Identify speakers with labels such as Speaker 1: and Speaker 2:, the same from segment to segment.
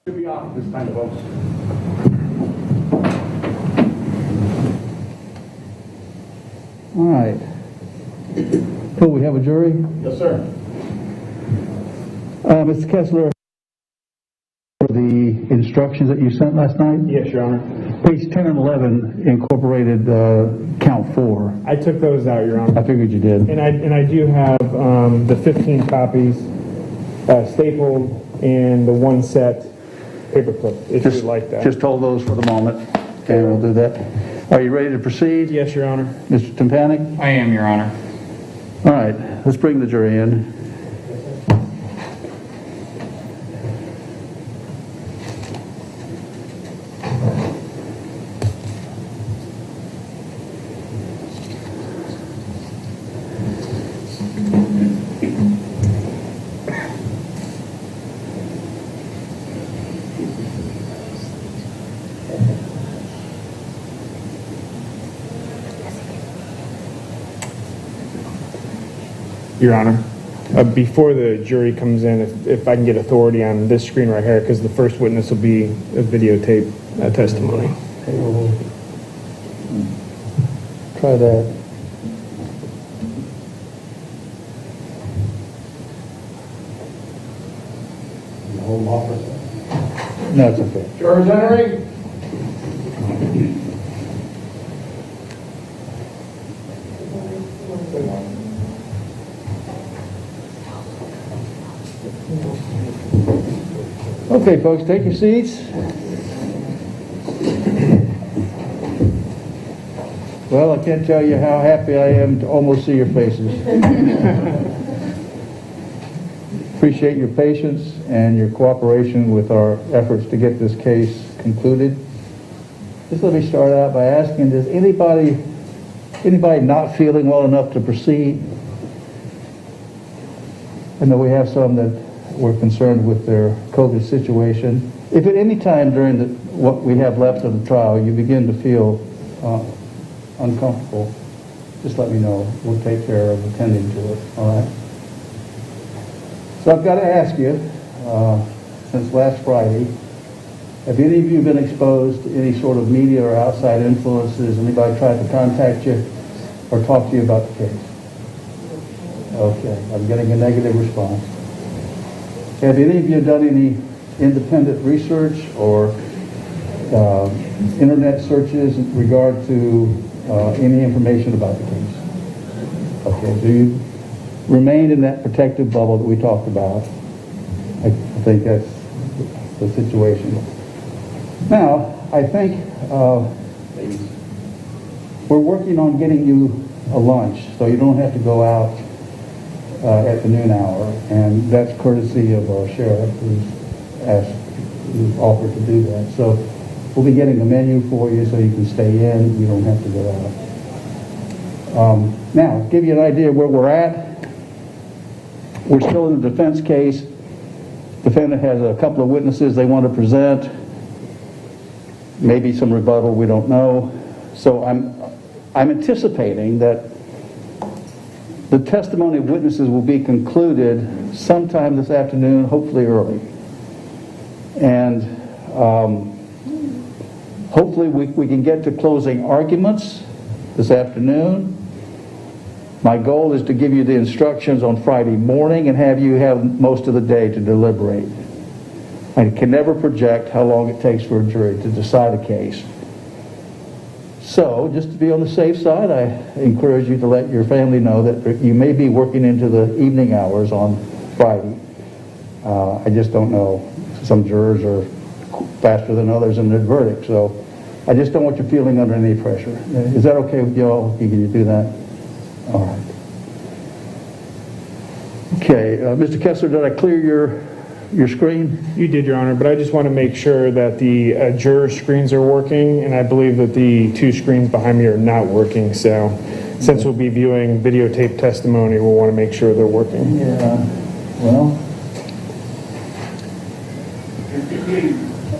Speaker 1: Should be off this time, folks.
Speaker 2: All right. Cool, we have a jury?
Speaker 1: Yes, sir.
Speaker 2: Mr. Kessler, the instructions that you sent last night?
Speaker 1: Yes, Your Honor.
Speaker 2: Page 10 and 11 incorporated count 4.
Speaker 1: I took those out, Your Honor.
Speaker 2: I figured you did.
Speaker 1: And I do have the 15 copies stapled and the one set paperclip, if you'd like that.
Speaker 2: Just hold those for the moment, and we'll do that. Are you ready to proceed?
Speaker 1: Yes, Your Honor.
Speaker 2: Mr. Timpanic?
Speaker 3: I am, Your Honor.
Speaker 2: All right, let's bring the jury in.
Speaker 1: Your Honor, before the jury comes in, if I can get authority on this screen right here, because the first witness will be a videotape testimony.
Speaker 2: Okay, we'll try that.
Speaker 4: Home office.
Speaker 2: No, it's okay.
Speaker 4: Jurors entering.
Speaker 2: Okay, folks, take your seats. Well, I can't tell you how happy I am to almost see your faces. Appreciate your patience and your cooperation with our efforts to get this case concluded. Just let me start out by asking, does anybody not feeling well enough to proceed? I know we have some that we're concerned with their COVID situation. If at any time during what we have left of the trial you begin to feel uncomfortable, just let me know. We'll take care of attending to it, all right? So I've got to ask you, since last Friday, have any of you been exposed to any sort of media or outside influences? Anybody tried to contact you or talk to you about the case? Okay, I'm getting a negative response. Have any of you done any independent research or internet searches in regard to any information about the case? Okay, do you remain in that protective bubble that we talked about? I think that's the situation. Now, I think we're working on getting you a lunch so you don't have to go out at the noon hour, and that's courtesy of our sheriff who's offered to do that. So we'll be getting a menu for you so you can stay in. You don't have to go out. Now, to give you an idea of where we're at, we're still in the defense case. Defendant has a couple of witnesses they want to present. Maybe some rebuttal, we don't know. So I'm anticipating that the testimony of witnesses will be concluded sometime this afternoon, hopefully early. And hopefully we can get to closing arguments this afternoon. My goal is to give you the instructions on Friday morning and have you have most of the day to deliberate. I can never project how long it takes for a jury to decide a case. So, just to be on the safe side, I encourage you to let your family know that you may be working into the evening hours on Friday. I just don't know. Some jurors are faster than others in their verdict, so I just don't want you feeling under any pressure. Is that okay with you all? Can you do that? All right. Okay, Mr. Kessler, did I clear your screen?
Speaker 1: You did, Your Honor, but I just want to make sure that the juror screens are working, and I believe that the two screens behind me are not working. So since we'll be viewing videotape testimony, we'll want to make sure they're working.
Speaker 2: Yeah, well,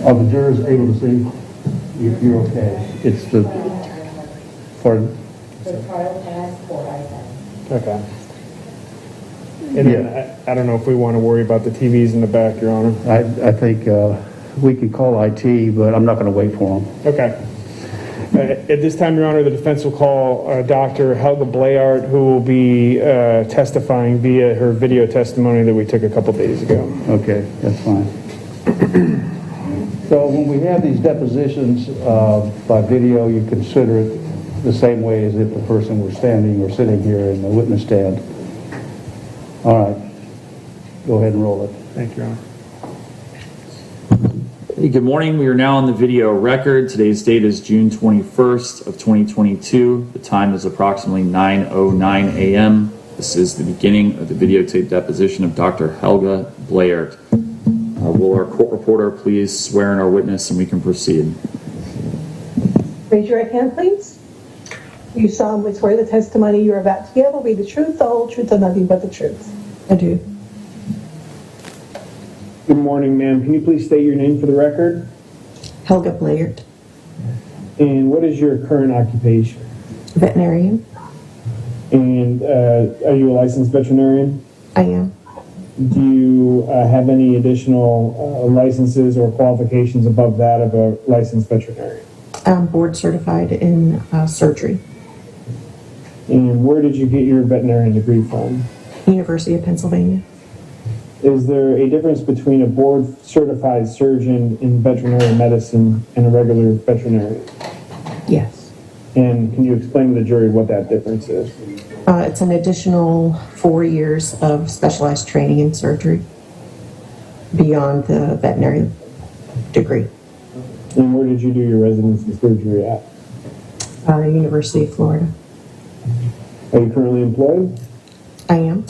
Speaker 2: are the jurors able to see? You're okay. It's the, pardon?
Speaker 5: The trial passport, I think.
Speaker 1: Okay. And then I don't know if we want to worry about the TVs in the back, Your Honor.
Speaker 2: I think We could call IT, but I'm not going to wait for them.
Speaker 1: Okay. At this time, Your Honor, the defense will call Dr. Helga Blayart, who will be testifying via her video testimony that we took a couple days ago.
Speaker 2: Okay, that's fine. So when we have these depositions by video, you consider it the same way as if the person were standing or sitting here in the witness stand. All right. Go ahead and roll it.
Speaker 1: Thank you, Your Honor.
Speaker 3: Hey, good morning. We are now on the video record. Today's date is June 21st of 2022. The time is approximately 9:09 a.m. This is the beginning of the videotape deposition of Dr. Helga Blayart. Will our court reporter please swear in our witness and we can proceed?
Speaker 6: Raise your right hand, please. You solemnly swear the testimony you're about to give will be the truth, the whole truth, and nothing but the truth. I do.
Speaker 1: Good morning, ma'am. Can you please state your name for the record?
Speaker 6: Helga Blayart,
Speaker 1: And what is your current occupation?
Speaker 6: veterinarian.
Speaker 1: And are you a licensed veterinarian?
Speaker 6: I am.
Speaker 1: Do you have any additional licenses or qualifications above that of a licensed veterinarian?
Speaker 6: I'm board certified in surgery.
Speaker 1: And where did you get your veterinarian degree from?
Speaker 6: University of Pennsylvania.
Speaker 1: Is there a difference between a board certified surgeon in veterinary medicine and a regular veterinarian?
Speaker 6: Yes.
Speaker 1: And can you explain to the jury what that difference is?
Speaker 6: It's an additional 4 years of specialized training in surgery beyond the veterinary degree.
Speaker 1: And where did you do your residency surgery at?
Speaker 6: University of Florida.
Speaker 1: Are you currently employed?
Speaker 6: I am.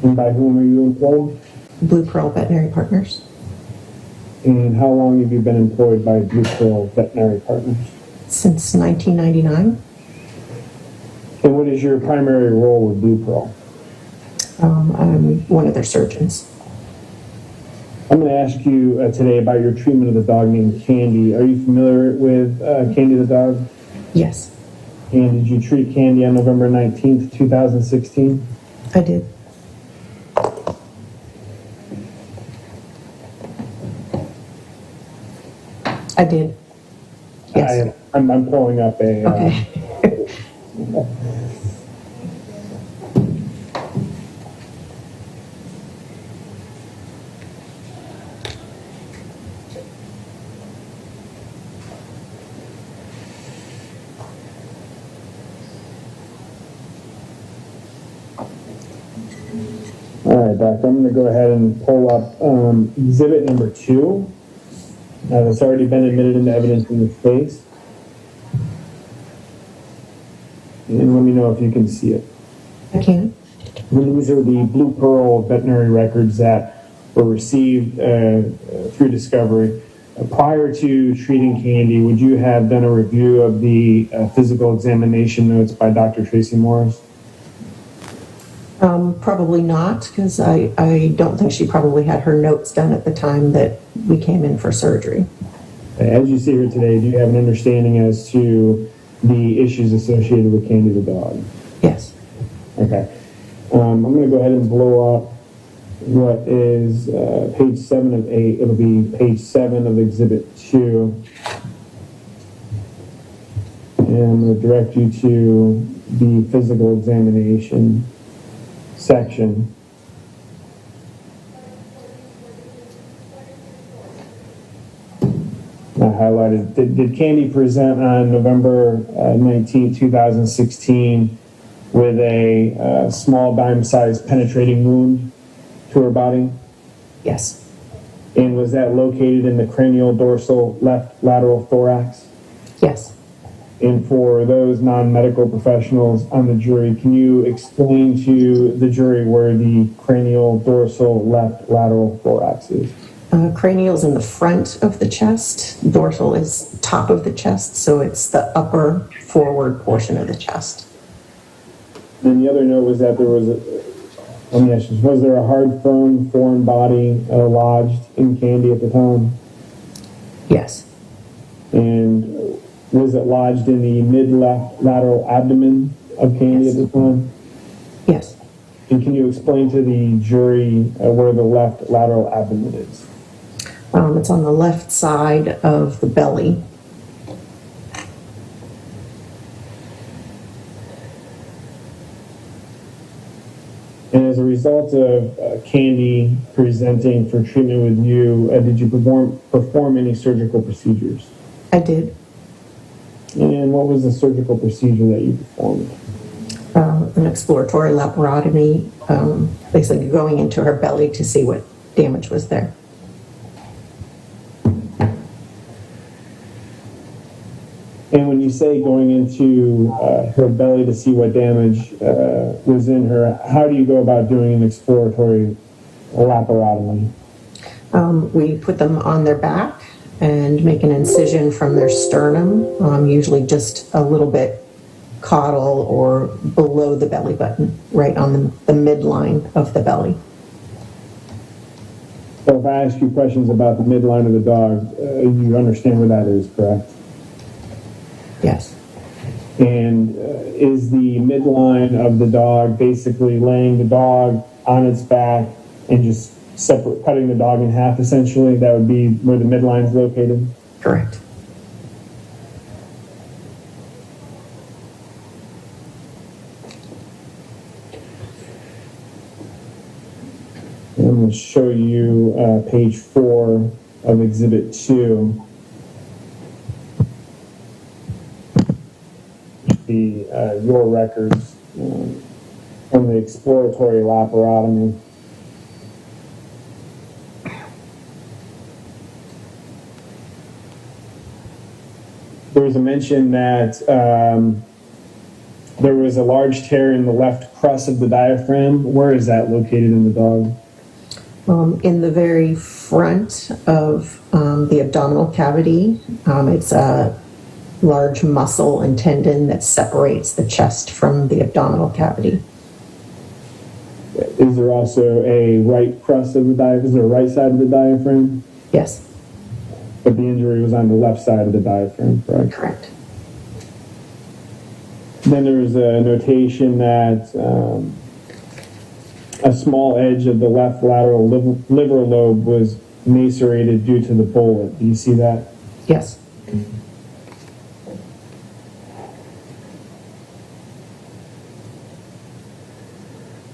Speaker 1: And by whom are you employed?
Speaker 6: Blue Pearl Veterinary Partners.
Speaker 1: And how long have you been employed by Blue Pearl Veterinary Partners?
Speaker 6: Since 1999.
Speaker 1: And what is your primary role with Blue Pearl?
Speaker 6: I'm one of their surgeons.
Speaker 1: I'm going to ask you today about your treatment of the dog named Candy. Are you familiar with Candy the dog?
Speaker 6: Yes,
Speaker 1: And did you treat Candy on November 19th, 2016?
Speaker 6: I did. I did. Yes.
Speaker 1: I'm pulling up a...
Speaker 6: Okay.
Speaker 1: All right, Doctor, I'm going to go ahead and pull up exhibit number 2. That's already been admitted into evidence in this case. And let me know if you can see it.
Speaker 6: I can.
Speaker 1: And these are the Blue Pearl veterinary records that were received through discovery. Prior to treating Candy, would you have done a review of the physical examination notes by Dr. Tracy Morris?
Speaker 6: Probably not, because I don't think she probably had her notes done at the time that we came in for surgery.
Speaker 1: As you see here today, do you have an understanding as to the issues associated with Candy the dog?
Speaker 6: Yes.
Speaker 1: Okay. I'm going to go ahead and blow up what is page 7 of 8. It'll be page 7 of exhibit 2. And I'm going to direct you to the physical examination section. I highlighted, did Candy present on November 19, 2016 with a small dime-sized penetrating wound to her body?
Speaker 6: Yes.
Speaker 1: And was that located in the cranial dorsal left lateral thorax?
Speaker 6: Yes.
Speaker 1: And for those non-medical professionals on the jury, can you explain to the jury where the cranial dorsal left lateral thorax is?
Speaker 6: Cranial is in the front of the chest. Dorsal is top of the chest, so it's the upper forward portion of the chest.
Speaker 1: And the other note was that there was was there a hard, firm, foreign body lodged in Candy at the time?
Speaker 6: Yes.
Speaker 1: And was it lodged in the mid-left lateral abdomen of Candy
Speaker 6: Yes.
Speaker 1: at the time?
Speaker 6: Yes.
Speaker 1: And can you explain to the jury where the left lateral abdomen is?
Speaker 7: It's on the left side of the belly.
Speaker 1: And as a result of Candy presenting for treatment with you, did you perform any surgical procedures?
Speaker 7: I did.
Speaker 1: And what was the surgical procedure that you performed?
Speaker 7: An exploratory laparotomy, basically going into her belly to see what damage was there.
Speaker 1: And when you say going into her belly to see what damage was in her, how do you go about doing an exploratory laparotomy?
Speaker 7: We put them on their back and make an incision from their sternum, usually just a little bit caudal or below the belly button, right on the midline of the belly.
Speaker 1: So if I ask you questions about the midline of the dog, you understand where that is, correct?
Speaker 7: Yes.
Speaker 1: And is the midline of the dog basically laying the dog on its back and just cutting the dog in half, essentially? That would be where the midline is located?
Speaker 7: Correct.
Speaker 1: I'm going to show you page 4 of Exhibit 2. Your records from the exploratory laparotomy. There was a mention that there was a large tear in the left crus of the diaphragm. Where is that located in the dog?
Speaker 7: In the very front of the abdominal cavity. It's a large muscle and tendon that separates the chest from the abdominal cavity.
Speaker 1: Is there also a right crus of the diaphragm? Is there a right side of the diaphragm?
Speaker 7: Yes.
Speaker 1: But the injury was on the left side of the diaphragm, correct?
Speaker 7: Correct.
Speaker 1: Then there was a notation that a small edge of the left lateral liver lobe was macerated due to the bullet. Do you see that?
Speaker 7: Yes.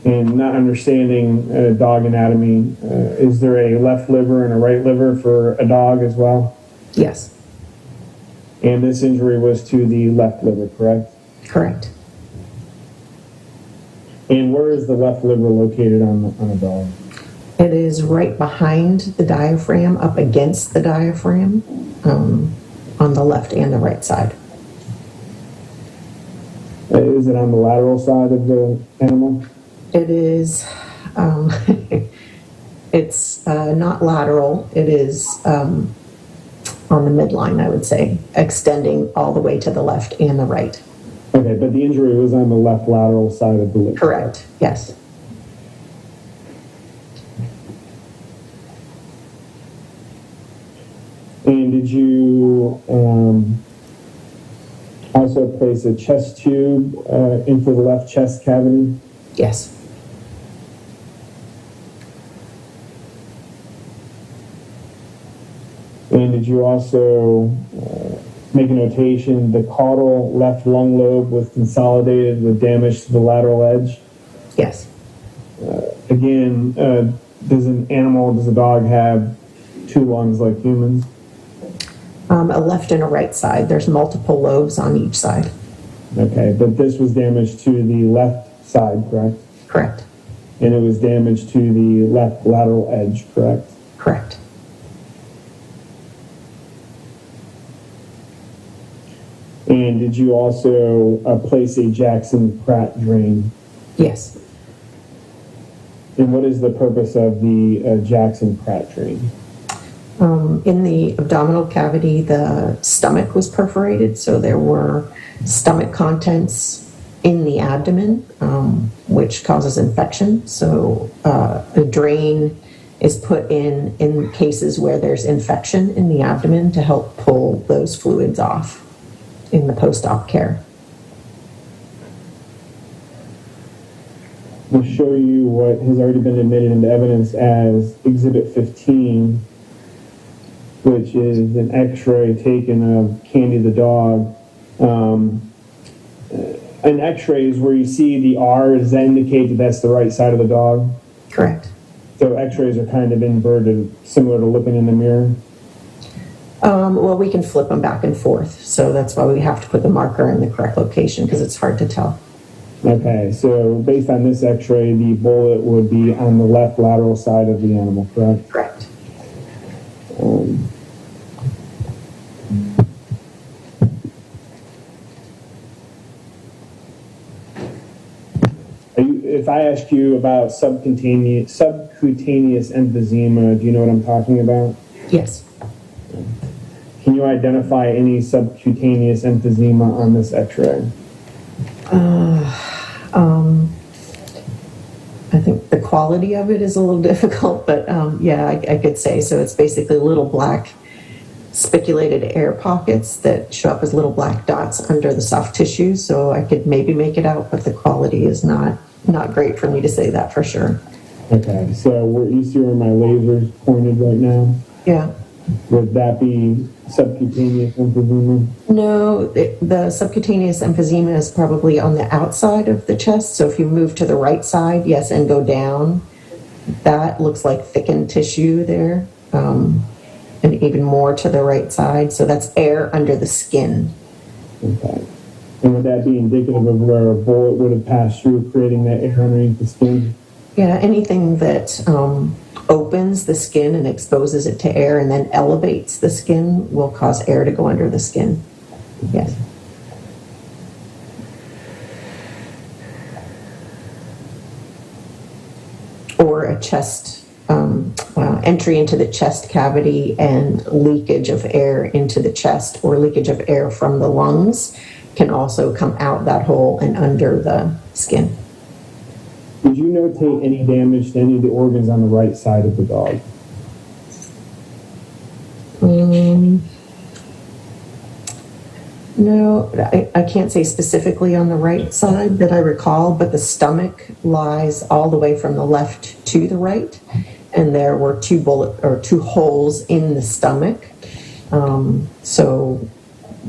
Speaker 1: And not understanding dog anatomy, is there a left liver and a right liver for a dog as well?
Speaker 7: Yes.
Speaker 1: And this injury was to the left liver, correct?
Speaker 7: Correct.
Speaker 1: And where is the left liver located on a dog?
Speaker 7: It is right behind the diaphragm, up against the diaphragm, on the left and the right side.
Speaker 1: Is it on the lateral side of the animal?
Speaker 7: It is, it's not lateral, it is on the midline, I would say, extending all the way to the left and the right.
Speaker 1: Okay, but the injury was on the left lateral side of the liver.
Speaker 7: Correct, yes.
Speaker 1: And did you also place a chest tube into the left chest cavity?
Speaker 7: Yes.
Speaker 1: And did you also make a notation, the caudal left lung lobe was consolidated with damage to the lateral edge?
Speaker 7: Yes.
Speaker 1: Again, does a dog have two lungs like humans?
Speaker 7: A left and a right side. There's multiple lobes on each side.
Speaker 1: Okay, but this was damaged to the left side, correct?
Speaker 7: Correct.
Speaker 1: And it was damaged to the left lateral edge, correct?
Speaker 7: Correct.
Speaker 1: And did you also place a Jackson Pratt drain?
Speaker 7: Yes.
Speaker 1: And what is the purpose of the Jackson Pratt drain?
Speaker 7: In the abdominal cavity, the stomach was perforated, so there were stomach contents in the abdomen, which causes infection. So a drain is put in cases where there's infection in the abdomen to help pull those fluids off in the post-op care.
Speaker 1: We'll show you what has already been admitted into evidence as Exhibit 15. which is an x-ray taken of Candy the dog. An x-ray is where you see the R, does that indicate that that's the right side of the dog?
Speaker 7: Correct.
Speaker 1: So x-rays are kind of inverted, similar to looking in the mirror?
Speaker 7: Well, we can flip them back and forth, so that's why we have to put the marker in the correct location, because it's hard to tell.
Speaker 1: Okay, so based on this x-ray, the bullet would be on the left lateral side of the animal, correct?
Speaker 7: Correct.
Speaker 1: If I ask you about subcutaneous emphysema, do you know what I'm talking about?
Speaker 7: Yes.
Speaker 1: Can you identify any subcutaneous emphysema on this x-ray?
Speaker 7: I think the quality of it is a little difficult, but yeah, I could say. So it's basically little black spiculated air pockets that show up as little black dots under the soft tissue. So I could maybe make it out, but the quality is not great for me to say that for sure.
Speaker 1: Okay, so you see where my laser's pointed right now?
Speaker 7: Yeah.
Speaker 1: Would that be subcutaneous emphysema?
Speaker 7: No, the subcutaneous emphysema is probably on the outside of the chest. So if you move to the right side, yes, and go down, that looks like thickened tissue there, and even more to the right side. So that's air under the skin.
Speaker 1: Okay. And would that be indicative of where a bullet would have passed through, creating that air underneath the skin?
Speaker 7: Yeah, anything that opens the skin and exposes it to air and then elevates the skin will cause air to go under the skin. Yes. Or a chest, entry into the chest cavity and leakage of air into the chest, or leakage of air from the lungs can also come out that hole and under the skin.
Speaker 1: Did you notate any damage to any of the organs on the right side of the dog?
Speaker 7: No, I can't say specifically on the right side that I recall, but the stomach lies all the way from the left to the right, and there were two holes in the stomach. So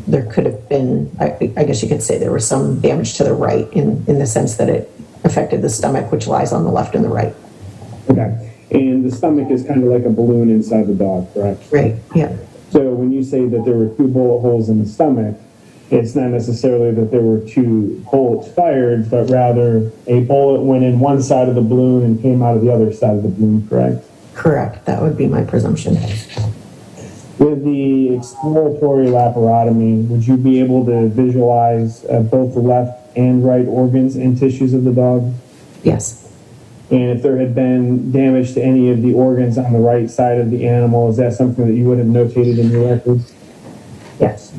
Speaker 7: there could have been, I guess you could say there was some damage to the right in the sense that it affected the stomach, which lies on the left and the right.
Speaker 1: Okay. And the stomach is kind of like a balloon inside the dog, correct?
Speaker 7: Right, yeah.
Speaker 1: So when you say that there were two bullet holes in the stomach, it's not necessarily that there were two bullets fired, but rather a bullet went in one side of the balloon and came out of the other side of the balloon, correct?
Speaker 7: Correct. That would be my presumption.
Speaker 1: With the exploratory laparotomy, would you be able to visualize both the left and right organs and tissues of the dog?
Speaker 7: Yes.
Speaker 1: And if there had been damage to any of the organs on the right side of the animal, is that something that you would have notated in your records?
Speaker 7: Yes.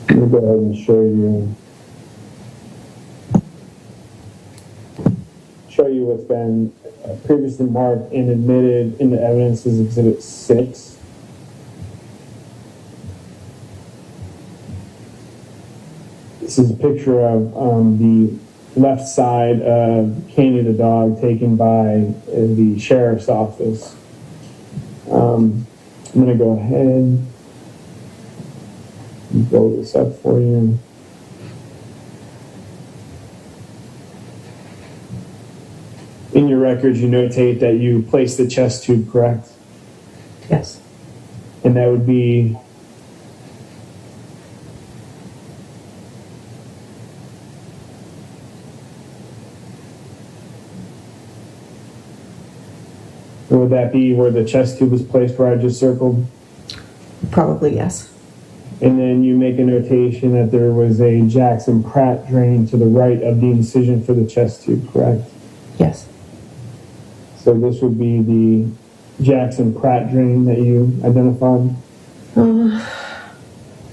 Speaker 1: Let me go ahead and show you what's been previously marked and admitted into evidence as Exhibit 6. This is a picture of the left side of Candy the dog taken by the sheriff's office. I'm going to go ahead and blow this up for you. In your records, you notate that you placed the chest tube, correct?
Speaker 7: Yes.
Speaker 1: And that would be would that be where the chest tube was placed, where I just circled?
Speaker 7: Probably yes.
Speaker 1: And then you make a notation that there was a Jackson Pratt drain to the right of the incision for the chest tube, correct?
Speaker 7: Yes.
Speaker 1: So this would be the Jackson Pratt drain that you identified?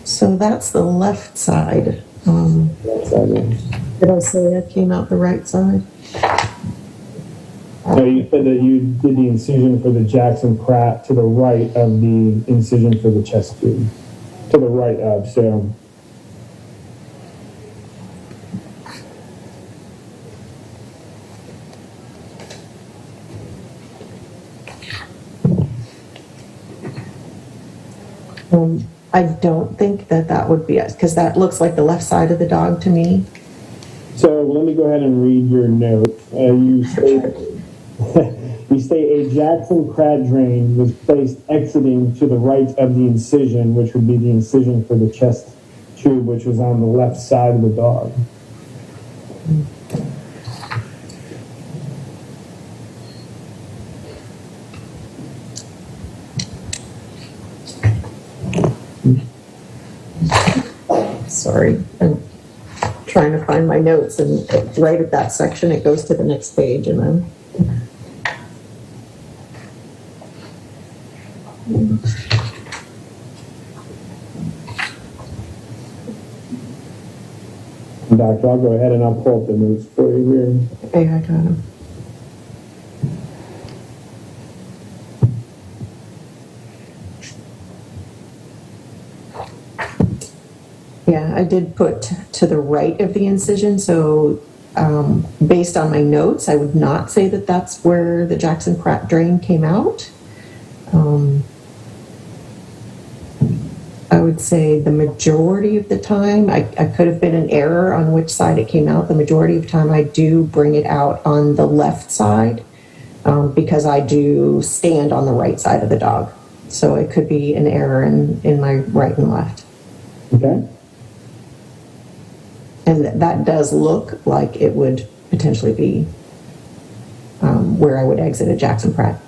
Speaker 7: So that's the left side.
Speaker 1: Left side, yeah.
Speaker 7: Did I say it came out the right side?
Speaker 1: No, you said that you did the incision for the Jackson Pratt to the right of the incision for the chest tube. To the right of, so.
Speaker 7: I don't think that that would be us, because that looks like the left side of the dog to me.
Speaker 1: So let me go ahead and read your note. You state a Jackson Pratt drain was placed exiting to the right of the incision, which would be the incision for the chest tube, which was on the left side of the dog.
Speaker 7: Sorry, I'm trying to find my notes, and right at that section it goes to the next page, and then
Speaker 1: Doctor, I'll go ahead and I'll pull up the notes for you here.
Speaker 7: okay, I got him. Yeah, I did put to the right of the incision, so based on my notes, I would not say that that's where the Jackson Pratt drain came out. I would say the majority of the time, I could have been an error on which side it came out. The majority of the time I do bring it out on the left side because I do stand on the right side of the dog. So it could be an error in my right and left.
Speaker 1: Okay.
Speaker 7: And that does look like it would potentially be where I would exit a Jackson Pratt.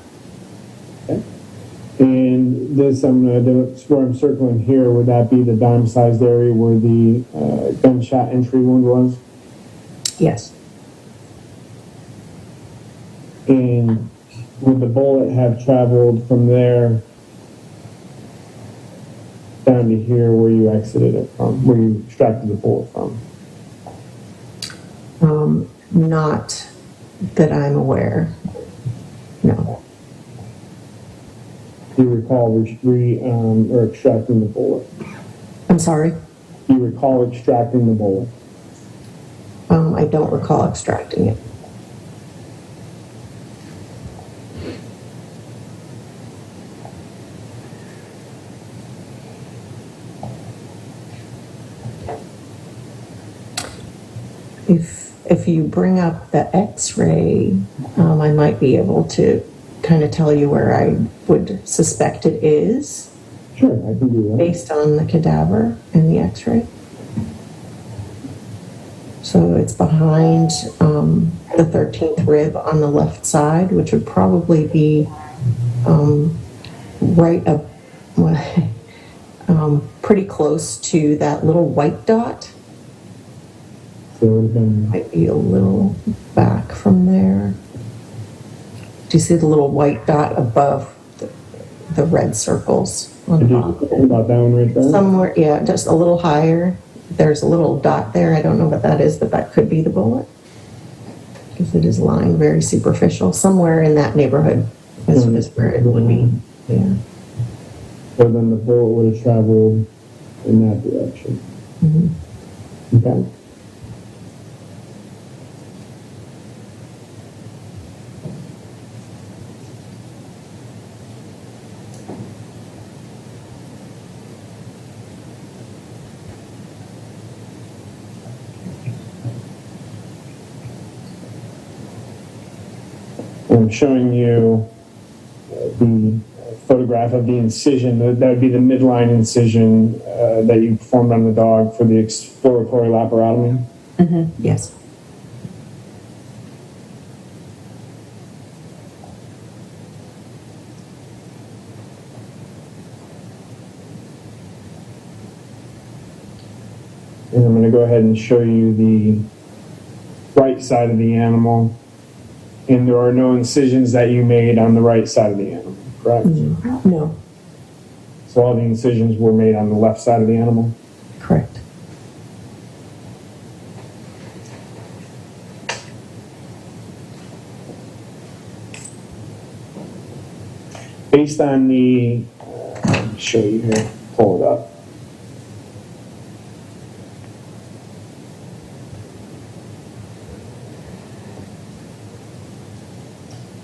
Speaker 1: Okay. And this, where I'm circling here, would that be the dime-sized area where the gunshot entry wound was?
Speaker 7: Yes.
Speaker 1: And would the bullet have traveled from there down to here where you exited it from, where you extracted the bullet from?
Speaker 7: Not that I'm aware. No.
Speaker 1: Do you recall or extracting the bullet?
Speaker 7: I'm sorry?
Speaker 1: Do you recall extracting the bullet?
Speaker 7: I don't recall extracting it. If you bring up the x-ray, I might be able to kind of tell you where I would suspect it is.
Speaker 1: Sure, I can do that.
Speaker 7: Based on the cadaver and the x-ray. So it's behind the 13th rib on the left side, which would probably be right up, pretty close to that little white dot.
Speaker 1: So it would have been...
Speaker 7: Might be a little back from there. Do you see the little white dot above the red circles on top?
Speaker 1: About that one right there?
Speaker 7: Somewhere, yeah, just a little higher. There's a little dot there. I don't know what that is, but that could be the bullet. Because it is lying very superficial. Somewhere in that neighborhood is where it would be. Yeah.
Speaker 1: So then the bullet would have traveled in that direction. Mm-hmm. Okay. I'm showing you the photograph of the incision. That would be the midline incision that you performed on the dog for the exploratory laparotomy.
Speaker 7: Mm-hmm. Yes.
Speaker 1: And I'm going to go ahead and show you the right side of the animal. And there are no incisions that you made on the right side of the animal, correct?
Speaker 7: No.
Speaker 1: So all the incisions were made on the left side of the animal?
Speaker 7: Correct.
Speaker 1: Based on the, let me show you here, pull it up.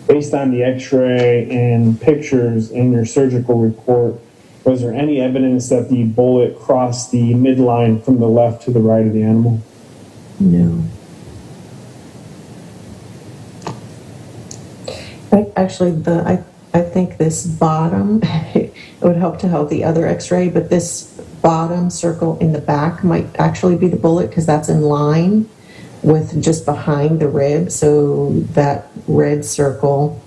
Speaker 1: Based on the x-ray and pictures in your surgical report, was there any evidence that the bullet crossed the midline from the left to the right of the animal?
Speaker 7: No. Actually, I think this bottom, it would help to have the other x-ray, but this bottom circle in the back might actually be the bullet because that's in line with just behind the rib. So that red circle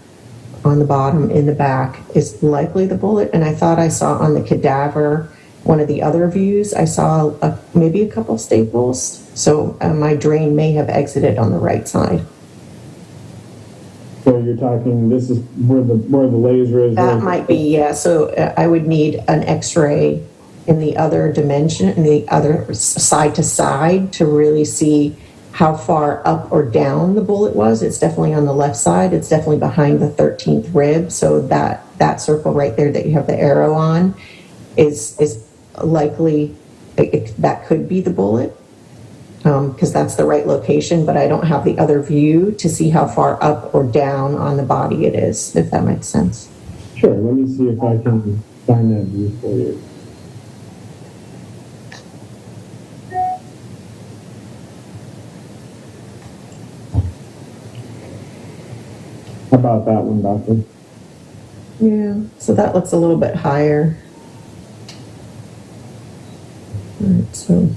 Speaker 7: on the bottom in the back is likely the bullet. And I thought I saw on the cadaver, one of the other views, I saw maybe a couple staples. So my drain may have exited on the right side.
Speaker 1: So you're talking, this is where the laser is?
Speaker 7: That might be, yeah. So I would need an x-ray in the other dimension, in the other side to side to really see how far up or down the bullet was. It's definitely on the left side. It's definitely behind the 13th rib. So that circle right there that you have the arrow on is likely, that could be the bullet. Because that's the right location, but I don't have the other view to see how far up or down on the body it is, if that makes sense.
Speaker 1: Sure, let me see if I can find that view for you. How about that one, Doctor?
Speaker 7: Yeah, so that looks a little bit higher. All right, so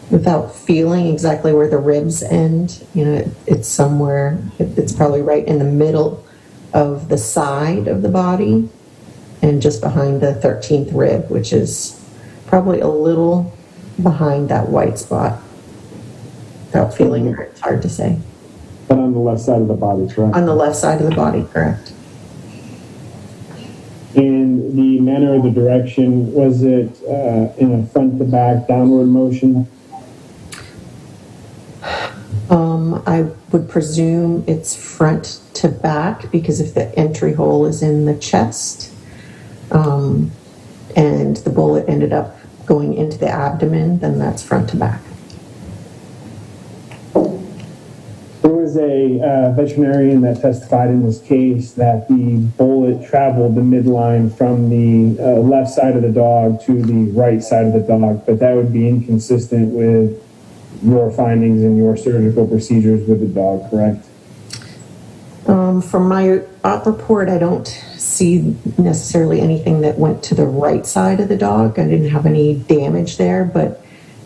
Speaker 7: without feeling exactly where the ribs end, it's somewhere, it's probably right in the middle of the side of the body and just behind the 13th rib, which is probably a little behind that white spot. Without feeling it, it's hard to say.
Speaker 1: But on the left side of the body, correct?
Speaker 7: On the left side of the body, correct.
Speaker 1: And the manner of the direction, was it in a front to back downward motion?
Speaker 7: I would presume it's front to back because if the entry hole is in the chest and the bullet ended up going into the abdomen, then that's front to back.
Speaker 1: There was a veterinarian that testified in this case that the bullet traveled the midline from the left side of the dog to the right side of the dog, but that would be inconsistent with your findings and your surgical procedures with the dog, correct?
Speaker 7: From my op report, I don't see necessarily anything that went to the right side of the dog. I didn't have any damage there, but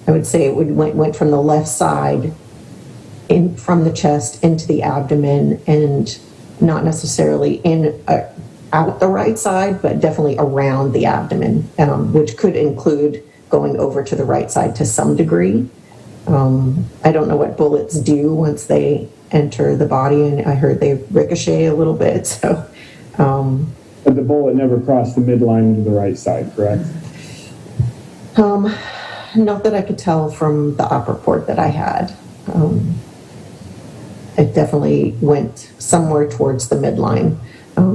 Speaker 7: I would say it went from the left side in from the chest into the abdomen, and not necessarily out the right side, but definitely around the abdomen, which could include going over to the right side to some degree. I don't know what bullets do once they enter the body, and I heard they ricochet a little bit. So,
Speaker 1: but the bullet never crossed the midline to the right side, correct?
Speaker 7: Not that I could tell from the op report that I had. It definitely went somewhere towards the midline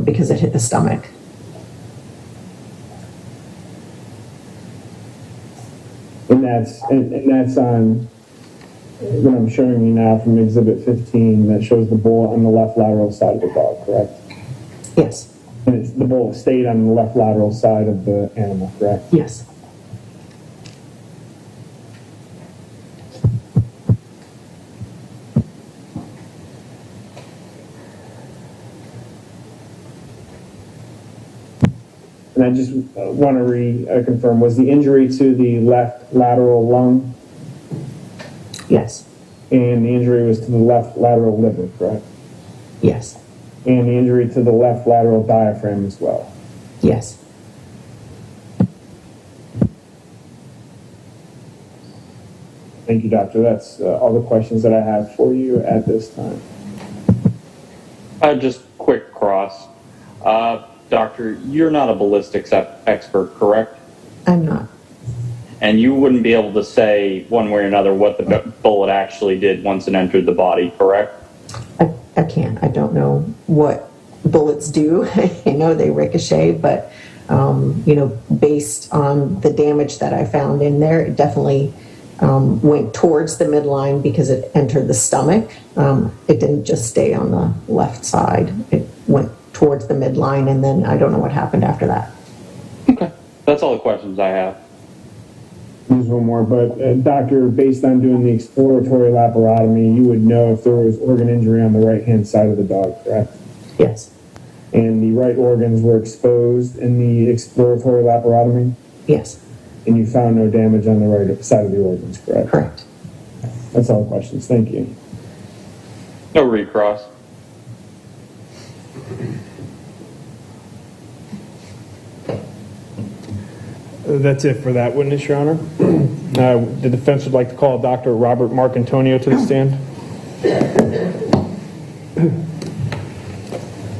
Speaker 7: because it hit the stomach.
Speaker 1: And that's on what I'm showing you now from Exhibit 15 that shows the bullet on the left lateral side of the dog, correct?
Speaker 7: Yes.
Speaker 1: And the bullet stayed on the left lateral side of the animal, correct?
Speaker 7: Yes.
Speaker 1: And I just want to reconfirm, was the injury to the left lateral lung?
Speaker 7: Yes.
Speaker 1: And the injury was to the left lateral liver, correct?
Speaker 7: Yes.
Speaker 1: And the injury to the left lateral diaphragm as well?
Speaker 7: Yes.
Speaker 1: Thank you, Doctor. That's all the questions that I have for you at this time.
Speaker 8: Just quick cross. Doctor, you're not a ballistics expert, correct?
Speaker 7: I'm not.
Speaker 8: And you wouldn't be able to say one way or another what the bullet actually did once it entered the body, correct?
Speaker 7: I can't. I don't know what bullets do. They ricochet, but based on the damage that I found in there, it definitely went towards the midline because it entered the stomach. It didn't just stay on the left side. It went towards the midline, and then I don't know what happened after that.
Speaker 8: Okay. That's all the questions I have.
Speaker 1: There's one more, but doctor, based on doing the exploratory laparotomy, you would know if there was organ injury on the right-hand side of the dog, correct?
Speaker 7: Yes.
Speaker 1: And the right organs were exposed in the exploratory laparotomy?
Speaker 7: Yes.
Speaker 1: And you found no damage on the right side of the organs, correct?
Speaker 7: Correct.
Speaker 1: That's all the questions. Thank you.
Speaker 8: No recross.
Speaker 1: That's it for that witness, Your Honor. The defense would like to call Dr. Robert Marcantonio to the stand.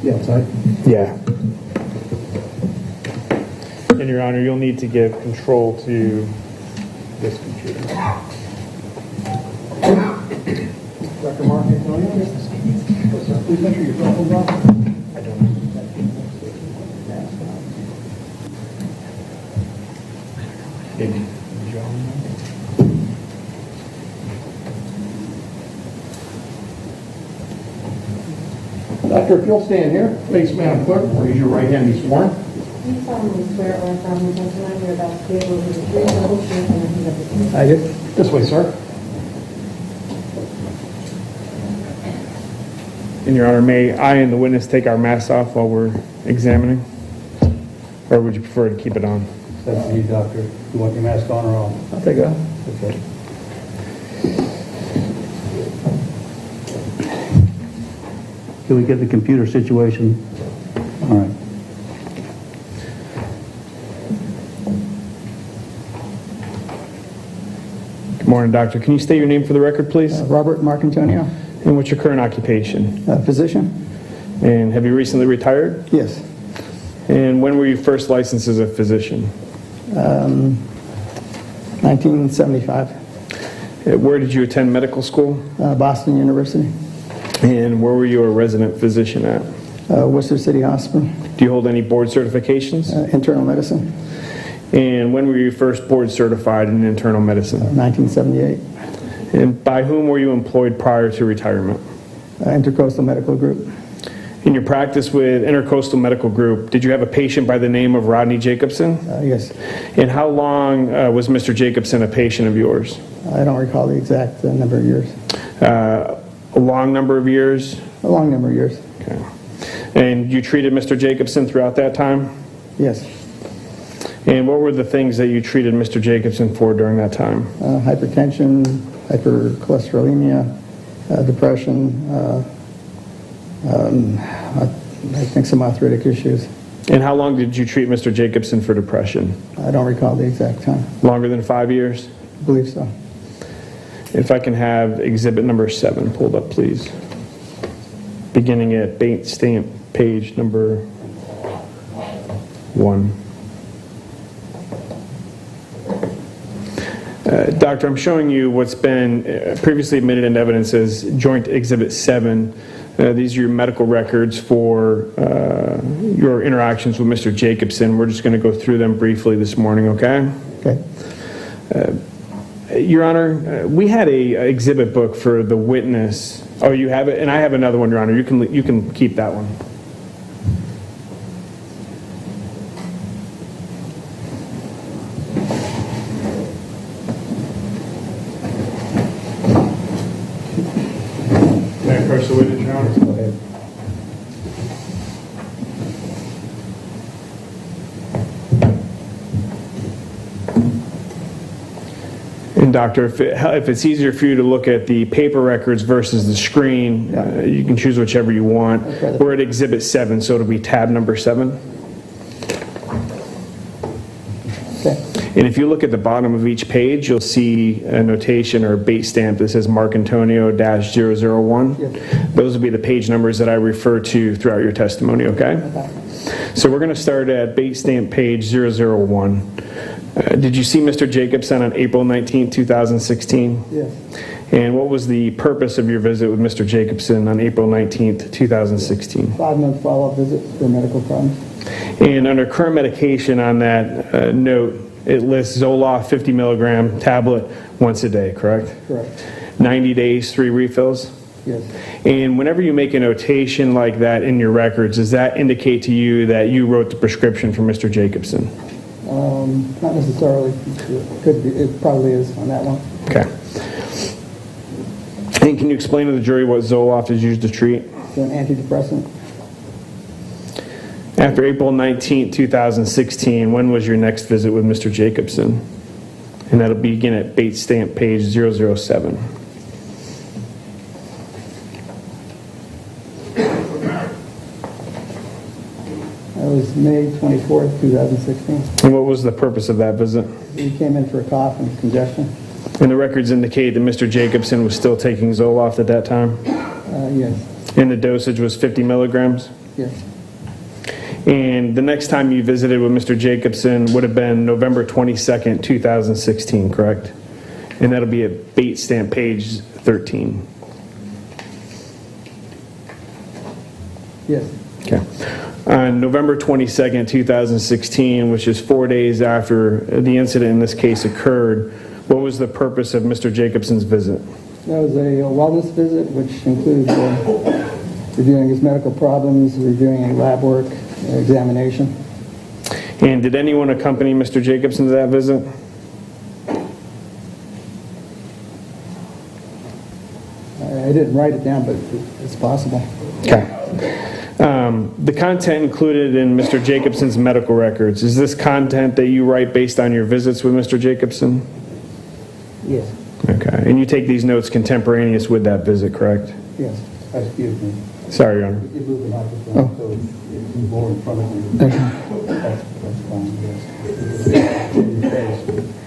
Speaker 2: Yes, I.
Speaker 1: Yeah. And Your Honor, you'll need to give control to this computer.
Speaker 2: Dr. Mark Antonio? Please enter your cell phone box.
Speaker 1: I don't know. Maybe John.
Speaker 4: Doctor, if you'll stand here, please, Madam Clerk, raise your right hand and be sworn.
Speaker 5: Do you solemnly swear or affirm the testimony you're about to give will be the truth, the whole truth, and nothing but the truth?
Speaker 4: I do. This way, sir.
Speaker 1: And Your Honor, may I and the witness take our masks off while we're examining? Or would you prefer to keep it on?
Speaker 2: That's you, doctor. You want your mask on or off?
Speaker 4: I'll take it off.
Speaker 2: Okay. Can we get the computer situation? All right.
Speaker 1: Good morning, doctor. Can you state your name for the record, please?
Speaker 9: Robert Marcantonio,
Speaker 1: And what's your current occupation?
Speaker 9: physician.
Speaker 1: And have you recently retired?
Speaker 9: Yes.
Speaker 1: And when were you first licensed as a physician?
Speaker 9: 1975,
Speaker 1: Where did you attend medical school?
Speaker 9: Boston University,
Speaker 1: And where were you a resident physician at?
Speaker 9: Worcester City Hospital,
Speaker 1: Do you hold any board certifications?
Speaker 9: internal medicine,
Speaker 1: And when were you first board certified in internal medicine?
Speaker 9: 1978,
Speaker 1: And by whom were you employed prior to retirement?
Speaker 9: Intercoastal Medical Group.
Speaker 1: In your practice with Intercoastal Medical Group, did you have a patient by the name of Rodney Jacobson?
Speaker 9: Yes.
Speaker 1: And how long was Mr. Jacobson a patient of yours?
Speaker 9: I don't recall the exact number of years.
Speaker 1: A long number of years?
Speaker 9: A long number of years.
Speaker 1: Okay. And you treated Mr. Jacobson throughout that time?
Speaker 9: Yes.
Speaker 1: And what were the things that you treated Mr. Jacobson for during that time?
Speaker 9: Hypertension, hypercholesterolemia, depression, I think some arthritic issues.
Speaker 1: And how long did you treat Mr. Jacobson for depression?
Speaker 9: I don't recall the exact time.
Speaker 1: Longer than 5 years?
Speaker 9: I believe so.
Speaker 1: If I can have exhibit number 7 pulled up, please. Beginning at bait stamp page number 1. Doctor, I'm showing you what's been previously admitted into evidence as Joint Exhibit 7. These are your medical records for your interactions with Mr. Jacobson. We're just going to go through them briefly this morning, okay?
Speaker 9: Okay.
Speaker 1: Your Honor, we had a exhibit book for the witness. Oh, you have it? And I have another one, Your Honor. You can keep that one. May I approach the witness, Your Honor?
Speaker 2: Go ahead.
Speaker 1: And doctor, if it's easier for you to look at the paper records versus the screen, you can choose whichever you want.
Speaker 9: Okay.
Speaker 1: We're at Exhibit 7, so it'll be tab number 7.
Speaker 9: Okay.
Speaker 1: And if you look at the bottom of each page, you'll see a notation or a bait stamp that says Marcantonio-001.
Speaker 9: Yes.
Speaker 1: Those will be the page numbers that I refer to throughout your testimony, okay? So we're going to start at bait stamp page 001. Did you see Mr. Jacobson on April 19, 2016?
Speaker 9: Yes.
Speaker 1: And what was the purpose of your visit with Mr. Jacobson on April 19th, 2016?
Speaker 9: 5-month follow-up visit for medical problems.
Speaker 1: And under current medication on that note, it lists Zoloft 50 milligram tablet once a day, correct?
Speaker 9: Correct.
Speaker 1: 90 days, 3 refills?
Speaker 9: Yes.
Speaker 1: And whenever you make a notation like that in your records, does that indicate to you that you wrote the prescription for Mr. Jacobson?
Speaker 9: Not necessarily. It could be. It probably is on that one.
Speaker 1: Okay. And can you explain to the jury what Zoloft is used to treat?
Speaker 9: It's an antidepressant.
Speaker 1: After April 19, 2016, when was your next visit with Mr. Jacobson? And that'll begin at Bates stamp page 007.
Speaker 9: That was May 24th, 2016.
Speaker 1: And what was the purpose of that visit?
Speaker 9: He came in for a cough and congestion.
Speaker 1: And the records indicate that Mr. Jacobson was still taking Zoloft at that time?
Speaker 9: Yes.
Speaker 1: And the dosage was 50 milligrams?
Speaker 9: Yes.
Speaker 1: And the next time you visited with Mr. Jacobson would have been November 22nd, 2016, correct? And that'll be at Bates stamp page 13.
Speaker 9: Yes.
Speaker 1: Okay. On November 22nd, 2016, which is 4 days after the incident in this case occurred, what was the purpose of Mr. Jacobson's visit?
Speaker 9: That was a wellness visit, which includes reviewing his medical problems, reviewing any lab work, examination.
Speaker 1: And did anyone accompany Mr. Jacobson to that visit?
Speaker 9: I didn't write it down, but it's possible.
Speaker 1: Okay. The content included in Mr. Jacobson's medical records, is this content that you write based on your visits with Mr. Jacobson?
Speaker 9: Yes.
Speaker 1: Okay. And you take these notes contemporaneous with that visit, correct?
Speaker 9: Yes.
Speaker 2: Excuse me.
Speaker 1: Sorry, Your Honor.
Speaker 2: You move the microphone so it's more in front of you. That's fine, yes. In your face.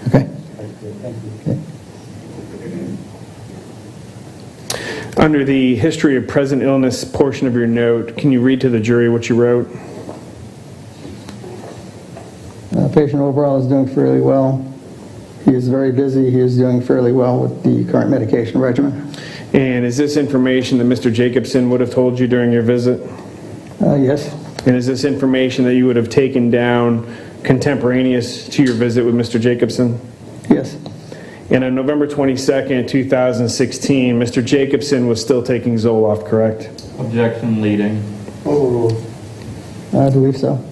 Speaker 9: Okay.
Speaker 2: Thank you.
Speaker 1: Under the history of present illness portion of your note, can you read to the jury what you wrote?
Speaker 9: Patient overall is doing fairly well. He is very busy. He is doing fairly well with the current medication regimen.
Speaker 1: And is this information that Mr. Jacobson would have told you during your visit?
Speaker 9: Yes.
Speaker 1: And is this information that you would have taken down contemporaneous to your visit with Mr. Jacobson?
Speaker 9: Yes.
Speaker 1: And on November 22nd, 2016, Mr. Jacobson was still taking Zoloft, correct?
Speaker 8: Objection leading.
Speaker 9: I believe so.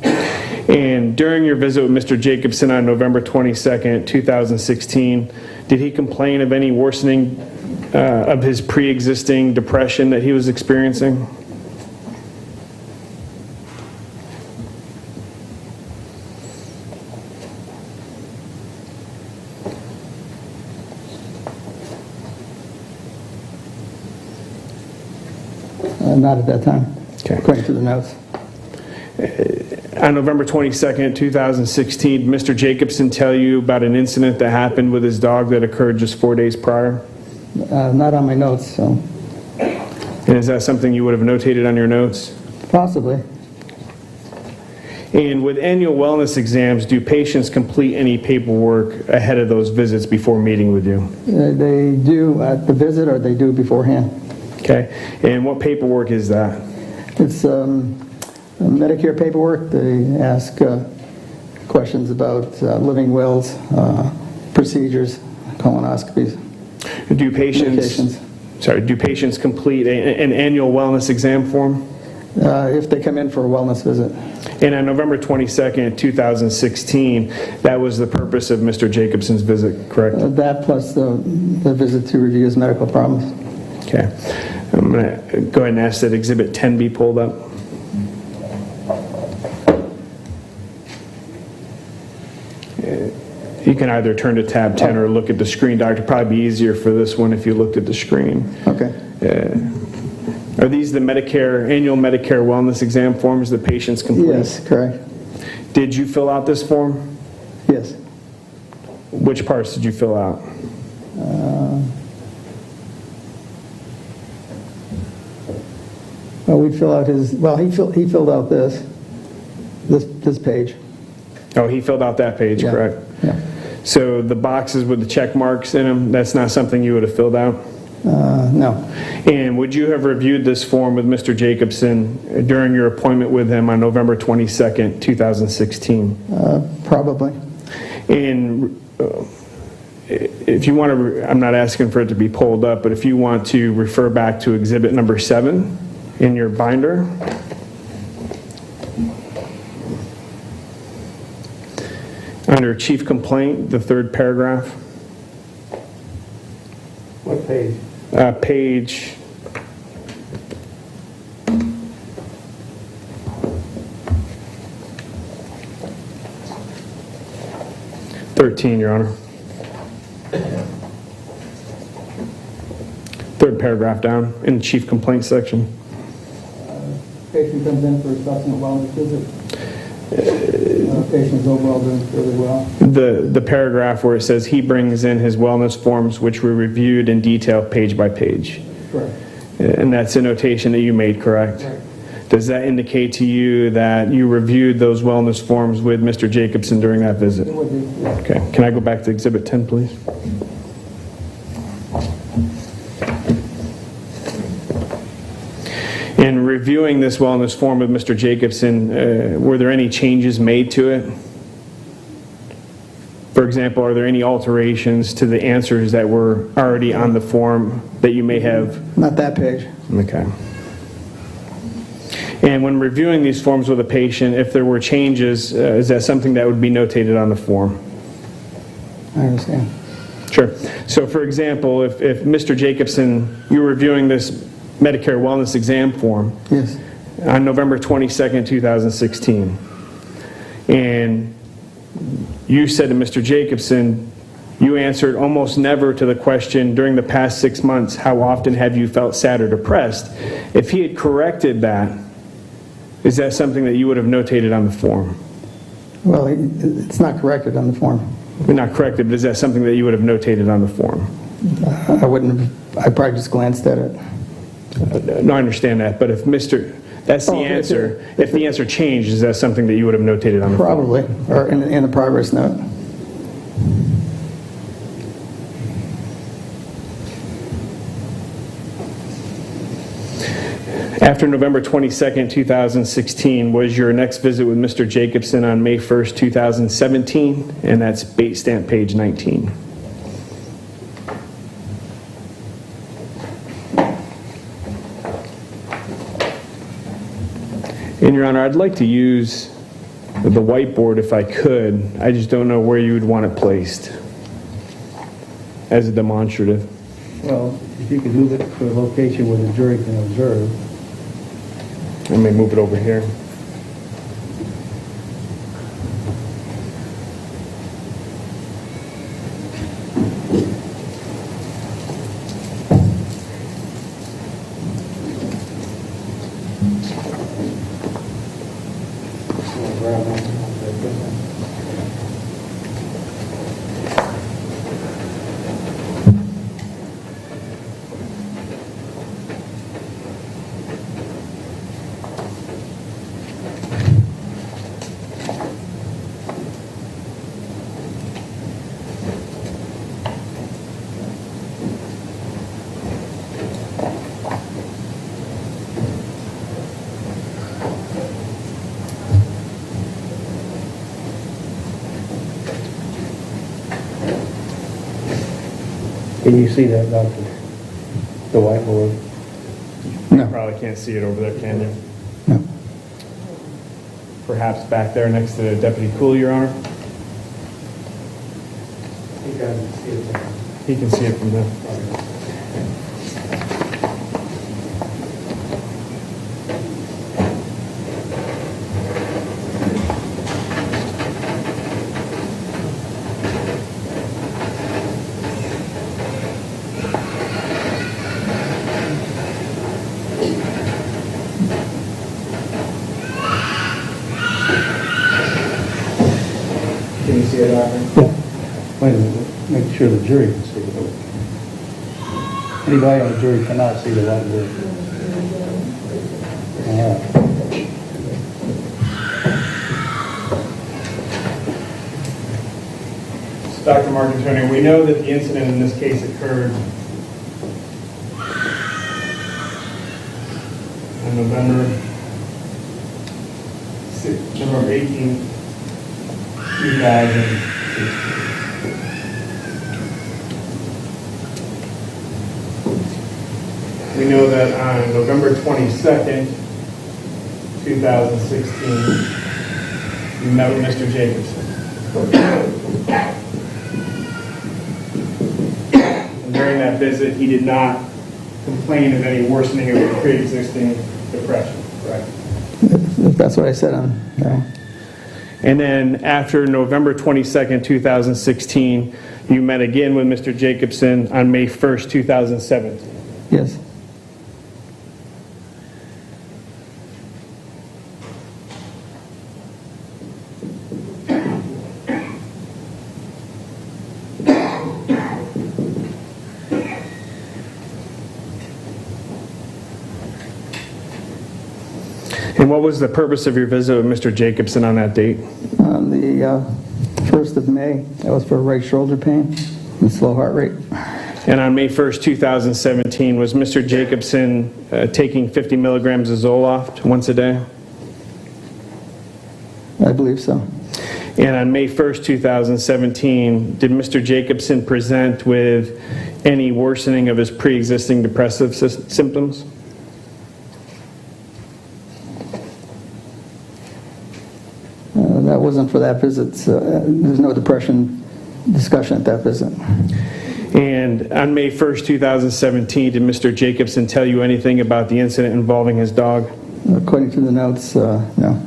Speaker 1: And during your visit with Mr. Jacobson on November 22nd, 2016, did he complain of any worsening of his pre-existing depression that he was experiencing?
Speaker 9: Not at that time,
Speaker 1: Okay.
Speaker 9: according to the notes.
Speaker 1: On November 22nd, 2016, did Mr. Jacobson tell you about an incident that happened with his dog that occurred just 4 days prior?
Speaker 9: Not on my notes, so
Speaker 1: And is that something you would have notated on your notes?
Speaker 9: possibly.
Speaker 1: And with annual wellness exams, do patients complete any paperwork ahead of those visits before meeting with you?
Speaker 9: They do at the visit, or they do beforehand.
Speaker 1: Okay. And what paperwork is that?
Speaker 9: It's Medicare paperwork. They ask questions about living wills, procedures, colonoscopies,
Speaker 1: Do patients complete an annual wellness exam form?
Speaker 9: if they come in for a wellness visit.
Speaker 1: And on November 22nd, 2016, that was the purpose of Mr. Jacobson's visit, correct?
Speaker 9: That plus the visit to review his medical problems.
Speaker 1: Okay. I'm going to go ahead and ask that Exhibit 10 be pulled up. You can either turn to tab 10 or look at the screen, Doctor. Probably be easier for this one if you looked at the screen.
Speaker 9: Okay.
Speaker 1: Are these the annual Medicare wellness exam forms that patients complete?
Speaker 9: Yes, correct.
Speaker 1: Did you fill out this form?
Speaker 9: Yes.
Speaker 1: Which parts did you fill out?
Speaker 9: Well, we fill out his. Well, he filled out this page.
Speaker 1: Oh, he filled out that page,
Speaker 9: Yeah.
Speaker 1: correct?
Speaker 9: Yeah.
Speaker 1: So the boxes with the check marks in them, that's not something you would have filled out?
Speaker 9: No.
Speaker 1: And would you have reviewed this form with Mr. Jacobson during your appointment with him on November 22nd, 2016?
Speaker 9: Probably.
Speaker 1: And if you want to, I'm not asking for it to be pulled up, but if you want to refer back to exhibit number 7 in your binder. Under chief complaint, the 3rd paragraph.
Speaker 2: What page?
Speaker 1: Page 13, Your Honor. 3rd paragraph down in the chief complaint section.
Speaker 9: Patient comes in for a subsequent wellness visit. Patient's overall doing fairly well.
Speaker 1: The paragraph where it says he brings in his wellness forms, which were reviewed in detail page by page.
Speaker 9: Correct.
Speaker 1: And that's a notation that you made, correct?
Speaker 9: Right.
Speaker 1: Does that indicate to you that you reviewed those wellness forms with Mr. Jacobson during that visit?
Speaker 9: It would be, yeah.
Speaker 1: Okay. Can I go back to exhibit 10, please? In reviewing this wellness form with Mr. Jacobson, were there any changes made to it? For example, are there any alterations to the answers that were already on the form that you may have?
Speaker 9: Not that page.
Speaker 1: Okay. And when reviewing these forms with a patient, if there were changes, is that something that would be notated on the form?
Speaker 9: I understand.
Speaker 1: Sure. So for example, if Mr. Jacobson, you were reviewing this Medicare wellness exam form
Speaker 9: Yes.
Speaker 1: on November 22nd, 2016, and you said to Mr. Jacobson, you answered almost never to the question during the past 6 months, how often have you felt sad or depressed? If he had corrected that, is that something that you would have notated on the form?
Speaker 9: Well, it's not corrected on the form.
Speaker 1: Not corrected, but is that something that you would have notated on the form?
Speaker 9: I wouldn't have, I probably just glanced at it.
Speaker 1: No, I understand that, but if that's the answer. If the answer changed, is that something that you would have notated on the form?
Speaker 9: Probably, or in the progress note.
Speaker 1: After November 22nd, 2016, was your next visit with Mr. Jacobson on May 1st, 2017, and that's bait stamp page 19. And Your Honor, I'd like to use the whiteboard if I could. I just don't know where you would want it placed as a demonstrative.
Speaker 2: Well, if you could move it to a location where the jury can observe.
Speaker 1: I may move it over here.
Speaker 2: Can you see that, Doctor? The whiteboard?
Speaker 1: You probably can't see it over there, can you?
Speaker 9: No.
Speaker 1: Perhaps back there next to Deputy Cool, Your Honor?
Speaker 2: He can see it there.
Speaker 1: He can see it from there. Can you see it, Doctor?
Speaker 2: Wait a minute, make sure the jury can see it. Anybody on the jury cannot see the whiteboard. All right.
Speaker 1: So, Dr. Marcantoni, we know that the incident in this case occurred November 18th, 2016. We know that on November 22nd, 2016, you met with Mr. Jacobson. And during that visit, he did not complain of any worsening of pre-existing depression, correct?
Speaker 9: That's what I said on.
Speaker 1: And then after November 22nd, 2016, you met again with Mr. Jacobson on May 1st, 2017.
Speaker 9: Yes.
Speaker 1: And what was the purpose of your visit with Mr. Jacobson on that date?
Speaker 9: On the 1st of May, that was for right shoulder pain and slow heart rate.
Speaker 1: And on May 1st, 2017, was Mr. Jacobson taking 50 milligrams of Zoloft once a day?
Speaker 9: I believe so.
Speaker 1: And on May 1st, 2017, did Mr. Jacobson present with any worsening of his pre-existing depressive symptoms?
Speaker 9: That wasn't for that visit. There's no depression discussion at that visit.
Speaker 1: And on May 1st, 2017, did Mr. Jacobson tell you anything about the incident involving his dog?
Speaker 9: According to the notes, no.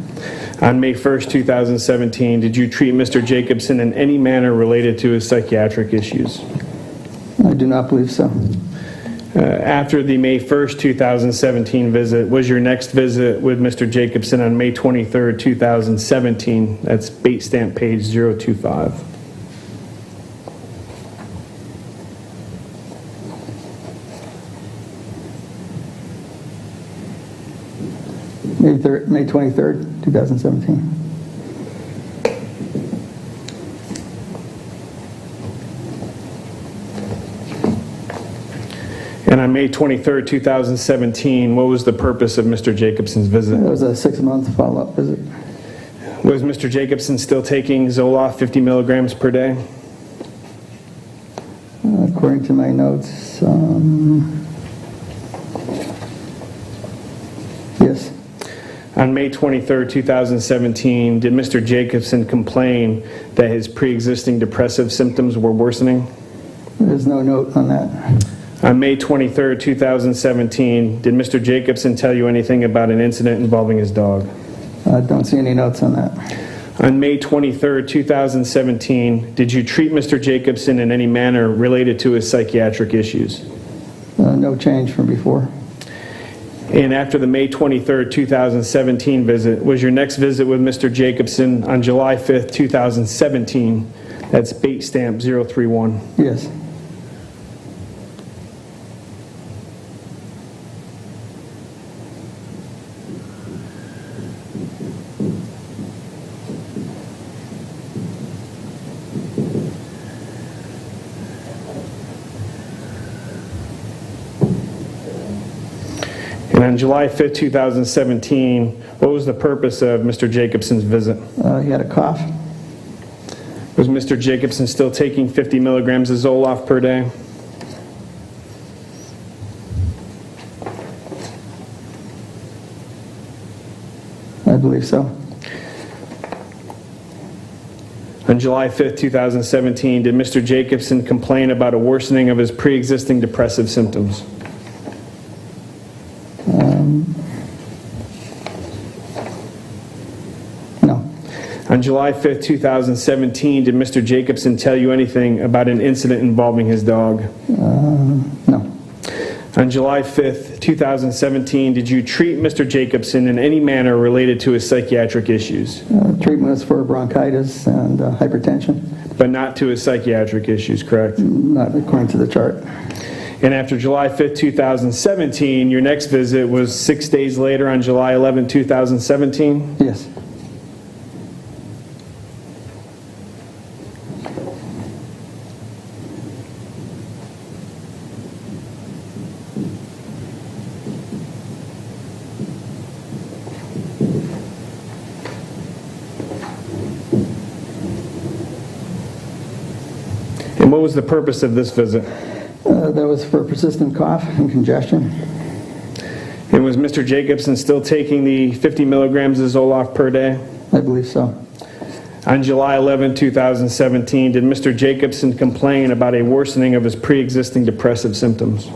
Speaker 1: On May 1st, 2017, did you treat Mr. Jacobson in any manner related to his psychiatric issues?
Speaker 9: I do not believe so.
Speaker 1: After the May 1st, 2017 visit, was your next visit with Mr. Jacobson on May 23rd, 2017? That's bait stamp page 025.
Speaker 9: May 23rd, 2017.
Speaker 1: And on May 23rd, 2017, what was the purpose of Mr. Jacobson's visit?
Speaker 9: It was a 6-month follow-up visit.
Speaker 1: Was Mr. Jacobson still taking Zoloft 50 milligrams per day?
Speaker 9: According to my notes, yes.
Speaker 1: On May 23rd, 2017, did Mr. Jacobson complain that his pre-existing depressive symptoms were worsening?
Speaker 9: There's no note on that.
Speaker 1: On May 23rd, 2017, did Mr. Jacobson tell you anything about an incident involving his dog?
Speaker 9: I don't see any notes on that.
Speaker 1: On May 23rd, 2017, did you treat Mr. Jacobson in any manner related to his psychiatric issues?
Speaker 9: No change from before.
Speaker 1: And after the May 23rd, 2017 visit, was your next visit with Mr. Jacobson on July 5th, 2017? That's bait stamp 031.
Speaker 9: Yes.
Speaker 1: And on July 5th, 2017, what was the purpose of Mr. Jacobson's visit?
Speaker 9: He had a cough.
Speaker 1: Was Mr. Jacobson still taking 50 milligrams of Zoloft per day?
Speaker 9: I believe so.
Speaker 1: On July 5th, 2017, did Mr. Jacobson complain about a worsening of his pre-existing depressive symptoms?
Speaker 9: No.
Speaker 1: On July 5th, 2017, did Mr. Jacobson tell you anything about an incident involving his dog?
Speaker 9: No.
Speaker 1: On July 5th, 2017, did you treat Mr. Jacobson in any manner related to his psychiatric issues?
Speaker 9: Treatment was for bronchitis and hypertension.
Speaker 1: But not to his psychiatric issues, correct?
Speaker 9: Not according to the chart.
Speaker 1: And after July 5th, 2017, your next visit was 6 days later on July 11th, 2017?
Speaker 9: Yes.
Speaker 1: And what was the purpose of this visit?
Speaker 9: That was for persistent cough and congestion.
Speaker 1: And was Mr. Jacobson still taking the 50 milligrams of Zoloft per day?
Speaker 9: I believe so.
Speaker 1: On July 11, 2017, did Mr. Jacobson complain about a worsening of his pre-existing depressive symptoms?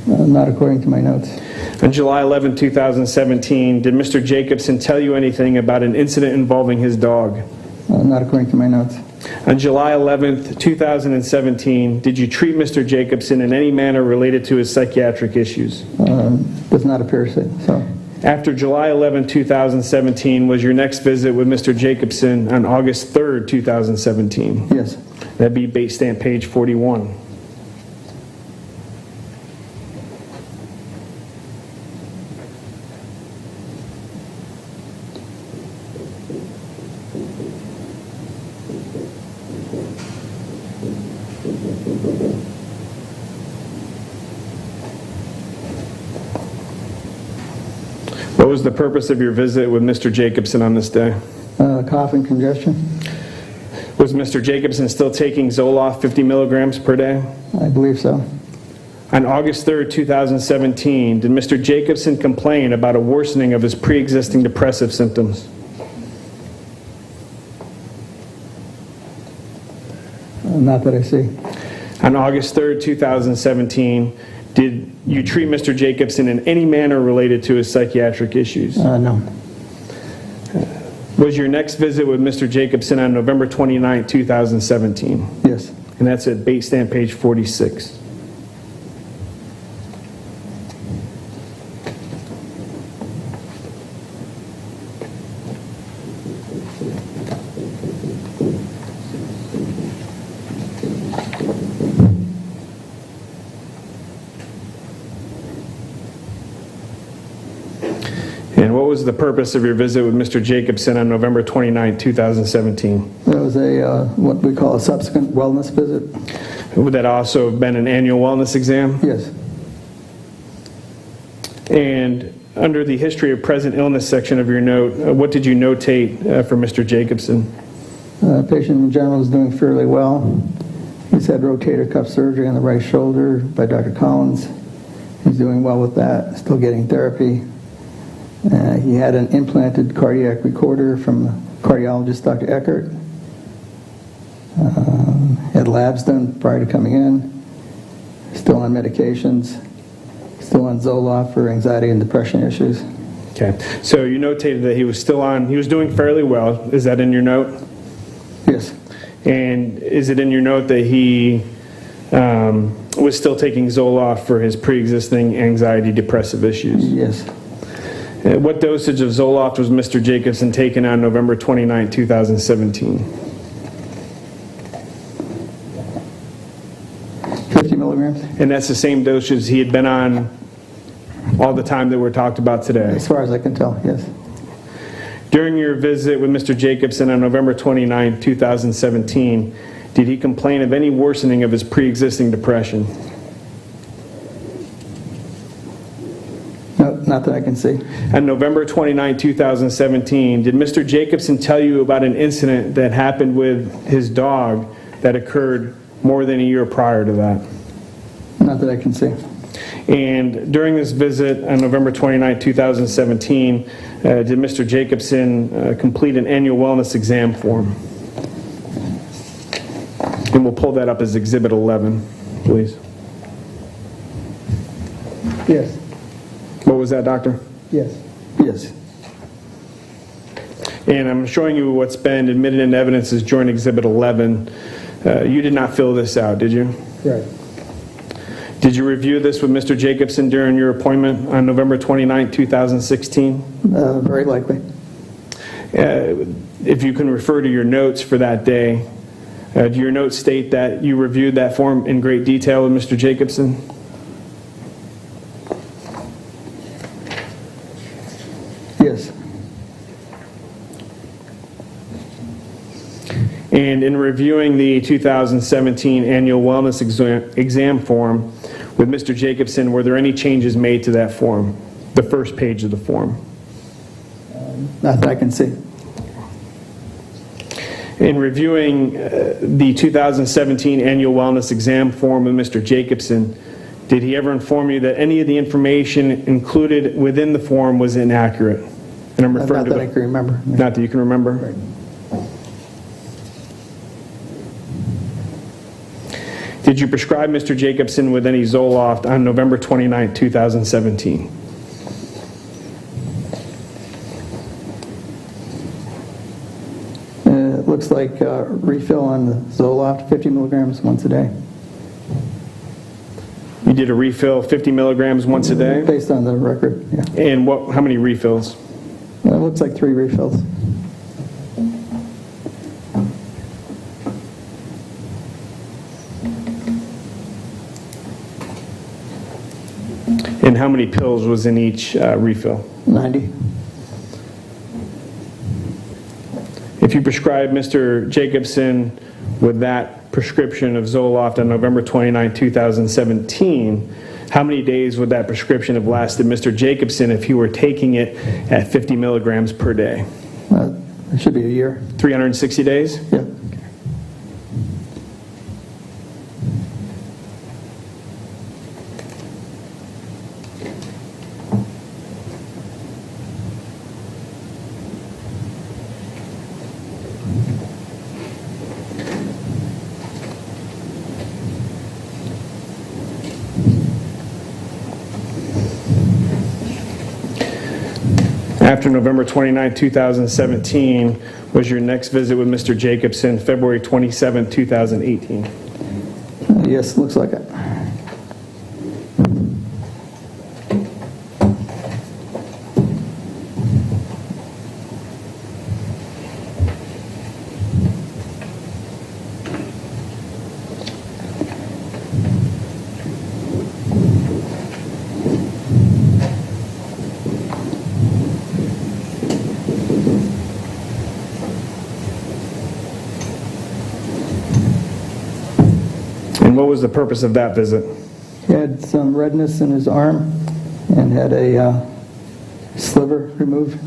Speaker 9: Not according to my notes.
Speaker 1: On July 11, 2017, did Mr. Jacobson tell you anything about an incident involving his dog?
Speaker 9: Not according to my notes.
Speaker 1: On July 11, 2017, did you treat Mr. Jacobson in any manner related to his psychiatric issues?
Speaker 9: Does not appear so.
Speaker 1: After July 11, 2017, was your next visit with Mr. Jacobson on August 3, 2017?
Speaker 9: Yes.
Speaker 1: That'd be base stamp page 41. What was the purpose of your visit with Mr. Jacobson on this day?
Speaker 9: Cough and congestion.
Speaker 1: Was Mr. Jacobson still taking Zoloft 50 milligrams per day?
Speaker 9: I believe so.
Speaker 1: On August 3rd, 2017, did Mr. Jacobson complain about a worsening of his pre-existing depressive symptoms?
Speaker 9: Not that I see.
Speaker 1: On August 3rd, 2017, did you treat Mr. Jacobson in any manner related to his psychiatric issues?
Speaker 9: No.
Speaker 1: Was your next visit with Mr. Jacobson on November 29, 2017?
Speaker 9: Yes.
Speaker 1: And that's at base stamp page 46. And what was the purpose of your visit with Mr. Jacobson on November 29, 2017?
Speaker 9: That was a what we call a subsequent wellness visit.
Speaker 1: Would that also have been an annual wellness exam?
Speaker 9: Yes.
Speaker 1: And under the history of present illness section of your note, what did you notate for Mr. Jacobson?
Speaker 9: Patient in general is doing fairly well. He's had rotator cuff surgery on the right shoulder by Dr. Collins. He's doing well with that, still getting therapy. He had an implanted cardiac recorder from cardiologist Dr. Eckert. Had labs done prior to coming in. Still on medications. Still on Zoloft for anxiety and depression issues.
Speaker 1: Okay, so you notated that he was doing fairly well. Is that in your note?
Speaker 9: Yes.
Speaker 1: And is it in your note that he was still taking Zoloft for his pre-existing anxiety depressive issues?
Speaker 9: Yes.
Speaker 1: What dosage of Zoloft was Mr. Jacobson taking on November 29, 2017?
Speaker 9: 50 milligrams.
Speaker 1: And that's the same dosage he had been on all the time that we're talked about today?
Speaker 9: As far as I can tell, yes.
Speaker 1: During your visit with Mr. Jacobson on November 29, 2017, did he complain of any worsening of his pre-existing depression?
Speaker 9: No, not that I can see.
Speaker 1: On November 29, 2017, did Mr. Jacobson tell you about an incident that happened with his dog that occurred more than a year prior to that?
Speaker 9: Not that I can see.
Speaker 1: And during this visit on November 29, 2017, did Mr. Jacobson complete an annual wellness exam form? And we'll pull that up as Exhibit 11, please.
Speaker 9: Yes.
Speaker 1: What was that, Doctor?
Speaker 9: Yes. Yes.
Speaker 1: And I'm showing you what's been admitted into evidence as Joint Exhibit 11. You did not fill this out, did you?
Speaker 9: Right.
Speaker 1: Did you review this with Mr. Jacobson during your appointment on November 29, 2016?
Speaker 9: Very likely.
Speaker 1: If you can refer to your notes for that day, do your notes state that you reviewed that form in great detail with Mr. Jacobson?
Speaker 9: Yes.
Speaker 1: And in reviewing the 2017 annual wellness exam form with Mr. Jacobson, were there any changes made to that form, the first page of the form?
Speaker 9: Not that I can see.
Speaker 1: In reviewing the 2017 annual wellness exam form with Mr. Jacobson, did he ever inform you that any of the information included within the form was inaccurate? And I'm referring
Speaker 9: Not that I can remember.
Speaker 1: Not that you can remember?
Speaker 9: Right.
Speaker 1: Did you prescribe Mr. Jacobson with any Zoloft on November 29, 2017?
Speaker 9: It looks like refill on the Zoloft, 50 milligrams once a day.
Speaker 1: You did a refill 50 milligrams once a day?
Speaker 9: Based on the record, yeah.
Speaker 1: And how many refills?
Speaker 9: It looks like 3 refills.
Speaker 1: And how many pills was in each refill?
Speaker 9: 90.
Speaker 1: If you prescribed Mr. Jacobson with that prescription of Zoloft on November 29, 2017, how many days would that prescription have lasted Mr. Jacobson if he were taking it at 50 milligrams per day?
Speaker 9: It should be a year.
Speaker 1: 360 days?
Speaker 9: Yeah.
Speaker 1: After November 29, 2017, was your next visit with Mr. Jacobson February 27, 2018?
Speaker 9: Yes, looks like it.
Speaker 1: And what was the purpose of that visit?
Speaker 9: He had some redness in his arm and had a sliver removed.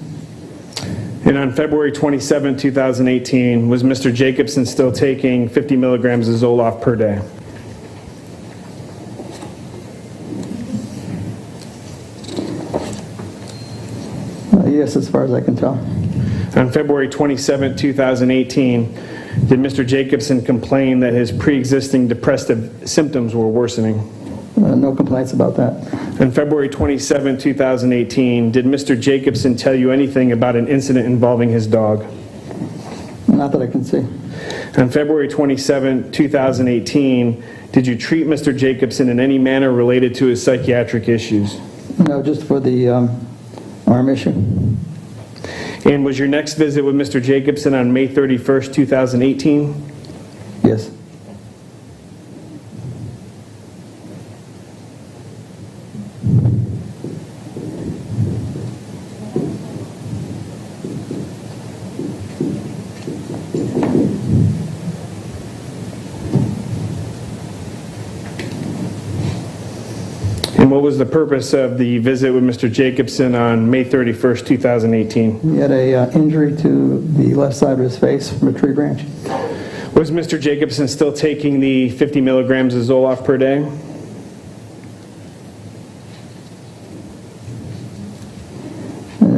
Speaker 1: And on February 27, 2018, was Mr. Jacobson still taking 50 milligrams of Zoloft per day?
Speaker 9: Yes, as far as I can tell.
Speaker 1: On February 27, 2018, did Mr. Jacobson complain that his pre-existing depressive symptoms were worsening?
Speaker 9: No complaints about that.
Speaker 1: On February 27, 2018, did Mr. Jacobson tell you anything about an incident involving his dog?
Speaker 9: Not that I can see.
Speaker 1: On February 27, 2018, did you treat Mr. Jacobson in any manner related to his psychiatric issues?
Speaker 9: No, just for the arm issue.
Speaker 1: And was your next visit with Mr. Jacobson on May 31st, 2018?
Speaker 9: Yes.
Speaker 1: And what was the purpose of the visit with Mr. Jacobson on May 31st, 2018?
Speaker 9: He had a injury to the left side of his face from a tree branch.
Speaker 1: Was Mr. Jacobson still taking the 50 milligrams of Zoloft per day?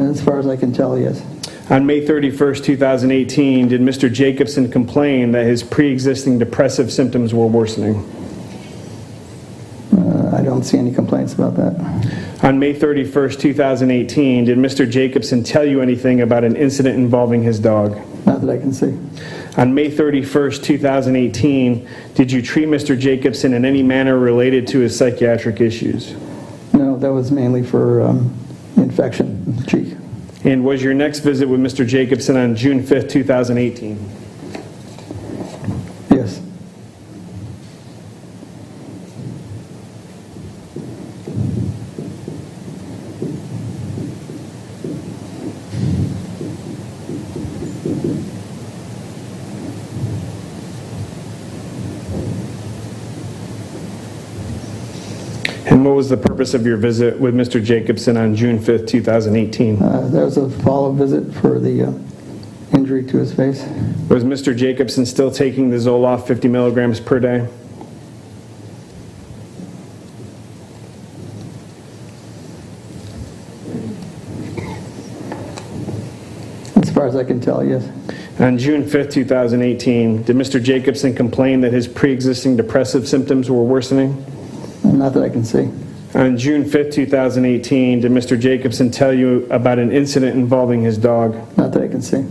Speaker 9: As far as I can tell, yes.
Speaker 1: On May 31st, 2018, did Mr. Jacobson complain that his pre-existing depressive symptoms were worsening?
Speaker 9: I don't see any complaints about that.
Speaker 1: On May 31st, 2018, did Mr. Jacobson tell you anything about an incident involving his dog?
Speaker 9: Not that I can see.
Speaker 1: On May 31st, 2018, did you treat Mr. Jacobson in any manner related to his psychiatric issues?
Speaker 9: No, that was mainly for infection in the cheek.
Speaker 1: And was your next visit with Mr. Jacobson on June 5th, 2018?
Speaker 9: Yes.
Speaker 1: And what was the purpose of your visit with Mr. Jacobson on June 5th, 2018?
Speaker 9: There was a follow-up visit for the injury to his face.
Speaker 1: Was Mr. Jacobson still taking the Zoloft 50 milligrams per day?
Speaker 9: As far as I can tell, yes.
Speaker 1: On June 5th, 2018, did Mr. Jacobson complain that his pre-existing depressive symptoms were worsening?
Speaker 9: Not that I can see.
Speaker 1: On June 5th, 2018, did Mr. Jacobson tell you about an incident involving his dog?
Speaker 9: Not that I can see.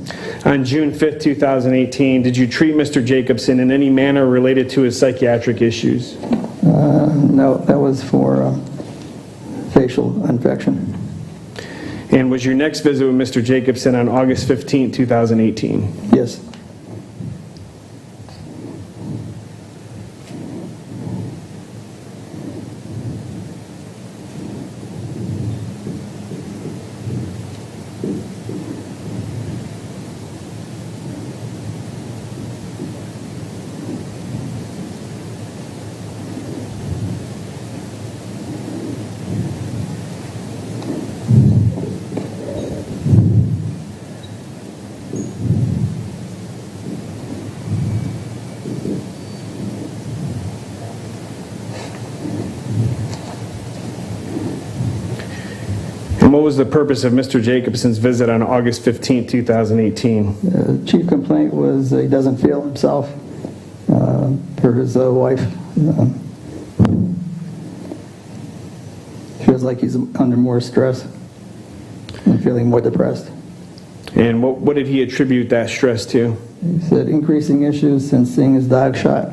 Speaker 1: On June 5th, 2018, did you treat Mr. Jacobson in any manner related to his psychiatric issues?
Speaker 9: No, that was for facial infection.
Speaker 1: And was your next visit with Mr. Jacobson on August 15th, 2018?
Speaker 9: Yes.
Speaker 1: And what was the purpose of Mr. Jacobson's visit on August 15th, 2018?
Speaker 9: The chief complaint was he doesn't feel himself for his wife. Feels like he's under more stress and feeling more depressed.
Speaker 1: And what did he attribute that stress to?
Speaker 9: He said increasing issues since seeing his dog shot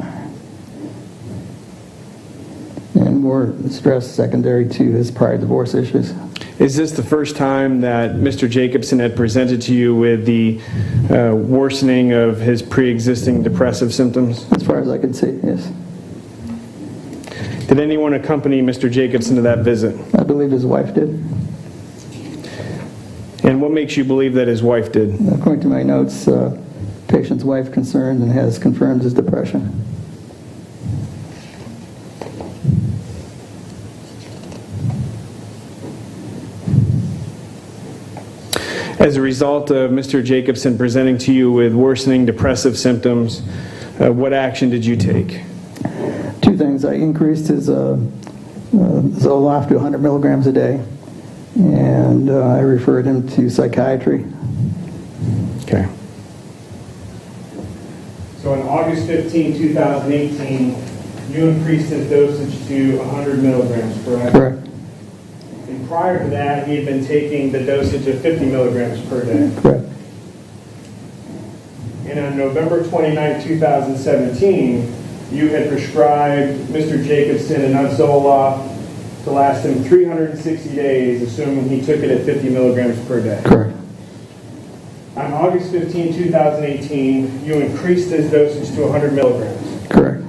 Speaker 9: and more stress secondary to his prior divorce issues.
Speaker 1: Is this the first time that Mr. Jacobson had presented to you with the worsening of his pre-existing depressive symptoms?
Speaker 9: As far as I can see, yes.
Speaker 1: Did anyone accompany Mr. Jacobson to that visit?
Speaker 9: I believe his wife did.
Speaker 1: And what makes you believe that his wife did?
Speaker 9: According to my notes, patient's wife concerned and has confirmed his depression.
Speaker 1: As a result of Mr. Jacobson presenting to you with worsening depressive symptoms, what action did you take?
Speaker 9: Two things. I increased his Zoloft to 100 milligrams a day, and I referred him to psychiatry.
Speaker 1: Okay. So on August 15, 2018, you increased his dosage to 100 milligrams, correct?
Speaker 9: Correct.
Speaker 1: And prior to that, he had been taking the dosage of 50 milligrams per day.
Speaker 9: Correct.
Speaker 1: And on November 29, 2017, you had prescribed Mr. Jacobson enough Zoloft to last him 360 days, assuming he took it at 50 milligrams per day.
Speaker 9: Correct.
Speaker 1: On August 15, 2018, you increased his dosage to 100 milligrams.
Speaker 9: Correct.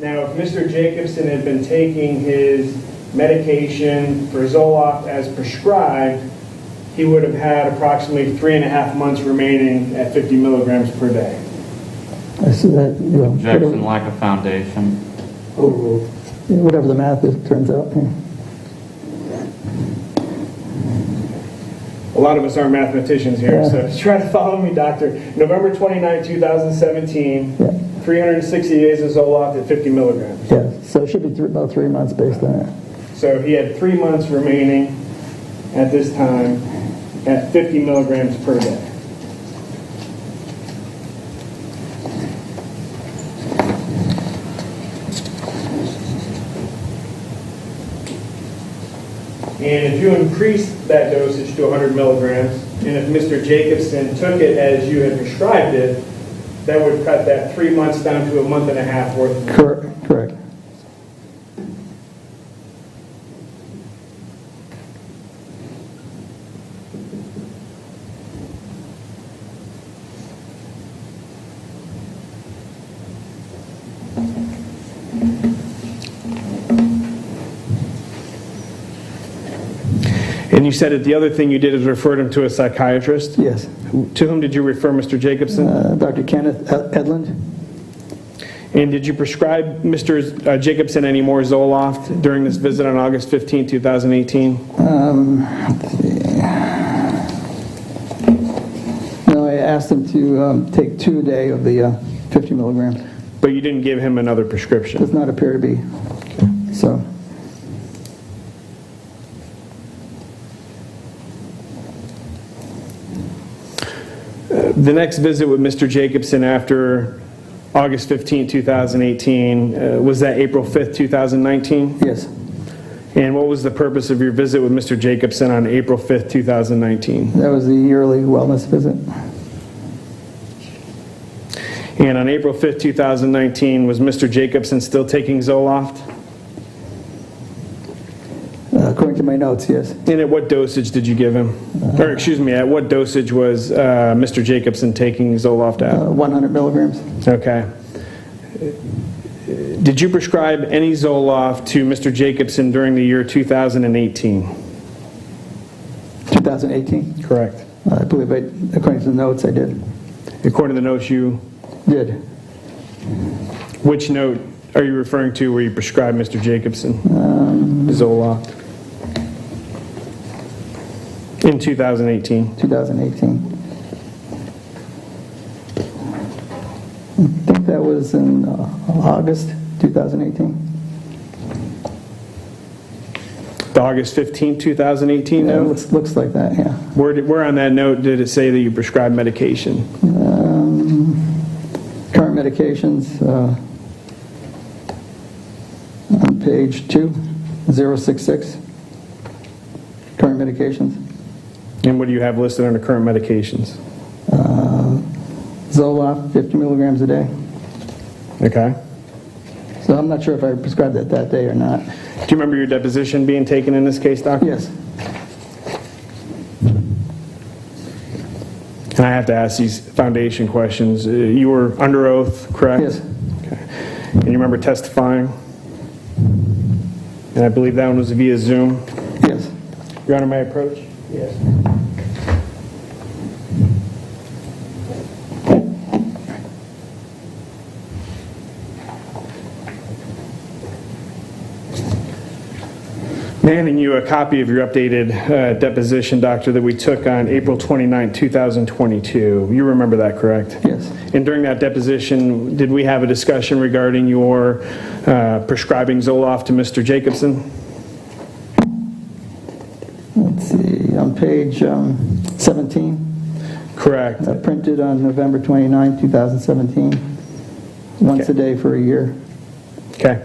Speaker 1: Now, if Mr. Jacobson had been taking his medication for Zoloft as prescribed, he would have had approximately 3.5 months remaining at 50 milligrams per day.
Speaker 9: I see that.
Speaker 8: Objection, lack of foundation.
Speaker 9: Whatever the math is, turns out. Yeah.
Speaker 1: A lot of us aren't mathematicians here,
Speaker 9: Yeah.
Speaker 1: so try to follow me, doctor. November 29, 2017, 360 days of Zoloft at 50 milligrams.
Speaker 9: Yeah. So it should be about 3 months based on that.
Speaker 1: So he had 3 months remaining at this time at 50 milligrams per day. And if you increased that dosage to 100 milligrams, and if Mr. Jacobson took it as you had prescribed it, that would cut that 3 months down to a month and a half worth of
Speaker 9: Correct. Correct.
Speaker 1: And you said that the other thing you did is referred him to a psychiatrist?
Speaker 9: Yes.
Speaker 1: To whom did you refer Mr. Jacobson?
Speaker 9: Dr. Kenneth Edlund.
Speaker 1: And did you prescribe Mr. Jacobson any more Zoloft during this visit on August 15, 2018?
Speaker 9: Let's see. No, I asked him to take 2 a day of the 50 milligrams.
Speaker 1: But you didn't give him another prescription?
Speaker 9: Does not appear to be. So.
Speaker 1: The next visit with Mr. Jacobson after August 15, 2018, was that April 5th, 2019?
Speaker 9: Yes.
Speaker 1: And what was the purpose of your visit with Mr. Jacobson on April 5th, 2019?
Speaker 9: That was the yearly wellness visit.
Speaker 1: And on April 5th, 2019, was Mr. Jacobson still taking Zoloft?
Speaker 9: According to my notes, yes.
Speaker 1: And at what dosage did you give him? Or excuse me, at what dosage was Mr. Jacobson taking Zoloft at?
Speaker 9: 100 milligrams.
Speaker 1: Okay. Did you prescribe any Zoloft to Mr. Jacobson during the year 2018?
Speaker 9: 2018?
Speaker 1: Correct.
Speaker 9: I believe, according to the notes, I did.
Speaker 1: According to the notes, you
Speaker 9: Did.
Speaker 1: Which note are you referring to where you prescribed Mr. Jacobson Zoloft? In 2018.
Speaker 9: 2018. I think that was in August 2018.
Speaker 1: The August 15, 2018
Speaker 9: Yeah,
Speaker 1: note?
Speaker 9: looks like that, yeah.
Speaker 1: Where on that note did it say that you prescribed medication?
Speaker 9: Current medications on page 066. Current medications.
Speaker 1: And what do you have listed under current medications?
Speaker 9: Zoloft, 50 milligrams a day.
Speaker 1: Okay.
Speaker 9: So I'm not sure if I prescribed that day or not.
Speaker 1: Do you remember your deposition being taken in this case, Doctor?
Speaker 9: Yes.
Speaker 1: And I have to ask these foundation questions. You were under oath, correct?
Speaker 9: Yes.
Speaker 1: Okay. And you remember testifying? And I believe that one was via Zoom?
Speaker 9: Yes.
Speaker 1: Your Honor, may I approach?
Speaker 2: Yes.
Speaker 1: Handing you a copy of your updated deposition, Doctor, that we took on April 29, 2022. You remember that, correct?
Speaker 9: Yes.
Speaker 1: And during that deposition, did we have a discussion regarding your prescribing Zoloft to Mr. Jacobson?
Speaker 9: Let's see, on page 17.
Speaker 1: Correct.
Speaker 9: Printed on November 29, 2017. Once
Speaker 1: Okay.
Speaker 9: a day for a year.
Speaker 1: Okay.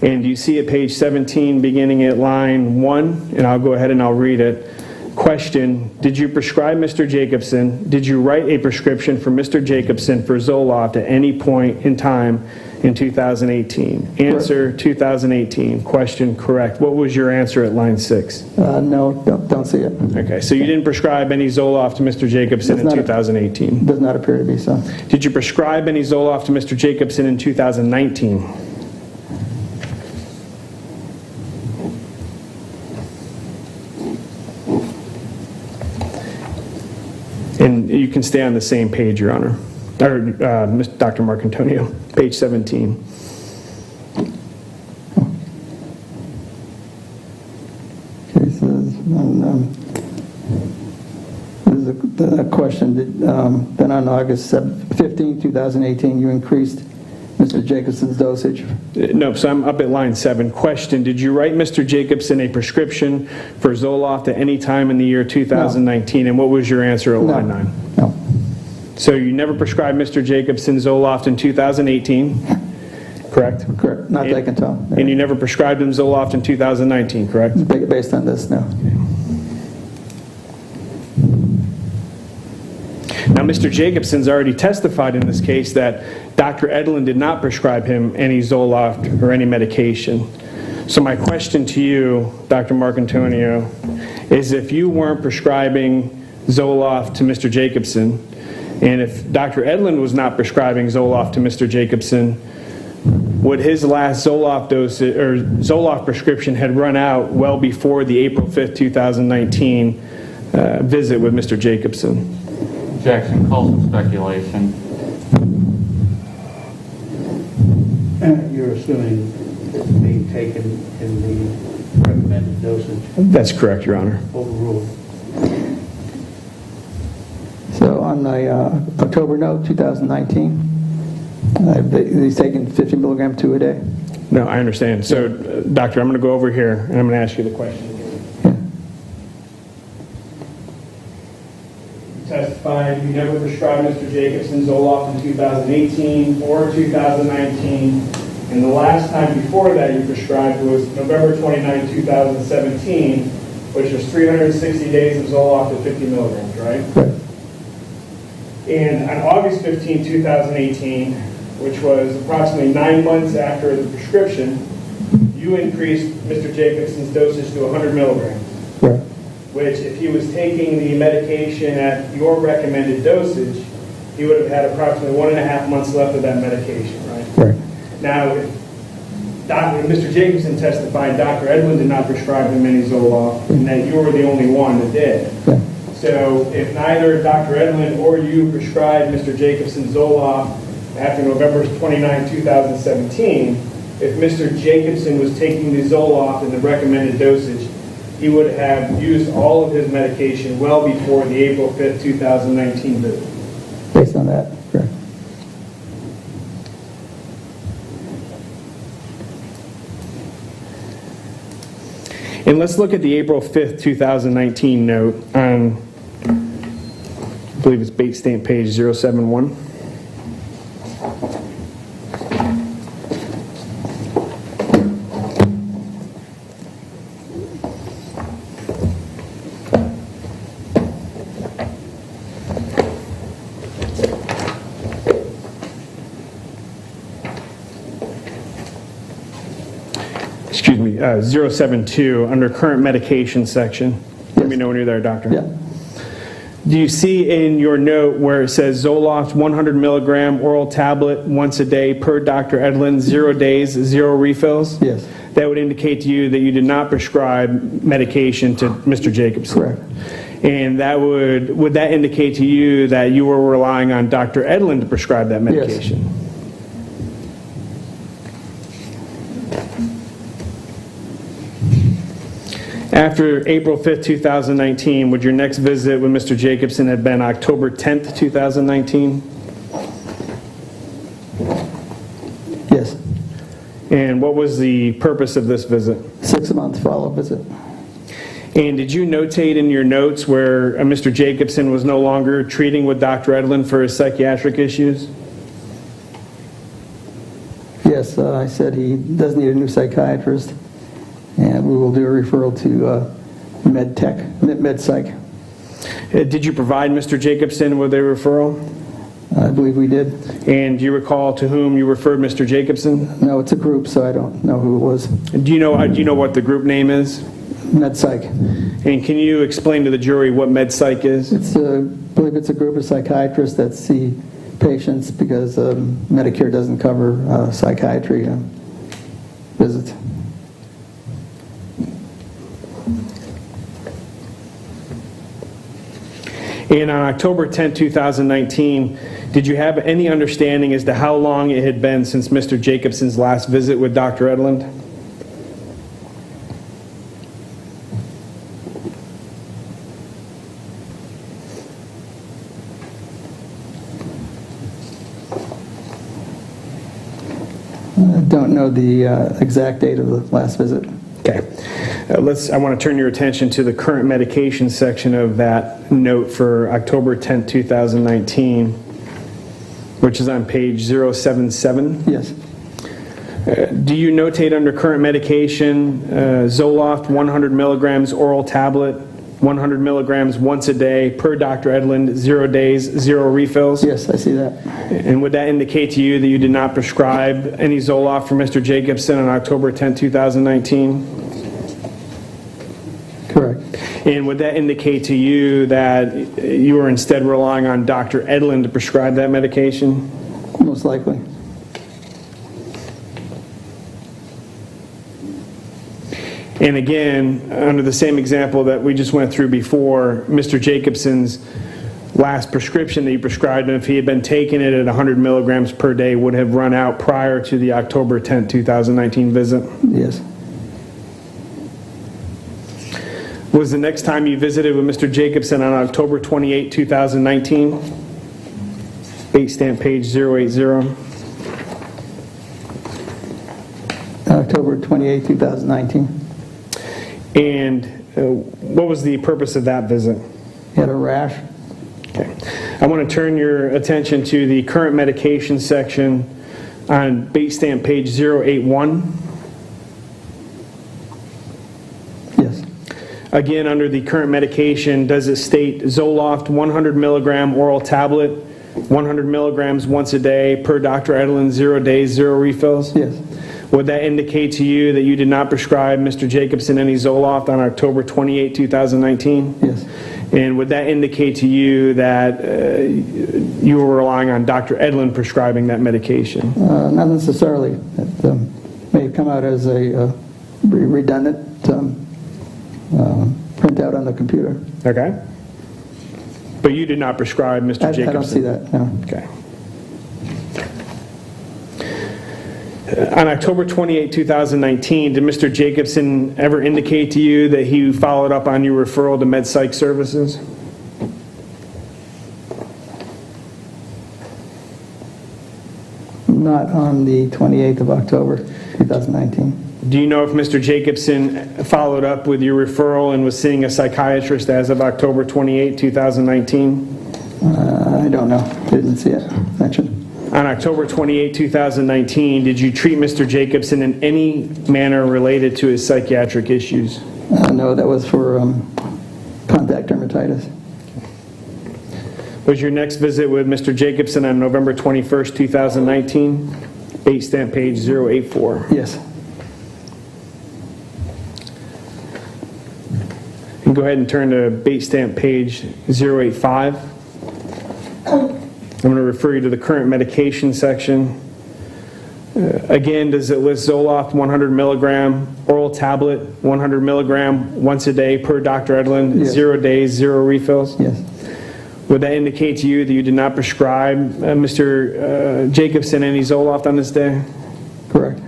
Speaker 1: And you see at page 17, beginning at line 1, and I'll go ahead and I'll read it. Question, did you prescribe Mr. Jacobson, did you write a prescription for Mr. Jacobson for Zoloft at any point in time in 2018? Answer, 2018. Question, correct. What was your answer at line 6?
Speaker 9: No, don't see it.
Speaker 1: Okay, so you didn't prescribe any Zoloft to Mr. Jacobson in 2018?
Speaker 9: Does not appear to be so.
Speaker 1: Did you prescribe any Zoloft to Mr. Jacobson in 2019? And you can stay on the same page, Your Honor. Or Dr. Marcantonio, page 17.
Speaker 9: Okay, so there's a question. Then on August 15, 2018, you increased Mr. Jacobson's dosage.
Speaker 1: No, so I'm up at line 7. Question, did you write Mr. Jacobson a prescription for Zoloft at any time in the year 2019? No. And what was your answer at line 9?
Speaker 9: No.
Speaker 1: So you never prescribed Mr. Jacobson Zoloft in 2018, correct?
Speaker 9: Correct, not that I can tell.
Speaker 1: And you never prescribed him Zoloft in 2019, correct?
Speaker 9: Based on this, no.
Speaker 1: Now, Mr. Jacobson's already testified in this case that Dr. Edlin did not prescribe him any Zoloft or any medication. So my question to you, Dr. Marcantonio, is if you weren't prescribing Zoloft to Mr. Jacobson, and if Dr. Edlin was not prescribing Zoloft to Mr. Jacobson, would his last Zoloft dose or Zoloft prescription had run out well before the April 5th, 2019 visit with Mr. Jacobson?
Speaker 8: Objection, calls for speculation.
Speaker 2: You're assuming it's being taken in the recommended dosage,
Speaker 1: That's correct, Your Honor.
Speaker 2: overruled.
Speaker 9: So on my October note, 2019. He's taking 50 milligram 2 a day.
Speaker 1: No, I understand. So, doctor, I'm going to go over here, and I'm going to ask you the question again. You testified you never prescribed Mr. Jacobson Zoloft in 2018 or 2019, and the last time before that you prescribed was November 29, 2017, which was 360 days of Zoloft at 50 milligrams, right?
Speaker 9: Right.
Speaker 1: And on August 15, 2018, which was approximately 9 months after the prescription, you increased Mr. Jacobson's dosage to 100 milligrams,
Speaker 9: Right.
Speaker 1: which if he was taking the medication at your recommended dosage, he would have had approximately 1.5 months left of that medication, right?
Speaker 9: Right.
Speaker 1: Now, if Mr. Jacobson testified Dr. Edlin did not prescribe him any Zoloft, and that you were the only one that did.
Speaker 9: Yeah.
Speaker 1: So if neither Dr. Edlin or you prescribed Mr. Jacobson Zoloft after November 29, 2017, if Mr. Jacobson was taking the Zoloft in the recommended dosage, he would have used all of his medication well before the April 5th, 2019 visit.
Speaker 9: Based on that, correct.
Speaker 1: And let's look at the April 5th, 2019 note on, I believe it's bait stamp page 071. Excuse me, 072, under current medication section. Let me know when you're there, doctor.
Speaker 9: Yeah.
Speaker 1: Do you see in your note where it says Zoloft 100 milligram oral tablet once a day per Dr. Edlin, 0 days, 0 refills?
Speaker 9: Yes.
Speaker 1: That would indicate to you that you did not prescribe medication to Mr. Jacobson.
Speaker 9: Correct.
Speaker 1: And that would that indicate to you that you were relying on Dr. Edlin to prescribe that medication?
Speaker 9: Yes.
Speaker 1: After April 5th, 2019, would your next visit with Mr. Jacobson have been October 10th, 2019?
Speaker 9: Yes.
Speaker 1: And what was the purpose of this visit?
Speaker 9: 6-month follow-up visit.
Speaker 1: And did you notate in your notes where Mr. Jacobson was no longer treating with Dr. Edlin for his psychiatric issues?
Speaker 9: Yes, I said he does need a new psychiatrist, and we will do a referral to med psych.
Speaker 1: Did you provide Mr. Jacobson with a referral?
Speaker 9: I believe we did.
Speaker 1: And do you recall to whom you referred Mr. Jacobson?
Speaker 9: No, it's a group, so I don't know who it was.
Speaker 1: Do you know what the group name is?
Speaker 9: Med psych.
Speaker 1: And can you explain to the jury what med psych is?
Speaker 9: I believe it's a group of psychiatrists that see patients because Medicare doesn't cover psychiatry visits.
Speaker 1: And on October 10, 2019, did you have any understanding as to how long it had been since Mr. Jacobson's last visit with Dr. Edlund?
Speaker 9: I don't know the exact date of the last visit.
Speaker 1: Okay. I want to turn your attention to the current medication section of that note for October 10, 2019, which is on page 077.
Speaker 9: Yes.
Speaker 1: Do you notate under current medication, Zoloft 100 milligrams oral tablet, 100 milligrams once a day per Dr. Edlund, 0 days, 0 refills?
Speaker 9: Yes, I see that.
Speaker 1: And would that indicate to you that you did not prescribe any Zoloft for Mr. Jacobson on October 10, 2019?
Speaker 9: Correct.
Speaker 1: And would that indicate to you that you were instead relying on Dr. Edlund to prescribe that medication?
Speaker 9: Most likely.
Speaker 1: And again, under the same example that we just went through before, Mr. Jacobson's last prescription that you prescribed him, if he had been taking it at 100 milligrams per day, would have run out prior to the October 10, 2019 visit?
Speaker 9: Yes.
Speaker 1: Was the next time you visited with Mr. Jacobson on October 28, 2019? Date stamp page 080.
Speaker 9: October 28, 2019.
Speaker 1: And what was the purpose of that visit?
Speaker 9: He had a rash.
Speaker 1: Okay. I want to turn your attention to the current medication section on base stamp page 081.
Speaker 9: Yes.
Speaker 1: Again, under the current medication, does it state Zoloft 100 milligram oral tablet, 100 milligrams once a day per Dr. Edelin, 0 days, 0 refills?
Speaker 9: Yes.
Speaker 1: Would that indicate to you that you did not prescribe Mr. Jacobson any Zoloft on October 28, 2019?
Speaker 9: Yes.
Speaker 1: And would that indicate to you that you were relying on Dr. Edelin prescribing that medication?
Speaker 9: Not necessarily. It may come out as a redundant printout on the computer.
Speaker 1: Okay. But you did not prescribe Mr. Jacobson?
Speaker 9: I don't see that, no.
Speaker 1: Okay. On October 28, 2019, did Mr. Jacobson ever indicate to you that he followed up on your referral to Med Psych Services?
Speaker 9: Not on the 28th of October, 2019.
Speaker 1: Do you know if Mr. Jacobson followed up with your referral and was seeing a psychiatrist as of October 28, 2019?
Speaker 9: I don't know. Didn't see it mentioned.
Speaker 1: On October 28, 2019, did you treat Mr. Jacobson in any manner related to his psychiatric issues?
Speaker 9: No, that was for contact dermatitis.
Speaker 1: Was your next visit with Mr. Jacobson on November 21st, 2019? Base stamp page 084.
Speaker 9: Yes.
Speaker 1: And go ahead and turn to base stamp page 085. I'm going to refer you to the current medication section. Again, does it list Zoloft 100 milligram oral tablet, 100 milligram once a day per Dr. Edelin,
Speaker 9: Yes.
Speaker 1: 0 days, 0 refills?
Speaker 9: Yes.
Speaker 1: Would that indicate to you that you did not prescribe Mr. Jacobson any Zoloft on this day?
Speaker 9: Correct.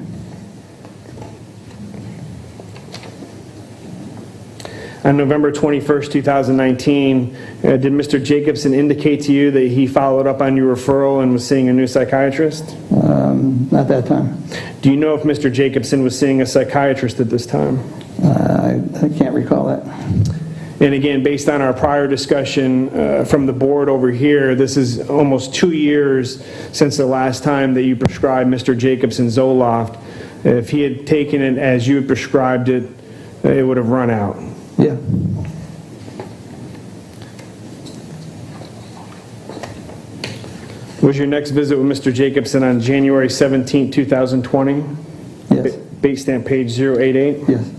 Speaker 1: On November 21st, 2019, did Mr. Jacobson indicate to you that he followed up on your referral and was seeing a new psychiatrist?
Speaker 9: Not that time.
Speaker 1: Do you know if Mr. Jacobson was seeing a psychiatrist at this time?
Speaker 9: I can't recall that.
Speaker 1: And again, based on our prior discussion from the board over here, this is almost 2 years since the last time that you prescribed Mr. Jacobson Zoloft. If he had taken it as you had prescribed it, it would have run out.
Speaker 9: Yeah.
Speaker 1: Was your next visit with Mr. Jacobson on January 17, 2020?
Speaker 9: Yes.
Speaker 1: Base stamp page 088.
Speaker 9: Yes.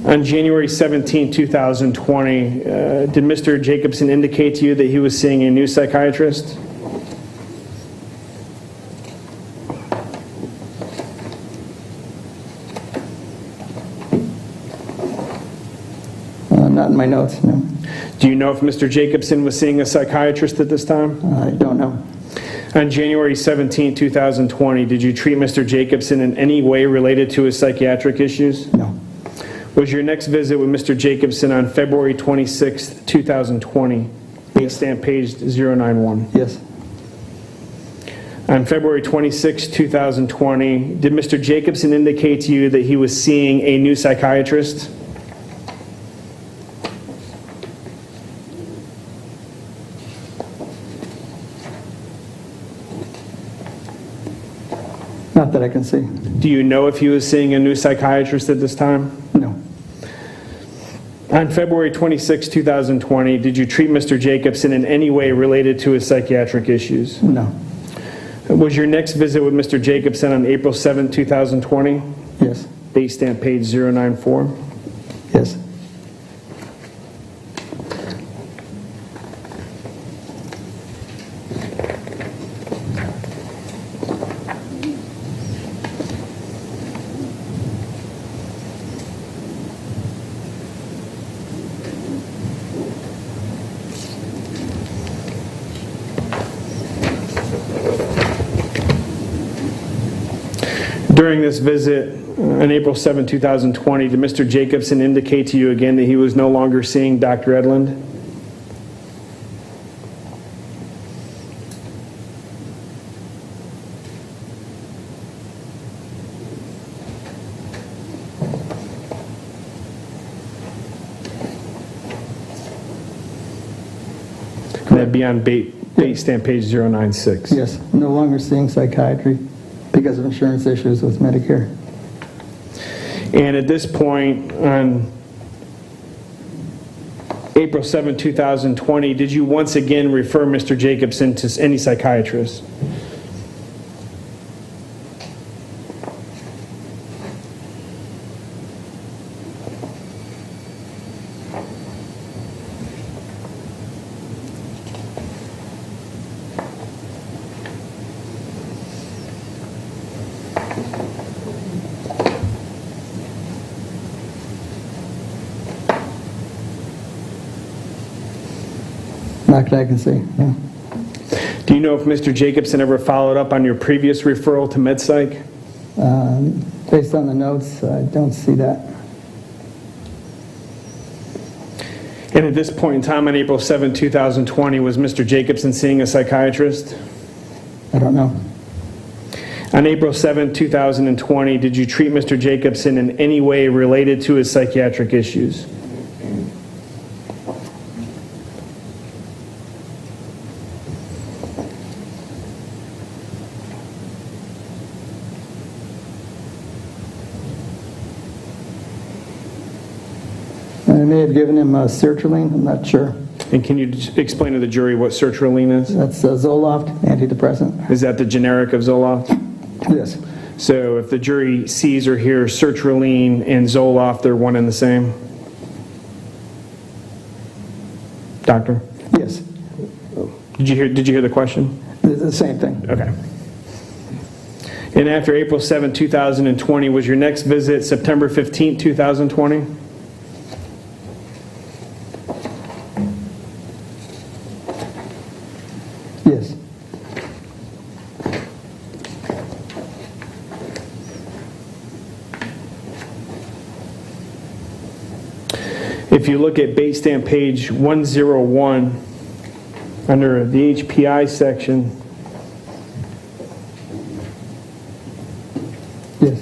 Speaker 1: On January 17, 2020, did Mr. Jacobson indicate to you that he was seeing a new psychiatrist?
Speaker 9: Not in my notes, no.
Speaker 1: Do you know if Mr. Jacobson was seeing a psychiatrist at this time?
Speaker 9: I don't know.
Speaker 1: On January 17, 2020, did you treat Mr. Jacobson in any way related to his psychiatric issues?
Speaker 9: No.
Speaker 1: Was your next visit with Mr. Jacobson on February 26, 2020? Base stamp page 091.
Speaker 9: Yes.
Speaker 1: On February 26, 2020, did Mr. Jacobson indicate to you that he was seeing a new psychiatrist?
Speaker 9: Not that I can see.
Speaker 1: Do you know if he was seeing a new psychiatrist at this time?
Speaker 9: No.
Speaker 1: On February 26, 2020, did you treat Mr. Jacobson in any way related to his psychiatric issues?
Speaker 9: No.
Speaker 1: Was your next visit with Mr. Jacobson on April 7, 2020?
Speaker 9: Yes.
Speaker 1: Base stamp page 094.
Speaker 9: Yes.
Speaker 1: During this visit on April 7, 2020, did Mr. Jacobson indicate to you again that he was no longer seeing Dr. Edlund? that'd be on bait stamp page 096.
Speaker 9: Yes, no longer seeing psychiatry because of insurance issues with Medicare.
Speaker 1: And at this point, on April 7, 2020, did you once again refer Mr. Jacobson to any psychiatrist?
Speaker 9: Not that I can see. No.
Speaker 1: Do you know if Mr. Jacobson ever followed up on your previous referral to MedPsych?
Speaker 9: Based on the notes, I don't see that.
Speaker 1: And at this point in time, on April 7, 2020, was Mr. Jacobson seeing a psychiatrist?
Speaker 9: I don't know.
Speaker 1: On April 7, 2020, did you treat Mr. Jacobson in any way related to his psychiatric issues?
Speaker 9: I may have given him sertraline, I'm not sure.
Speaker 1: And can you explain to the jury what sertraline is?
Speaker 9: That's Zoloft, antidepressant.
Speaker 1: Is that the generic of Zoloft?
Speaker 9: Yes.
Speaker 1: So if the jury sees or hears sertraline and Zoloft, they're one and the same? Doctor?
Speaker 9: Yes.
Speaker 1: Did you hear the question?
Speaker 9: The same thing.
Speaker 1: Okay. And after April 7, 2020, was your next visit September 15, 2020?
Speaker 9: Yes.
Speaker 1: If you look at base stamp page 101, under the HPI section,
Speaker 9: Yes.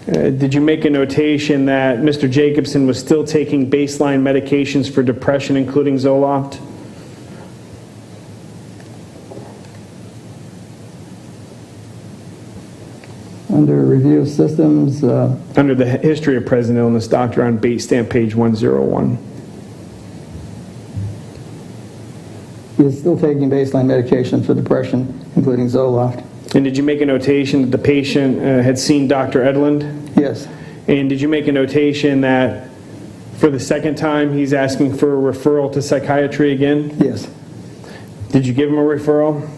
Speaker 1: did you make a notation that Mr. Jacobson was still taking baseline medications for depression, including Zoloft?
Speaker 9: Under review of systems,
Speaker 1: Under the history of present illness, doctor, on base stamp page 101.
Speaker 9: he is still taking baseline medication for depression, including Zoloft.
Speaker 1: And did you make a notation that the patient had seen Dr. Edlund?
Speaker 9: Yes.
Speaker 1: And did you make a notation that for the second time he's asking for a referral to psychiatry again?
Speaker 9: Yes.
Speaker 1: Did you give him a referral?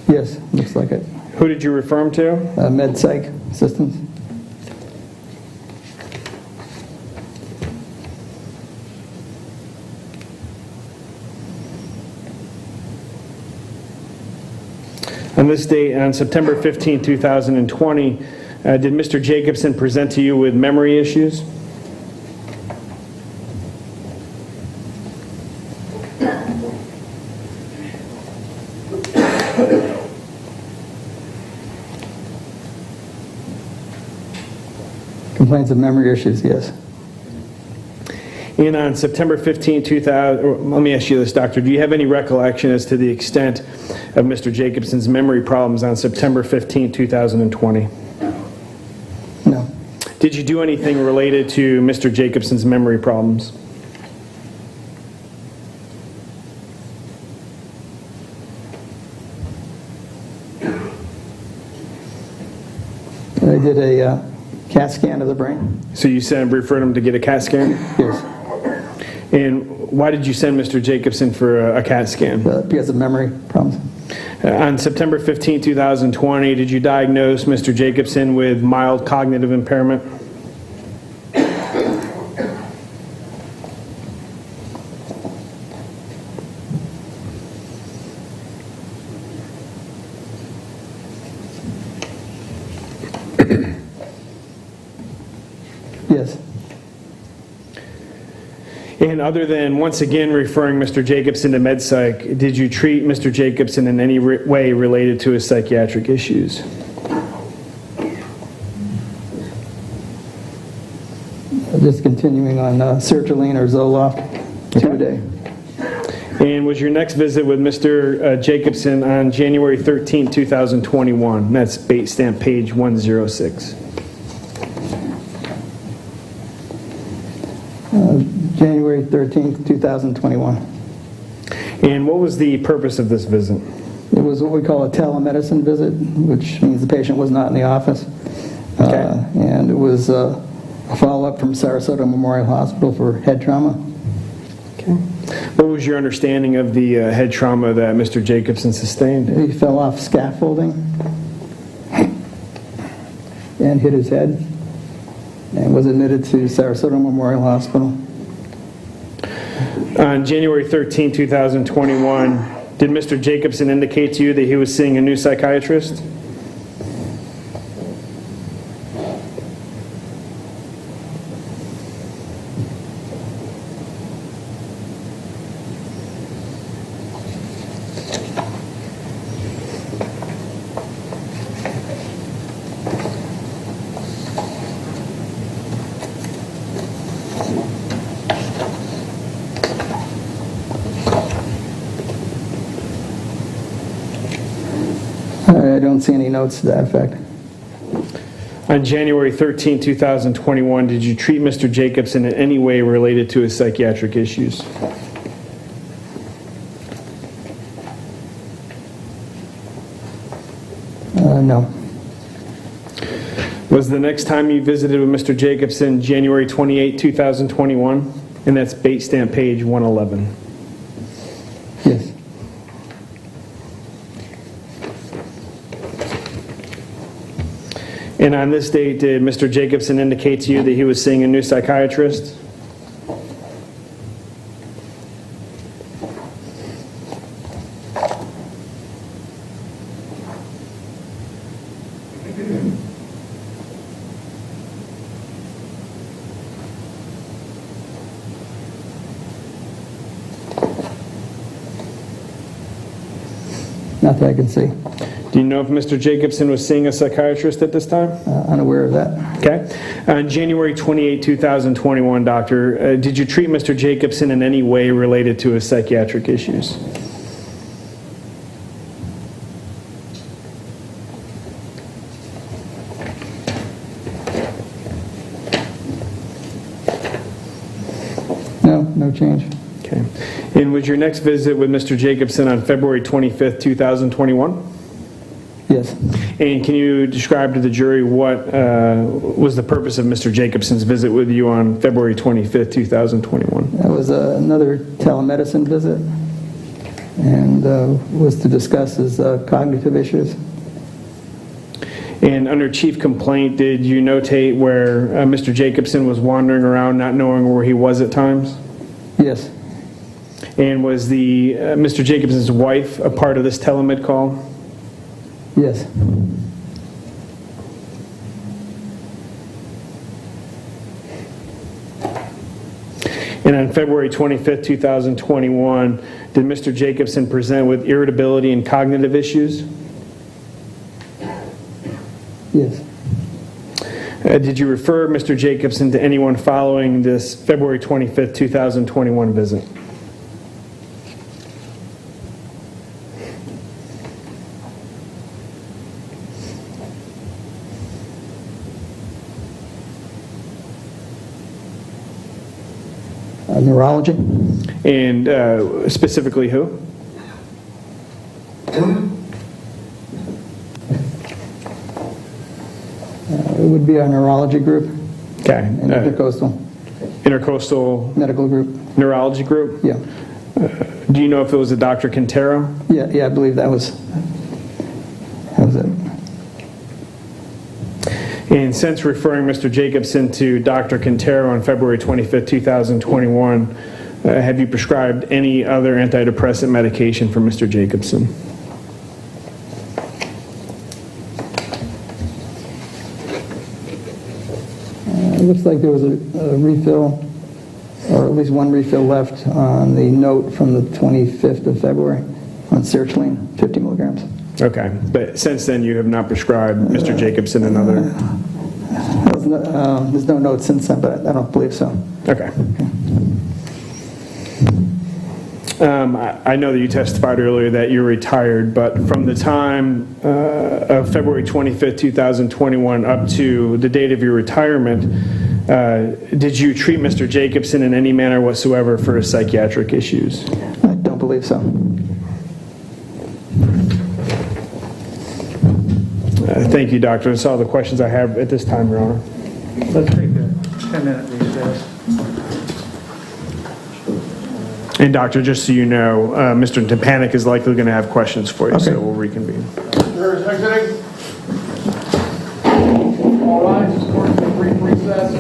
Speaker 9: Yes, looks like it.
Speaker 1: Who did you refer him to?
Speaker 9: Med Psych Systems.
Speaker 1: On this date, on September 15, 2020, did Mr. Jacobson present to you with memory issues?
Speaker 9: Complaints of memory issues, yes.
Speaker 1: And on September 15, 2000, let me ask you this, doctor. Do you have any recollection as to the extent of Mr. Jacobson's memory problems on September 15, 2020?
Speaker 9: No.
Speaker 1: Did you do anything related to Mr. Jacobson's memory problems?
Speaker 9: I did a CAT scan of the brain.
Speaker 1: So you referred him to get a CAT scan?
Speaker 9: Yes.
Speaker 1: And why did you send Mr. Jacobson for a CAT scan?
Speaker 9: Because of memory problems.
Speaker 1: On September 15, 2020, did you diagnose Mr. Jacobson with mild cognitive impairment?
Speaker 9: Yes.
Speaker 1: And other than once again referring Mr. Jacobson to MedPsych, did you treat Mr. Jacobson in any way related to his psychiatric issues?
Speaker 9: Just continuing on sertraline or Zoloft. 2 a day.
Speaker 1: And was your next visit with Mr. Jacobson on January 13, 2021? That's bait stamp page 106.
Speaker 9: January 13th, 2021.
Speaker 1: And what was the purpose of this visit?
Speaker 9: It was what we call a telemedicine visit, which means the patient was not in the office. And it was a follow-up from Sarasota Memorial Hospital for head trauma.
Speaker 1: Okay. What was your understanding of the head trauma that Mr. Jacobson sustained?
Speaker 9: He fell off scaffolding and hit his head and was admitted to Sarasota Memorial Hospital.
Speaker 1: On January 13, 2021, did Mr. Jacobson indicate to you that he was seeing a new psychiatrist?
Speaker 9: I don't see any notes to that effect.
Speaker 1: On January 13, 2021, did you treat Mr. Jacobson in any way related to his psychiatric issues?
Speaker 9: No.
Speaker 1: Was the next time you visited with Mr. Jacobson January 28, 2021? And that's bait stamp page 111.
Speaker 9: Yes.
Speaker 1: And on this date, did Mr. Jacobson indicate to you that he was seeing a new psychiatrist?
Speaker 9: Not that I can see.
Speaker 1: Do you know if Mr. Jacobson was seeing a psychiatrist at this time?
Speaker 9: Unaware of that.
Speaker 1: Okay. On January 28, 2021, doctor, did you treat Mr. Jacobson in any way related to his psychiatric issues?
Speaker 9: No, no change.
Speaker 1: Okay. And was your next visit with Mr. Jacobson on February 25th, 2021?
Speaker 9: Yes.
Speaker 1: And can you describe to the jury what was the purpose of Mr. Jacobson's visit with you on February 25th, 2021?
Speaker 9: That was another telemedicine visit, and was to discuss his cognitive issues.
Speaker 1: And under chief complaint, did you notate where Mr. Jacobson was wandering around not knowing where he was at times?
Speaker 9: Yes.
Speaker 1: And was the Mr. Jacobson's wife a part of this telemed call?
Speaker 9: Yes.
Speaker 1: And on February 25th, 2021, did Mr. Jacobson present with irritability and cognitive issues?
Speaker 9: Yes.
Speaker 1: Did you refer Mr. Jacobson to anyone following this February 25th, 2021 visit?
Speaker 9: Neurology.
Speaker 1: And specifically who?
Speaker 9: It would be our neurology group.
Speaker 1: Okay.
Speaker 9: And intercoastal.
Speaker 1: Intercoastal
Speaker 9: Medical group.
Speaker 1: neurology group?
Speaker 9: Yeah.
Speaker 1: Do you know if it was a Dr. Quintero?
Speaker 9: Yeah, I believe that was it.
Speaker 1: And since referring Mr. Jacobson to Dr. Quintero on February 25th, 2021, have you prescribed any other antidepressant medication for Mr. Jacobson?
Speaker 9: It looks like there was a refill, or at least one refill left on the note from the 25th of February on sertraline, 50 milligrams.
Speaker 1: Okay, but since then you have not prescribed Mr. Jacobson another?
Speaker 9: There's no note since then, but I don't believe so.
Speaker 1: Okay. I know that you testified earlier that you're retired, but from the time of February 25th, 2021 up to the date of your retirement, did you treat Mr. Jacobson in any manner whatsoever for his psychiatric issues?
Speaker 9: I don't believe so.
Speaker 1: Thank you, Doctor. That's all the questions I have at this time, Your Honor.
Speaker 2: Let's take a 10-minute recess.
Speaker 1: And Doctor, just so you know, Mr. Tepanek is likely going to have questions for you, so we'll reconvene.
Speaker 4: Jurors exiting. All rise, this court is in a brief recess.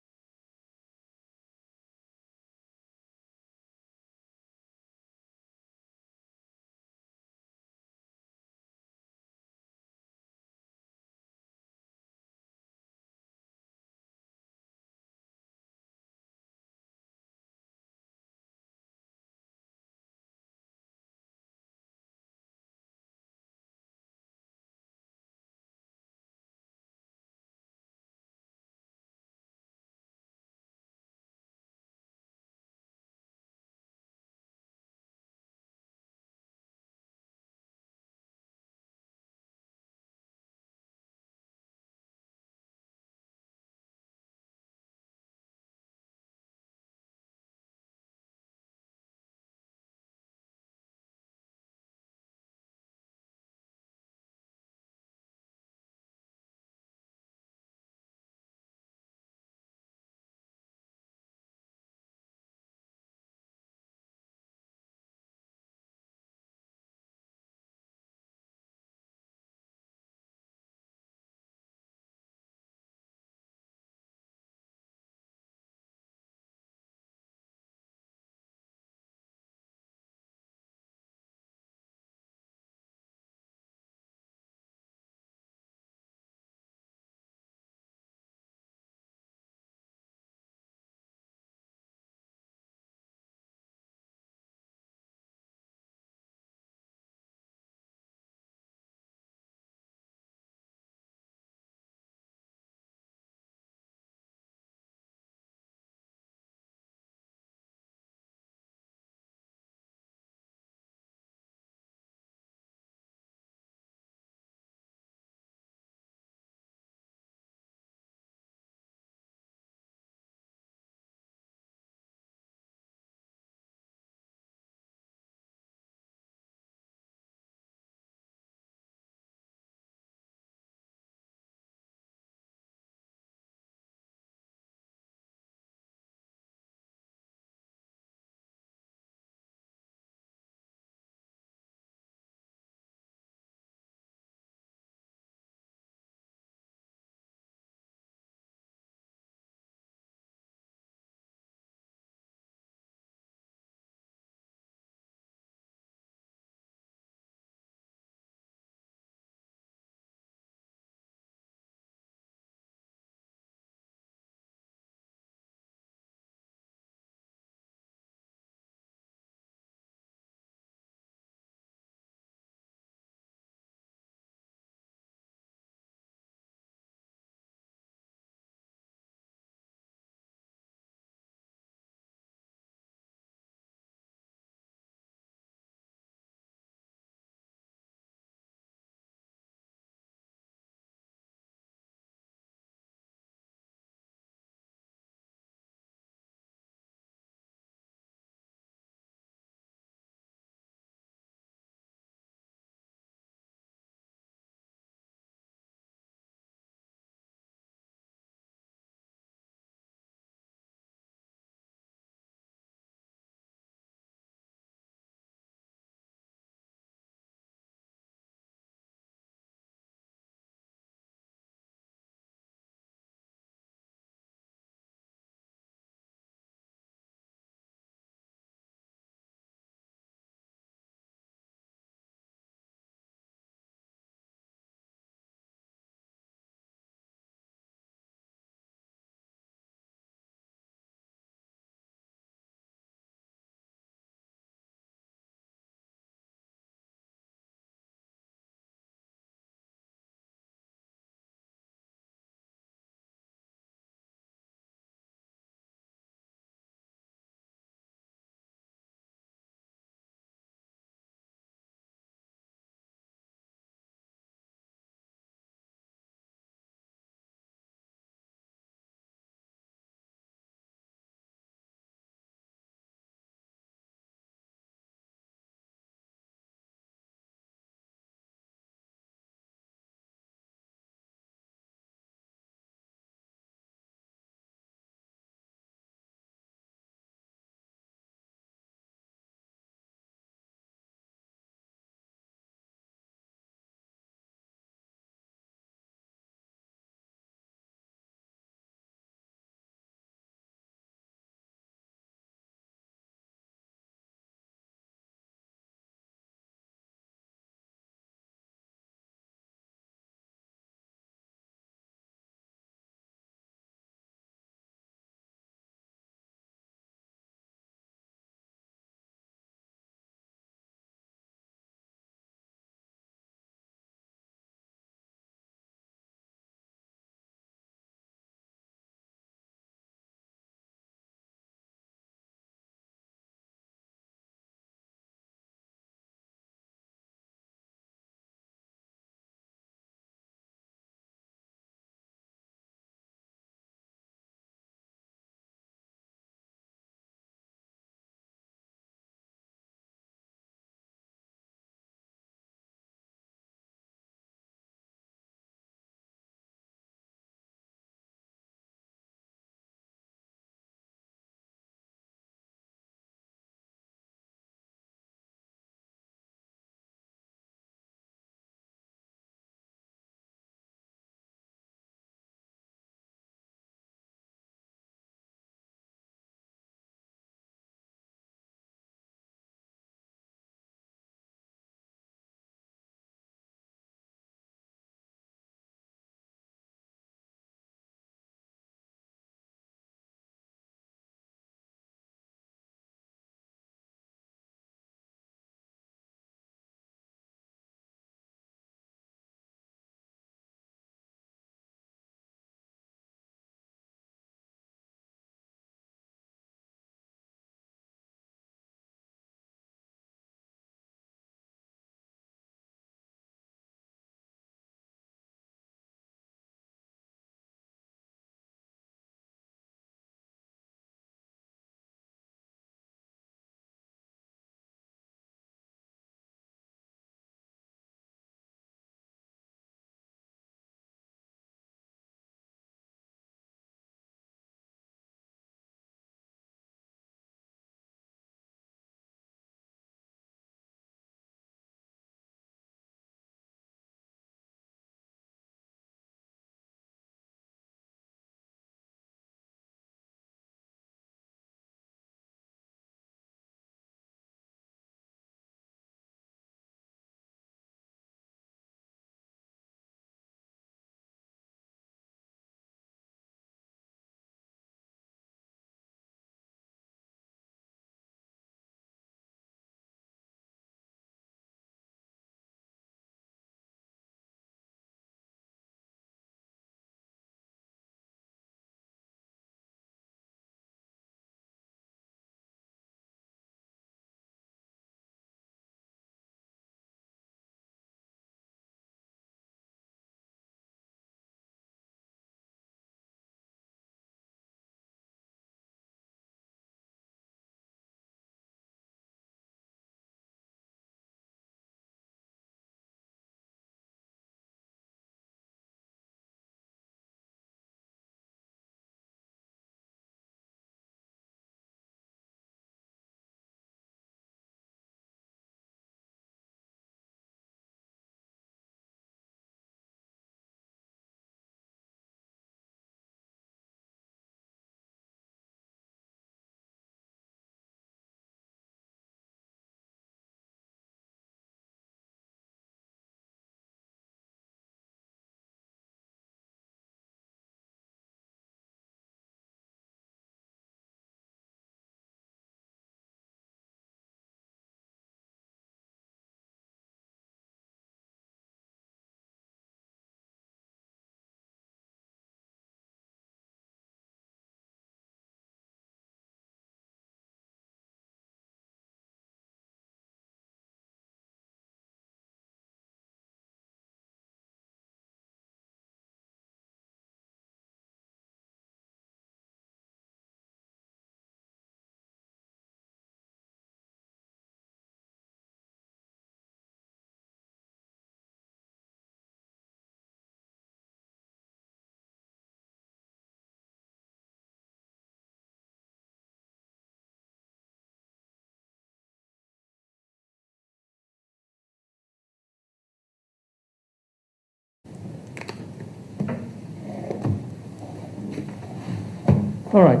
Speaker 2: All right,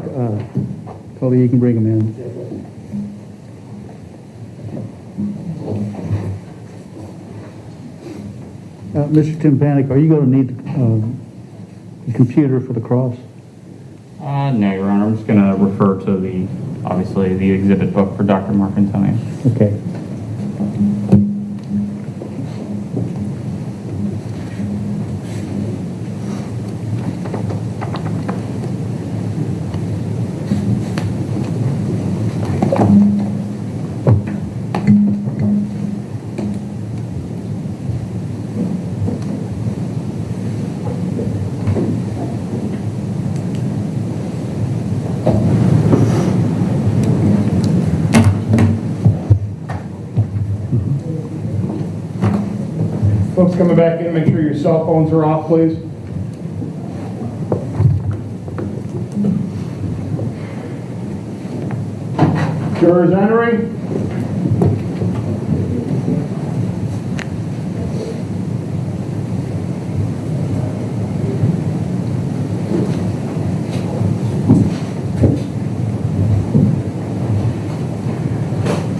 Speaker 2: Coley, you can bring him in. Mr. Timpanik, are you going to need the computer for the cross?
Speaker 8: No, Your Honor. I'm just going to refer to obviously, the exhibit book for Dr. Marcantoni.
Speaker 2: Okay.
Speaker 4: Folks coming back in, make sure your cell phones are off, please. Jurors entering.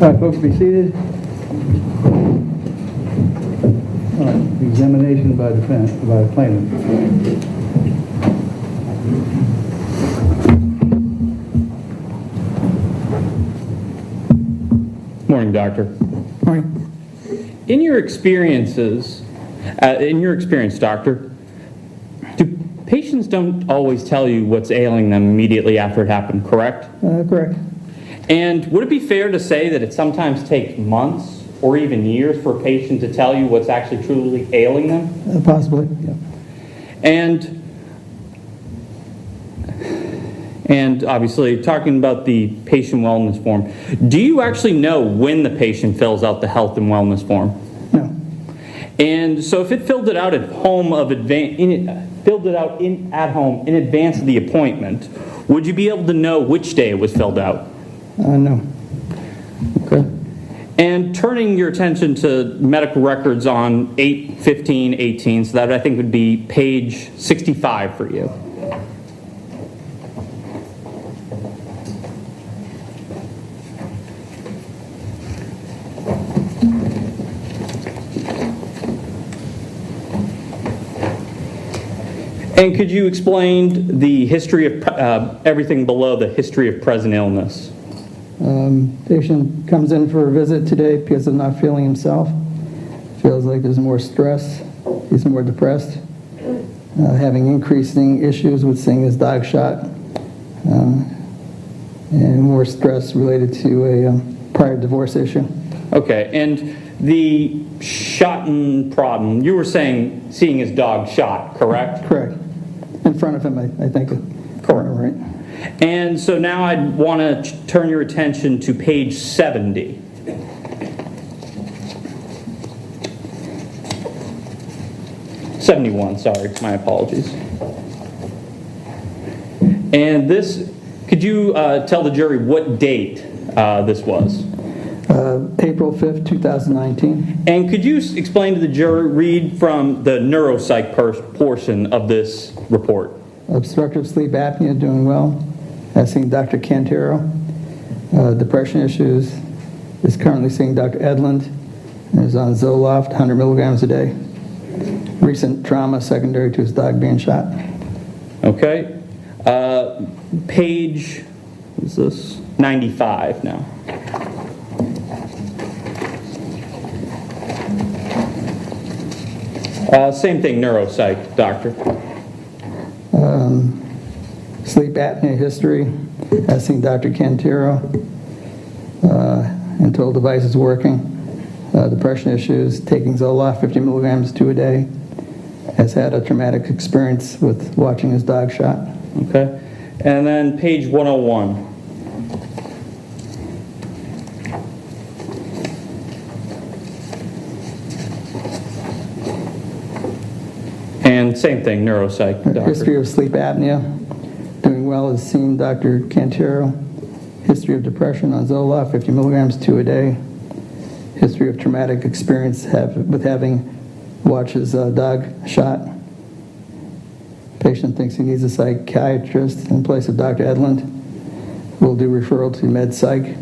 Speaker 2: All right, folks, be seated. All right, examination by plaintiff.
Speaker 10: Morning, Doctor.
Speaker 2: Morning.
Speaker 10: In your experience, Doctor, do patients don't always tell you what's ailing them immediately after it happened, correct?
Speaker 9: Correct.
Speaker 10: And would it be fair to say that it sometimes takes months or even years for a patient to tell you what's actually truly ailing them?
Speaker 9: Possibly, yeah.
Speaker 10: And obviously, talking about the patient wellness form, do you actually know when the patient fills out the health and wellness form?
Speaker 9: No.
Speaker 10: And so, if it filled it out at home at home in advance of the appointment, would you be able to know which day it was filled out?
Speaker 9: No.
Speaker 10: Okay. And turning your attention to medical records on 8/15/18, so that I think would be page 65 for you. And could you explain the history of everything below the history of present illness?
Speaker 9: Patient comes in for a visit today because of not feeling himself. Feels like there's more stress. He's more depressed. Having increasing issues with seeing his dog shot. And more stress related to a prior divorce issue.
Speaker 10: Okay, and the shot and problem, you were saying seeing his dog shot, correct?
Speaker 9: Correct. In front of him, I think.
Speaker 10: Correct.
Speaker 9: Right.
Speaker 10: And so now I'd want to turn your attention to page 70. '71, sorry, my apologies. And this, could you tell the jury what date this was?
Speaker 9: April 5th, 2019.
Speaker 10: And could you explain to the jury, read from the neuropsych portion of this report?
Speaker 9: Obstructive sleep apnea, doing well. Has seen Dr. Cantero. Depression issues. Is currently seeing Dr. Edlund. And is on Zoloft, 100 milligrams a day. Recent trauma secondary to his dog being shot.
Speaker 10: Okay. Page, what is this? 95 now. Same thing, neuropsych, doctor.
Speaker 9: Sleep apnea history. Has seen Dr. Cantero. Until device is working. Depression issues, taking Zoloft 50 milligrams 2 a day. Has had a traumatic experience with watching his dog shot.
Speaker 10: Okay. And then page 101. And same thing, neuropsych, doctor.
Speaker 9: History of sleep apnea. Doing well is seeing Dr. Cantero. History of depression on Zoloft 50 milligrams 2 a day. History of traumatic experience with having watched his dog shot. Patient thinks he needs a psychiatrist in place of Dr. Edlund. We'll do referral to med psych.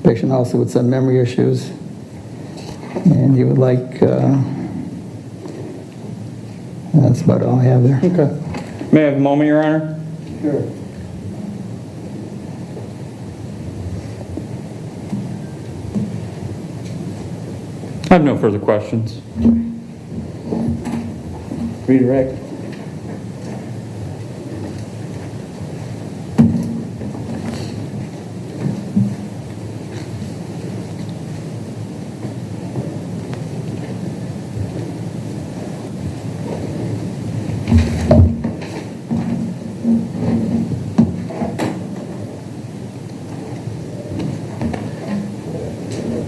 Speaker 9: Patient also with some memory issues. And you would like, that's about all I have there.
Speaker 10: Okay. May I have a moment, Your Honor?
Speaker 2: Sure.
Speaker 10: I have no further questions.
Speaker 2: Redirect.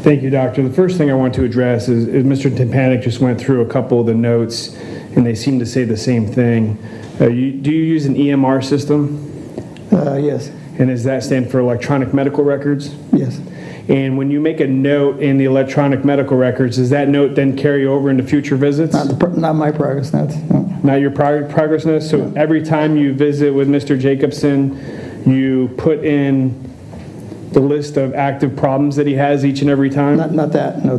Speaker 1: Thank you, Doctor. The first thing I want to address is Mr. Tympanik just went through a couple of the notes, and they seem to say the same thing. Do you use an EMR system?
Speaker 9: Yes.
Speaker 1: And does that stand for electronic medical records?
Speaker 9: Yes.
Speaker 1: And when you make a note in the electronic medical records, does that note then carry over into future visits?
Speaker 9: Not my progress notes. No.
Speaker 1: Not your progress notes? So every time you visit with Mr. Jacobson, you put in the list of active problems that he has each and every time?
Speaker 9: Not that. No,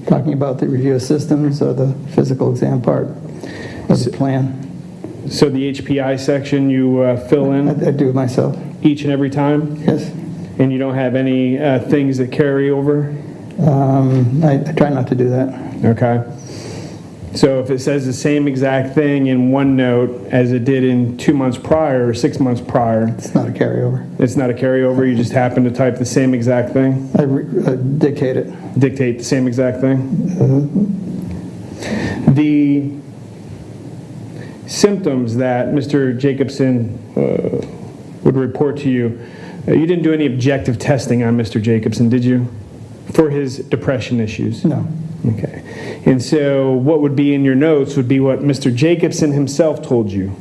Speaker 9: talking about the review of systems or the physical exam part of the plan.
Speaker 1: So the HPI section you fill in?
Speaker 9: I do it myself.
Speaker 1: Each and every time?
Speaker 9: Yes.
Speaker 1: And you don't have any things that carry over?
Speaker 9: I try not to do that.
Speaker 1: Okay. So if it says the same exact thing in one note as it did in 2 months prior or 6 months prior,
Speaker 9: It's not a carryover.
Speaker 1: it's not a carryover, you just happen to type the same exact thing?
Speaker 9: I dictate it.
Speaker 1: Dictate the same exact thing? The symptoms that Mr. Jacobson would report to you, you didn't do any objective testing on Mr. Jacobson, did you? For his depression issues?
Speaker 9: No.
Speaker 1: Okay. And so what would be in your notes would be what Mr. Jacobson himself told you.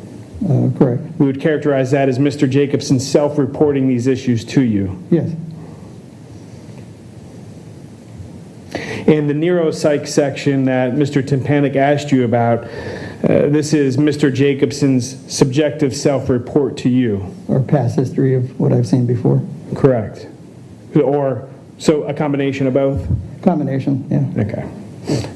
Speaker 9: Correct.
Speaker 1: We would characterize that as Mr. Jacobson self-reporting these issues to you.
Speaker 9: Yes.
Speaker 1: And the neuropsych section that Mr. Tympanik asked you about, this is Mr. Jacobson's subjective self-report to you.
Speaker 9: Or past history of what I've seen before.
Speaker 1: Correct. Or, so a combination of both?
Speaker 9: Combination, yeah.
Speaker 1: Okay.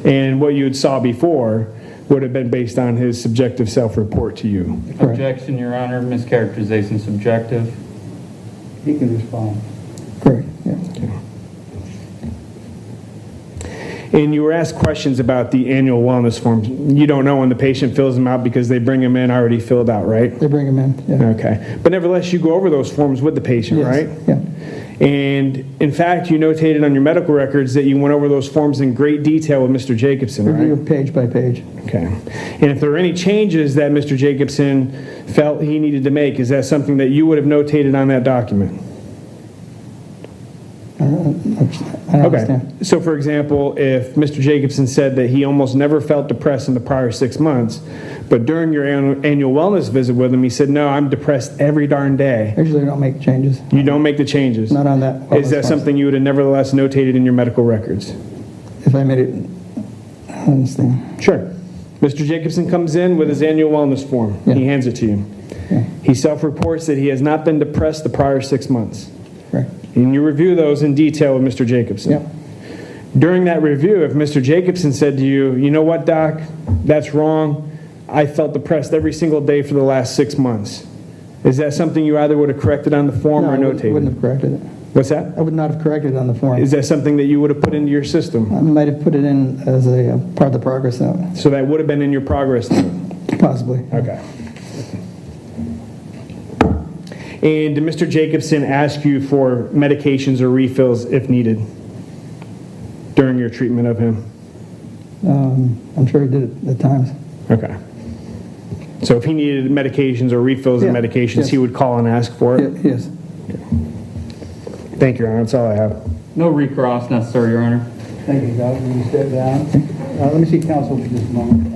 Speaker 1: And what you had saw before would have been based on his subjective self-report to you.
Speaker 9: Correct.
Speaker 8: Objection, Your Honor. Mischaracterization subjective.
Speaker 2: He can respond.
Speaker 9: Correct, yeah.
Speaker 1: And you were asked questions about the annual wellness forms. You don't know when the patient fills them out because they bring them in already filled out, right?
Speaker 9: They bring them in, yeah.
Speaker 1: Okay. But nevertheless, you go over those forms with the patient,
Speaker 9: Yes,
Speaker 1: right?
Speaker 9: yeah.
Speaker 1: And in fact, you notated on your medical records that you went over those forms in great detail with Mr. Jacobson,
Speaker 9: Review
Speaker 1: right?
Speaker 9: page by page.
Speaker 1: Okay. And if there were any changes that Mr. Jacobson felt he needed to make, is that something that you would have notated on that document?
Speaker 9: I don't understand.
Speaker 1: So for example, if Mr. Jacobson said that he almost never felt depressed in the prior 6 months, but during your annual wellness visit with him, he said, no, I'm depressed every darn day.
Speaker 9: I usually don't make changes.
Speaker 1: You don't make the changes?
Speaker 9: Not on that.
Speaker 1: Is that something you would have nevertheless notated in your medical records?
Speaker 9: If I made it, I don't understand.
Speaker 1: Sure. Mr. Jacobson comes in with his annual wellness form.
Speaker 9: Yeah.
Speaker 1: He hands it to you.
Speaker 9: Yeah.
Speaker 1: He self-reports that he has not been depressed the prior 6 months.
Speaker 9: Correct.
Speaker 1: And you review those in detail with Mr. Jacobson.
Speaker 9: Yeah.
Speaker 1: During that review, if Mr. Jacobson said to you, you know what, Doc, that's wrong. I felt depressed every single day for the last 6 months. Is that something you either would have corrected on the form
Speaker 9: No,
Speaker 1: or
Speaker 9: I
Speaker 1: notated?
Speaker 9: wouldn't have corrected it.
Speaker 1: What's that?
Speaker 9: I would not have corrected it on the form.
Speaker 1: Is that something that you would have put into your system?
Speaker 9: I might have put it in as a part of the progress note.
Speaker 1: So that would have been in your progress note?
Speaker 9: Possibly.
Speaker 1: Okay. And did Mr. Jacobson ask you for medications or refills if needed during your treatment of him?
Speaker 9: I'm sure he did it at times.
Speaker 1: Okay. So if he needed medications or refills of
Speaker 9: Yeah,
Speaker 1: medications,
Speaker 9: yes.
Speaker 1: he would call and ask for it?
Speaker 9: Yes.
Speaker 1: Thank you, Your Honor. That's all I have.
Speaker 8: No recross necessary, Your Honor.
Speaker 2: Thank you, Doc. Will you step down? Let me see counsel for just a moment.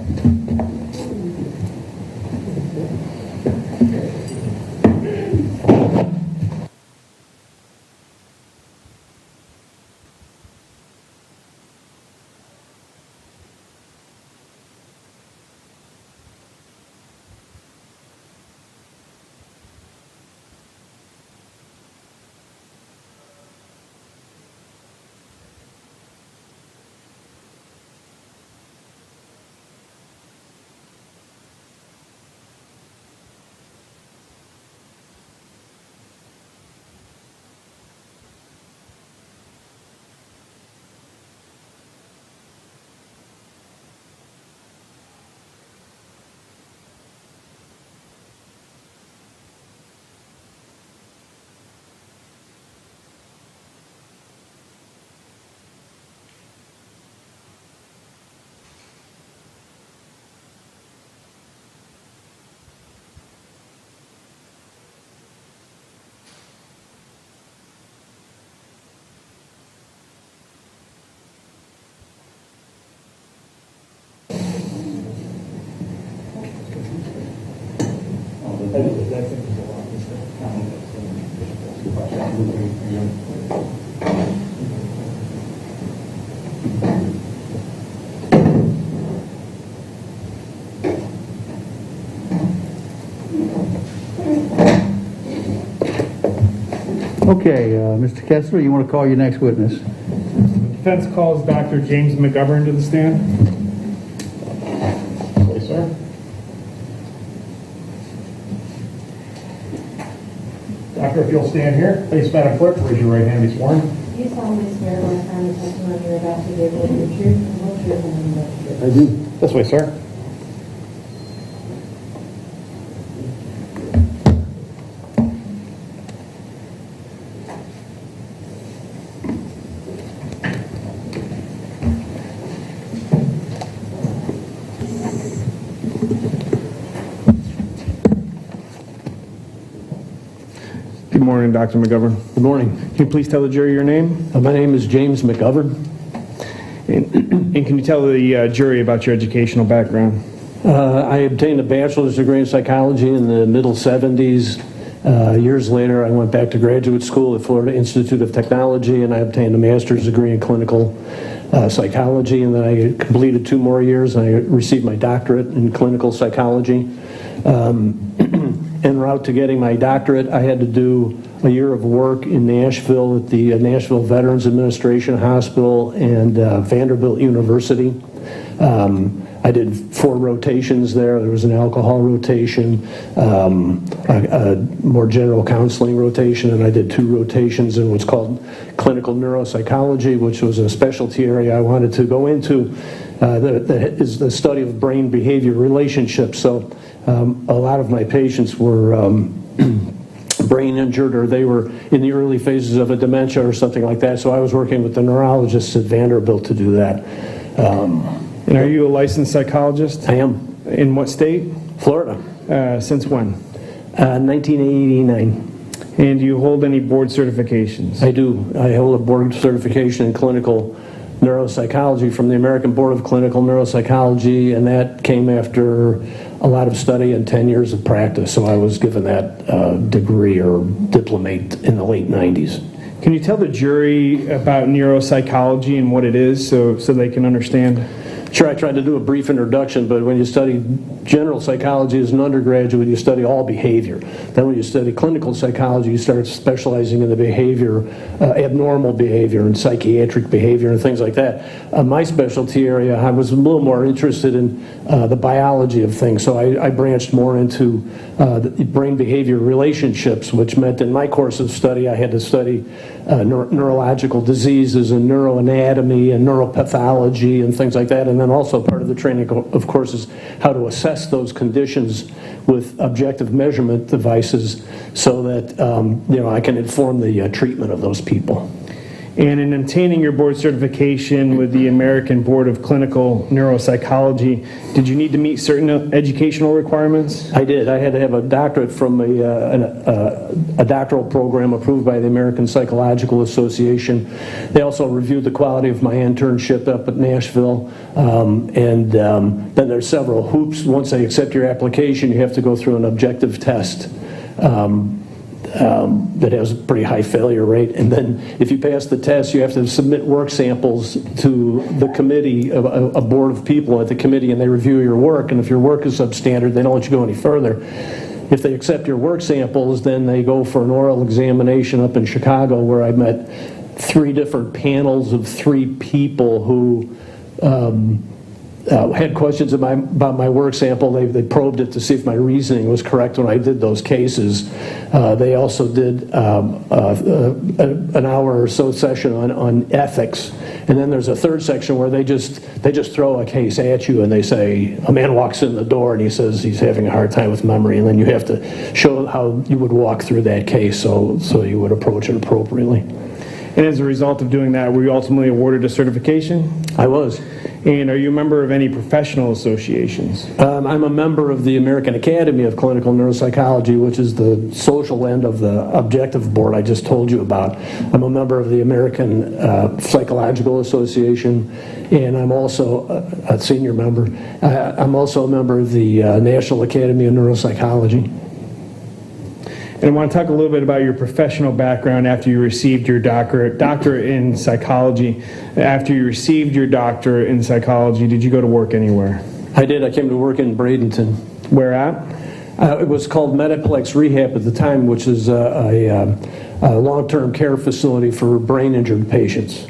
Speaker 2: Okay, Mr. Kessler, you want to call your next witness?
Speaker 1: Defense calls Dr. James McGovern to the stand.
Speaker 4: Yes, sir. Doctor, if you'll stand here. Please, Madam Clerk, raise your right hand and be sworn.
Speaker 5: Do you solemnly swear or affirm the testimony you're about to give will be the truth, the whole truth, and nothing but the truth?
Speaker 4: I do. This way, sir.
Speaker 1: Good morning, Dr. McGovern.
Speaker 11: Good morning.
Speaker 1: Can you please tell the jury your name?
Speaker 11: My name is James McGovern.
Speaker 1: And can you tell the jury about your educational background?
Speaker 11: I obtained a bachelor's degree in psychology in the middle 70s. Years later, I went back to graduate school at Florida Institute of Technology, and I obtained a master's degree in clinical psychology, and then I completed 2 more years, and I received my doctorate in clinical psychology. En route to getting my doctorate, I had to do a year of work in Nashville at the Nashville Veterans Administration Hospital and Vanderbilt University. I did 4 rotations there. There was an alcohol rotation, a more general counseling rotation, and I did 2 rotations in what's called clinical neuropsychology, which was a specialty area I wanted to go into. That is the study of brain behavior relationships. So a lot of my patients were brain injured, or they were in the early phases of a dementia or something like that. So I was working with the neurologists at Vanderbilt to do that.
Speaker 1: And are you a licensed psychologist?
Speaker 11: I am.
Speaker 1: In what state?
Speaker 11: Florida.
Speaker 1: Since when?
Speaker 11: 1989.
Speaker 1: And do you hold any board certifications?
Speaker 11: I do. I hold a board certification in clinical neuropsychology from the American Board of Clinical Neuropsychology, and that came after a lot of study and 10 years of practice. So I was given that degree or diplomate in the late 90s.
Speaker 1: Can you tell the jury about neuropsychology and what it is so they can understand?
Speaker 11: Sure, I tried to do a brief introduction, but when you study general psychology as an undergraduate, you study all behavior. Then when you study clinical psychology, you start specializing in the behavior, abnormal behavior and psychiatric behavior and things like that. My specialty area, I was a little more interested in the biology of things, so I branched more into the brain behavior relationships, which meant in my course of study I had to study neurological diseases and neuroanatomy and neuropathology and things like that. And then also part of the training, of course, is how to assess those conditions with objective measurement devices so that I can inform the treatment of those people.
Speaker 1: And in obtaining your board certification with the American Board of Clinical Neuropsychology, did you need to meet certain educational requirements?
Speaker 11: I did. I had to have a doctorate from a doctoral program approved by the American Psychological Association. They also reviewed the quality of my internship up at Nashville. And then there's several hoops. Once they accept your application, you have to go through an objective test. That has a pretty high failure rate, and then if you pass the test, you have to submit work samples to the committee, a board of people at the committee, and they review your work, and if your work is substandard, they don't let you go any further. If they accept your work samples, then they go for an oral examination up in Chicago, where I met 3 different panels of 3 people who had questions about my work sample. They probed it to see if my reasoning was correct when I did those cases. They also did an hour or so session on ethics. And then there's a third section where they just throw a case at you and they say, a man walks in the door and he says he's having a hard time with memory, and then you have to show how you would walk through that case so you would approach it appropriately.
Speaker 1: And as a result of doing that, were you ultimately awarded a certification?
Speaker 11: I was.
Speaker 1: And are you a member of any professional associations?
Speaker 11: I'm a member of the American Academy of Clinical Neuropsychology, which is the social end of the objective board I just told you about. I'm a member of the American Psychological Association, and I'm also a senior member. I'm also a member of the National Academy of Neuropsychology.
Speaker 1: And I want to talk a little bit about your professional background after you received your doctorate in psychology. After you received your doctorate in psychology, did you go to work anywhere?
Speaker 11: I did. I came to work in Bradenton.
Speaker 1: Where at?
Speaker 11: It was called Mediplex Rehab at the time, which is a long-term care facility for brain-injured patients.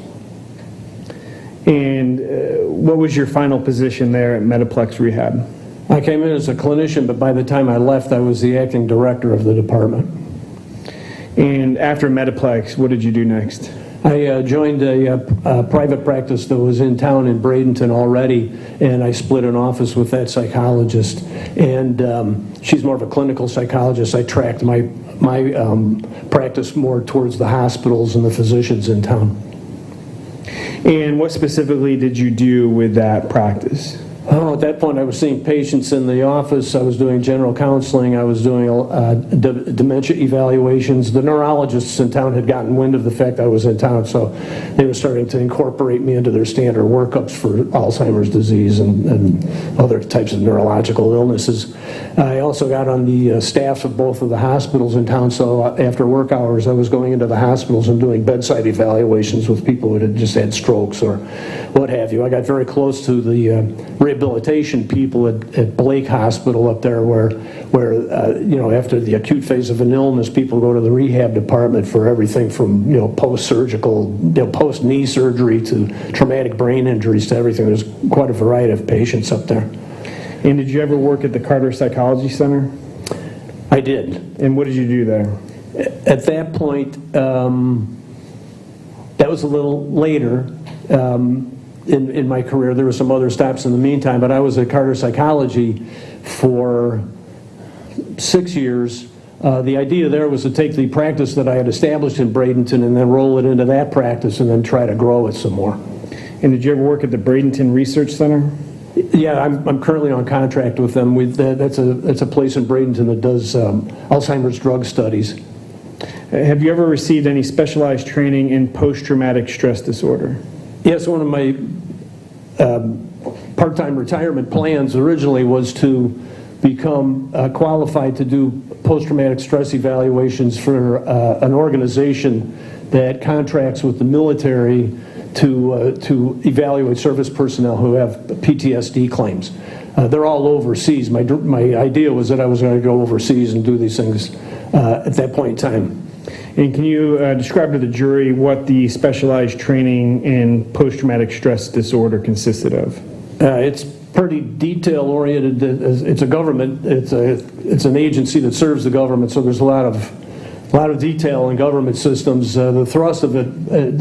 Speaker 1: And what was your final position there at Mediplex Rehab?
Speaker 11: I came in as a clinician, but by the time I left, I was the acting director of the department.
Speaker 1: And after Mediplex, what did you do next?
Speaker 11: I joined a private practice that was in town in Bradenton already, and I split an office with that psychologist. And she's more of a clinical psychologist. I tracked my practice more towards the hospitals and the physicians in town.
Speaker 1: And what specifically did you do with that practice?
Speaker 11: Oh, at that point, I was seeing patients in the office. I was doing general counseling. I was doing dementia evaluations. The neurologists in town had gotten wind of the fact I was in town, so they were starting to incorporate me into their standard workups for Alzheimer's disease and other types of neurological illnesses. I also got on the staffs of both of the hospitals in town, so after work hours, I was going into the hospitals and doing bedside evaluations with people who had just had strokes or what have you. I got very close to the rehabilitation people at Blake Hospital up there where after the acute phase of an illness, people go to the rehab department for everything from, post-surgical, post-knee surgery to traumatic brain injuries to everything. There's quite a variety of patients up there.
Speaker 1: And did you ever work at the Carter Psychology Center?
Speaker 11: I did.
Speaker 1: And what did you do there?
Speaker 11: At that point, that was a little later. In my career, there were some other stops in the meantime, but I was at Carter Psychology for 6 years. The idea there was to take the practice that I had established in Bradenton and then roll it into that practice and then try to grow it some more.
Speaker 1: And did you ever work at the Bradenton Research Center?
Speaker 11: Yeah, I'm currently on contract with them. That's a place in Bradenton that does Alzheimer's drug studies.
Speaker 1: Have you ever received any specialized training in post-traumatic stress disorder?
Speaker 11: Yes, one of my part-time retirement plans originally was to become qualified to do post-traumatic stress evaluations for an organization that contracts with the military to evaluate service personnel who have PTSD claims. They're all overseas. My idea was that I was going to go overseas and do these things at that point in time.
Speaker 1: And can you describe to the jury what the specialized training in post-traumatic stress disorder consisted of?
Speaker 11: It's pretty detail-oriented. It's a government. It's an agency that serves the government, so there's a lot of detail in government systems. The thrust of it,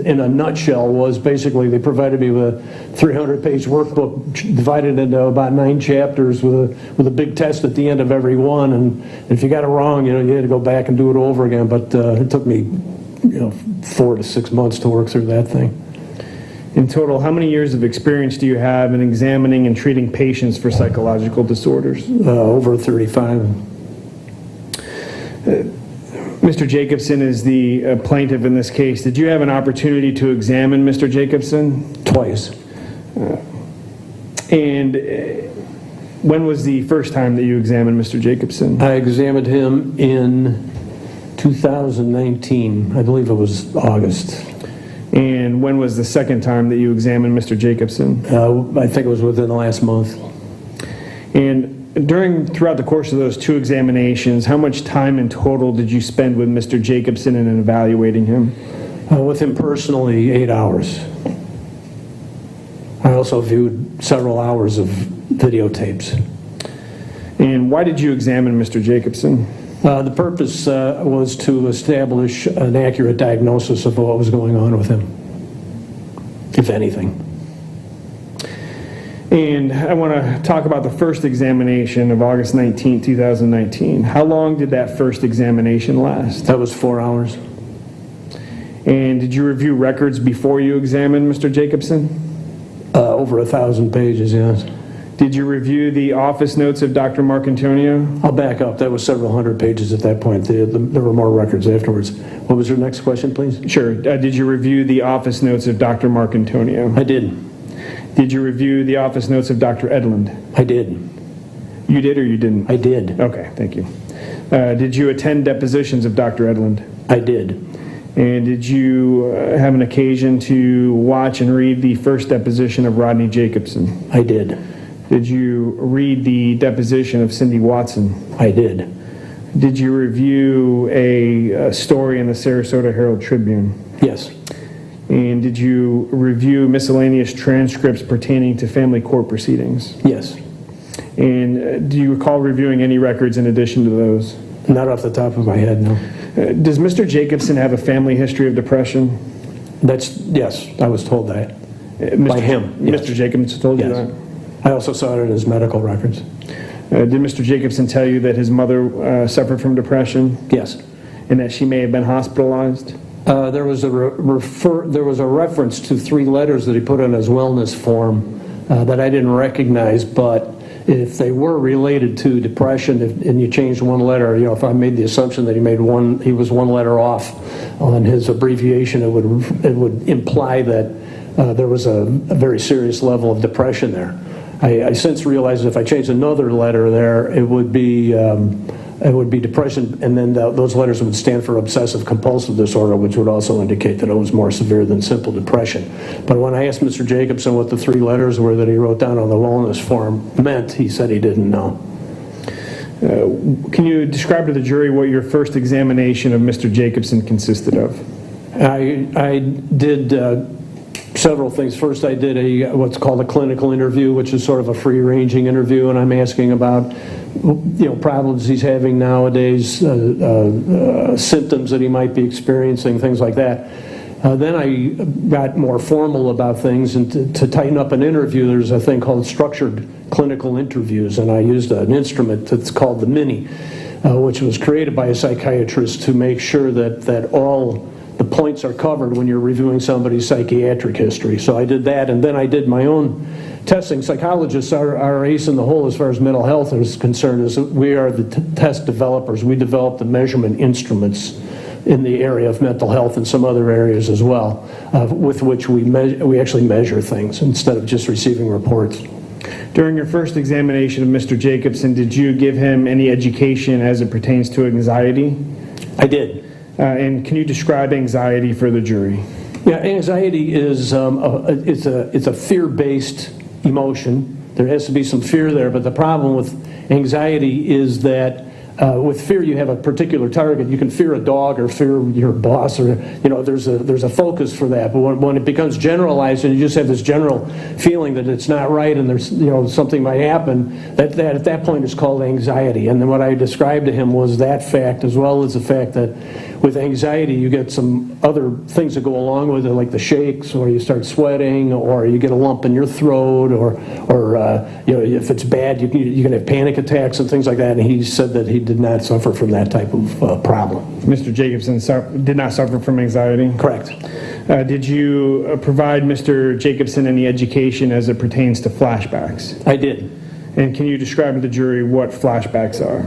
Speaker 11: in a nutshell, was basically they provided me with a 300-page workbook divided into about 9 chapters with a big test at the end of every one. And if you got it wrong, you had to go back and do it over again. But it took me, 4 to 6 months to work through that thing.
Speaker 1: In total, how many years of experience do you have in examining and treating patients for psychological disorders?
Speaker 11: Over 35.
Speaker 1: Mr. Jacobson is the plaintiff in this case. Did you have an opportunity to examine Mr. Jacobson?
Speaker 11: Twice.
Speaker 1: And when was the first time that you examined Mr. Jacobson?
Speaker 11: I examined him in 2019. I believe it was August.
Speaker 1: And when was the second time that you examined Mr. Jacobson?
Speaker 11: I think it was within the last month.
Speaker 1: And throughout the course of those 2 examinations, how much time in total did you spend with Mr. Jacobson and in evaluating him?
Speaker 11: With him personally, 8 hours. I also viewed several hours of videotapes.
Speaker 1: And why did you examine Mr. Jacobson?
Speaker 11: The purpose was to establish an accurate diagnosis of what was going on with him, if anything.
Speaker 1: And I want to talk about the first examination of August 19, 2019. How long did that first examination last?
Speaker 11: That was 4 hours.
Speaker 1: And did you review records before you examined Mr. Jacobson?
Speaker 11: Over 1,000 pages, yes.
Speaker 1: Did you review the office notes of Dr. Marcantonio?
Speaker 11: I'll back up. That was several hundred pages at that point. There were more records afterwards. What was your next question, please?
Speaker 1: Sure. Did you review the office notes of Dr. Marcantonio?
Speaker 11: I did.
Speaker 1: Did you review the office notes of Dr. Edlund?
Speaker 11: I did.
Speaker 1: You did or you didn't?
Speaker 11: I did.
Speaker 1: Okay, thank you. Did you attend depositions of Dr. Edlund?
Speaker 11: I did.
Speaker 1: And did you have an occasion to watch and read the first deposition of Rodney Jacobson?
Speaker 11: I did.
Speaker 1: Did you read the deposition of Cindy Watson?
Speaker 11: I did.
Speaker 1: Did you review a story in the Sarasota Herald Tribune?
Speaker 11: Yes.
Speaker 1: And did you review miscellaneous transcripts pertaining to family court proceedings?
Speaker 11: Yes.
Speaker 1: And do you recall reviewing any records in addition to those?
Speaker 11: Not off the top of my head, no.
Speaker 1: Does Mr. Jacobson have a family history of depression?
Speaker 11: Yes, I was told that. By him. Yes.
Speaker 1: Mr. Jacobson told you that?
Speaker 11: I also saw it in his medical records.
Speaker 1: Did Mr. Jacobson tell you that his mother suffered from depression?
Speaker 11: Yes.
Speaker 1: And that she may have been hospitalized?
Speaker 11: There was a reference to 3 letters that he put in his wellness form that I didn't recognize, but if they were related to depression, and you changed one letter, if I made the assumption that he was one letter off on his abbreviation, it would imply that there was a very serious level of depression there. I since realized if I changed another letter there, it would be depression, and then those letters would stand for obsessive compulsive disorder, which would also indicate that it was more severe than simple depression. But when I asked Mr. Jacobson what the 3 letters were that he wrote down on the wellness form meant, he said he didn't know.
Speaker 1: Can you describe to the jury what your first examination of Mr. Jacobson consisted of?
Speaker 11: I did several things. First, I did what's called a clinical interview, which is sort of a free-ranging interview, and I'm asking about problems he's having nowadays, symptoms that he might be experiencing, things like that. Then I got more formal about things, and to tighten up an interview, there's a thing called structured clinical interviews, and I used an instrument that's called the Mini, which was created by a psychiatrist to make sure that all the points are covered when you're reviewing somebody's psychiatric history. So I did that, and then I did my own testing. Psychologists are ace in the hole as far as mental health is concerned. We are the test developers. We develop the measurement instruments in the area of mental health and some other areas as well, with which we actually measure things instead of just receiving reports.
Speaker 1: During your first examination of Mr. Jacobson, did you give him any education as it pertains to anxiety?
Speaker 11: I did.
Speaker 1: And can you describe anxiety for the jury?
Speaker 11: Yeah, anxiety is it's a fear-based emotion. There has to be some fear there, but the problem with anxiety is that with fear you have a particular target. You can fear a dog or fear your boss, or there's a focus for that. But when it becomes generalized and you just have this general feeling that it's not right and there's something might happen, that at that point is called anxiety. And then what I described to him was that fact, as well as the fact that with anxiety you get some other things that go along with it, like the shakes, or you start sweating, or you get a lump in your throat, or if it's bad you can have panic attacks and things like that. And he said that he did not suffer from that type of problem.
Speaker 1: Mr. Jacobson did not suffer from anxiety?
Speaker 11: Correct.
Speaker 1: Did you provide Mr. Jacobson any education as it pertains to flashbacks?
Speaker 11: I did.
Speaker 1: And can you describe to the jury what flashbacks are?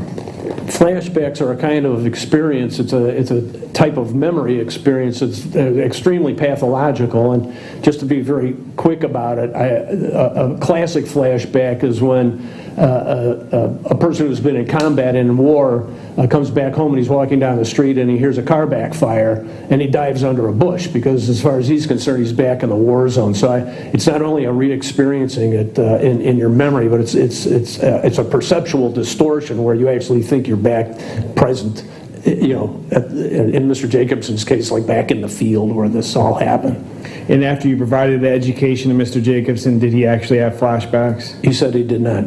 Speaker 11: Flashbacks are a kind of experience. It's a type of memory experience. It's extremely pathological. And just to be very quick about it, a classic flashback is when a person who's been in combat and in war comes back home and he's walking down the street and he hears a car backfire and he dives under a bush, because as far as he's concerned, he's back in the war zone. So it's not only a re-experiencing it in your memory, but it's a perceptual distortion where you actually think you're back present, in Mr. Jacobson's case, like back in the field where this all happened.
Speaker 1: And after you provided the education to Mr. Jacobson, did he actually have flashbacks?
Speaker 11: He said he did not.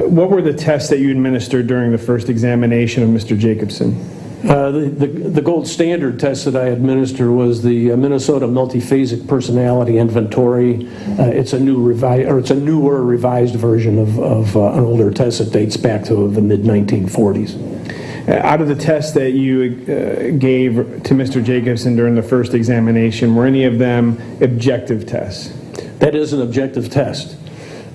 Speaker 1: What were the tests that you administered during the first examination of Mr. Jacobson?
Speaker 11: The gold standard test that I administered was the Minnesota Multiphasic Personality Inventory. It's a newer revised version of an older test that dates back to the mid-1940s.
Speaker 1: Out of the tests that you gave to Mr. Jacobson during the first examination, were any of them objective tests?
Speaker 11: That is an objective test.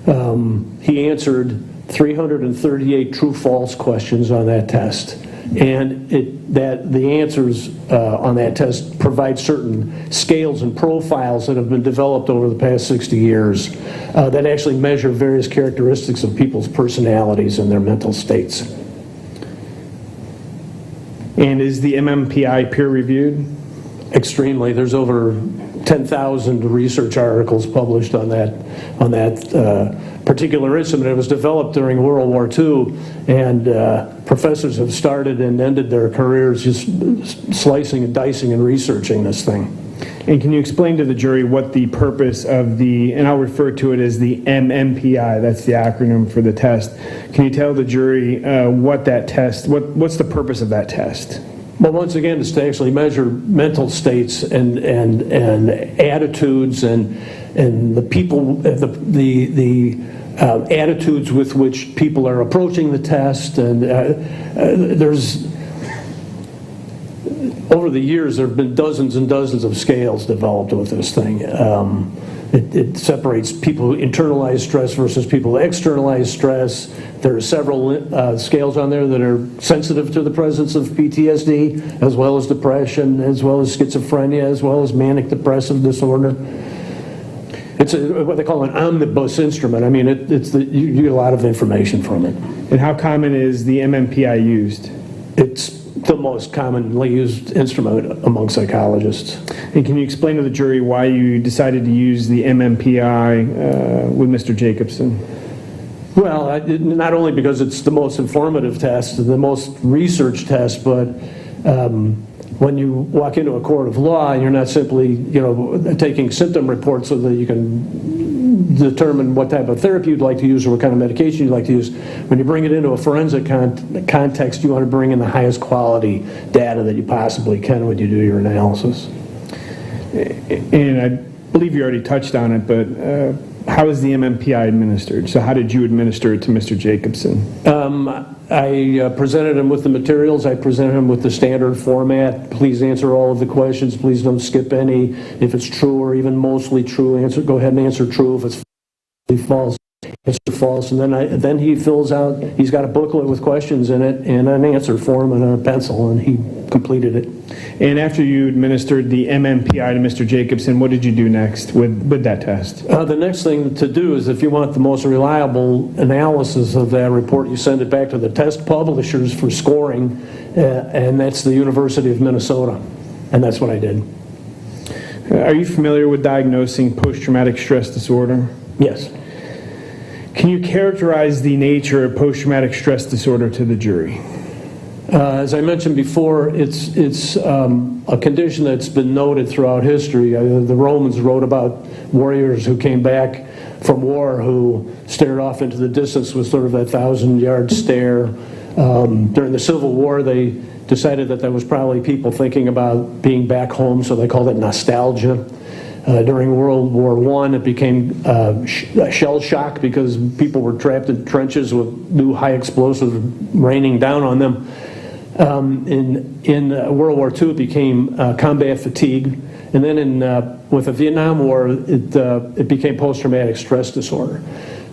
Speaker 11: He answered 338 true-false questions on that test. And the answers on that test provide certain scales and profiles that have been developed over the past 60 years that actually measure various characteristics of people's personalities and their mental states.
Speaker 1: And is the MMPI peer-reviewed?
Speaker 11: Extremely. There's over 10,000 research articles published on that particular instrument. It was developed during World War II, and professors have started and ended their careers just slicing and dicing and researching this thing.
Speaker 1: And can you explain to the jury what the purpose of and I'll refer to it as the MMPI, that's the acronym for the test. Can you tell the jury what's the purpose of that test?
Speaker 11: Well, once again, it's to actually measure mental states and attitudes and the people, the attitudes with which people are approaching the test. And over the years, there have been dozens and dozens of scales developed with this thing. It separates people who internalize stress versus people who externalize stress. There are several scales on there that are sensitive to the presence of PTSD, as well as depression, as well as schizophrenia, as well as manic depressive disorder. It's what they call an omnibus instrument. I mean, you get a lot of information from it.
Speaker 1: And how common is the MMPI used?
Speaker 11: It's the most commonly used instrument among psychologists.
Speaker 1: And can you explain to the jury why you decided to use the MMPI with Mr. Jacobson?
Speaker 11: Well, not only because it's the most informative test, the most researched test, but when you walk into a court of law and you're not simply, taking symptom reports so that you can determine what type of therapy you'd like to use or what kind of medication you'd like to use. When you bring it into a forensic context, you want to bring in the highest quality data that you possibly can when you do your analysis.
Speaker 1: And I believe you already touched on it, but how is the MMPI administered? So how did you administer it to Mr. Jacobson?
Speaker 11: I presented him with the materials. I presented him with the standard format. Please answer all of the questions. Please don't skip any. If it's true or even mostly true, go ahead and answer true. If it's false, answer false. And then he fills out, he's got a booklet with questions in it and an answer form and a pencil, and he completed it.
Speaker 1: And after you administered the MMPI to Mr. Jacobson, what did you do next with that test?
Speaker 11: The next thing to do is, if you want the most reliable analysis of that report, you send it back to the test publishers for scoring, and that's the University of Minnesota. And that's what I did.
Speaker 1: Are you familiar with diagnosing post-traumatic stress disorder?
Speaker 11: Yes.
Speaker 1: Can you characterize the nature of post-traumatic stress disorder to the jury?
Speaker 11: As I mentioned before, it's a condition that's been noted throughout history. The Romans wrote about warriors who came back from war who stared off into the distance with sort of that 1,000-yard stare. During the Civil War, they decided that was probably people thinking about being back home, so they called it nostalgia. During World War I, it became shell shock because people were trapped in trenches with new high explosives raining down on them. In World War II, it became combat fatigue, and then with the Vietnam War, it became post-traumatic stress disorder.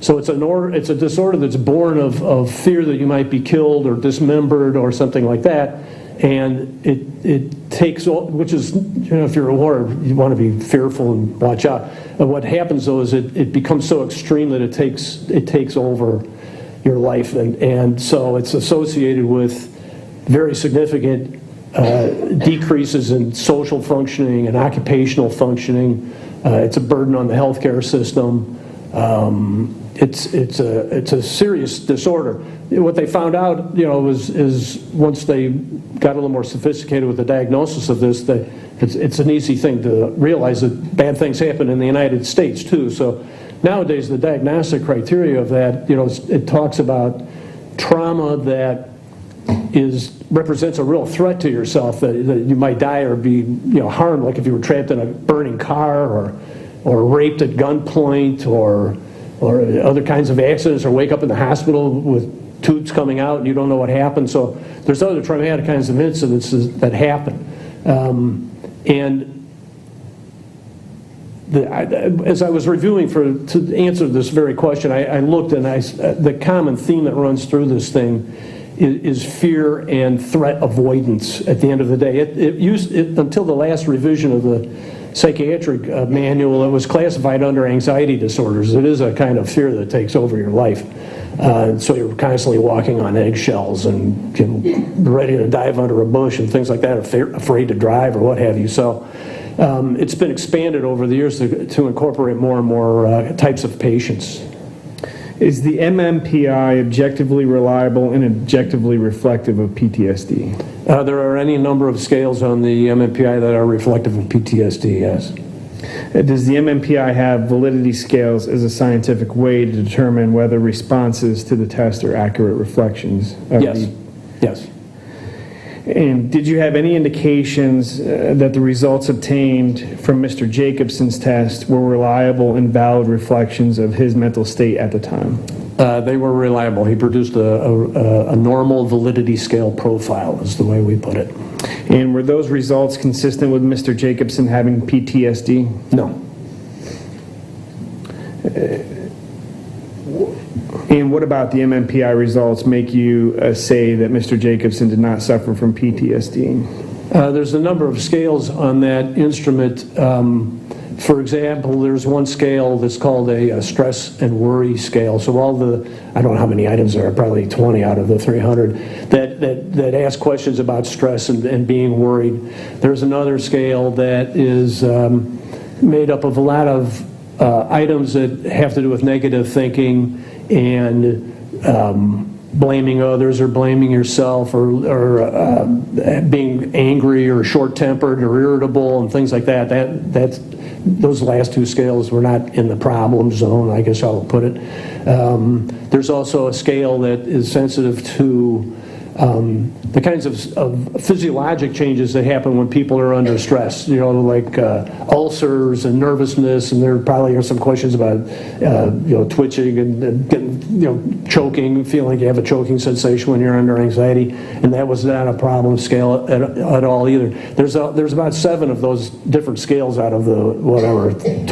Speaker 11: So it's a disorder that's born of fear that you might be killed or dismembered or something like that, and it takes, which is, if you're at war, you want to be fearful and watch out. But what happens though is it becomes so extreme that it takes over your life, and so it's associated with very significant decreases in social functioning and occupational functioning. It's a burden on the healthcare system. It's a serious disorder. What they found out, is once they got a little more sophisticated with the diagnosis of this, that it's an easy thing to realize that bad things happen in the United States too. So nowadays, the diagnostic criteria of that, it talks about trauma that represents a real threat to yourself, that you might die or be harmed, like if you were trapped in a burning car or raped at gunpoint or other kinds of accidents, or wake up in the hospital with tubes coming out and you don't know what happened. So there's other traumatic kinds of incidents that happen. As I was reviewing to answer this very question, I looked, and the common theme that runs through this thing is fear and threat avoidance at the end of the day. Until the last revision of the psychiatric manual, it was classified under anxiety disorders. It is a kind of fear that takes over your life. So you're constantly walking on eggshells and ready to dive under a bush and things like that, afraid to drive or what have you. So it's been expanded over the years to incorporate more and more types of patients.
Speaker 1: Is the MMPI objectively reliable and objectively reflective of PTSD?
Speaker 11: There are any number of scales on the MMPI that are reflective of PTSD, yes.
Speaker 1: Does the MMPI have validity scales as a scientific way to determine whether responses to the test are accurate reflections of
Speaker 11: Yes. Yes.
Speaker 1: And did you have any indications that the results obtained from Mr. Jacobson's test were reliable and valid reflections of his mental state at the time?
Speaker 11: They were reliable. He produced a normal validity scale profile, is the way we put it.
Speaker 1: And were those results consistent with Mr. Jacobson having PTSD?
Speaker 11: No.
Speaker 1: And what about the MMPI results make you say that Mr. Jacobson did not suffer from PTSD?
Speaker 11: There's a number of scales on that instrument. For example, there's one scale that's called a stress and worry scale. So all the, I don't know how many items there are, probably 20 out of the 300, that ask questions about stress and being worried. There's another scale that is made up of a lot of items that have to do with negative thinking and blaming others or blaming yourself or being angry or short-tempered or irritable and things like that. Those last two scales were not in the problem zone, I guess I'll put it. There's also a scale that is sensitive to the kinds of physiologic changes that happen when people are under stress, like ulcers and nervousness, and there probably are some questions about, twitching and getting, choking, feeling like you have a choking sensation when you're under anxiety, and that was not a problem scale at all either. There's about 7 of those different scales out of the,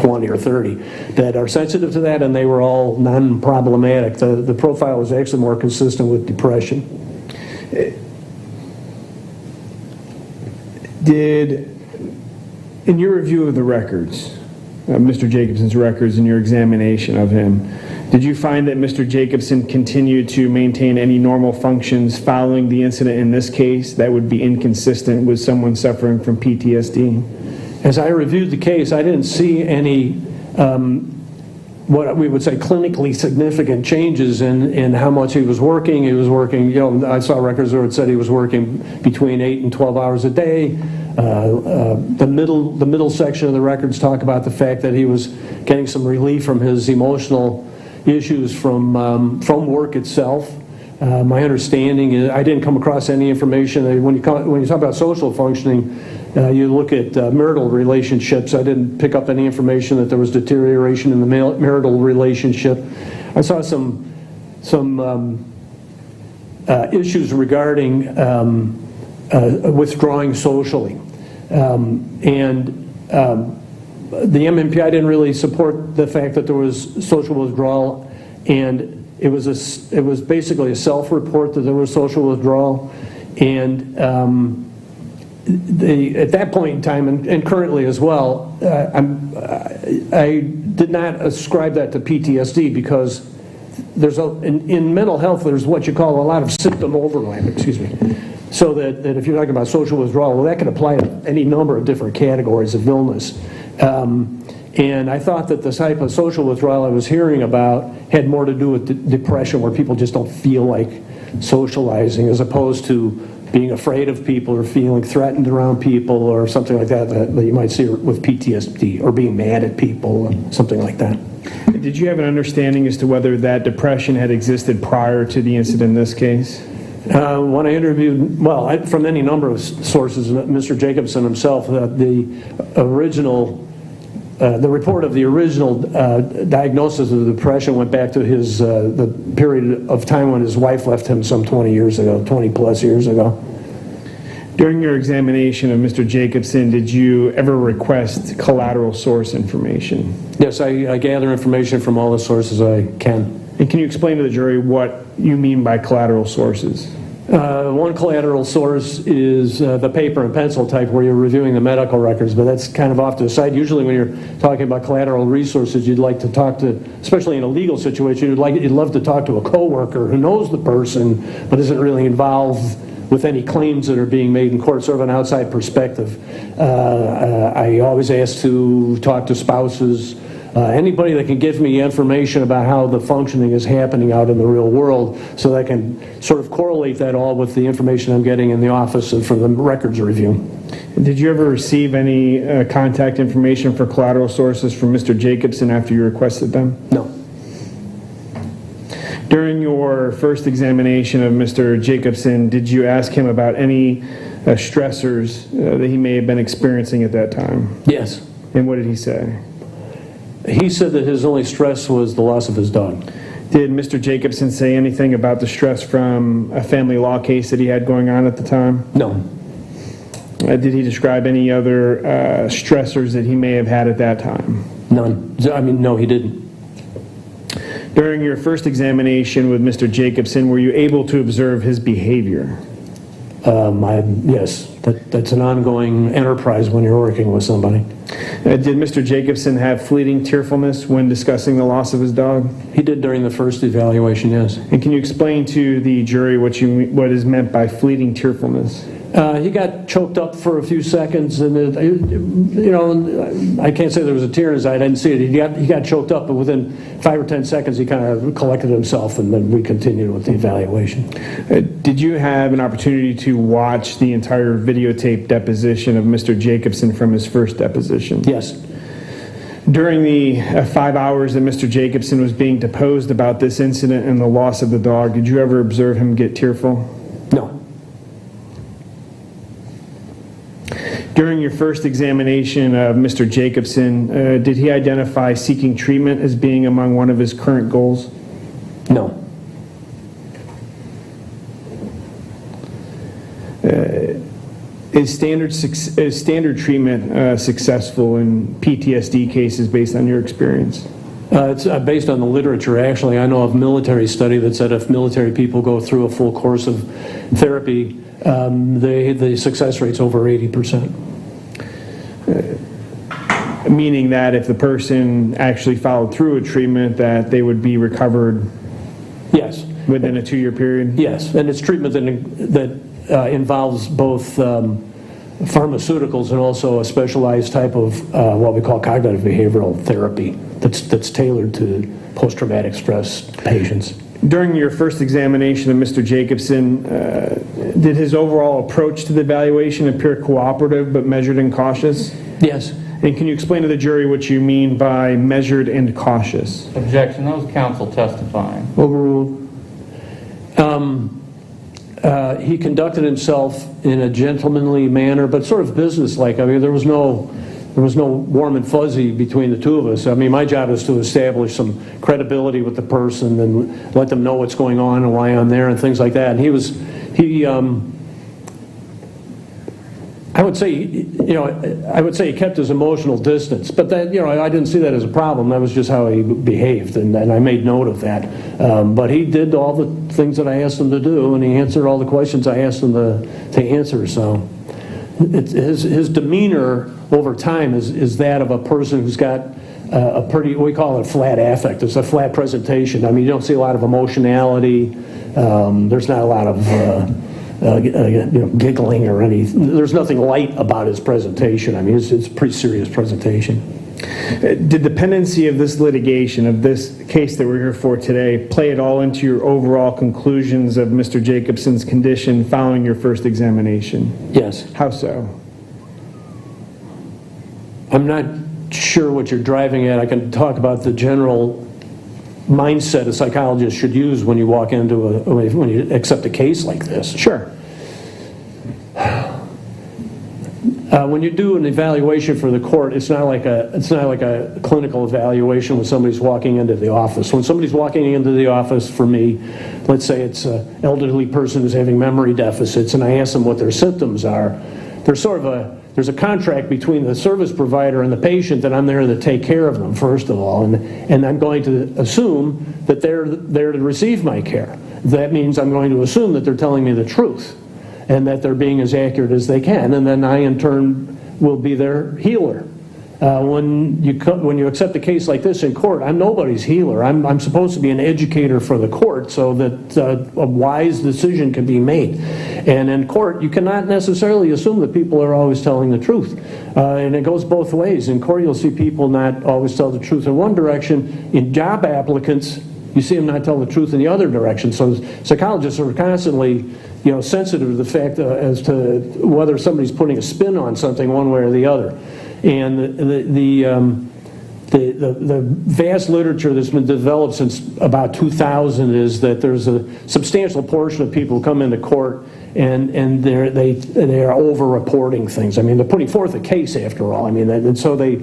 Speaker 11: 20 or 30 that are sensitive to that, and they were all non-problematic. The profile was actually more consistent with depression.
Speaker 1: In your review of the records, Mr. Jacobson's records and your examination of him, did you find that Mr. Jacobson continued to maintain any normal functions following the incident in this case that would be inconsistent with someone suffering from PTSD?
Speaker 11: As I reviewed the case, I didn't see any what we would say clinically significant changes in how much he was working. He was working, I saw records where it said he was working between 8 and 12 hours a day. The middle section of the records talk about the fact that he was getting some relief from his emotional issues from work itself. My understanding is I didn't come across any information. When you talk about social functioning, you look at marital relationships. I didn't pick up any information that there was deterioration in the marital relationship. I saw some issues regarding withdrawing socially. The MMPI didn't really support the fact that there was social withdrawal, and it was basically a self-report that there was social withdrawal, and at that point in time, and currently as well, I did not ascribe that to PTSD because in mental health there's what you call a lot of symptom overlap. So that if you're talking about social withdrawal, well, that can apply to any number of different categories of illness. And I thought that the type of social withdrawal I was hearing about had more to do with depression, where people just don't feel like socializing, as opposed to being afraid of people or feeling threatened around people or something like that you might see with PTSD, or being mad at people or something like that.
Speaker 1: Did you have an understanding as to whether that depression had existed prior to the incident in this case?
Speaker 11: When I interviewed, from any number of sources, Mr. Jacobson himself, the report of the original diagnosis of depression went back to the period of time when his wife left him some 20 plus years ago.
Speaker 1: During your examination of Mr. Jacobson, did you ever request collateral source information?
Speaker 11: Yes, I gather information from all the sources I can.
Speaker 1: And can you explain to the jury what you mean by collateral sources?
Speaker 11: One collateral source is the paper and pencil type where you're reviewing the medical records, but that's kind of off to the side. Usually when you're talking about collateral resources, you'd like to talk to, especially in a legal situation, you'd love to talk to a coworker who knows the person but isn't really involved with any claims that are being made in court, sort of an outside perspective. I always ask to talk to spouses, anybody that can give me information about how the functioning is happening out in the real world so that I can sort of correlate that all with the information I'm getting in the office and from the records review.
Speaker 1: Did you ever receive any contact information for collateral sources from Mr. Jacobson after you requested them?
Speaker 11: No.
Speaker 1: During your first examination of Mr. Jacobson, did you ask him about any stressors that he may have been experiencing at that time?
Speaker 11: Yes.
Speaker 1: And what did he say?
Speaker 11: He said that his only stress was the loss of his dog.
Speaker 1: Did Mr. Jacobson say anything about the stress from a family law case that he had going on at the time?
Speaker 11: No.
Speaker 1: Did he describe any other stressors that he may have had at that time?
Speaker 11: None. I mean, no, he didn't.
Speaker 1: During your first examination with Mr. Jacobson, were you able to observe his behavior?
Speaker 11: Yes, that's an ongoing enterprise when you're working with somebody.
Speaker 1: Did Mr. Jacobson have fleeting tearfulness when discussing the loss of his dog?
Speaker 11: He did during the first evaluation, yes.
Speaker 1: And can you explain to the jury what is meant by fleeting tearfulness?
Speaker 11: He got choked up for a few seconds, and I can't say there was a tear in his eye. I didn't see it. He got choked up, but within 5 or 10 seconds, he kind of collected himself, and then we continued with the evaluation.
Speaker 1: Did you have an opportunity to watch the entire videotape deposition of Mr. Jacobson from his first deposition?
Speaker 11: Yes.
Speaker 1: During the 5 hours that Mr. Jacobson was being deposed about this incident and the loss of the dog, did you ever observe him get tearful?
Speaker 11: No.
Speaker 1: During your first examination of Mr. Jacobson, did he identify seeking treatment as being among one of his current goals?
Speaker 11: No.
Speaker 1: Is standard treatment successful in PTSD cases based on your experience?
Speaker 11: It's based on the literature, actually. I know of military study that said if military people go through a full course of therapy, the success rate's over 80%.
Speaker 1: Meaning that if the person actually followed through a treatment, that they would be recovered?
Speaker 11: Yes.
Speaker 1: Within a 2-year period?
Speaker 11: Yes, and it's treatment that involves both pharmaceuticals and also a specialized type of what we call cognitive behavioral therapy that's tailored to post-traumatic stress patients.
Speaker 1: During your first examination of Mr. Jacobson, did his overall approach to the evaluation appear cooperative but measured and cautious?
Speaker 11: Yes.
Speaker 1: And can you explain to the jury what you mean by measured and cautious?
Speaker 8: Objection. That was counsel testifying.
Speaker 11: Overruled. He conducted himself in a gentlemanly manner, but sort of businesslike. I mean, there was no warm and fuzzy between the two of us. I mean, my job is to establish some credibility with the person and let them know what's going on and why I'm there and things like that. And I would say he kept his emotional distance, but that, I didn't see that as a problem. That was just how he behaved, and I made note of that. But he did all the things that I asked him to do, and he answered all the questions I asked him to answer. So his demeanor over time is that of a person who's got a pretty, we call it flat affect. It's a flat presentation. I mean, you don't see a lot of emotionality. There's not a lot of giggling or anything. There's nothing light about his presentation. I mean, it's a pretty serious presentation.
Speaker 1: Did the pendency of this litigation, of this case that we're here for today, play it all into your overall conclusions of Mr. Jacobson's condition following your first examination?
Speaker 11: Yes.
Speaker 1: How so?
Speaker 11: I'm not sure what you're driving at. I can talk about the general mindset a psychologist should use when you walk into when you accept a case like this.
Speaker 1: Sure.
Speaker 11: When you do an evaluation for the court, it's not like a clinical evaluation when somebody's walking into the office. When somebody's walking into the office for me, let's say it's an elderly person who's having memory deficits, and I ask them what their symptoms are. There's a contract between the service provider and the patient that I'm there to take care of them, first of all, and I'm going to assume that they're there to receive my care. that means I'm going to assume that they're telling me the truth and that they're being as accurate as they can, and then I in turn will be their healer. When you accept a case like this in court, I'm nobody's healer. I'm supposed to be an educator for the court so that a wise decision can be made. And in court, you cannot necessarily assume that people are always telling the truth. And it goes both ways. In court, you'll see people not always tell the truth in one direction. In job applicants, you see them not tell the truth in the other direction. So psychologists are constantly, sensitive to the fact as to whether somebody's putting a spin on something one way or the other. And the vast literature that's been developed since about 2000 is that there's a substantial portion of people who come into court and they are over-reporting things. I mean, they're putting forth a case after all. I mean, and so they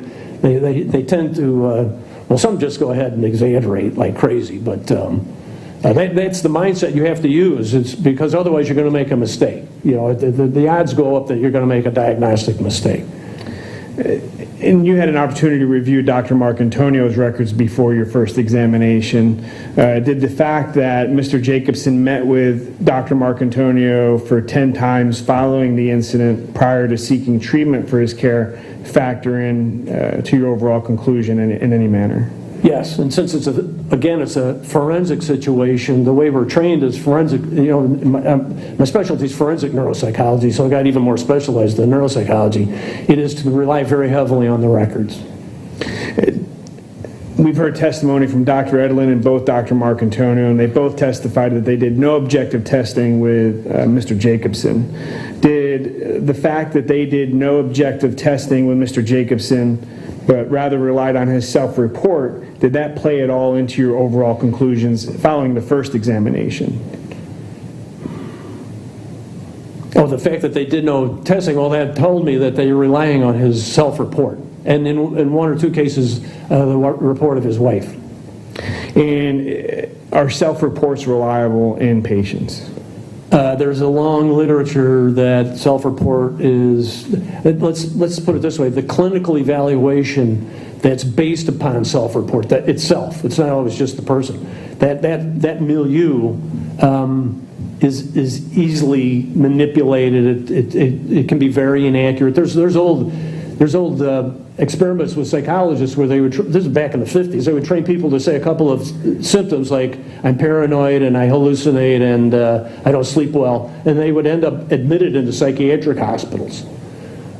Speaker 11: tend to, some just go ahead and exaggerate like crazy, but that's the mindset you have to use. It's because otherwise you're going to make a mistake. The odds go up that you're going to make a diagnostic mistake.
Speaker 1: And you had an opportunity to review Dr. Marcantonio's records before your first examination. Did the fact that Mr. Jacobson met with Dr. Marcantonio for 10 times following the incident prior to seeking treatment for his care factor in to your overall conclusion in any manner?
Speaker 11: Yes, and since it's a forensic situation, the way we're trained is forensic, my specialty is forensic neuropsychology, so I got even more specialized than neuropsychology. It is to rely very heavily on the records.
Speaker 1: We've heard testimony from Dr. Edlin and both Dr. Marcantonio, and they both testified that they did no objective testing with Mr. Jacobson. Did the fact that they did no objective testing with Mr. Jacobson but rather relied on his self-report, did that play at all into your overall conclusions following the first examination?
Speaker 11: Oh, the fact that they did no testing, well, that told me that they were relying on his self-report. And in one or two cases, the report of his wife.
Speaker 1: And are self-reports reliable in patients?
Speaker 11: There's a long literature that self-report is, let's put it this way, the clinical evaluation that's based upon self-report, that itself, it's not always just the person, that milieu is easily manipulated. It can be very inaccurate. There's old experiments with psychologists where they would, this is back in the 50s, they would train people to say a couple of symptoms like, I'm paranoid and I hallucinate and I don't sleep well, and they would end up admitted into psychiatric hospitals.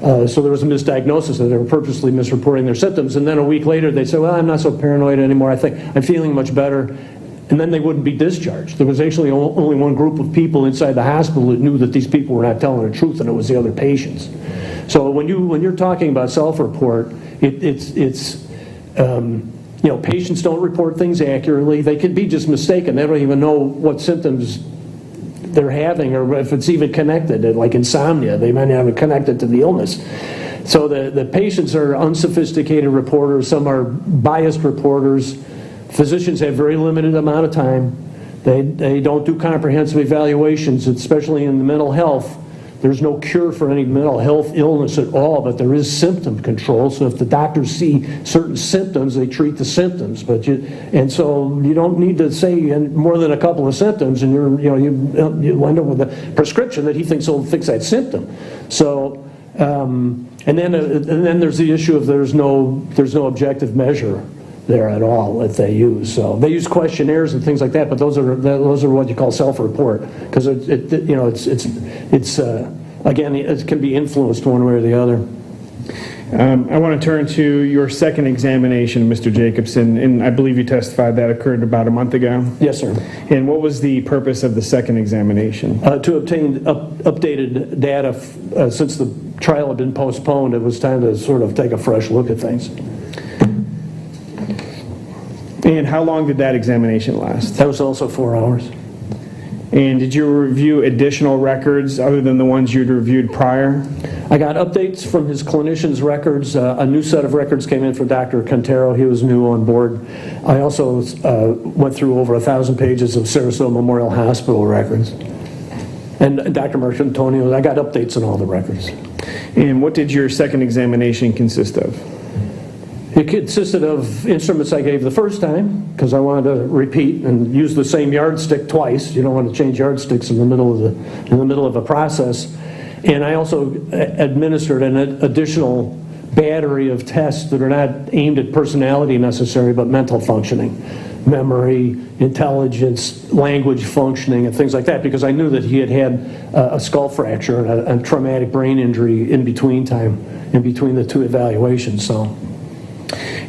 Speaker 11: So there was a misdiagnosis and they were purposely misreporting their symptoms, and then a week later they'd say, well, I'm not so paranoid anymore, I think I'm feeling much better, and then they wouldn't be discharged. There was actually only one group of people inside the hospital that knew that these people were not telling the truth, and it was the other patients. So when you're talking about self-report, patients don't report things accurately. They can be just mistaken. They don't even know what symptoms they're having or if it's even connected. Like insomnia, they might not have it connected to the illness. So the patients are unsophisticated reporters. Some are biased reporters. Physicians have very limited amount of time. They don't do comprehensive evaluations, especially in the mental health. There's no cure for any mental health illness at all, but there is symptom control. So if the doctors see certain symptoms, they treat the symptoms. And so you don't need to say more than a couple of symptoms, and you end up with a prescription that he thinks will fix that symptom. So and then there's the issue of there's no objective measure there at all that they use. So they use questionnaires and things like that, but those are what you call self-report, because again, it can be influenced one way or the other.
Speaker 1: I want to turn to your second examination, Mr. Jacobson, and I believe you testified that occurred about a month ago.
Speaker 11: Yes, sir.
Speaker 1: And what was the purpose of the second examination?
Speaker 11: To obtain updated data since the trial had been postponed. It was time to sort of take a fresh look at things.
Speaker 1: And how long did that examination last?
Speaker 11: That was also 4 hours.
Speaker 1: And did you review additional records other than the ones you'd reviewed prior?
Speaker 11: I got updates from his clinician's records. A new set of records came in for Dr. Quintero. He was new on board. I also went through over 1,000 pages of Sarasota Memorial Hospital records. And Dr. Marcantonio, I got updates on all the records.
Speaker 1: And what did your second examination consist of?
Speaker 11: It consisted of instruments I gave the first time, because I wanted to repeat and use the same yardstick twice. You don't want to change yardsticks in the middle of a process. And I also administered an additional battery of tests that are not aimed at personality necessarily, but mental functioning, memory, intelligence, language functioning, and things like that, because I knew that he had had a skull fracture and a traumatic brain injury in between the two evaluations. So.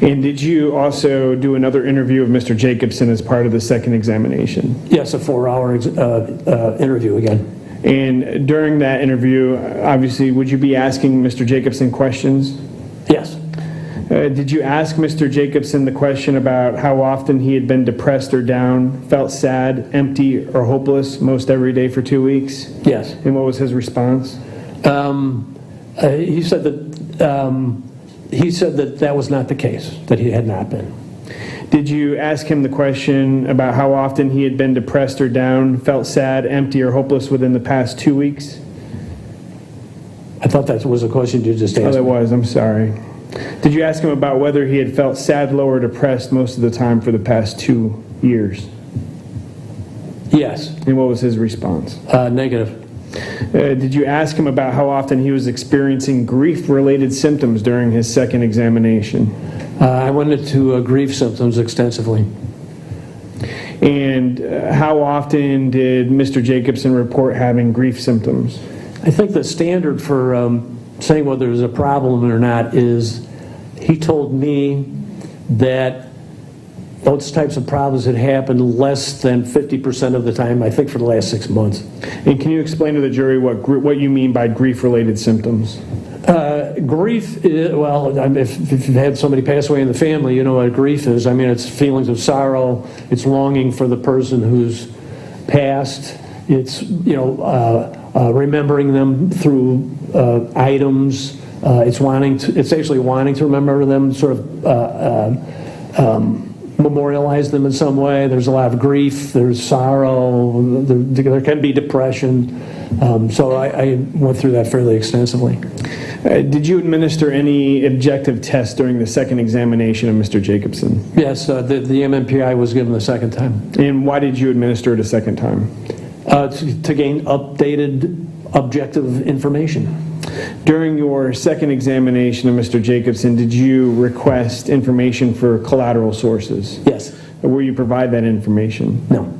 Speaker 1: And did you also do another interview of Mr. Jacobson as part of the second examination?
Speaker 11: Yes, a 4-hour interview again.
Speaker 1: And during that interview, obviously, would you be asking Mr. Jacobson questions?
Speaker 11: Yes.
Speaker 1: Did you ask Mr. Jacobson the question about how often he had been depressed or down, felt sad, empty, or hopeless most every day for 2 weeks?
Speaker 11: Yes.
Speaker 1: And what was his response?
Speaker 11: He said that was not the case, that he had not been.
Speaker 1: Did you ask him the question about how often he had been depressed or down, felt sad, empty, or hopeless within the past 2 weeks?
Speaker 11: I thought that was a question you just asked.
Speaker 1: Oh, that was. I'm sorry. Did you ask him about whether he had felt sad, low, or depressed most of the time for the past 2 years?
Speaker 11: Yes.
Speaker 1: And what was his response?
Speaker 11: Negative.
Speaker 1: Did you ask him about how often he was experiencing grief-related symptoms during his second examination?
Speaker 11: I went into grief symptoms extensively.
Speaker 1: And how often did Mr. Jacobson report having grief symptoms?
Speaker 11: I think the standard for saying whether there's a problem or not is he told me that those types of problems had happened less than 50% of the time, I think, for the last 6 months.
Speaker 1: And can you explain to the jury what you mean by grief-related symptoms?
Speaker 11: Grief, if you've had somebody pass away in the family, you know what grief is. I mean, it's feelings of sorrow. It's longing for the person who's passed. It's, remembering them through items. It's actually wanting to remember them, sort of memorialize them in some way. There's a lot of grief. There's sorrow. There can be depression. So I went through that fairly extensively.
Speaker 1: Did you administer any objective tests during the second examination of Mr. Jacobson?
Speaker 11: Yes, the MMPI was given the second time.
Speaker 1: And why did you administer it a second time?
Speaker 11: To gain updated, objective information.
Speaker 1: During your second examination of Mr. Jacobson, did you request information for collateral sources?
Speaker 11: Yes.
Speaker 1: Or will you provide that information?
Speaker 11: No.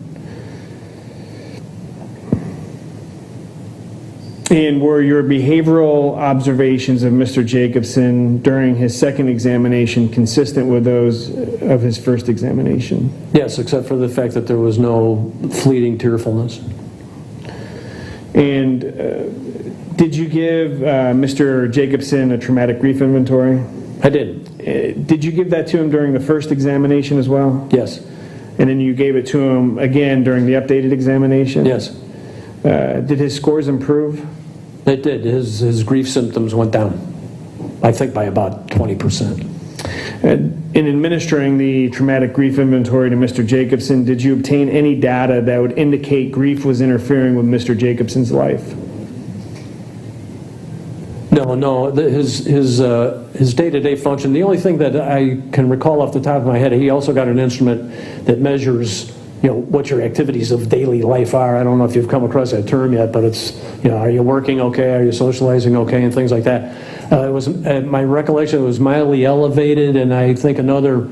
Speaker 1: And were your behavioral observations of Mr. Jacobson during his second examination consistent with those of his first examination?
Speaker 11: Yes, except for the fact that there was no fleeting tearfulness.
Speaker 1: And did you give Mr. Jacobson a traumatic grief inventory?
Speaker 11: I did.
Speaker 1: Did you give that to him during the first examination as well?
Speaker 11: Yes.
Speaker 1: And then you gave it to him again during the updated examination?
Speaker 11: Yes.
Speaker 1: Did his scores improve?
Speaker 11: It did. His grief symptoms went down, I think, by about 20%.
Speaker 1: In administering the traumatic grief inventory to Mr. Jacobson, did you obtain any data that would indicate grief was interfering with Mr. Jacobson's life?
Speaker 11: No. His day-to-day function, the only thing that I can recall off the top of my head, he also got an instrument that measures what your activities of daily life are. I don't know if you've come across that term yet, but it's, are you working okay? Are you socializing okay? And things like that. It was my recollection, it was mildly elevated, and I think another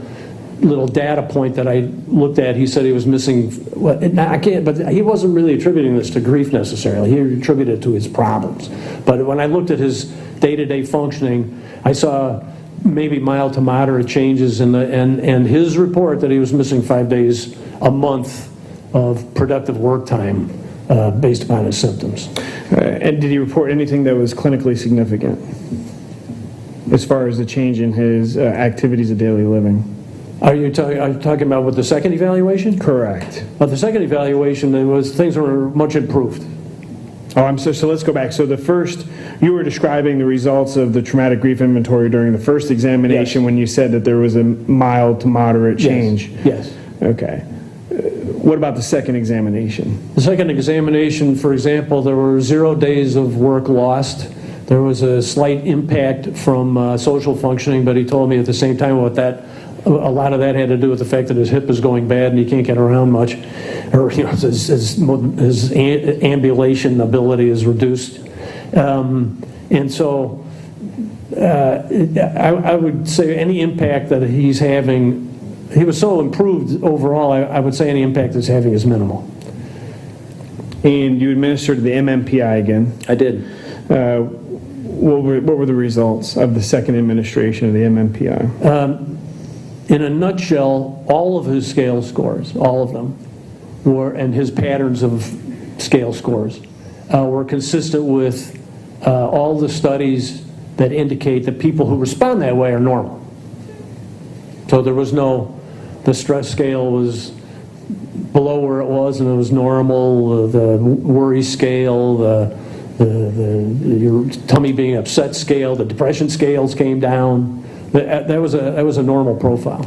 Speaker 11: little data point that I looked at, he said he was missing, but he wasn't really attributing this to grief necessarily. He attributed it to his problems. But when I looked at his day-to-day functioning, I saw maybe mild to moderate changes in and his report that he was missing 5 days a month of productive work time based upon his symptoms.
Speaker 1: And did he report anything that was clinically significant as far as the change in his activities of daily living?
Speaker 11: Are you talking about with the second evaluation?
Speaker 1: Correct.
Speaker 11: The second evaluation, things were much improved.
Speaker 1: Oh, so let's go back. So the first, you were describing the results of the traumatic grief inventory during the first examination. Yes. When you said that there was a mild to moderate change.
Speaker 11: Yes.
Speaker 1: Okay. What about the second examination?
Speaker 11: The second examination, for example, there were 0 days of work lost. There was a slight impact from social functioning, but he told me at the same time what that, a lot of that had to do with the fact that his hip is going bad and he can't get around much, or his ambulation ability is reduced. And so I would say any impact that he's having, he was so improved overall, I would say any impact he's having is minimal.
Speaker 1: And you administered the MMPI again.
Speaker 11: I did.
Speaker 1: What were the results of the second administration of the MMPI?
Speaker 11: In a nutshell, all of his scale scores, all of them, and his patterns of scale scores, were consistent with all the studies that indicate that people who respond that way are normal. So there was the stress scale was below where it was and it was normal, the worry scale, your tummy being upset scale, the depression scales came down. That was a normal profile.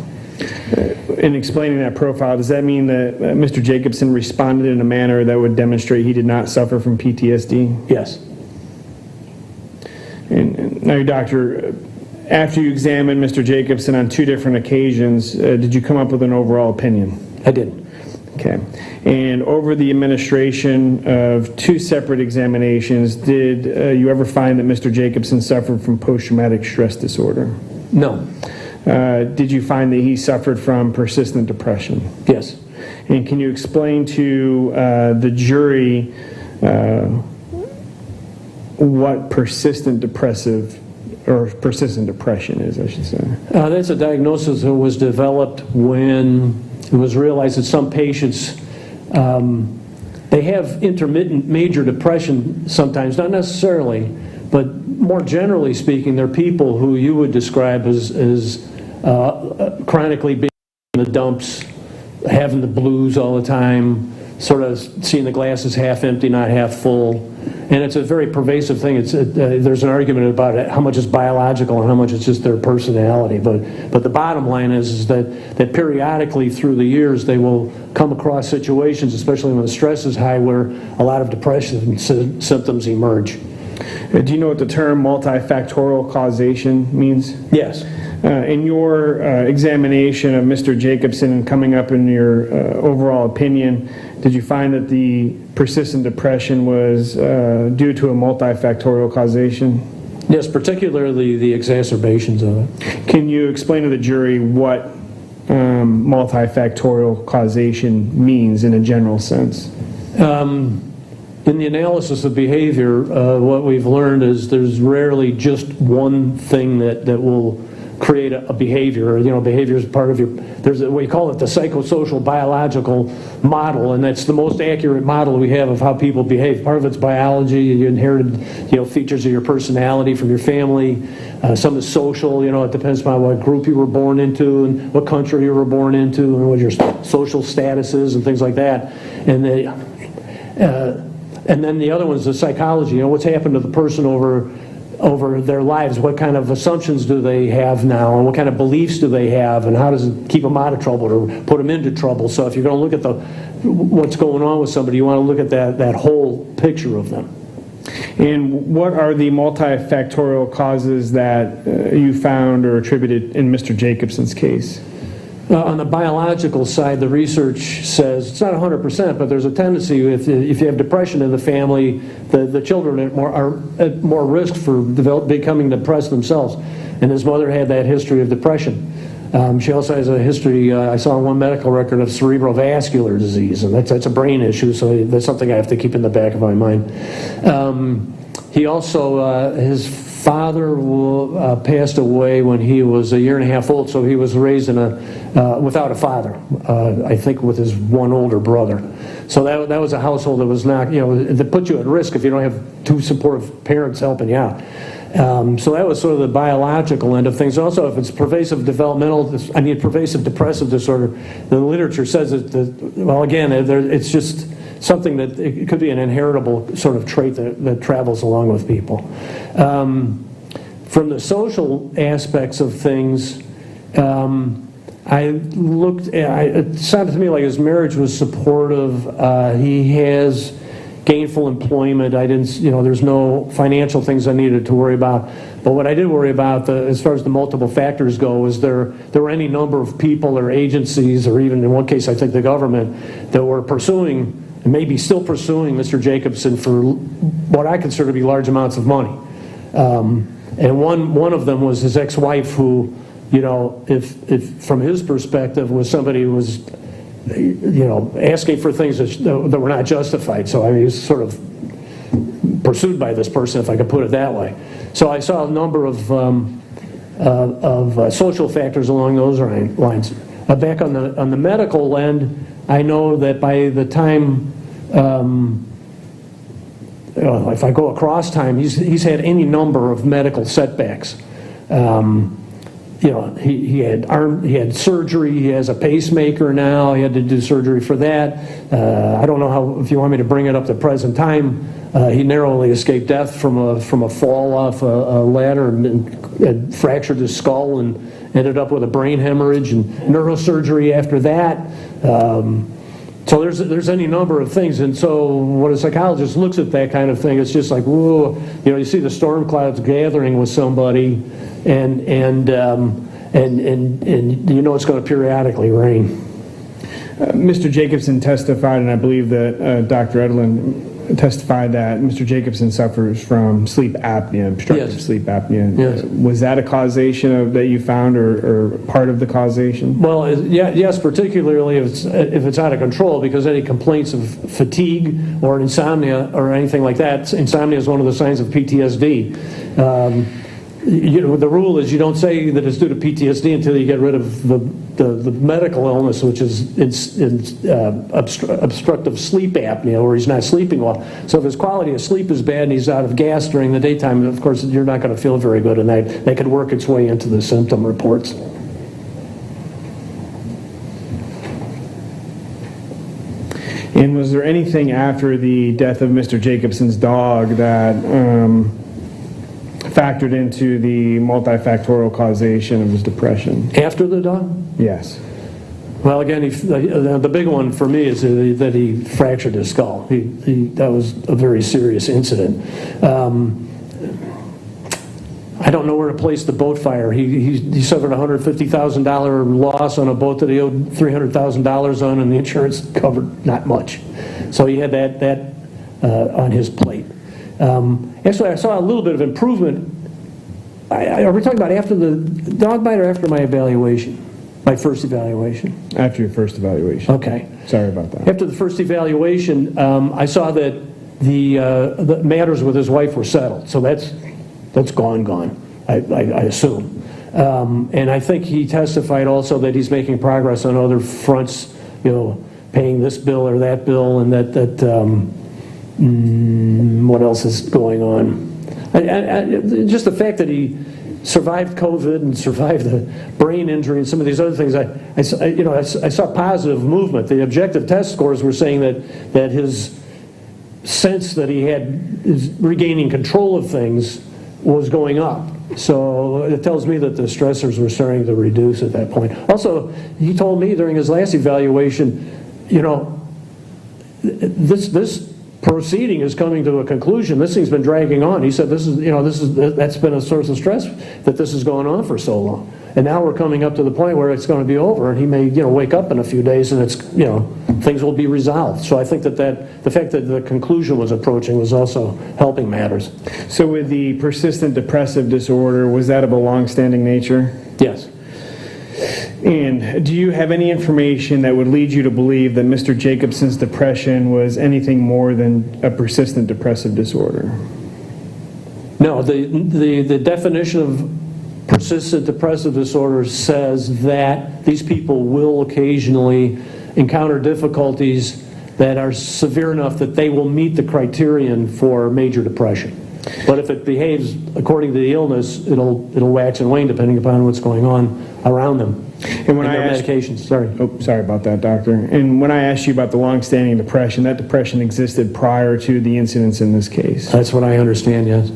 Speaker 1: In explaining that profile, does that mean that Mr. Jacobson responded in a manner that would demonstrate he did not suffer from PTSD?
Speaker 11: Yes.
Speaker 1: And now, doctor, after you examined Mr. Jacobson on 2 different occasions, did you come up with an overall opinion?
Speaker 11: I did.
Speaker 1: Okay. And over the administration of 2 separate examinations, did you ever find that Mr. Jacobson suffered from post-traumatic stress disorder?
Speaker 11: No.
Speaker 1: Did you find that he suffered from persistent depression?
Speaker 11: Yes.
Speaker 1: And can you explain to the jury what persistent depression is, I should say?
Speaker 11: That's a diagnosis that was developed when it was realized that some patients, they have intermittent major depression sometimes, not necessarily, but more generally speaking, they're people who you would describe as chronically being in the dumps, having the blues all the time, sort of seeing the glasses half empty, not half full. And it's a very pervasive thing. There's an argument about it, how much is biological and how much is just their personality. But the bottom line is that periodically through the years they will come across situations, especially when the stress is high, where a lot of depression symptoms emerge.
Speaker 1: Do you know what the term multifactorial causation means?
Speaker 11: Yes.
Speaker 1: In your examination of Mr. Jacobson and coming up in your overall opinion, did you find that the persistent depression was due to a multifactorial causation?
Speaker 11: Yes, particularly the exacerbations of it.
Speaker 1: Can you explain to the jury what multifactorial causation means in a general sense?
Speaker 11: In the analysis of behavior, what we've learned is there's rarely just one thing that will create a behavior. You know, behavior is part of we call it the psychosocial biological model, and that's the most accurate model we have of how people behave. Part of it's biology, you inherited, features of your personality from your family. Some is social, it depends upon what group you were born into and what country you were born into and what your social status is and things like that. And then the other one is the psychology. What's happened to the person over their lives? What kind of assumptions do they have now, and what kind of beliefs do they have, and how does it keep them out of trouble or put them into trouble? So if you're going to look at what's going on with somebody, you want to look at that whole picture of them.
Speaker 1: And what are the multifactorial causes that you found or attributed in Mr. Jacobson's case?
Speaker 11: On the biological side, the research says it's not 100%, but there's a tendency if you have depression in the family, the children are at more risk for becoming depressed themselves. And his mother had that history of depression. She also has a history, I saw in one medical record, of cerebrovascular disease, and that's a brain issue, so that's something I have to keep in the back of my mind. He also, his father passed away when he was a year and a half old, so he was raised without a father, I think with his one older brother. So that was a household that was not, that put you at risk if you don't have 2 supportive parents helping you out. So that was sort of the biological end of things. Also, if it's pervasive depressive disorder, the literature says it's just something that it could be an inheritable sort of trait that travels along with people. From the social aspects of things, it sounded to me like his marriage was supportive. He gainful employment. I didn't, there's no financial things I needed to worry about. But what I did worry about, as far as the multiple factors go, is there were any number of people or agencies, or even in one case I think the government, that were pursuing, and maybe still pursuing, Mr. Jacobson for what I consider to be large amounts of money. And one of them was his ex-wife, who, if from his perspective, was somebody who was, asking for things that were not justified. So I mean, he was sort of pursued by this person, if I could put it that way. So I saw a number of social factors along those lines. Back on the medical end, I know that by the time, if I go across time, he's had any number of medical setbacks. He had surgery. He has a pacemaker now. He had to do surgery for that. I don't know if you want me to bring it up to present time. He narrowly escaped death from a fall off a ladder and fractured his skull and ended up with a brain hemorrhage and neurosurgery after that. So there's any number of things, and so when a psychologist looks at that kind of thing, it's just like, whoa, you see the storm clouds gathering with somebody, and it's going to periodically rain.
Speaker 1: Mr. Jacobson testified, and I believe that Dr. Edlin testified that Mr. Jacobson suffers from sleep apnea, obstructive sleep apnea.
Speaker 11: Yes.
Speaker 1: Was that a causation that you found, or part of the causation?
Speaker 11: Well, yes, particularly if it's out of control, because any complaints of fatigue or insomnia or anything like that, insomnia is one of the signs of PTSD. The rule is you don't say that it's due to PTSD until you get rid of the medical illness, which is obstructive sleep apnea, where he's not sleeping well. So if his quality of sleep is bad and he's out of gas during the daytime, of course you're not going to feel very good, and that could work its way into the symptom reports.
Speaker 1: And was there anything after the death of Mr. Jacobson's dog that factored into the multifactorial causation of his depression?
Speaker 11: After the dog?
Speaker 1: Yes.
Speaker 11: Well, again, the big one for me is that he fractured his skull. That was a very serious incident. I don't know where to place the boat fire. He suffered a $150,000 loss on a boat that he owed $300,000 on, and the insurance covered not much. So he had that on his plate. Actually, I saw a little bit of improvement. Are we talking about after the dog bite or after my evaluation? My first evaluation?
Speaker 1: After your first evaluation.
Speaker 11: Okay.
Speaker 1: Sorry about that.
Speaker 11: After the first evaluation, I saw that the matters with his wife were settled. So that's gone, I assume. And I think he testified also that he's making progress on other fronts, paying this bill or that bill, and what else is going on? Just the fact that he survived COVID and survived the brain injury and some of these other things, I saw positive movement. The objective test scores were saying that his sense that he is regaining control of things was going up. So it tells me that the stressors were starting to reduce at that point. Also, he told me during his last evaluation, this proceeding is coming to a conclusion. This thing's been dragging on. He said that's been a source of stress that this is going on for so long. And now we're coming up to the point where it's going to be over, and he may wake up in a few days and things will be resolved. So I think that the fact that the conclusion was approaching was also helping matters.
Speaker 1: So with the persistent depressive disorder, was that of a long-standing nature?
Speaker 11: Yes.
Speaker 1: And do you have any information that would lead you to believe that Mr. Jacobson's depression was anything more than a persistent depressive disorder?
Speaker 11: No, the definition of persistent depressive disorder says that these people will occasionally encounter difficulties that are severe enough that they will meet the criterion for major depression. But if it behaves according to the illness, it'll wax and wane depending upon what's going on around them.
Speaker 1: And when I
Speaker 11: asked, medications,
Speaker 1: sorry about that, doctor. And when I asked you about the long-standing depression, that depression existed prior to the incidents in this case.
Speaker 11: That's what I understand, yes.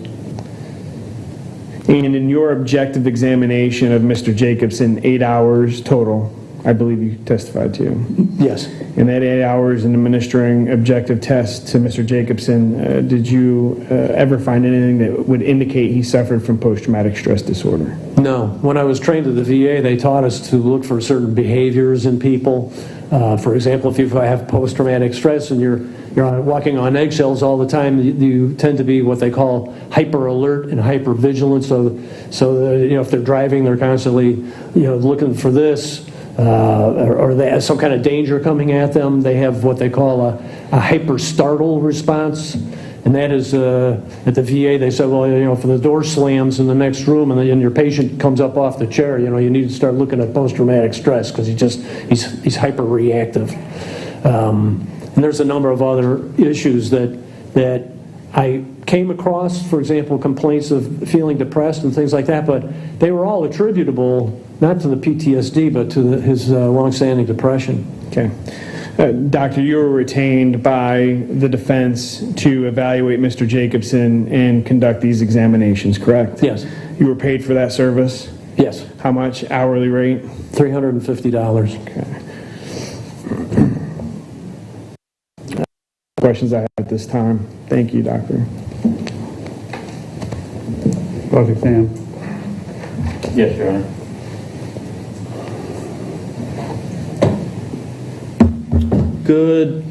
Speaker 1: And in your objective examination of Mr. Jacobson, 8 hours total, I believe you testified to.
Speaker 11: Yes.
Speaker 1: In that 8 hours in administering objective tests to Mr. Jacobson, did you ever find anything that would indicate he suffered from post-traumatic stress disorder?
Speaker 11: No. When I was trained at the VA, they taught us to look for certain behaviors in people. For example, if you have post-traumatic stress and you're walking on eggshells all the time, you tend to be what they call hyper alert and hyper vigilant. So that, if they're driving, they're constantly looking for this. Or they have some kind of danger coming at them. They have what they call a hyper startle response, and that is at the VA they said, well, if the door slams in the next room and then your patient comes up off the chair, you need to start looking at post-traumatic stress because he's hyper reactive. And there's a number of other issues that I came across, for example, complaints of feeling depressed and things like that, but they were all attributable not to the PTSD, but to his longstanding depression.
Speaker 1: Okay. Doctor, you were retained by the defense to evaluate Mr. Jacobson and conduct these examinations, correct?
Speaker 11: Yes.
Speaker 1: You were paid for that service?
Speaker 11: Yes.
Speaker 1: How much? Hourly rate?
Speaker 11: $350.
Speaker 1: Okay. Questions I have at this time. Thank you, Doctor.
Speaker 2: Cross-exam.
Speaker 8: Yes, Your Honor. Good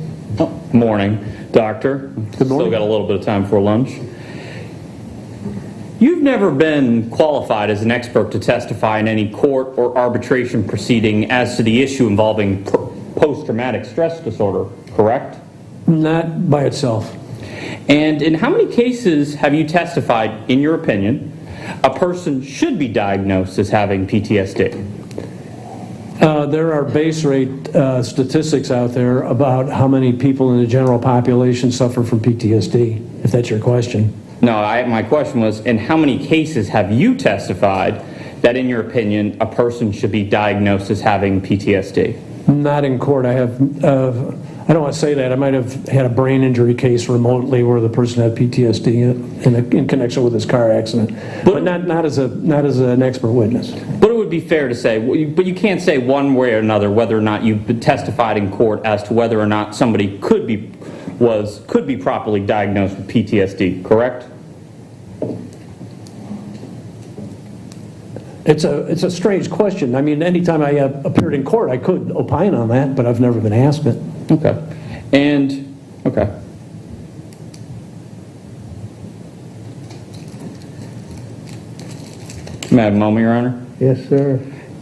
Speaker 8: morning, Doctor.
Speaker 11: Good morning.
Speaker 8: Still got a little bit of time before lunch. You've never been qualified as an expert to testify in any court or arbitration proceeding as to the issue involving post-traumatic stress disorder, correct?
Speaker 11: Not by itself.
Speaker 8: And in how many cases have you testified, in your opinion, a person should be diagnosed as having PTSD?
Speaker 11: There are base rate statistics out there about how many people in the general population suffer from PTSD, if that's your question.
Speaker 8: No, my question was, in how many cases have you testified that, in your opinion, a person should be diagnosed as having PTSD?
Speaker 11: Not in court. I don't want to say that. I might have had a brain injury case remotely where the person had PTSD in connection with his car accident, but not as an expert witness.
Speaker 8: But it would be fair to say, but you can't say one way or another whether or not you've testified in court as to whether or not somebody could be properly diagnosed with PTSD, correct?
Speaker 11: It's a strange question. I mean, anytime I appeared in court, I could opine on that, but I've never been asked it.
Speaker 8: Okay. Okay. May I have a moment, Your Honor?
Speaker 2: Yes, sir.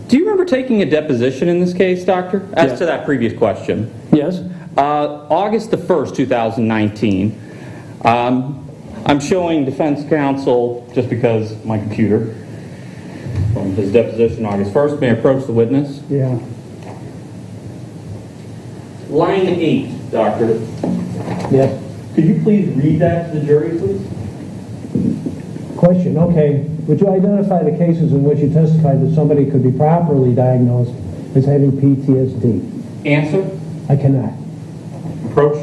Speaker 8: Do you remember taking a deposition in this case, Doctor? As
Speaker 11: Yes.
Speaker 8: to that previous question.
Speaker 11: Yes?
Speaker 8: August the 1st, 2019. I'm showing defense counsel, just because my computer, from his deposition August 1st. May I approach the witness?
Speaker 2: Yeah.
Speaker 8: Line 8, Doctor.
Speaker 11: Yes.
Speaker 8: Could you please read that to the jury, please?
Speaker 12: Question, okay. Would you identify the cases in which you testified that somebody could be properly diagnosed as having PTSD?
Speaker 8: Answer.
Speaker 12: I cannot.
Speaker 8: Approach.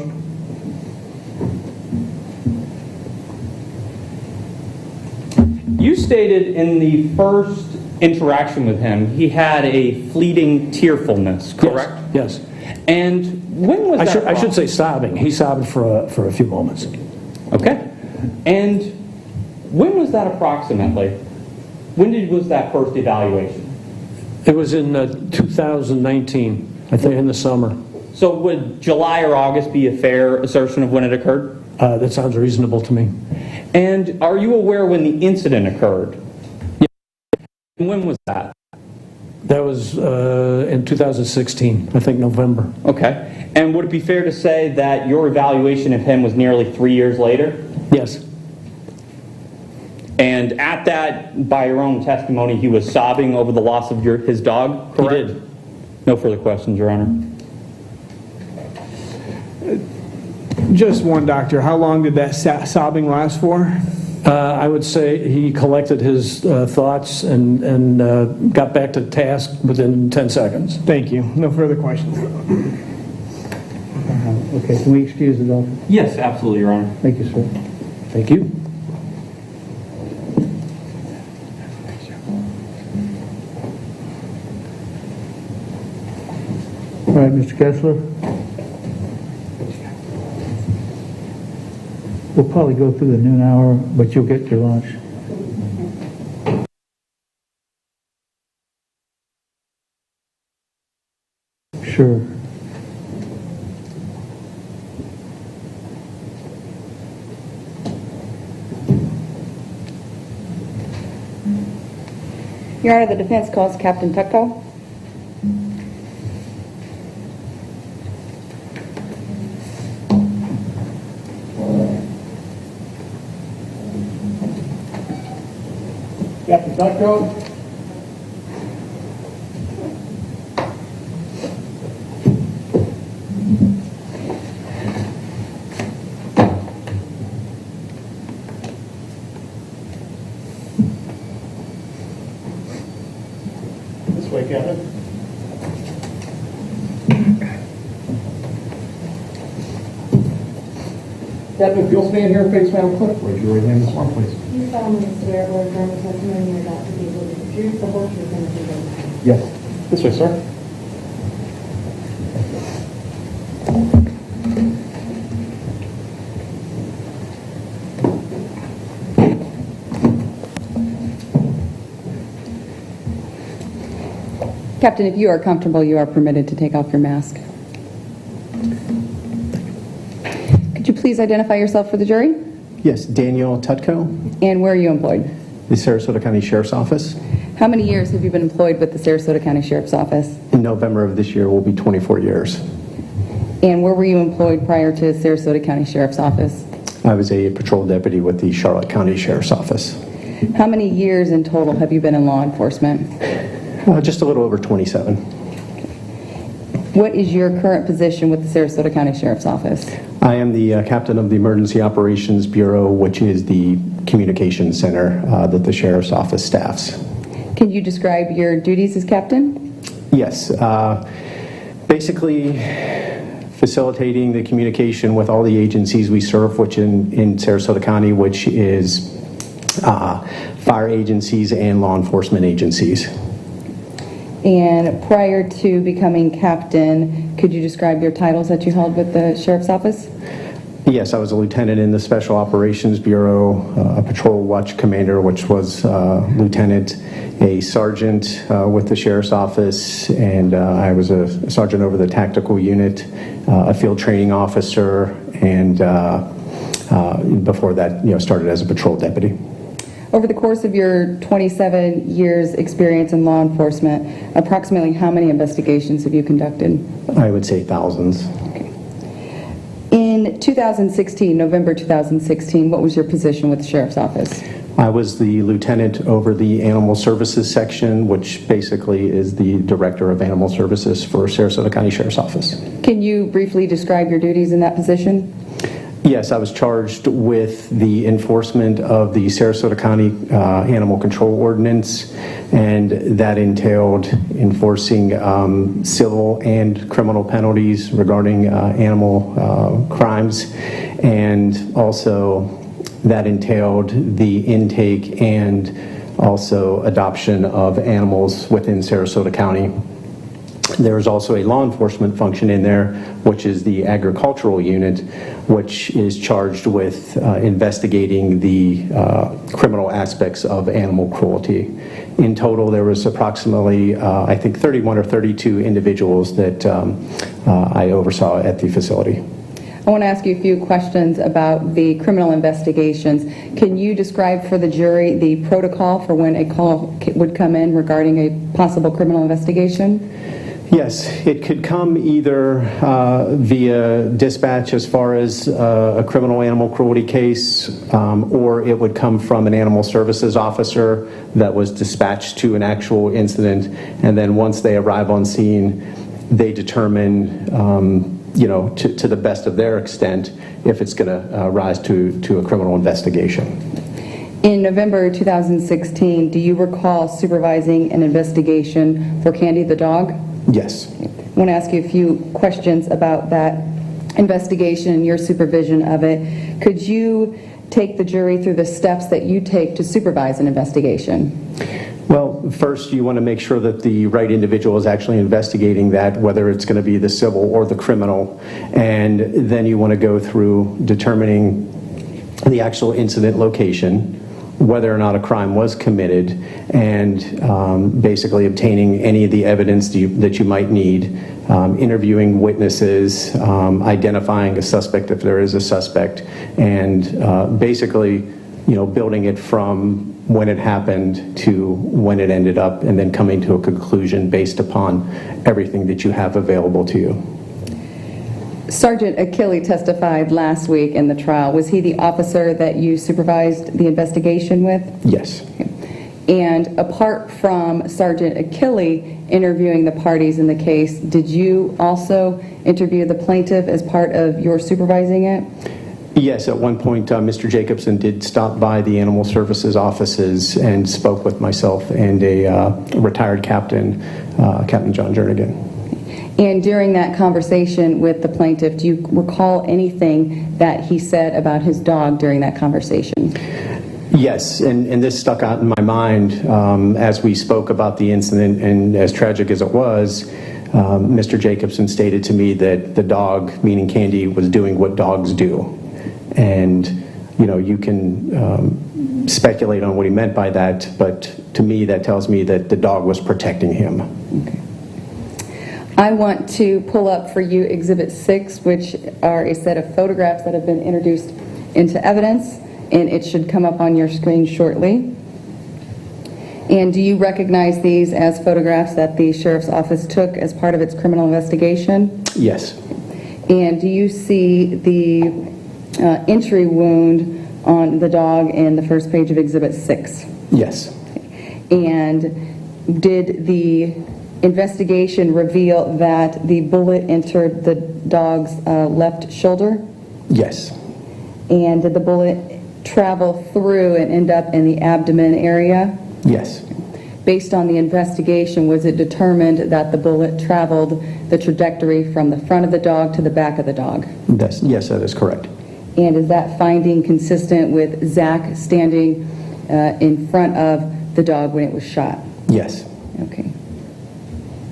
Speaker 8: You stated in the first interaction with him, he had a fleeting tearfulness, correct?
Speaker 11: Yes.
Speaker 8: And when was that?
Speaker 11: I should say sobbing. He sobbed for a few moments.
Speaker 8: Okay. And when was that approximately? When was that first evaluation?
Speaker 11: It was in 2019, I think, in the summer.
Speaker 8: So would July or August be a fair assertion of when it occurred?
Speaker 11: That sounds reasonable to me.
Speaker 8: And are you aware when the incident occurred?
Speaker 11: Yeah.
Speaker 8: When was that?
Speaker 11: That was in 2016, I think November.
Speaker 8: Okay. And would it be fair to say that your evaluation of him was nearly 3 years later?
Speaker 11: Yes.
Speaker 8: And at that, by your own testimony, he was sobbing over the loss of his dog, correct?
Speaker 11: He did.
Speaker 8: No further questions, Your Honor.
Speaker 1: Just one, Doctor. How long did that sobbing last for?
Speaker 11: I would say he collected his thoughts and got back to task within 10 seconds.
Speaker 1: Thank you. No further questions.
Speaker 2: Okay, can we excuse the doctor?
Speaker 8: Yes, absolutely, Your Honor.
Speaker 2: Thank you, sir.
Speaker 11: Thank you.
Speaker 2: right, Mr. Kessler? We'll probably go through the noon hour, but you'll get your lunch. Sure.
Speaker 13: Your Honor, the defense calls Captain Tutko.
Speaker 4: Captain Tutko. This way, Captain. Captain, if you'll stand here and face Madam Clerk, raise your right hand this one, please.
Speaker 5: You solemnly swear or affirm the testimony you're about to give will be the truth, the whole truth, and nothing but the truth.
Speaker 4: Yes. This way, sir.
Speaker 13: Captain, if you are comfortable, you are permitted to take off your mask. Could you please identify yourself for the jury?
Speaker 14: Yes, Daniel Tutko,
Speaker 13: And where are you employed?
Speaker 14: the Sarasota County Sheriff's Office.
Speaker 13: How many years have you been employed with the Sarasota County Sheriff's Office?
Speaker 14: In November of this year will be 24 years.
Speaker 13: And where were you employed prior to Sarasota County Sheriff's Office?
Speaker 14: I was a patrol deputy with the Charlotte County Sheriff's Office.
Speaker 13: How many years in total have you been in law enforcement?
Speaker 14: Just a little over 27.
Speaker 13: What is your current position with the Sarasota County Sheriff's Office?
Speaker 14: I am the captain of the Emergency Operations Bureau, which is the communication center that the Sheriff's Office staffs.
Speaker 13: Can you describe your duties as captain?
Speaker 14: Yes. Basically, facilitating the communication with all the agencies we serve, which in Sarasota County, which is fire agencies and law enforcement agencies.
Speaker 13: And prior to becoming captain, could you describe your titles that you held with the Sheriff's Office?
Speaker 14: Yes, I was a lieutenant in the Special Operations Bureau, a patrol watch commander, which was lieutenant, a sergeant with the Sheriff's Office, and I was a sergeant over the tactical unit, a field training officer, and before that, started as a patrol deputy.
Speaker 13: Over the course of your 27 years experience in law enforcement, approximately how many investigations have you conducted?
Speaker 14: I would say thousands.
Speaker 13: Okay. In 2016, November 2016, what was your position with the Sheriff's Office?
Speaker 14: I was the lieutenant over the Animal Services section, which basically is the director of Animal Services for Sarasota County Sheriff's Office.
Speaker 13: Can you briefly describe your duties in that position?
Speaker 14: Yes, I was charged with the enforcement of the Sarasota County Animal Control Ordinance, and that entailed enforcing civil and criminal penalties regarding animal crimes, and also that entailed the intake and also adoption of animals within Sarasota County. There is also a law enforcement function in there, which is the agricultural unit, which is charged with investigating the criminal aspects of animal cruelty. In total, there was approximately, I think, 31 or 32 individuals that I oversaw at the facility.
Speaker 13: I want to ask you a few questions about the criminal investigations. Can you describe for the jury the protocol for when a call would come in regarding a possible criminal investigation?
Speaker 14: Yes, it could come either via dispatch as far as a criminal animal cruelty case, or it would come from an animal services officer that was dispatched to an actual incident, and then once they arrive on scene, they determine, to the best of their extent, if it's going to rise to a criminal investigation.
Speaker 13: In November 2016, do you recall supervising an investigation for Candy the dog?
Speaker 14: Yes.
Speaker 13: I want to ask you a few questions about that investigation and your supervision of it. Could you take the jury through the steps that you take to supervise an investigation?
Speaker 14: Well, first you want to make sure that the right individual is actually investigating that, whether it's going to be the civil or the criminal, and then you want to go through determining the actual incident location, whether or not a crime was committed, and basically obtaining any of the evidence that you might need, interviewing witnesses, identifying a suspect if there is a suspect, and basically, building it from when it happened to when it ended up, and then coming to a conclusion based upon everything that you have available to you.
Speaker 13: Sergeant Achille testified last week in the trial. Was he the officer that you supervised the investigation with?
Speaker 14: Yes.
Speaker 13: And apart from Sergeant Achille interviewing the parties in the case, did you also interview the plaintiff as part of your supervising it?
Speaker 14: Yes, at one point, Mr. Jacobson did stop by the Animal Services offices and spoke with myself and a retired captain, Captain John Jernigan.
Speaker 13: And during that conversation with the plaintiff, do you recall anything that he said about his dog during that conversation?
Speaker 14: Yes, and this stuck out in my mind as we spoke about the incident, and as tragic as it was, Mr. Jacobson stated to me that the dog, meaning Candy, was doing what dogs do. And, you can speculate on what he meant by that, but to me that tells me that the dog was protecting him.
Speaker 13: Okay. I want to pull up for you Exhibit 6, which are a set of photographs that have been introduced into evidence, and it should come up on your screen shortly. And do you recognize these as photographs that the Sheriff's Office took as part of its criminal investigation?
Speaker 14: Yes.
Speaker 13: And do you see the entry wound on the dog in the first page of Exhibit 6?
Speaker 14: Yes.
Speaker 13: And did the investigation reveal that the bullet entered the dog's left shoulder?
Speaker 14: Yes.
Speaker 13: And did the bullet travel through and end up in the abdomen area?
Speaker 14: Yes.
Speaker 13: Based on the investigation, was it determined that the bullet traveled the trajectory from the front of the dog to the back of the dog?
Speaker 14: Yes, that is correct.
Speaker 13: And is that finding consistent with Zach standing in front of the dog when it was shot?
Speaker 14: Yes.
Speaker 13: Okay.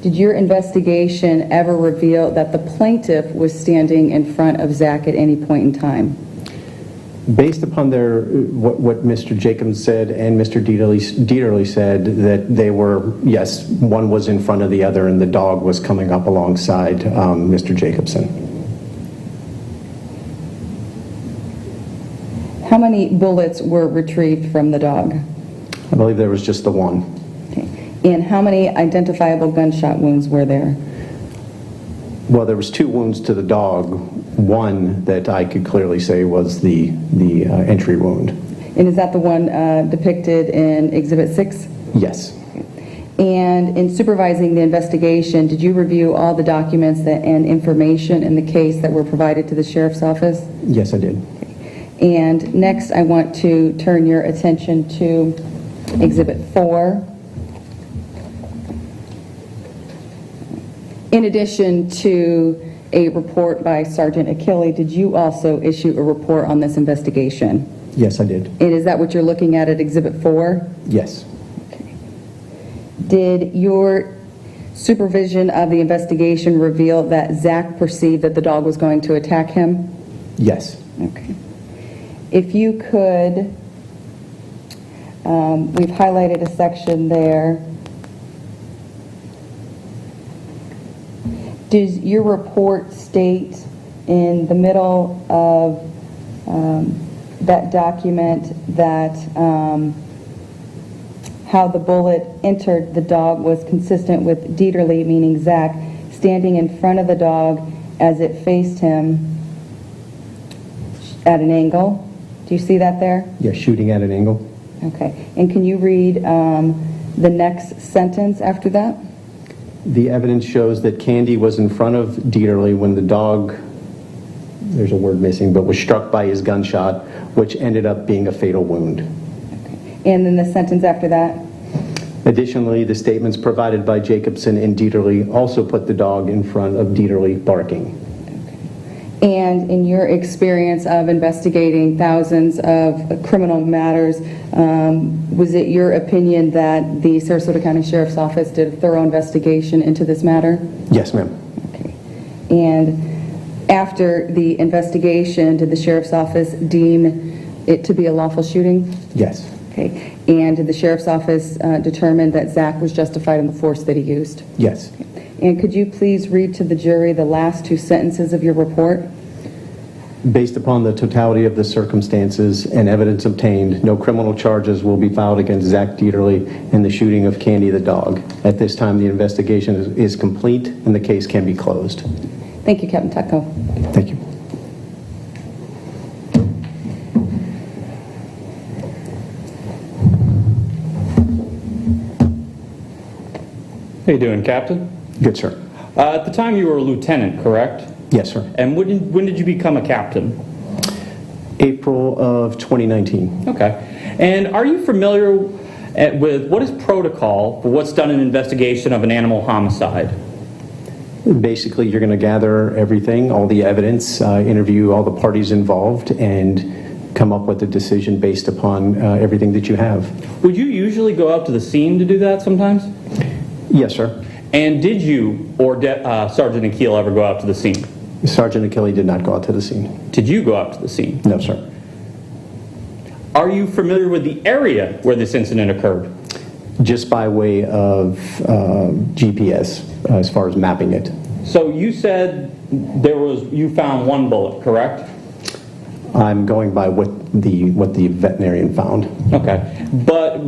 Speaker 13: Did your investigation ever reveal that the plaintiff was standing in front of Zach at any point in time?
Speaker 14: Based upon what Mr. Jacobs said and Mr. Deaterly said, that they were, yes, one was in front of the other and the dog was coming up alongside Mr. Jacobson.
Speaker 13: How many bullets were retrieved from the dog?
Speaker 14: I believe there was just the one.
Speaker 13: Okay. And how many identifiable gunshot wounds were there?
Speaker 14: Well, there was 2 wounds to the dog. One that I could clearly say was the entry wound.
Speaker 13: And is that the one depicted in Exhibit 6?
Speaker 14: Yes.
Speaker 13: And in supervising the investigation, did you review all the documents and information in the case that were provided to the Sheriff's Office?
Speaker 14: Yes, I did.
Speaker 13: And next, I want to turn your attention to Exhibit 4. In addition to a report by Sergeant Achille, did you also issue a report on this investigation?
Speaker 14: Yes, I did.
Speaker 13: And is that what you're looking at Exhibit 4?
Speaker 14: Yes.
Speaker 13: Okay. Did your supervision of the investigation reveal that Zach perceived that the dog was going to attack him?
Speaker 14: Yes.
Speaker 13: Okay. If you could, we've highlighted a section there. Does your report state in the middle of that document that how the bullet entered the dog was consistent with Deaterly, meaning Zach, standing in front of the dog as it faced him at an angle? Do you see that there?
Speaker 14: Yes, shooting at an angle.
Speaker 13: Okay. And can you read the next sentence after that?
Speaker 14: The evidence shows that Candy was in front of Deaterly when the dog, there's a word missing, but was struck by his gunshot, which ended up being a fatal wound.
Speaker 13: Okay. And then the sentence after that?
Speaker 14: Additionally, the statements provided by Jacobson and Deaterly also put the dog in front of Deaterly barking.
Speaker 13: Okay. And in your experience of investigating thousands of criminal matters, was it your opinion that the Sarasota County Sheriff's Office did a thorough investigation into this matter?
Speaker 14: Yes, ma'am.
Speaker 13: Okay. And after the investigation, did the Sheriff's Office deem it to be a lawful shooting?
Speaker 14: Yes.
Speaker 13: Okay. And did the Sheriff's Office determine that Zach was justified in the force that he used?
Speaker 14: Yes.
Speaker 13: Okay. And could you please read to the jury the last two sentences of your report?
Speaker 14: Based upon the totality of the circumstances and evidence obtained, no criminal charges will be filed against Zach Deaterly in the shooting of Candy the dog. At this time, the investigation is complete and the case can be closed.
Speaker 13: Thank you, Captain Tutko.
Speaker 14: Thank you.
Speaker 10: How you doing, Captain?
Speaker 14: Good, sir.
Speaker 10: At the time you were a lieutenant, correct?
Speaker 14: Yes, sir.
Speaker 10: And when did you become a captain?
Speaker 14: April of 2019.
Speaker 10: Okay. And are you familiar with what is protocol for what's done in an investigation of an animal homicide?
Speaker 14: Basically, you're going to gather everything, all the evidence, interview all the parties involved, and come up with a decision based upon everything that you have.
Speaker 10: Would you usually go out to the scene to do that sometimes?
Speaker 14: Yes, sir.
Speaker 10: And did you or Sergeant Akil ever go out to the scene?
Speaker 14: Sergeant Akil did not go out to the scene.
Speaker 10: Did you go out to the scene?
Speaker 14: No, sir.
Speaker 10: Are you familiar with the area where this incident occurred?
Speaker 14: Just by way of GPS, as far as mapping it.
Speaker 10: So you said you found one bullet, correct?
Speaker 14: I'm going by what the veterinarian found.
Speaker 10: Okay. But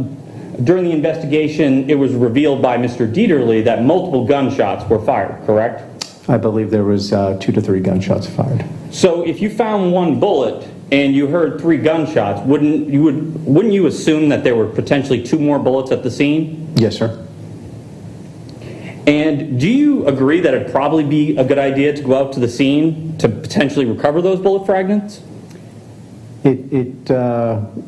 Speaker 10: during the investigation, it was revealed by Mr. Deaterly that multiple gunshots were fired, correct?
Speaker 14: I believe there was 2 to 3 gunshots fired.
Speaker 10: So if you found one bullet and you heard 3 gunshots, wouldn't you assume that there were potentially 2 more bullets at the scene?
Speaker 14: Yes, sir.
Speaker 10: And do you agree that it'd probably be a good idea to go out to the scene to potentially recover those bullet fragments?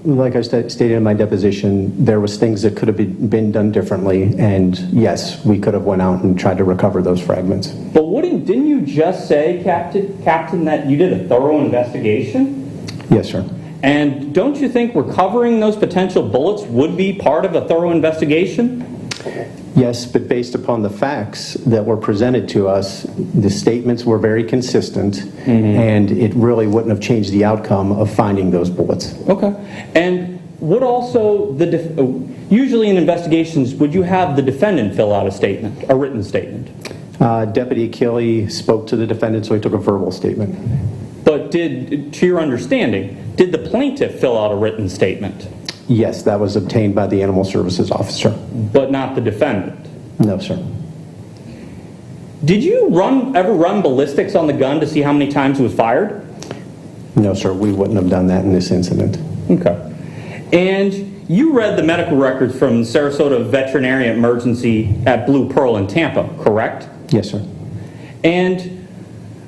Speaker 14: Like I stated in my deposition, there was things that could have been done differently, and yes, we could have went out and tried to recover those fragments.
Speaker 10: But didn't you just say, Captain, that you did a thorough investigation?
Speaker 14: Yes, sir.
Speaker 10: And don't you think recovering those potential bullets would be part of a thorough investigation?
Speaker 14: Yes, but based upon the facts that were presented to us, the statements were very consistent, and it really wouldn't have changed the outcome of finding those bullets.
Speaker 10: Okay. And would also, usually in investigations, would you have the defendant fill out a written statement?
Speaker 14: Deputy Achille spoke to the defendant, so he took a verbal statement.
Speaker 10: But to your understanding, did the plaintiff fill out a written statement?
Speaker 14: Yes, that was obtained by the animal services officer.
Speaker 10: But not the defendant?
Speaker 14: No, sir.
Speaker 10: Did you ever run ballistics on the gun to see how many times it was fired?
Speaker 14: No, sir, we wouldn't have done that in this incident.
Speaker 10: Okay. And you read the medical records from Sarasota Veterinary Emergency at Blue Pearl in Tampa, correct?
Speaker 14: Yes, sir.
Speaker 10: And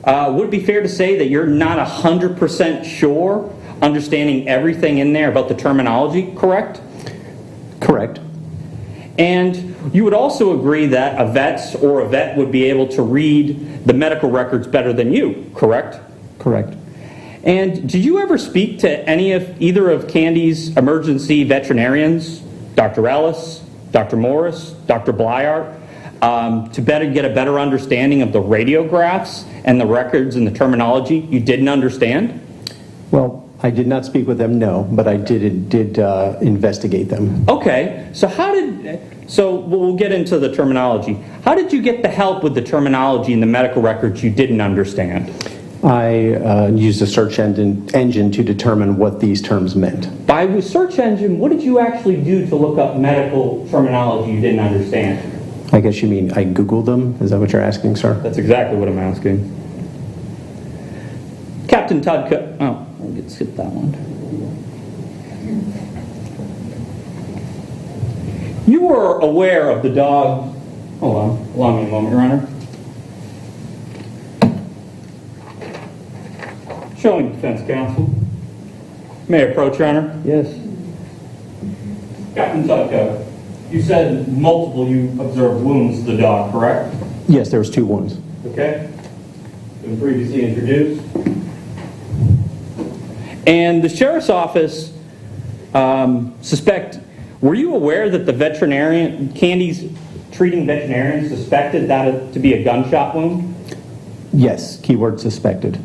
Speaker 10: would it be fair to say that you're not 100% sure, understanding everything in there about the terminology, correct?
Speaker 14: Correct.
Speaker 10: And you would also agree that a vet would be able to read the medical records better than you, correct?
Speaker 14: Correct.
Speaker 10: And did you ever speak to either of Candy's emergency veterinarians, Dr. Ellis, Dr. Morris, Dr. Blyart, to get a better understanding of the radiographs and the records and the terminology you didn't understand?
Speaker 14: Well, I did not speak with them, no, but I did investigate them.
Speaker 10: Okay, so we'll get into the terminology. How did you get the help with the terminology in the medical records you didn't understand?
Speaker 14: I used a search engine to determine what these terms meant.
Speaker 10: By the search engine, what did you actually do to look up medical terminology you didn't understand?
Speaker 14: I guess you mean I Googled them? Is that what you're asking, sir?
Speaker 10: That's exactly what I'm asking. Captain Todd I'll skip that one. You were aware of the dog. Hold on. Allow me a moment, Your Honor. Showing defense counsel. May I approach, Your Honor?
Speaker 11: Yes.
Speaker 10: Captain Tutko, you said you observed wounds to the dog, correct?
Speaker 14: Yes, there was 2 wounds.
Speaker 10: Okay.
Speaker 8: been previously introduced. And the sheriff's office were you aware that the Candy's treating veterinarian suspected that to be a gunshot wound?
Speaker 14: Yes, keyword suspected.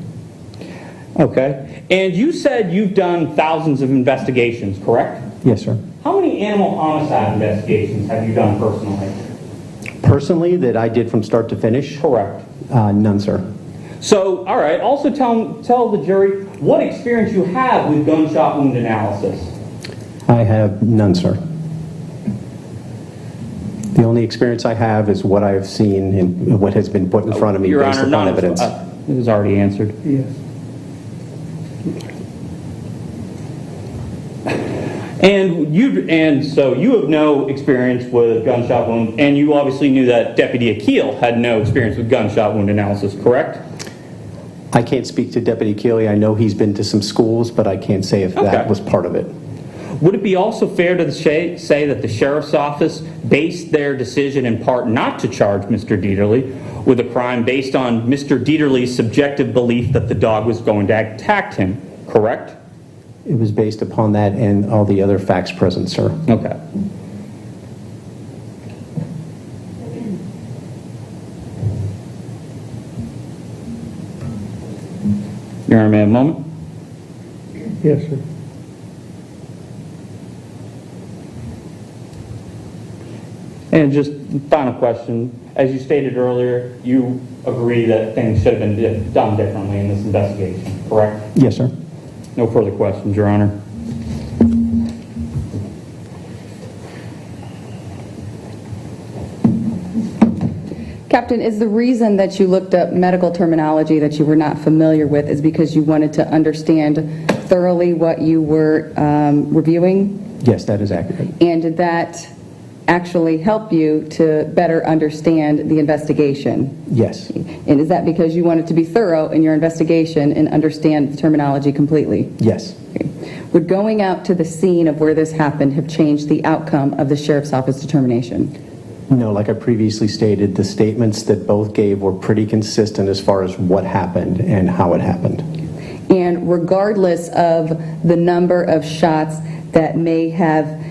Speaker 8: Okay. And you said you've done thousands of investigations, correct?
Speaker 14: Yes, sir.
Speaker 8: How many animal homicide investigations have you done personally?
Speaker 14: Personally, that I did from start to finish?
Speaker 8: Correct.
Speaker 14: None, sir.
Speaker 8: So, all right. Also tell the jury what experience you have with gunshot wound analysis.
Speaker 14: I have none, sir. The only experience I have is what I've seen and what has been put in front of me based upon evidence.
Speaker 8: It was already answered.
Speaker 2: Yes.
Speaker 8: And so you have no experience with gunshot wound, and you obviously knew that Deputy Akil had no experience with gunshot wound analysis, correct?
Speaker 14: I can't speak to Deputy Keeley. I know he's been to some schools, but I can't say if that was part of it.
Speaker 8: Would it be also fair to say that the sheriff's office based their decision in part not to charge Mr. Deaterly with a crime based on Mr. Deaterly's subjective belief that the dog was going to attack him, correct?
Speaker 14: It was based upon that and all the other facts present, sir.
Speaker 8: Okay. Your Honor, may I have a moment?
Speaker 2: Yes, sir.
Speaker 8: And just final question. As you stated earlier, you agree that things should have been done differently in this investigation, correct?
Speaker 14: Yes, sir.
Speaker 8: No further questions, Your Honor.
Speaker 13: Captain, is the reason that you looked up medical terminology that you were not familiar with is because you wanted to understand thoroughly what you were reviewing?
Speaker 14: Yes, that is accurate.
Speaker 13: And did that actually help you to better understand the investigation?
Speaker 14: Yes.
Speaker 13: And is that because you wanted to be thorough in your investigation and understand the terminology completely?
Speaker 14: Yes.
Speaker 13: Okay. Would going out to the scene of where this happened have changed the outcome of the sheriff's office determination?
Speaker 14: No, like I previously stated, the statements that both gave were pretty consistent as far as what happened and how it happened.
Speaker 13: And regardless of the number of shots that may have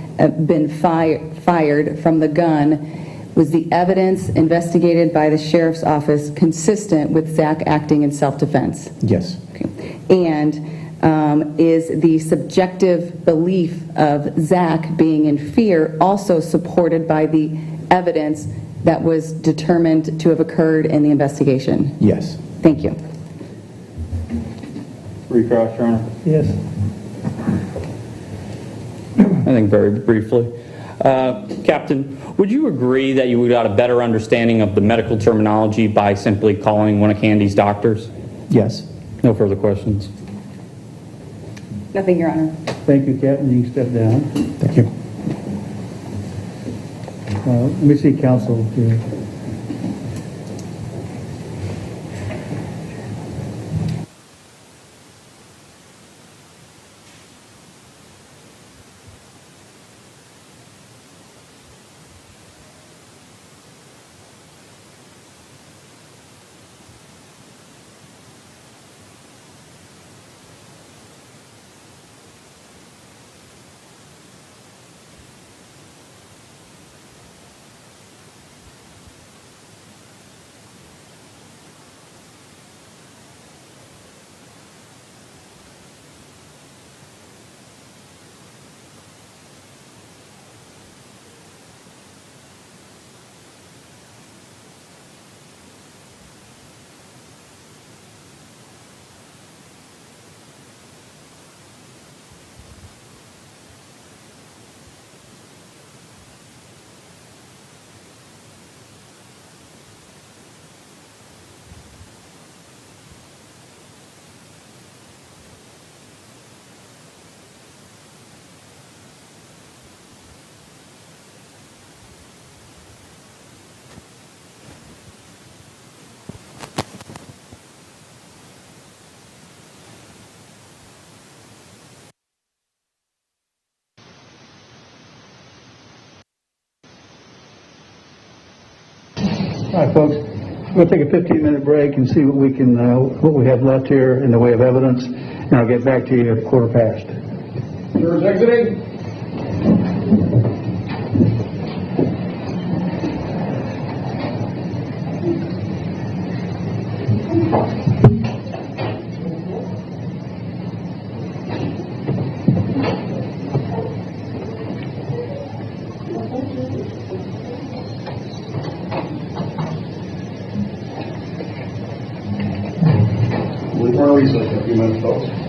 Speaker 13: been fired from the gun, was the evidence investigated by the sheriff's office consistent with Zach acting in self-defense?
Speaker 14: Yes.
Speaker 13: Okay. And is the subjective belief of Zach being in fear also supported by the evidence that was determined to have occurred in the investigation?
Speaker 14: Yes.
Speaker 13: Thank you.
Speaker 8: Recross, Your Honor.
Speaker 2: Yes.
Speaker 8: I think very briefly. Captain, would you agree that you got a better understanding of the medical terminology by simply calling one of Candy's doctors?
Speaker 14: Yes.
Speaker 8: No further questions.
Speaker 13: Nothing, Your Honor.
Speaker 2: Thank you, Captain. You can step down.
Speaker 14: Thank you.
Speaker 2: Let me see counsel here. All right, folks. We'll take a 15-minute break and see what we have left here in the way of evidence, and I'll get back to you at 1:15.
Speaker 4: Jurors exiting. We're going to recess in a few minutes, folks.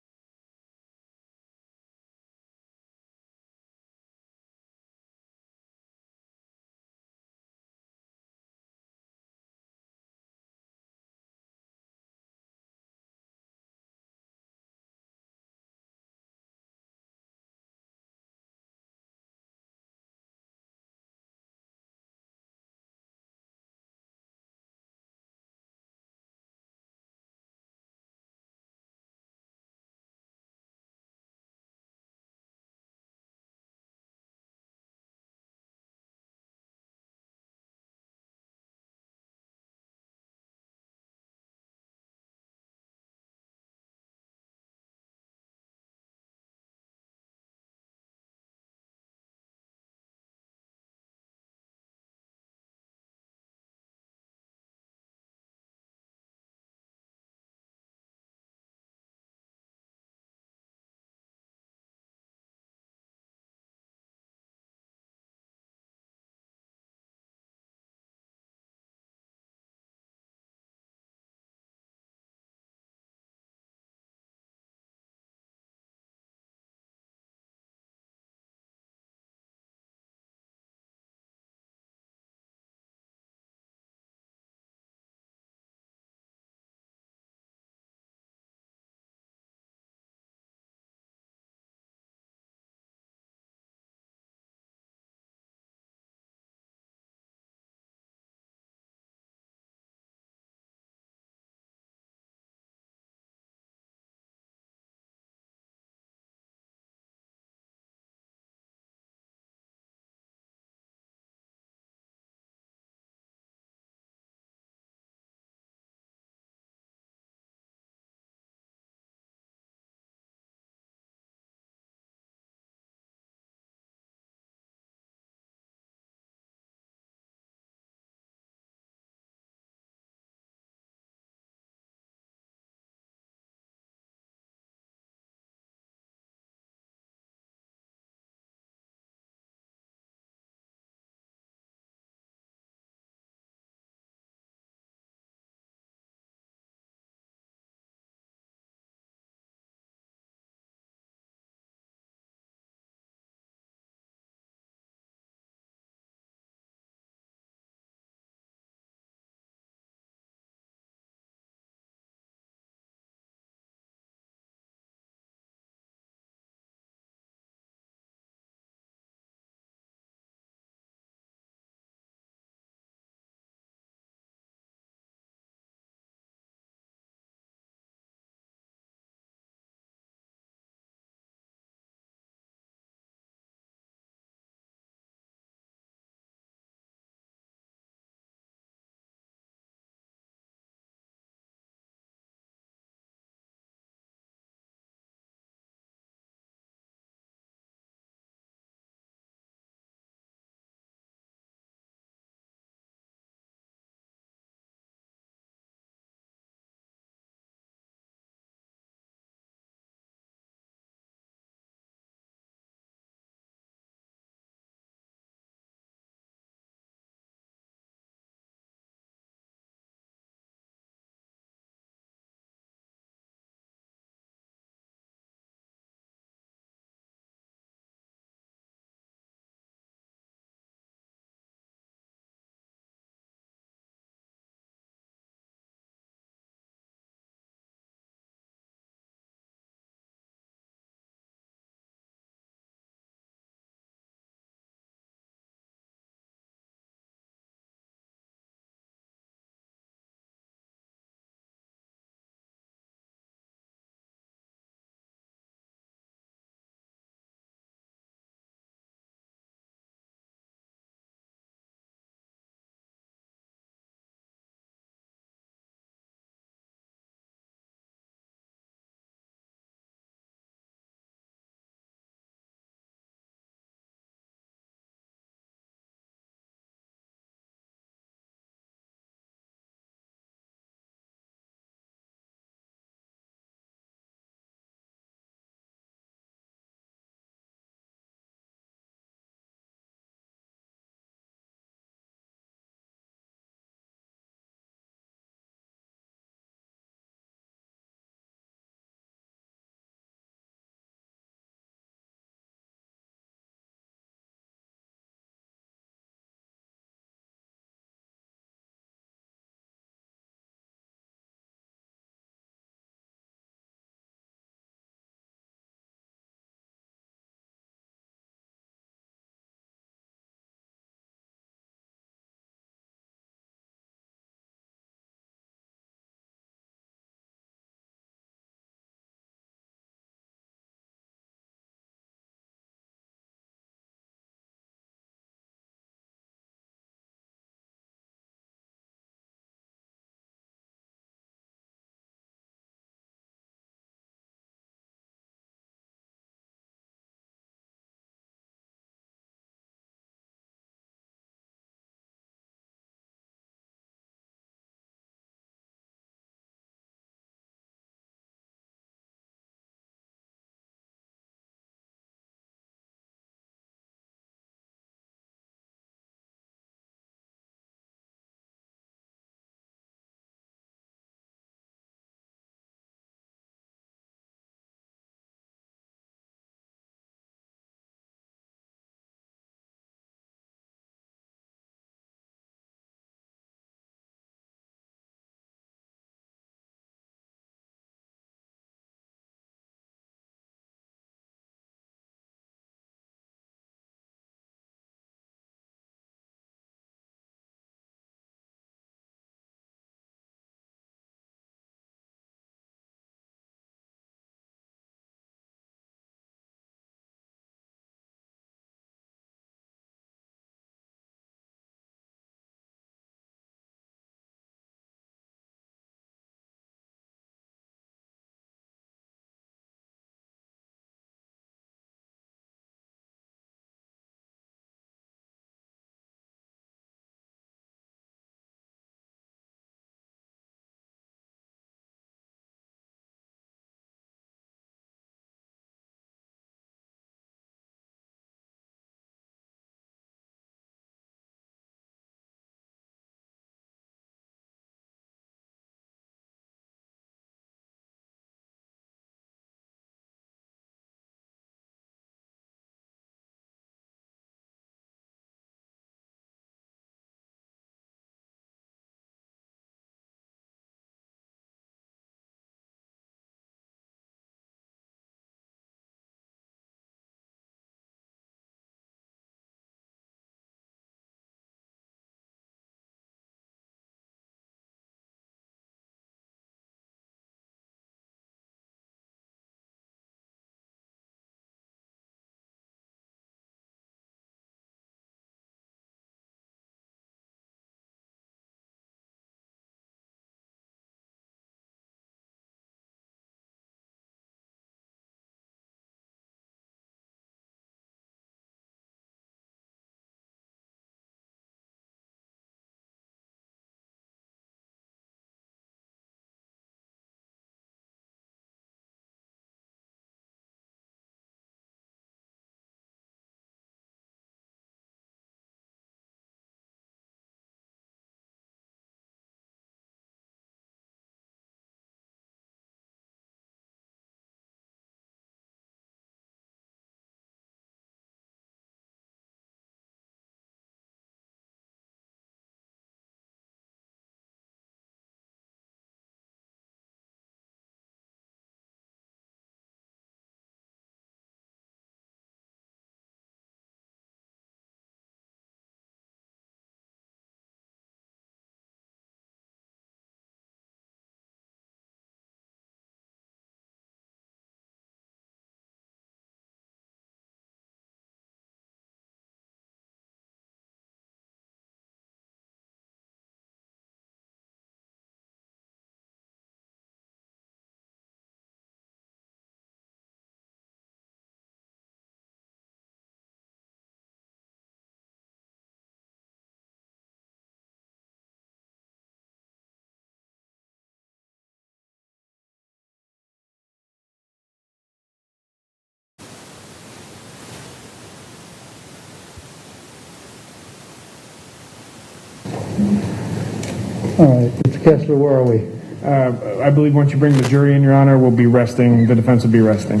Speaker 2: All right, Mr. Kessler, where are we?
Speaker 1: I believe once you bring the jury in, Your Honor, we'll be resting, the defense will be resting.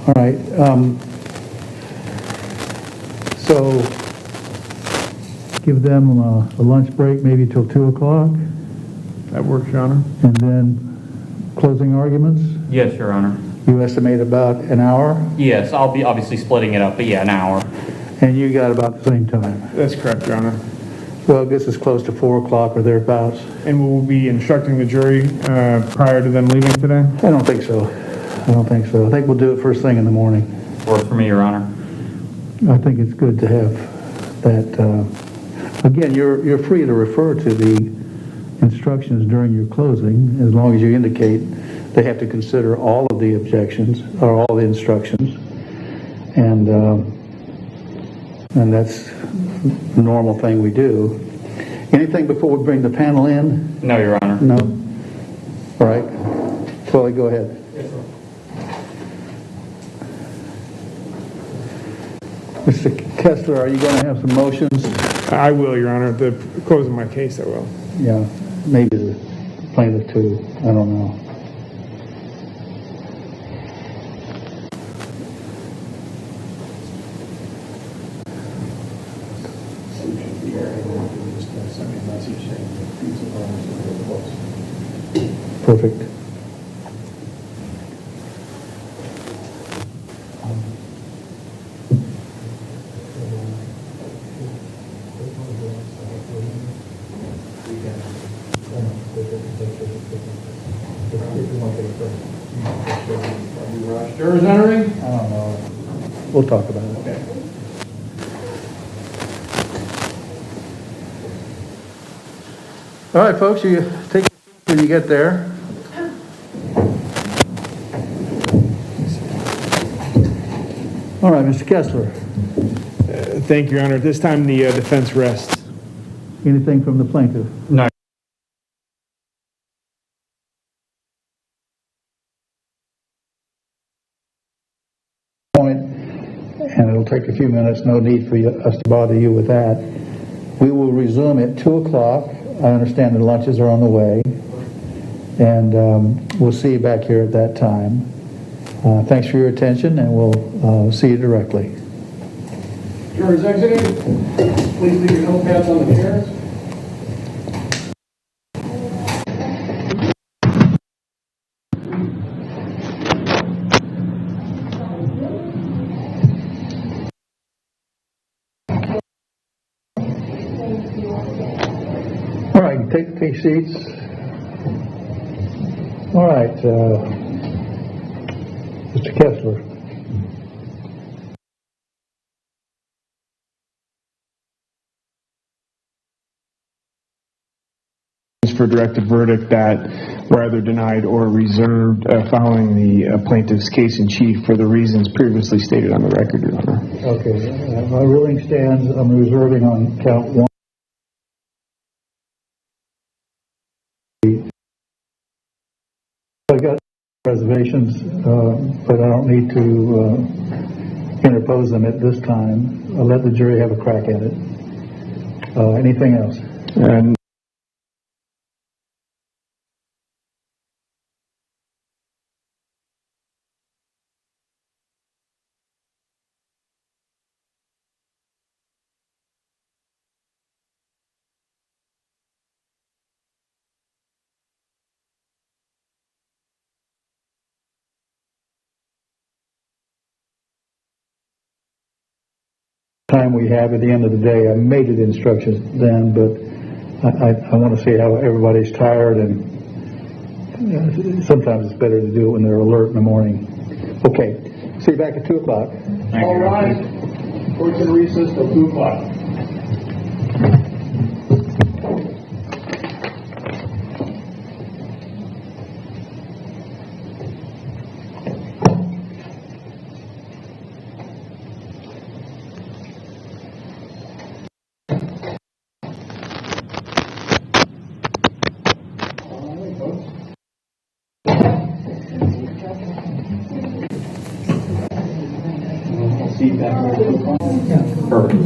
Speaker 2: All right. So give them a lunch break, maybe till 2 o'clock,
Speaker 1: That works, Your Honor.
Speaker 2: and then closing arguments.
Speaker 8: Yes, Your Honor.
Speaker 2: You estimate about an hour,
Speaker 8: Yes, I'll be obviously splitting it up, but yeah, an hour.
Speaker 2: and you got about the same time.
Speaker 1: That's correct, Your Honor.
Speaker 2: Well, this is close to 4 o'clock or thereabouts.
Speaker 1: And we'll be instructing the jury prior to them leaving today?
Speaker 2: I don't think so. I don't think so. I think we'll do it first thing in the morning.
Speaker 8: Works for me, Your Honor.
Speaker 2: I think it's good to have that. Again, you're free to refer to the instructions during your closing, as long as you indicate they have to consider all of the objections or all the instructions, and that's the normal thing we do. Anything before we bring the panel in?
Speaker 8: No, Your Honor.
Speaker 2: No. All right. Chloe, go ahead. Mr. Kessler, are you going to have some motions?
Speaker 1: I will, Your Honor. The close of my case, I will.
Speaker 2: Yeah, maybe the plaintiff too. I don't know. Perfect.
Speaker 4: Jurors entering?
Speaker 2: I don't know. We'll talk about it.
Speaker 4: Okay.
Speaker 2: All right, folks, you take your seat when you get there. All right, Mr. Kessler.
Speaker 1: Thank you, Your Honor. At this time, the defense rests.
Speaker 2: Anything from the plaintiff?
Speaker 8: No.
Speaker 2: And it'll take a few minutes, no need for us to bother you with that. We will resume at 2 o'clock. I understand the lunches are on the way. And we'll see you back here at that time. Thanks for your attention, and we'll see you directly.
Speaker 4: Jurors exiting. Please leave your notepads on the chairs.
Speaker 2: All right, take seats. All right, Mr. Kessler.
Speaker 1: For directed verdict that were either denied or reserved following the plaintiff's case in chief for the reasons previously stated on the record, Your Honor.
Speaker 2: Okay, my ruling stands. I'm reserving on count 1. I got reservations, but I don't need to interpose them at this time. I'll let the jury have a crack at it. Anything else?
Speaker 1: And
Speaker 2: time we have at the end of the day. I made it instructions then, but I want to see how everybody's tired, and sometimes it's better to do it when they're alert in the morning. Okay, see you back at 2 o'clock.
Speaker 4: All rise. Court's in recess till 2 o'clock.
Speaker 8: Perfect.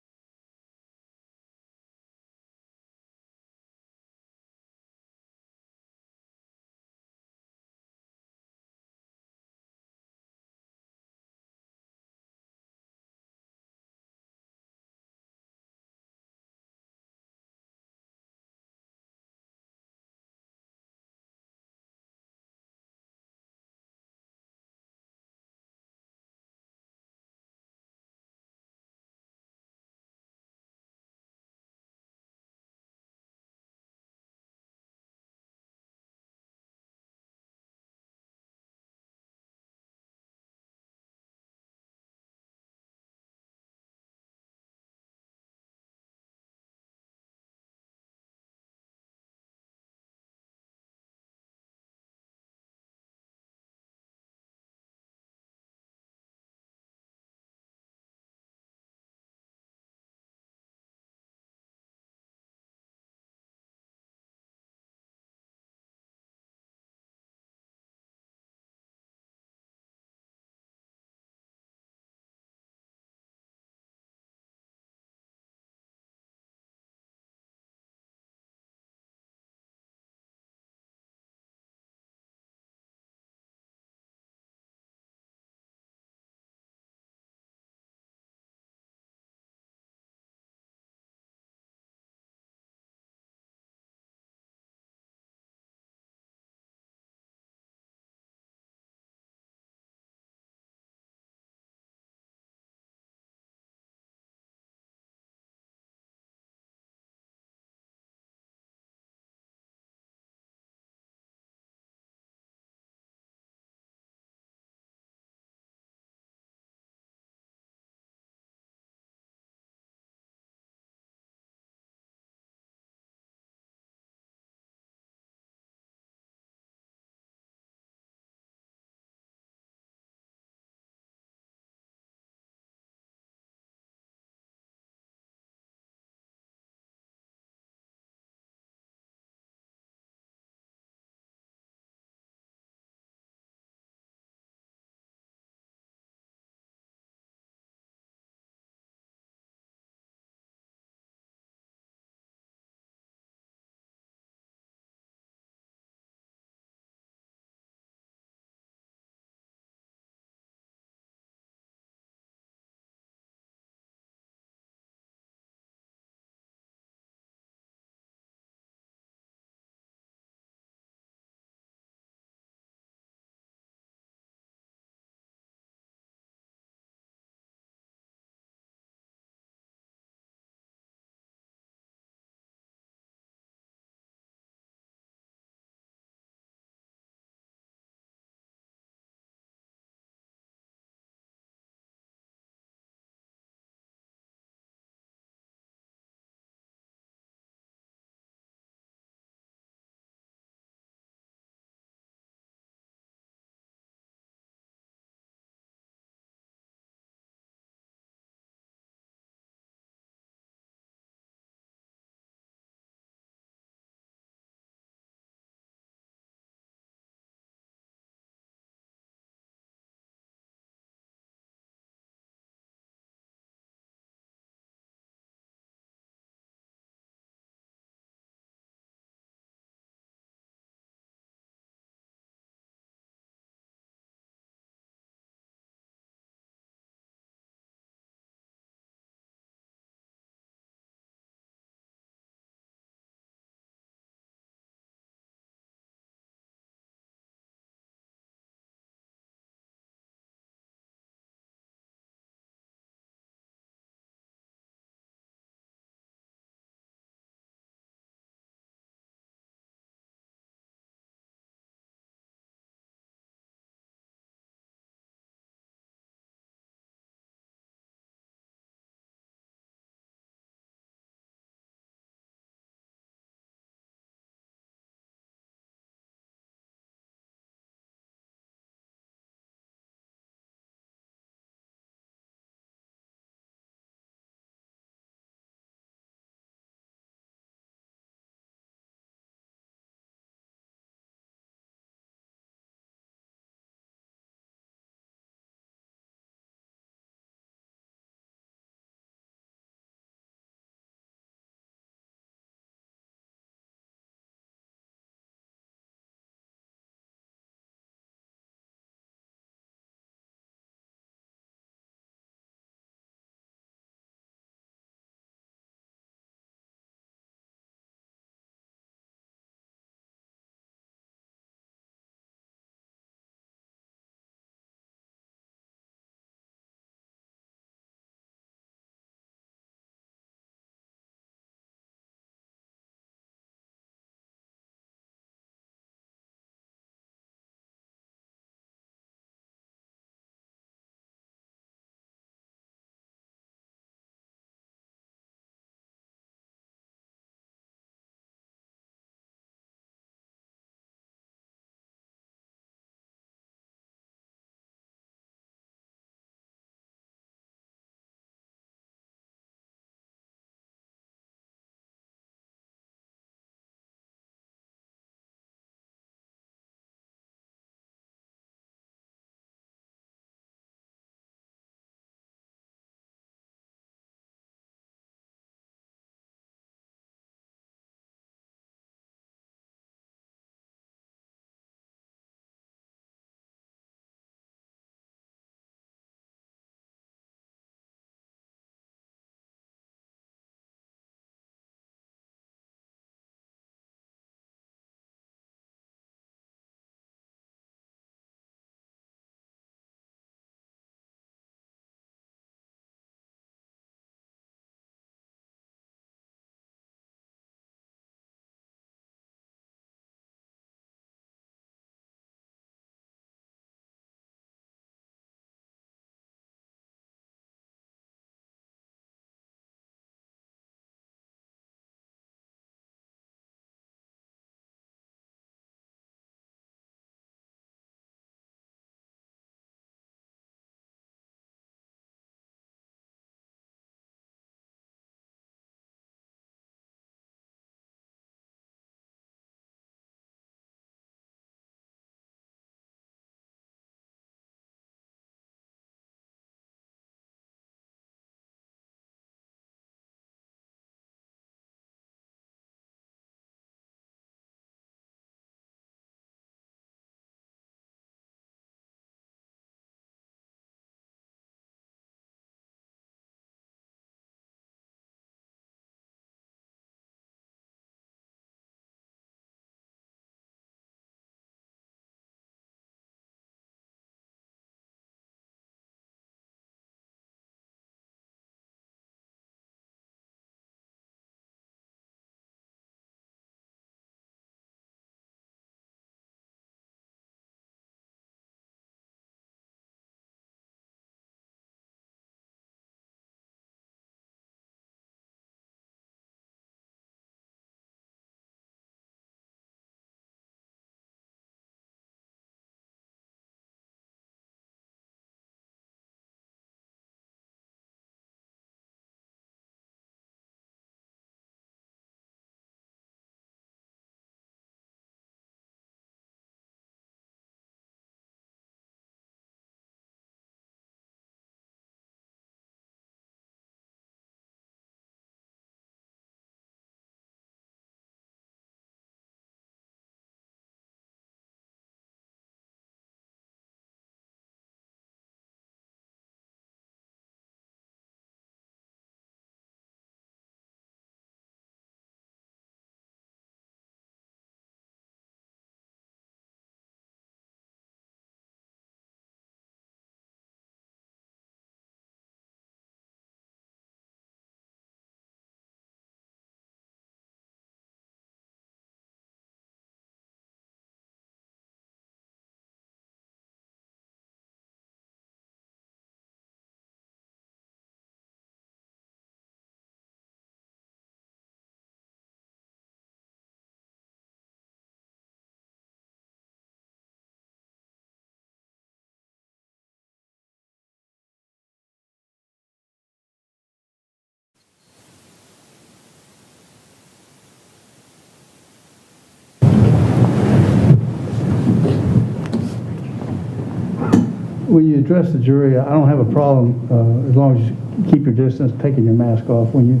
Speaker 2: when you address the jury, I don't have a problem as long as you keep your distance, taking your mask off when you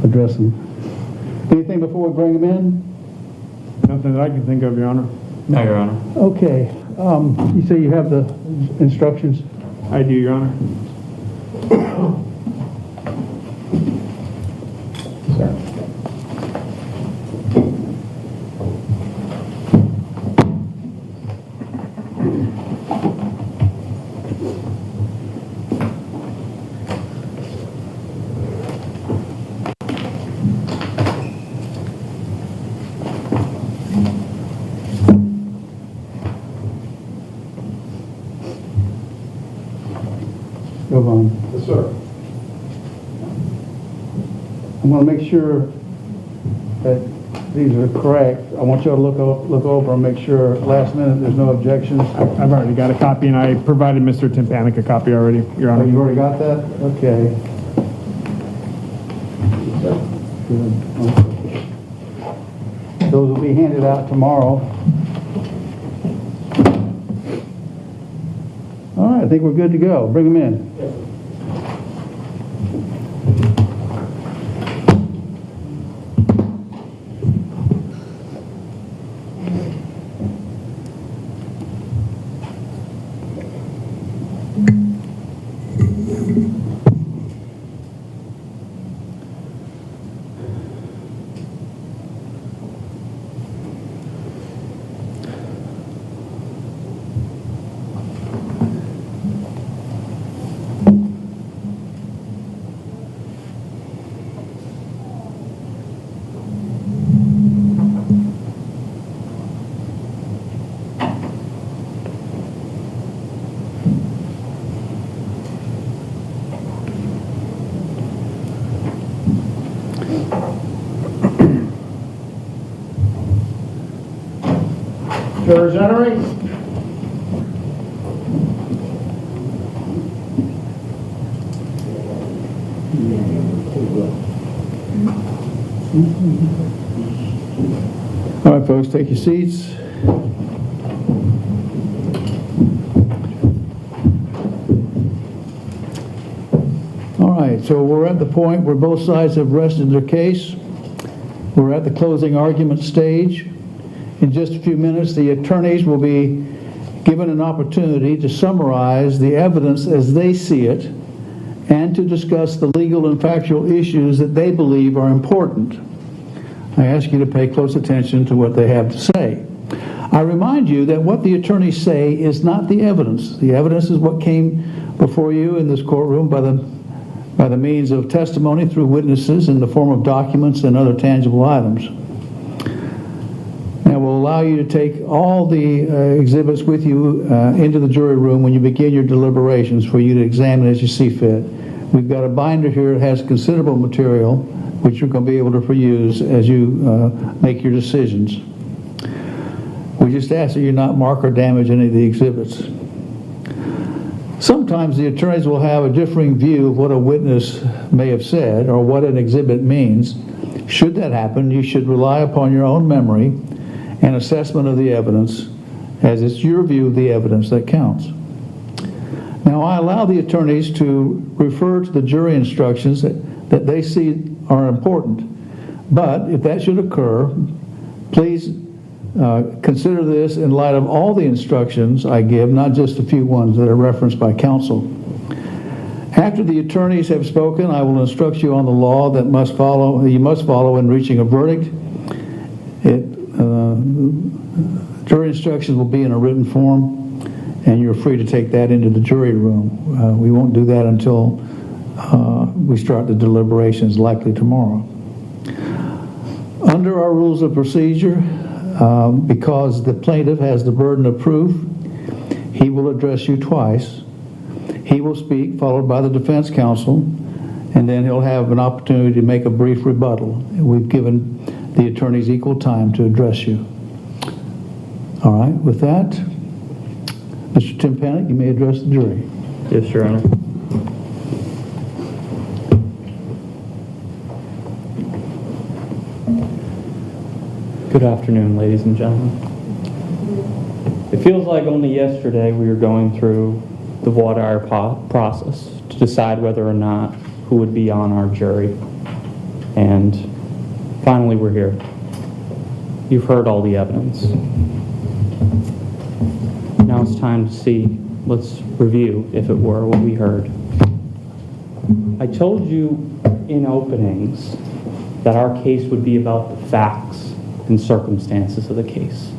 Speaker 2: address them. Anything before we bring them in?
Speaker 1: Nothing that I can think of, Your Honor.
Speaker 8: No, Your Honor.
Speaker 2: Okay. You say you have the instructions?
Speaker 1: I do, Your Honor.
Speaker 2: Go on.
Speaker 4: Yes, sir.
Speaker 2: I'm going to make sure that these are correct. I want you to look over and make sure last minute there's no objections.
Speaker 1: I've already got a copy, and I provided Mr. Timpanic a copy already, Your
Speaker 2: Oh,
Speaker 1: Honor.
Speaker 2: you already got that? Okay. Good. Those will be handed out tomorrow. All right, I think we're good to go. Bring them in.
Speaker 4: Jurors entering.
Speaker 2: All right, folks, take your seats. All right, so we're at the point where both sides have rested their case. We're at the closing argument stage. In just a few minutes, the attorneys will be given an opportunity to summarize the evidence as they see it and to discuss the legal and factual issues that they believe are important. I ask you to pay close attention to what they have to say. I remind you that what the attorneys say is not the evidence. The evidence is what came before you in this courtroom by the means of testimony through witnesses in the form of documents and other tangible items. Now, we'll allow you to take all the exhibits with you into the jury room when you begin your deliberations for you to examine as you see fit. We've got a binder here that has considerable material which you're going to be able to reuse as you make your decisions. We just ask that you not mark or damage any of the exhibits. Sometimes the attorneys will have a differing view of what a witness may have said or what an exhibit means. Should that happen, you should rely upon your own memory and assessment of the evidence, as it's your view of the evidence that counts. Now, I allow the attorneys to refer to the jury instructions that they see are important, but if that should occur, please consider this in light of all the instructions I give, not just a few ones that are referenced by counsel. After the attorneys have spoken, I will instruct you on the law that you must follow in reaching a verdict. Jury instructions will be in a written form, and you're free to take that into the jury room. We won't do that until we start the deliberations, likely tomorrow. Under our rules of procedure, because the plaintiff has the burden of proof, he will address you twice. He will speak, followed by the defense counsel, and then he'll have an opportunity to make a brief rebuttal. We've given the attorneys equal time to address you. All right, with that, Mr. Timpanic, you may address the jury.
Speaker 8: Yes, Your Honor. Good afternoon, ladies and gentlemen. It feels like only yesterday we were going through the voir dire process to decide whether or not who would be on our jury. And finally, we're here. You've heard all the evidence. Now it's time to see, let's review, if it were, what we heard. I told you in openings that our case would be about the facts and circumstances of the case,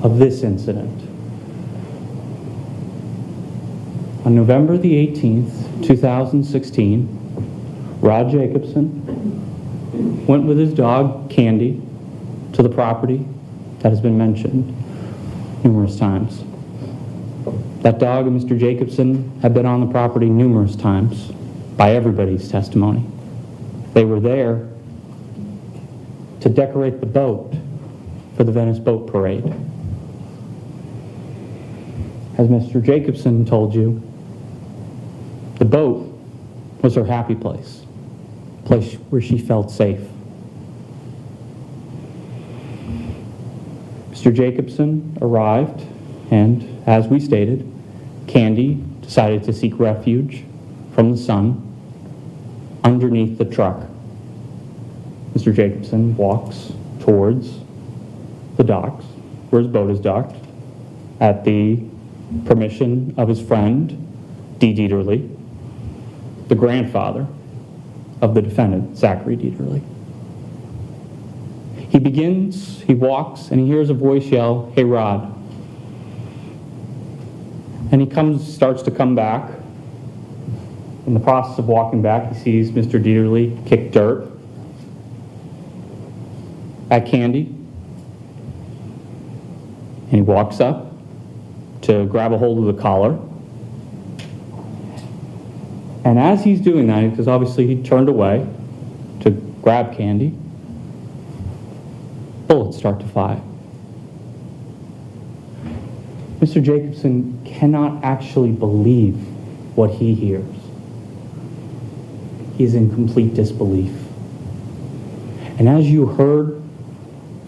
Speaker 8: of this incident. On November the 18th, 2016, Rod Jacobson went with his dog, Candy, to the property that has been mentioned numerous times. That dog and Mr. Jacobson have been on the property numerous times by everybody's testimony. They were there to decorate the boat for the Venice Boat Parade. As Mr. Jacobson told you, the boat was her happy place, a place where she felt safe. Mr. Jacobson arrived, and as we stated, Candy decided to seek refuge from the sun underneath the truck. Mr. Jacobson walks towards the docks, where his boat is docked, at the permission of his friend, D. Deaterly, the grandfather of the defendant, Zachary Deaterly. He walks, and he hears a voice yell, "Hey, Rod." And he starts to come back. In the process of walking back, he sees Mr. Deaterly kick dirt at Candy. And he walks up to grab a hold of the collar. And as he's doing that, because obviously he turned away to grab Candy, bullets start to fly. Mr. Jacobson cannot actually believe what he hears. He's in complete disbelief. And as you heard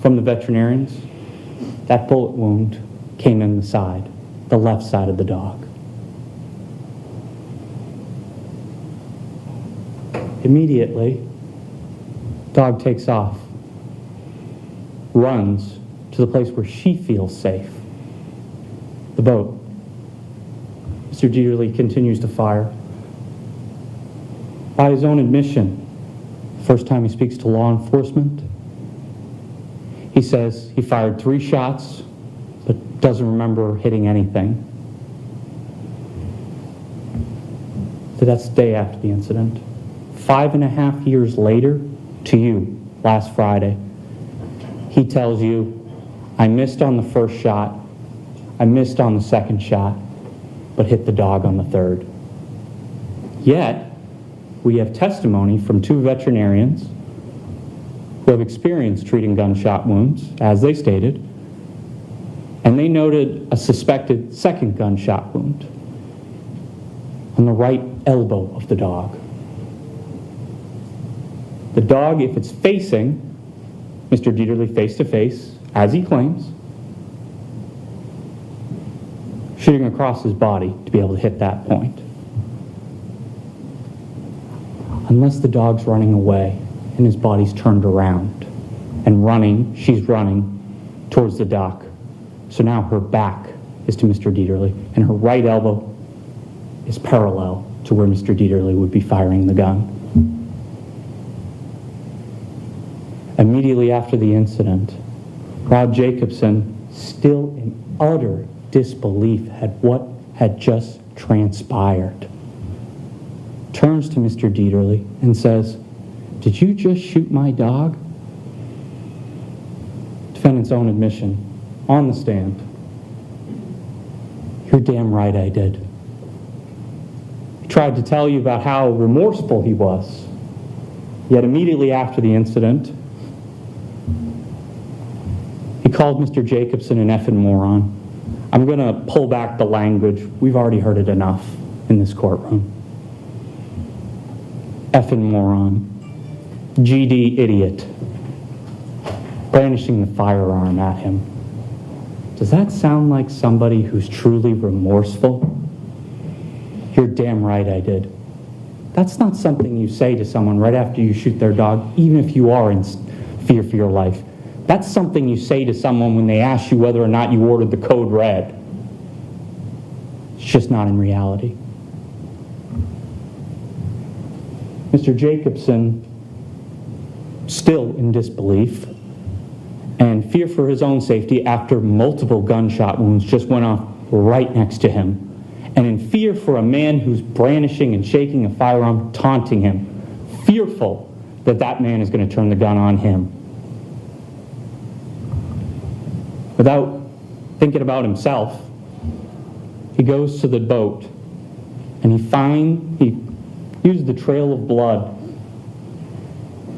Speaker 8: from the veterinarians, that bullet wound came in the side, the left side of the dog. Immediately, dog takes off, runs to the place where she feels safe, the boat. Mr. Deaterly continues to fire. By his own admission, the first time he speaks to law enforcement, he says he fired 3 shots, but doesn't remember hitting anything. So that's the day after the incident. 5.5 years later, to you, last Friday, he tells you, I missed on the first shot, I missed on the second shot, but hit the dog on the third. Yet, we have testimony from 2 veterinarians who have experience treating gunshot wounds, as they stated, and they noted a suspected second gunshot wound on the right elbow of the dog. The dog, if it's facing Mr. Deaterly face to face, as he claims, shooting across his body to be able to hit that point. Unless the dog's running away and his body's turned around and running, she's running towards the dock. So now her back is to Mr. Deaterly and her right elbow is parallel to where Mr. Deaterly would be firing the gun. Immediately after the incident, Rod Jacobson, still in utter disbelief at what had just transpired, turns to Mr. Deaterly and says, "Did you just shoot my dog?" Defendant's own admission, on the stand. "You're damn right I did." He tried to tell you about how remorseful he was, yet immediately after the incident, he called Mr. Jacobson an effing moron. I'm going to pull back the language. We've already heard it enough in this courtroom. Effing moron. GD idiot. Brandishing the firearm at him. Does that sound like somebody who's truly remorseful
Speaker 10: You're damn right I did. That's not something you say to someone right after you shoot their dog, even if you are in fear for your life. That's something you say to someone when they ask you whether or not you ordered the code red. It's just not in reality. Mr. Jacobson, still in disbelief and fear for his own safety after multiple gunshot wounds just went off right next to him, and in fear for a man who's brandishing and shaking a firearm, taunting him, fearful that that man is going to turn the gun on him. Without thinking about himself, he goes to the boat and he uses the trail of blood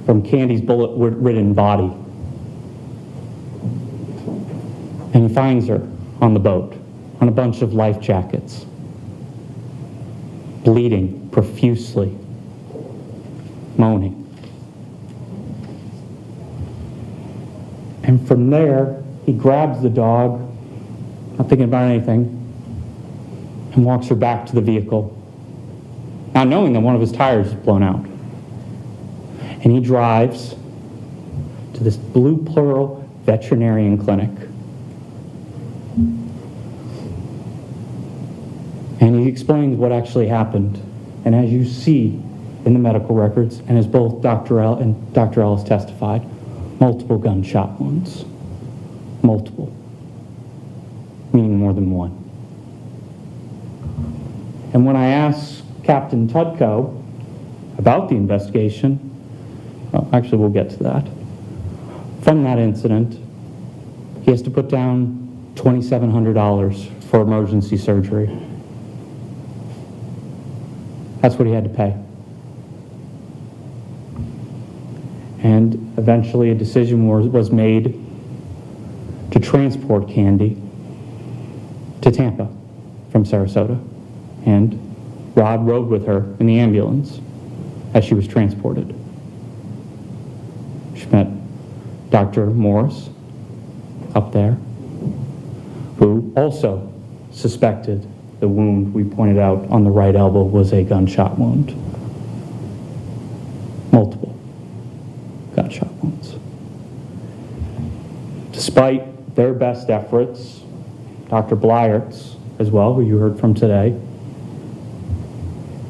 Speaker 10: from Candy's bullet-ridden body, and he finds her on the boat on a bunch of life jackets, bleeding profusely, moaning. And from there, he grabs the dog, not thinking about anything, and walks her back to the vehicle, not knowing that one of his tires is blown out. And he drives to this Blue Pearl veterinarian clinic. And he explains what actually happened. And as you see in the medical records, and as both Dr. L and Dr. Ellis testified, multiple gunshot wounds. Multiple. Meaning more than one. And when I asked Captain Tudko about the investigation, well, actually we'll get to that. From that incident, he has to put down $2,700 for emergency surgery. That's what he had to pay. And eventually a decision was made to transport Candy to Tampa from Sarasota. And Rod rode with her in the ambulance as she was transported. She met Dr. Morris up there, who also suspected the wound we pointed out on the right elbow was a gunshot wound. Multiple gunshot wounds. Despite their best efforts, Dr. Blyart's as well, who you heard from today,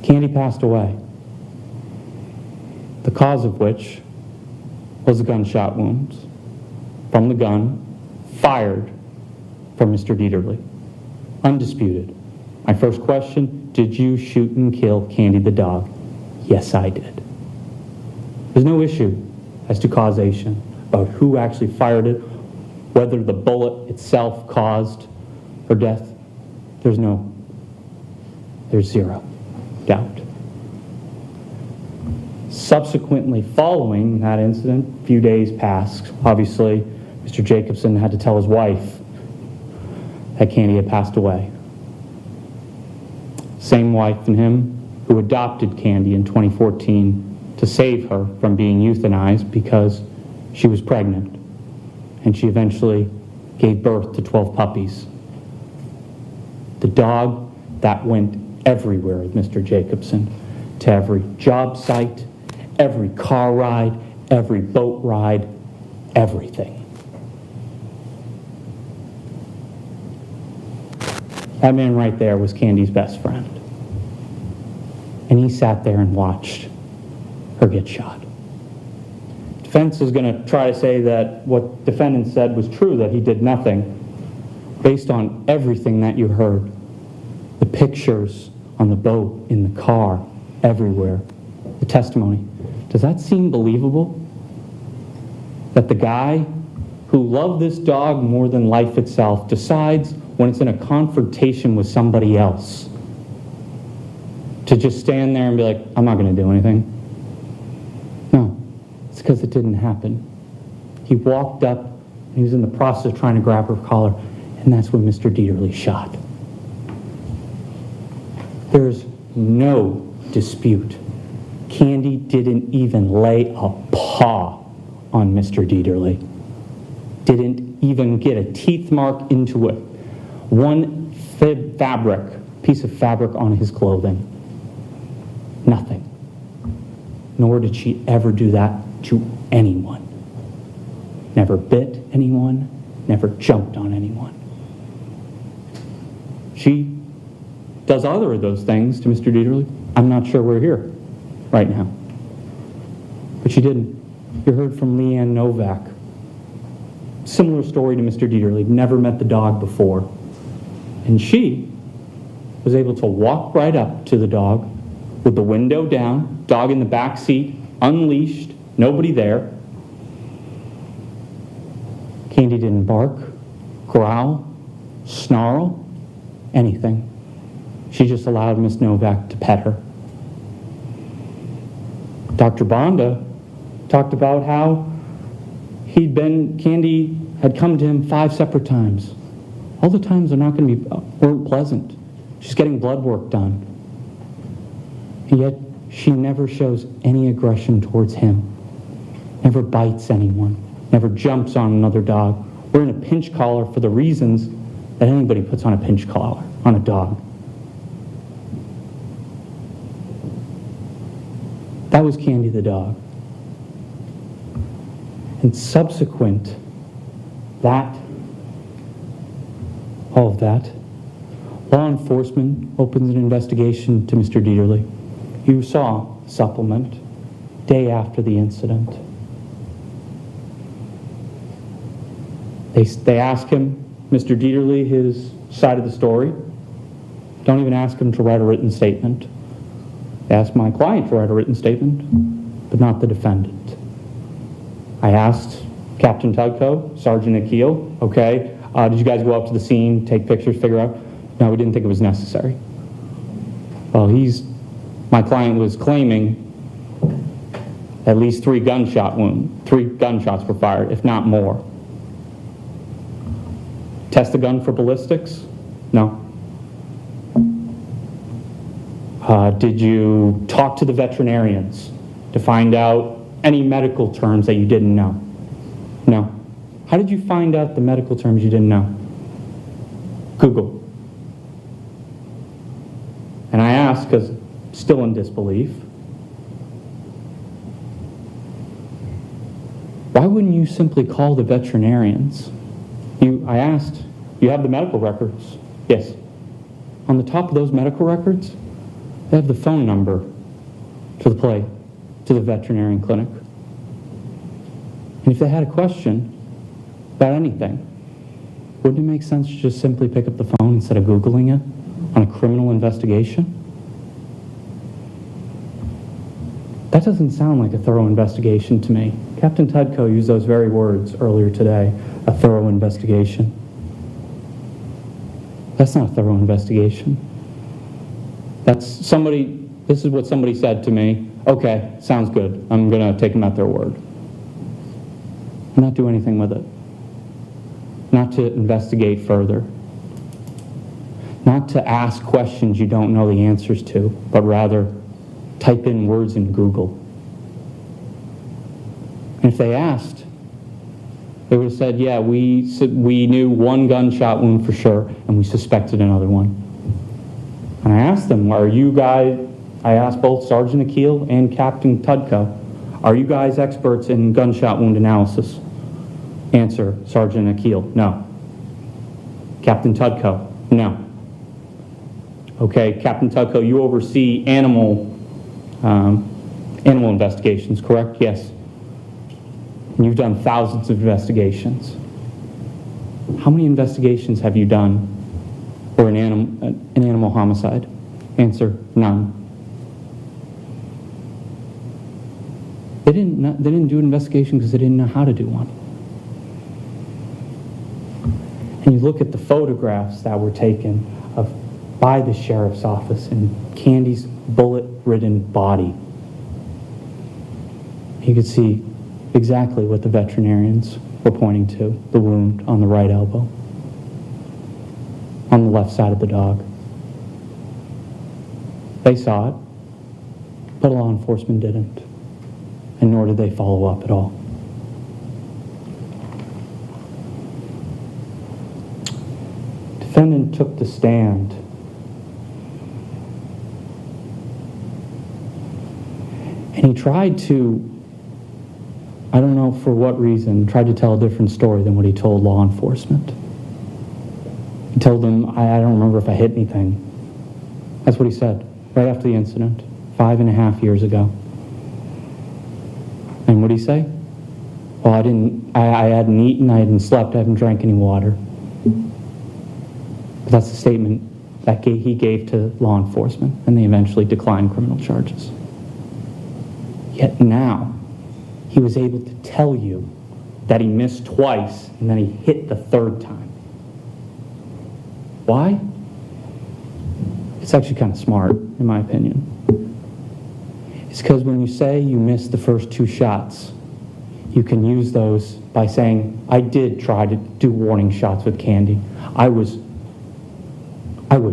Speaker 10: Candy passed away. The cause of which was a gunshot wound from the gun fired from Mr. Deaterly. Undisputed. My first question, did you shoot and kill Candy the dog? Yes, I did. There's no issue as to causation about who actually fired it, whether the bullet itself caused her death. There's zero doubt. Subsequently, following that incident, a few days passed. Obviously, Mr. Jacobson had to tell his wife that Candy had passed away. Same wife and him who adopted Candy in 2014 to save her from being euthanized because she was pregnant. And she eventually gave birth to 12 puppies. The dog that went everywhere with Mr. Jacobson, to every job site, every car ride, every boat ride, everything. That man right there was Candy's best friend. And he sat there and watched her get shot. Defense is going to try to say that what defendant said was true, that he did nothing, based on everything that you heard. The pictures on the boat, in the car, everywhere. The testimony. Does that seem believable? That the guy who loved this dog more than life itself decides when it's in a confrontation with somebody else to just stand there and be like, I'm not going to do anything? No, it's because it didn't happen. He walked up, and he was in the process of trying to grab her collar, and that's when Mr. Deaterly shot. There's no dispute. Candy didn't even lay a paw on Mr. Deaterly. Didn't even get a teeth mark into it. One fabric piece of fabric on his clothing. Nothing. Nor did she ever do that to anyone. Never bit anyone, never jumped on anyone. She does other of those things to Mr. Deaterly. I'm not sure we're here right now. But she didn't. You heard from Leanne Novak. Similar story to Mr. Deaterly. Never met the dog before. And she was able to walk right up to the dog with the window down, dog in the back seat, unleashed, nobody there. Candy didn't bark, growl, snarl, anything. She just allowed Miss Novak to pet her. Dr. Bonda talked about how Candy had come to him 5 separate times. All the times weren't pleasant. She's getting blood work done. And yet she never shows any aggression towards him. Never bites anyone. Never jumps on another dog. We're in a pinch collar for the reasons that anybody puts on a pinch collar on a dog. That was Candy the dog. And subsequent all of that, law enforcement opens an investigation to Mr. Deaterly. You saw the supplement day after the incident. They ask him, Mr. Deaterly, his side of the story. Don't even ask him to write a written statement. They asked my client to write a written statement, but not the defendant. I asked Captain Tudko, Sergeant Akil, okay, did you guys go up to the scene, take pictures, figure out? No, we didn't think it was necessary. Well, my client was claiming at least 3 gunshots were fired, if not more. Test the gun for ballistics? No. Did you talk to the veterinarians to find out any medical terms that you didn't know? No. How did you find out the medical terms you didn't know? Google. And I asked, because still in disbelief, why wouldn't you simply call the veterinarians? I asked, you have the medical records? Yes. On the top of those medical records, they have the phone number to the veterinarian clinic. And if they had a question about anything, wouldn't it make sense to just simply pick up the phone instead of Googling it on a criminal investigation? That doesn't sound like a thorough investigation to me. Captain Tudko used those very words earlier today, a thorough investigation. That's not a thorough investigation. This is what somebody said to me. Okay, sounds good. I'm going to take them at their word. Not do anything with it. Not to investigate further. Not to ask questions you don't know the answers to, but rather type in words in Google. And if they asked, they would have said, yeah, we knew 1 gunshot wound for sure, and we suspected another one. And I asked them, I asked both Sergeant Akil and Captain Tudko, are you guys experts in gunshot wound analysis? Answer, Sergeant Akil, no. Captain Tudko, no. Okay, Captain Tudko, you oversee animal investigations, correct? Yes. And you've done thousands of investigations. How many investigations have you done for an animal homicide? Answer, none. They didn't do an investigation because they didn't know how to do one. And you look at the photographs that were taken by the sheriff's office and Candy's bullet-ridden body. You could see exactly what the veterinarians were pointing to, the wound on the right elbow, on the left side of the dog. They saw it, but law enforcement didn't, and nor did they follow up at all. Defendant took the stand And he tried to, I don't know for what reason, tried to tell a different story than what he told law enforcement. He told them, I don't remember if I hit anything. That's what he said, right after the incident, 5.5 years ago. And what did he say? Well, I hadn't eaten, I hadn't slept, I haven't drank any water. But that's the statement that he gave to law enforcement, and they eventually declined criminal charges. Yet now, he was able to tell you that he missed twice and then he hit the third time. Why? It's actually kind of smart, in my opinion. It's because when you say you missed the first 2 shots, you can use those by saying, I did try to do warning shots with Candy. I was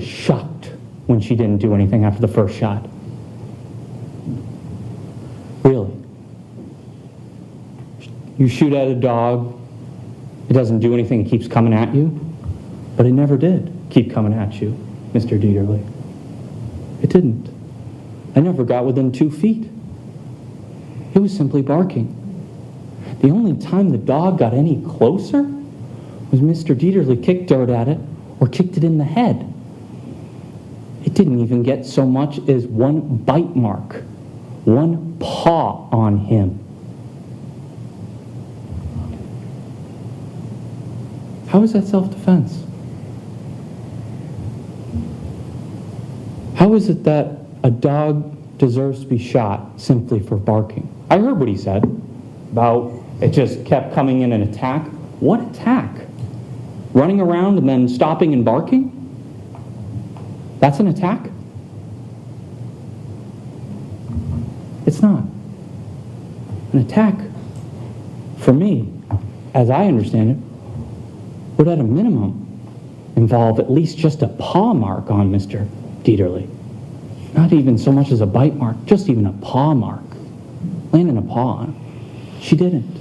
Speaker 10: shocked when she didn't do anything after the first shot. Really. You shoot at a dog, it doesn't do anything, it keeps coming at you, but it never did keep coming at you, Mr. Deaterly. It didn't. I never got within 2 feet. It was simply barking. The only time the dog got any closer was Mr. Deaterly kicked dirt at it or kicked it in the head. It didn't even get so much as one bite mark, one paw on him. How is that self-defense? How is it that a dog deserves to be shot simply for barking? I heard what he said about it just kept coming in an attack. What attack? Running around and then stopping and barking? That's an attack? It's not. An attack, for me, as I understand it, would at a minimum involve at least just a paw mark on Mr. Deaterly. Not even so much as a bite mark, just even a paw mark. Landing a paw on him. She didn't.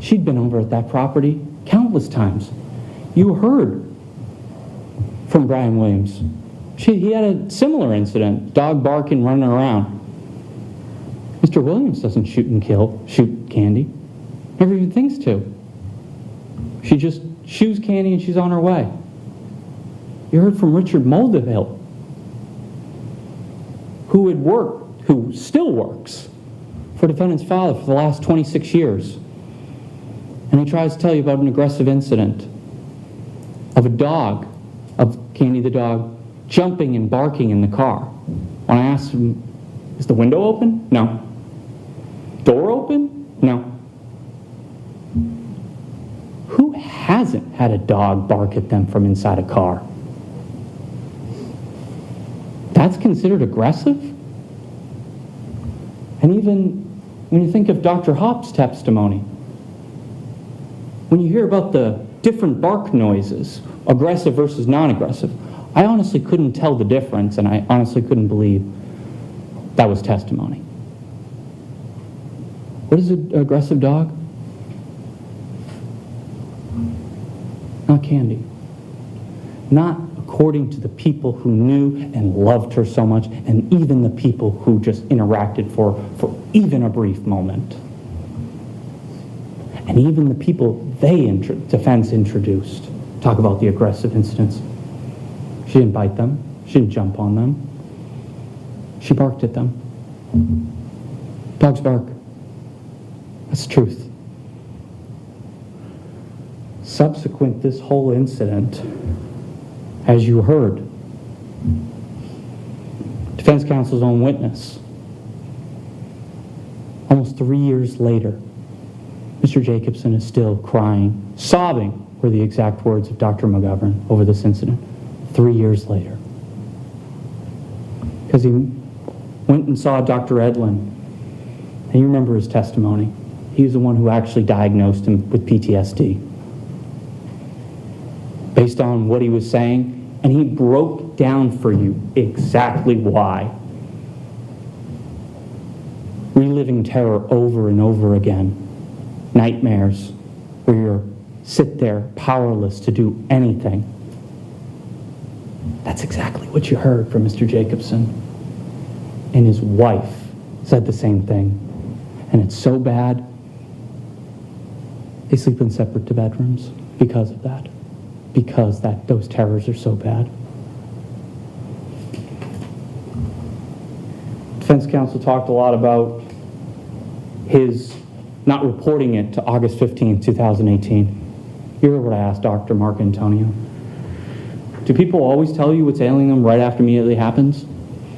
Speaker 10: She'd been over at that property countless times. You heard from Brian Williams. He had a similar incident, dog barking, running around. Mr. Williams doesn't shoot Candy. Never even thinks to. She just shoos Candy and she's on her way. You heard from Richard Moldaville, who still works for defendant's father for the last 26 years. And he tries to tell you about an aggressive incident of a dog, of Candy the dog, jumping and barking in the car. When I asked him, is the window open? No. Door open? No. Who hasn't had a dog bark at them from inside a car? That's considered aggressive? And even when you think of Dr. Hopp's testimony, when you hear about the different bark noises, aggressive versus non-aggressive, I honestly couldn't tell the difference, and I honestly couldn't believe that was testimony. What is an aggressive dog? Not Candy. Not according to the people who knew and loved her so much, and even the people who just interacted for even a brief moment. And even the people defense introduced talk about the aggressive incidents. She didn't bite them. She didn't jump on them. She barked at them. Dogs bark. That's the truth. Subsequent this whole incident, as you heard, defense counsel's own witness, almost 3 years later, Mr. Jacobson is still crying, sobbing, were the exact words of Dr. McGovern over this incident, 3 years later. Because he went and saw Dr. Edlin, and you remember his testimony. He was the one who actually diagnosed him with PTSD. Based on what he was saying, and he broke down for you exactly why. Reliving terror over and over again. Nightmares where you sit there powerless to do anything. That's exactly what you heard from Mr. Jacobson. And his wife said the same thing. And it's so bad, they sleep in separate bedrooms because of that. Because those terrors are so bad. Defense counsel talked a lot about his not reporting it to August 15, 2018. You heard what I asked Dr. Mark Antonio. Do people always tell you what's ailing them right after immediately happens?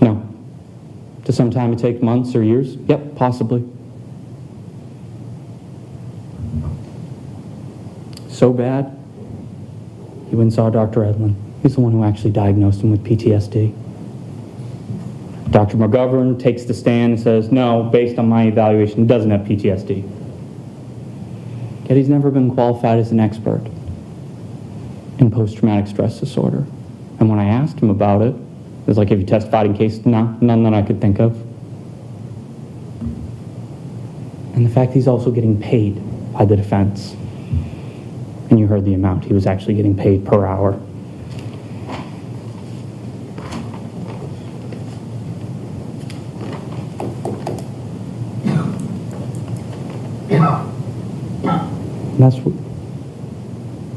Speaker 10: No. Does sometimes it take months or years? Yep, possibly. So bad, he went and saw Dr. Edlin. He's the one who actually diagnosed him with PTSD. Dr. McGovern takes the stand and says, no, based on my evaluation, he doesn't have PTSD. Yet he's never been qualified as an expert in post-traumatic stress disorder. And when I asked him about it, it was like, have you testified in cases? No, none that I could think of. And the fact he's also getting paid by the defense. And you heard the amount he was actually getting paid per hour.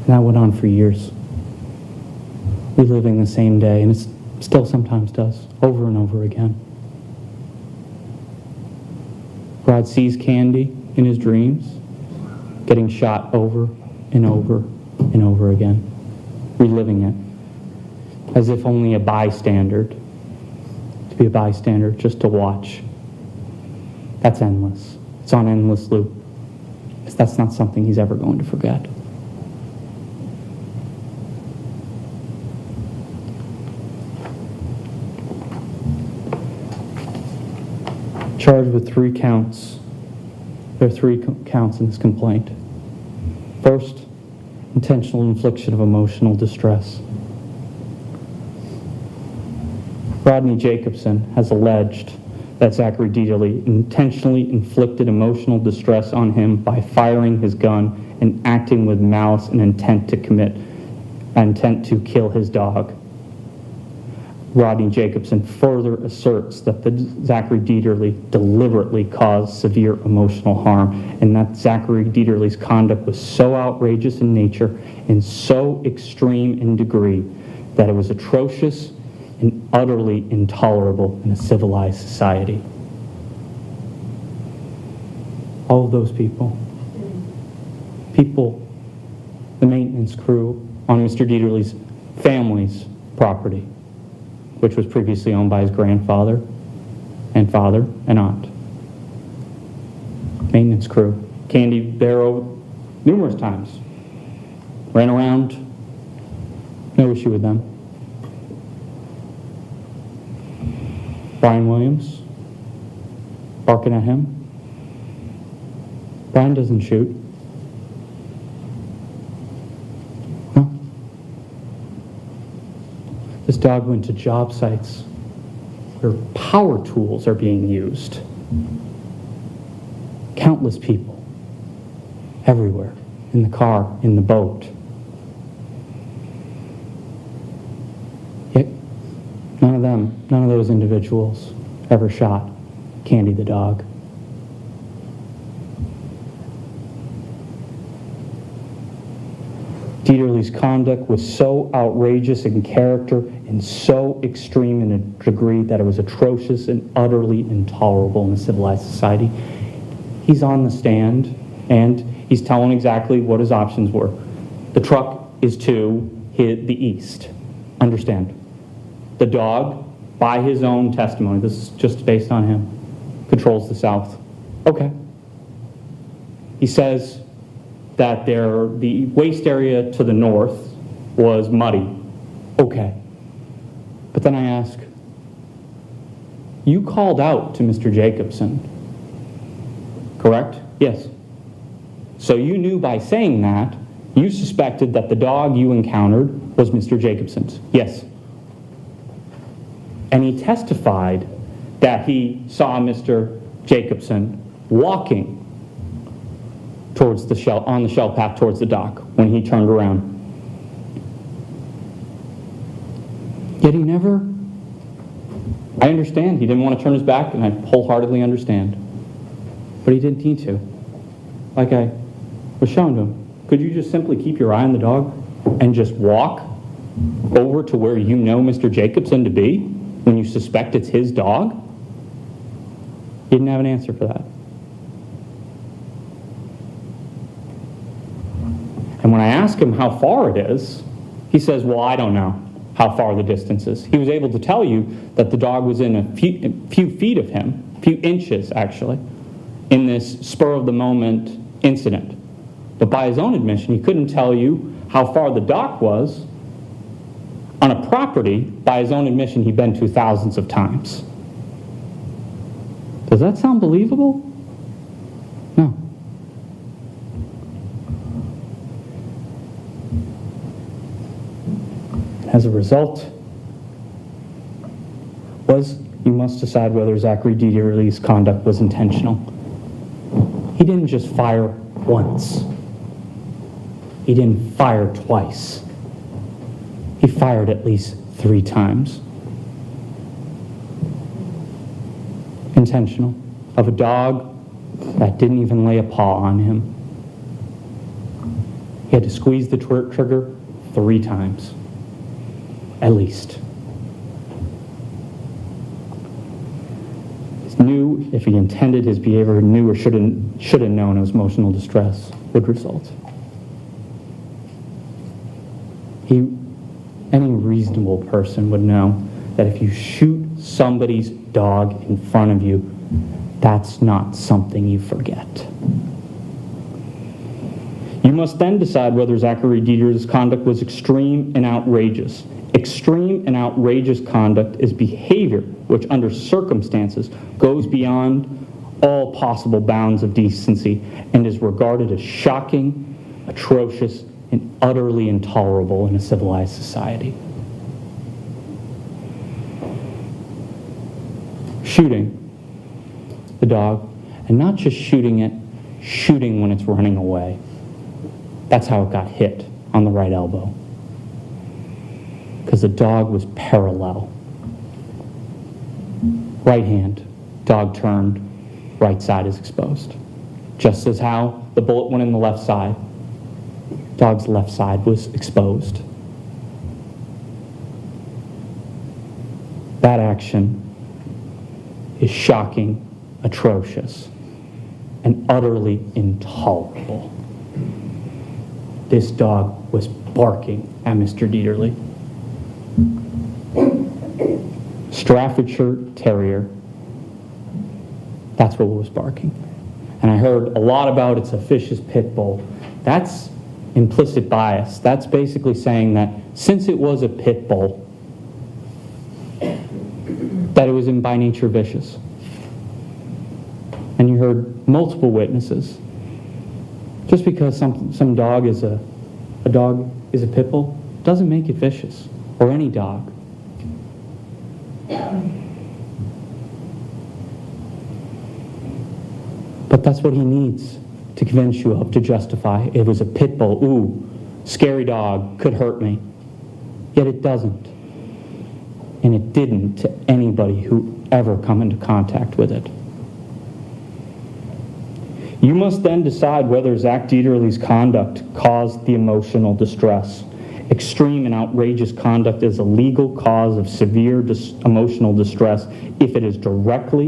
Speaker 10: And that went on for years. Reliving the same day, and it still sometimes does, over and over again. Rod sees Candy in his dreams, getting shot over and over and over again, reliving it, as if only a bystander, to be a bystander, just to watch. That's endless. It's on endless loop. That's not something he's ever going to forget. Charged with 3 counts. There are 3 counts in this complaint. First, intentional infliction of emotional distress. Rodney Jacobson has alleged that Zachary Deaterly intentionally inflicted emotional distress on him by firing his gun and acting with malice and intent to kill his dog. Rodney Jacobson further asserts that Zachary Deaterly deliberately caused severe emotional harm, and that Zachary Deaterly's conduct was so outrageous in nature and so extreme in degree that it was atrocious and utterly intolerable in a civilized society. All of those people, the maintenance crew on Mr. Deaterly's family's property, which was previously owned by his grandfather and father and aunt. Maintenance crew. Candy Barrow numerous times. Ran around. No issue with them. Brian Williams. Barking at him. Brian doesn't shoot. No. This dog went to job sites where power tools are being used. Countless people. Everywhere. In the car, in the boat. Yet, none of those individuals ever shot Candy the dog. Deaterly's conduct was so outrageous in character and so extreme in a degree that it was atrocious and utterly intolerable in a civilized society. He's on the stand and he's telling exactly what his options were. The truck is to the east. Understand. The dog, by his own testimony, this is just based on him, controls the south. Okay. He says that the waste area to the north was muddy. Okay. But then I ask, you called out to Mr. Jacobson, correct? Yes. So you knew by saying that, you suspected that the dog you encountered was Mr. Jacobson's. Yes. And he testified that he saw Mr. Jacobson walking towards on the shell path towards the dock when he turned around. Yet he never
Speaker 8: I understand he didn't want to turn his back, and I wholeheartedly understand. But he didn't need to. Like I was showing to him, could you just simply keep your eye on the dog and just walk over to where you know Mr. Jacobson to be when you suspect it's his dog? He didn't have an answer for that. And when I ask him how far it is, he says, well, I don't know how far the distance is. He was able to tell you that the dog was in a few feet of him, a few inches actually, in this spur-of-the-moment incident. But by his own admission, he couldn't tell you how far the dock was on a property. By his own admission, he'd been to thousands of times. Does that sound believable? No. As a result, you must decide whether Zachary Deaterly's conduct was intentional. He didn't just fire once. He didn't fire twice. He fired at least 3 times. Intentional. Of a dog that didn't even lay a paw on him. He had to squeeze the trigger 3 times. At least. He knew if he intended his behavior, knew or should have known his emotional distress would result. Any reasonable person would know that if you shoot somebody's dog in front of you, that's not something you forget. You must then decide whether Zachary Deaterly's conduct was extreme and outrageous. Extreme and outrageous conduct is behavior which, under circumstances, goes beyond all possible bounds of decency and is regarded as shocking, atrocious, and utterly intolerable in a civilized society. Shooting the dog, and not just shooting it, shooting when it's running away. That's how it got hit on the right elbow. Because the dog was parallel. Right hand, dog turned, right side is exposed. Just as how the bullet went in the left side, dog's left side was exposed. That action is shocking, atrocious, and utterly intolerable. This dog was barking at Mr. Deaterly. Staffordshire terrier. That's what was barking. And I heard a lot about it's a vicious pit bull. That's implicit bias. That's basically saying that since it was a pit bull, that it was by nature vicious. And you heard multiple witnesses. Just because some dog is a pit bull doesn't make it vicious, or any dog. But that's what he needs to convince you of, to justify. It was a pit bull. Ooh, scary dog, could hurt me. Yet it doesn't. And it didn't to anybody who ever come into contact with it. You must then decide whether Zach Deaterly's conduct caused the emotional distress. Extreme and outrageous conduct is a legal cause of severe emotional distress if it is directly,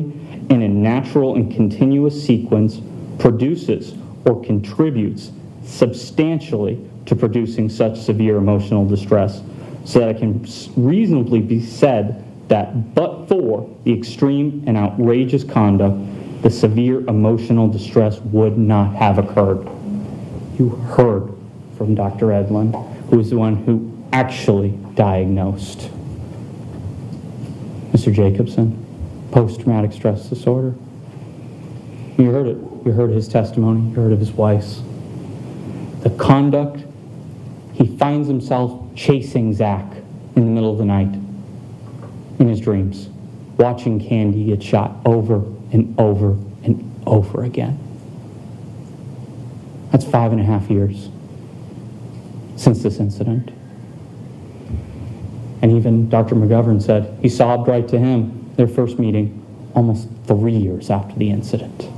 Speaker 8: in a natural and continuous sequence, produces or contributes substantially to producing such severe emotional distress, so that it can reasonably be said that but for the extreme and outrageous conduct, the severe emotional distress would not have occurred. You heard from Dr. Edlin, who is the one who actually diagnosed Mr. Jacobson, post-traumatic stress disorder. You heard it. You heard his testimony. You heard of his wife's. The conduct, he finds himself chasing Zach in the middle of the night in his dreams, watching Candy get shot over and over and over again. That's 5.5 years since this incident. And even Dr. McGovern said he sobbed right to him
Speaker 10: their first meeting almost 3 years after the incident.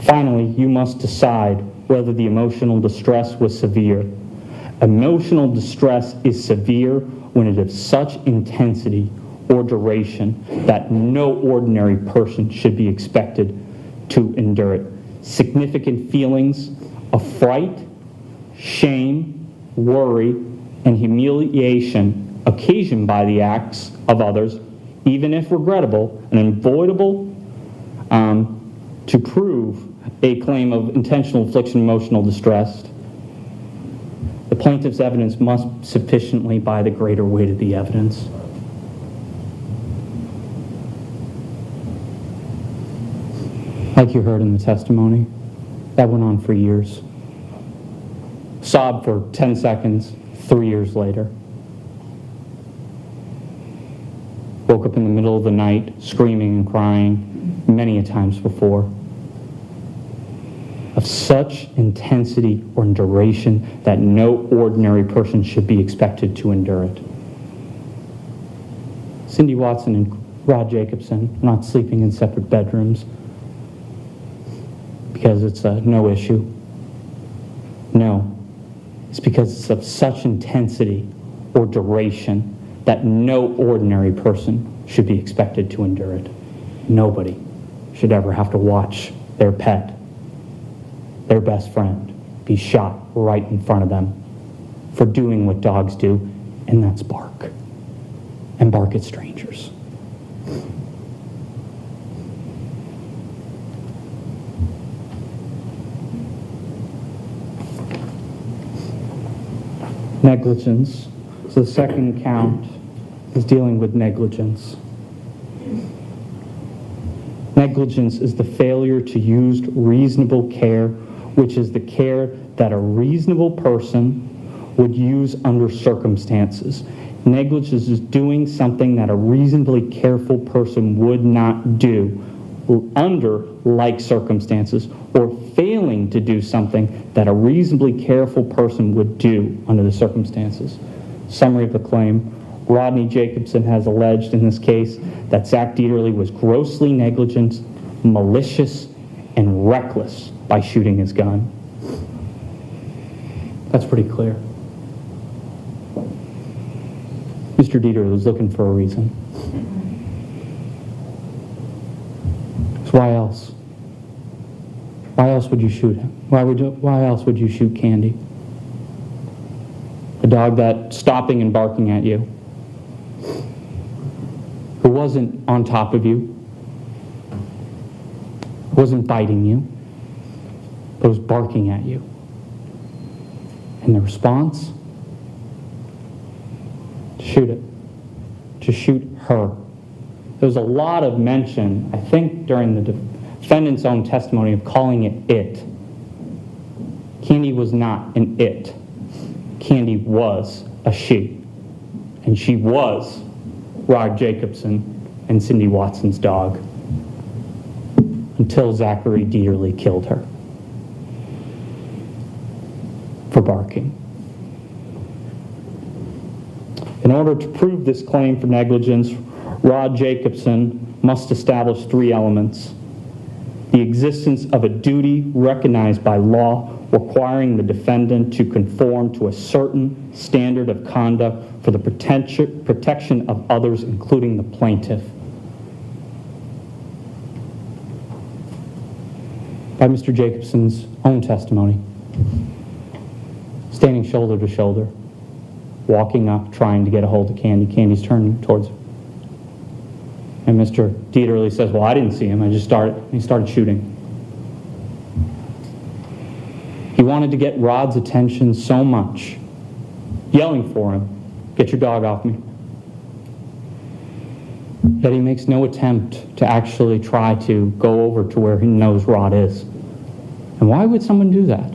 Speaker 10: Finally, you must decide whether the emotional distress was severe. Emotional distress is severe when it is such intensity or duration that no ordinary person should be expected to endure it. Significant feelings of fright, shame, worry, and humiliation occasioned by the acts of others, even if regrettable and unavoidable, to prove a claim of intentional infliction of emotional distress, the plaintiff's evidence must sufficiently by the greater weight of the evidence. Like you heard in the testimony, that went on for years. Sobbed for 10 seconds, 3 years later. Woke up in the middle of the night, screaming and crying many a times before. Of such intensity or duration that no ordinary person should be expected to endure it. Cindy Watson and Rod Jacobson are not sleeping in separate bedrooms because it's a no issue. No, it's because it's of such intensity or duration that no ordinary person should be expected to endure it. Nobody should ever have to watch their pet, their best friend, be shot right in front of them for doing what dogs do, and that's bark. And bark at strangers. Negligence. So the second count is dealing with negligence. Negligence is the failure to use reasonable care, which is the care that a reasonable person would use under circumstances. Negligence is doing something that a reasonably careful person would not do under like circumstances, or failing to do something that a reasonably careful person would do under the circumstances. Summary of the claim. Rodney Jacobson has alleged in this case that Zach Deaterly was grossly negligent, malicious, and reckless by shooting his gun. That's pretty clear. Mr. Deaterly was looking for a reason. So why else? Why else would you shoot him? Why else would you shoot Candy? A dog that's stopping and barking at you, who wasn't on top of you, wasn't biting you, but was barking at you. And the response? To shoot it. To shoot her. There was a lot of mention, I think, during the defendant's own testimony of calling it. Candy was not an it. Candy was a she. And she was Rod Jacobson and Cindy Watson's dog. Until Zachary Deaterly killed her for barking. In order to prove this claim for negligence, Rod Jacobson must establish 3 elements. The existence of a duty recognized by law requiring the defendant to conform to a certain standard of conduct for the protection of others, including the plaintiff. By Mr. Jacobson's own testimony, standing shoulder to shoulder, walking up, trying to get a hold of Candy. Candy's turning towards him. And Mr. Deaterly says, well, I didn't see him. He started shooting. He wanted to get Rod's attention so much, yelling for him, get your dog off me. Yet he makes no attempt to actually try to go over to where he knows Rod is. And why would someone do that?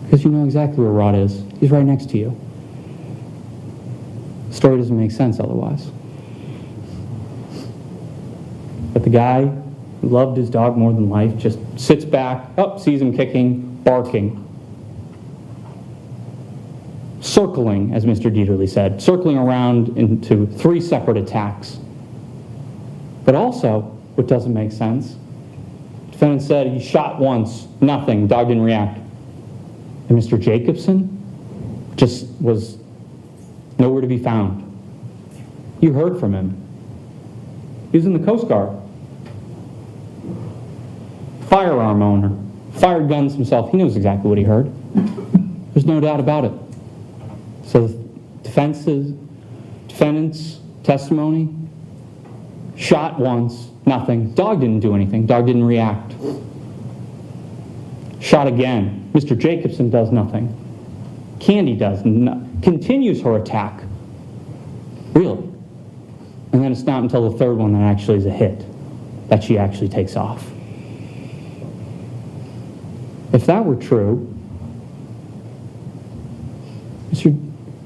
Speaker 10: Because you know exactly where Rod is. He's right next to you. The story doesn't make sense otherwise. But the guy who loved his dog more than life just sits back, sees him kicking, barking. circling, as Mr. Deaterly said, circling around into 3 separate attacks. But also, what doesn't make sense, defendant said he shot once, nothing, dog didn't react. And Mr. Jacobson just was nowhere to be found. You heard from him. He was in the Coast Guard. Firearm owner. Fired guns himself. He knows exactly what he heard. There's no doubt about it. So defendant's testimony, shot once, nothing. Dog didn't do anything. Dog didn't react. Shot again. Mr. Jacobson does nothing. Candy continues her attack. Really. And then it's not until the third one that actually is a hit that she actually takes off. If that were true, Mr.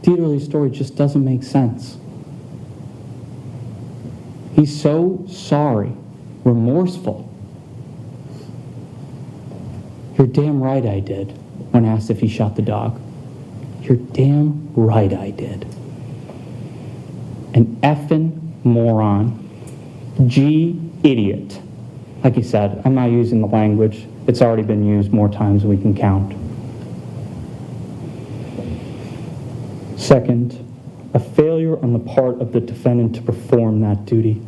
Speaker 10: Deaterly's story just doesn't make sense. He's so sorry, remorseful. You're damn right I did, when asked if he shot the dog. You're damn right I did. An effing moron. Idiot. Like he said, I'm not using the language. It's already been used more times than we can count. Second, a failure on the part of the defendant to perform that duty.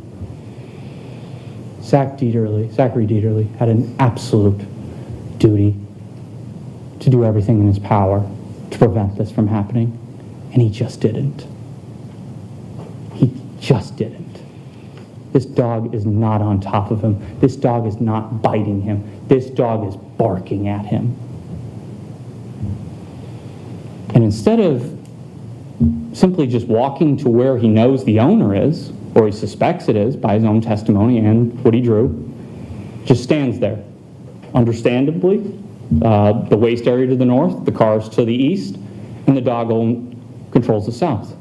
Speaker 10: Zachary Deaterly had an absolute duty to do everything in his power to prevent this from happening, and he just didn't. He just didn't. This dog is not on top of him. This dog is not biting him. This dog is barking at him. And instead of simply just walking to where he knows the owner is, or he suspects it is by his own testimony and what he drew, just stands there. Understandably, the waste area to the north, the cars to the east, and the dog controls the south.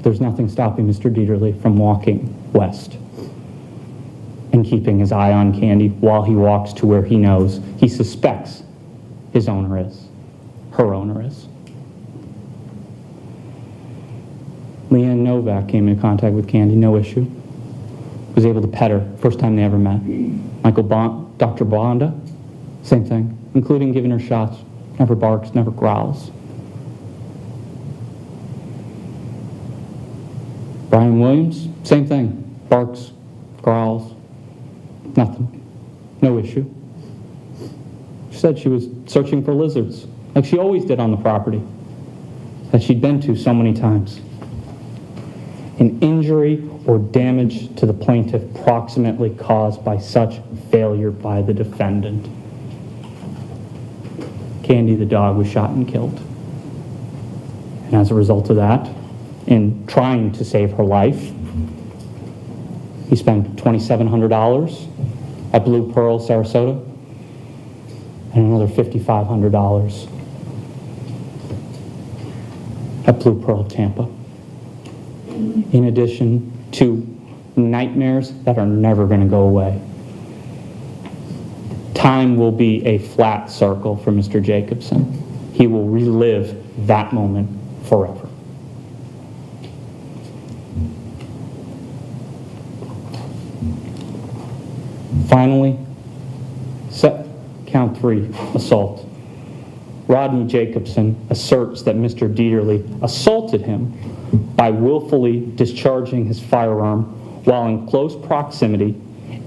Speaker 10: There's nothing stopping Mr. Deaterly from walking west and keeping his eye on Candy while he walks to where he knows he suspects his owner is, her owner is. Leanne Novak came into contact with Candy, no issue. Was able to pet her, first time they ever met. Dr. Bonda, same thing, including giving her shots. Never barks, never growls. Brian Williams, same thing. Barks, growls, nothing. No issue. She said she was searching for lizards, like she always did on the property, that she'd been to so many times. An injury or damage to the plaintiff proximately caused by such failure by the defendant. Candy the dog was shot and killed. And as a result of that, in trying to save her life, he spent $2,700 at Blue Pearl, Sarasota, and another $5,500 at Blue Pearl, Tampa. In addition to nightmares that are never going to go away. Time will be a flat circle for Mr. Jacobson. He will relive that moment forever. Finally, count 3, assault. Rodney Jacobson asserts that Mr. Deaterly assaulted him by willfully discharging his firearm while in close proximity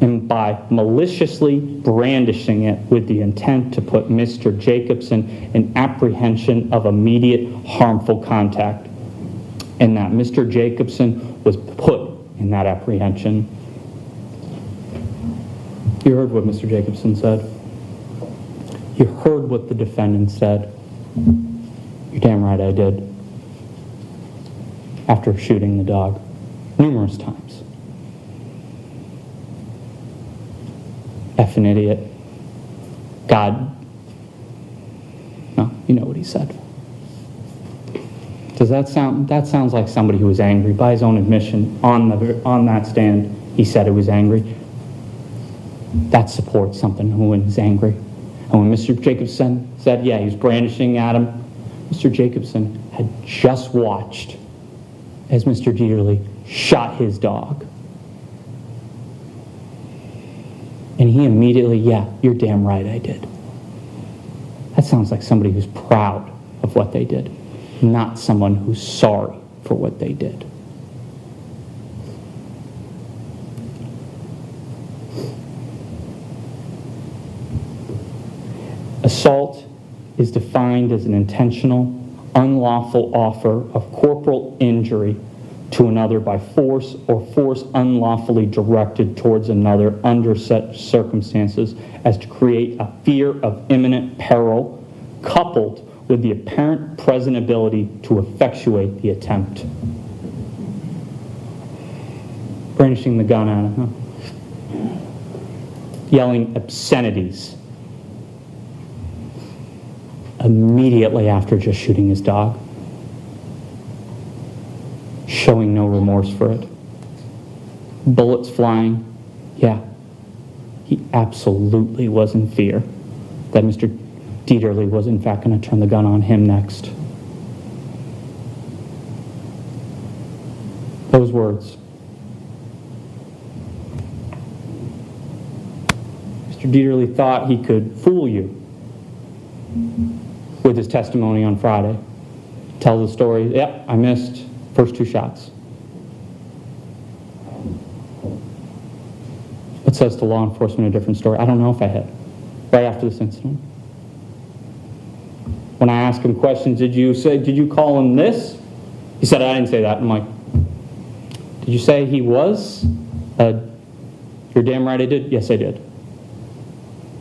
Speaker 10: and by maliciously brandishing it with the intent to put Mr. Jacobson in apprehension of immediate harmful contact, and that Mr. Jacobson was put in that apprehension. You heard what Mr. Jacobson said. You heard what the defendant said. You're damn right I did. After shooting the dog numerous times. Effing idiot. God. No, you know what he said. Does that sounds like somebody who was angry by his own admission on that stand. He said he was angry. That supports something when he's angry. And when Mr. Jacobson said, yeah, he was brandishing at him, Mr. Jacobson had had just watched as Mr. Deaterly shot his dog. And he immediately, yeah, you're damn right I did. That sounds like somebody who's proud of what they did, not someone who's sorry for what they did. Assault is defined as an intentional, unlawful offer of corporal injury to another by force or force unlawfully directed towards another under such circumstances as to create a fear of imminent peril, coupled with the apparent present ability to effectuate the attempt. Brandishing the gun at him, huh? Yelling obscenities immediately after just shooting his dog. Showing no remorse for it. Bullets flying. Yeah, he absolutely was in fear that Mr. Deaterly was in fact going to turn the gun on him next. Those words. Mr. Deaterly thought he could fool you with his testimony on Friday. Tells the story, yep, I missed first 2 shots. But says to law enforcement a different story. I don't know if I hit. Right after this incident. When I asked him questions, did you call him this? He said, I didn't say that. I'm like, did you say he was? You're damn right I did. Yes, I did.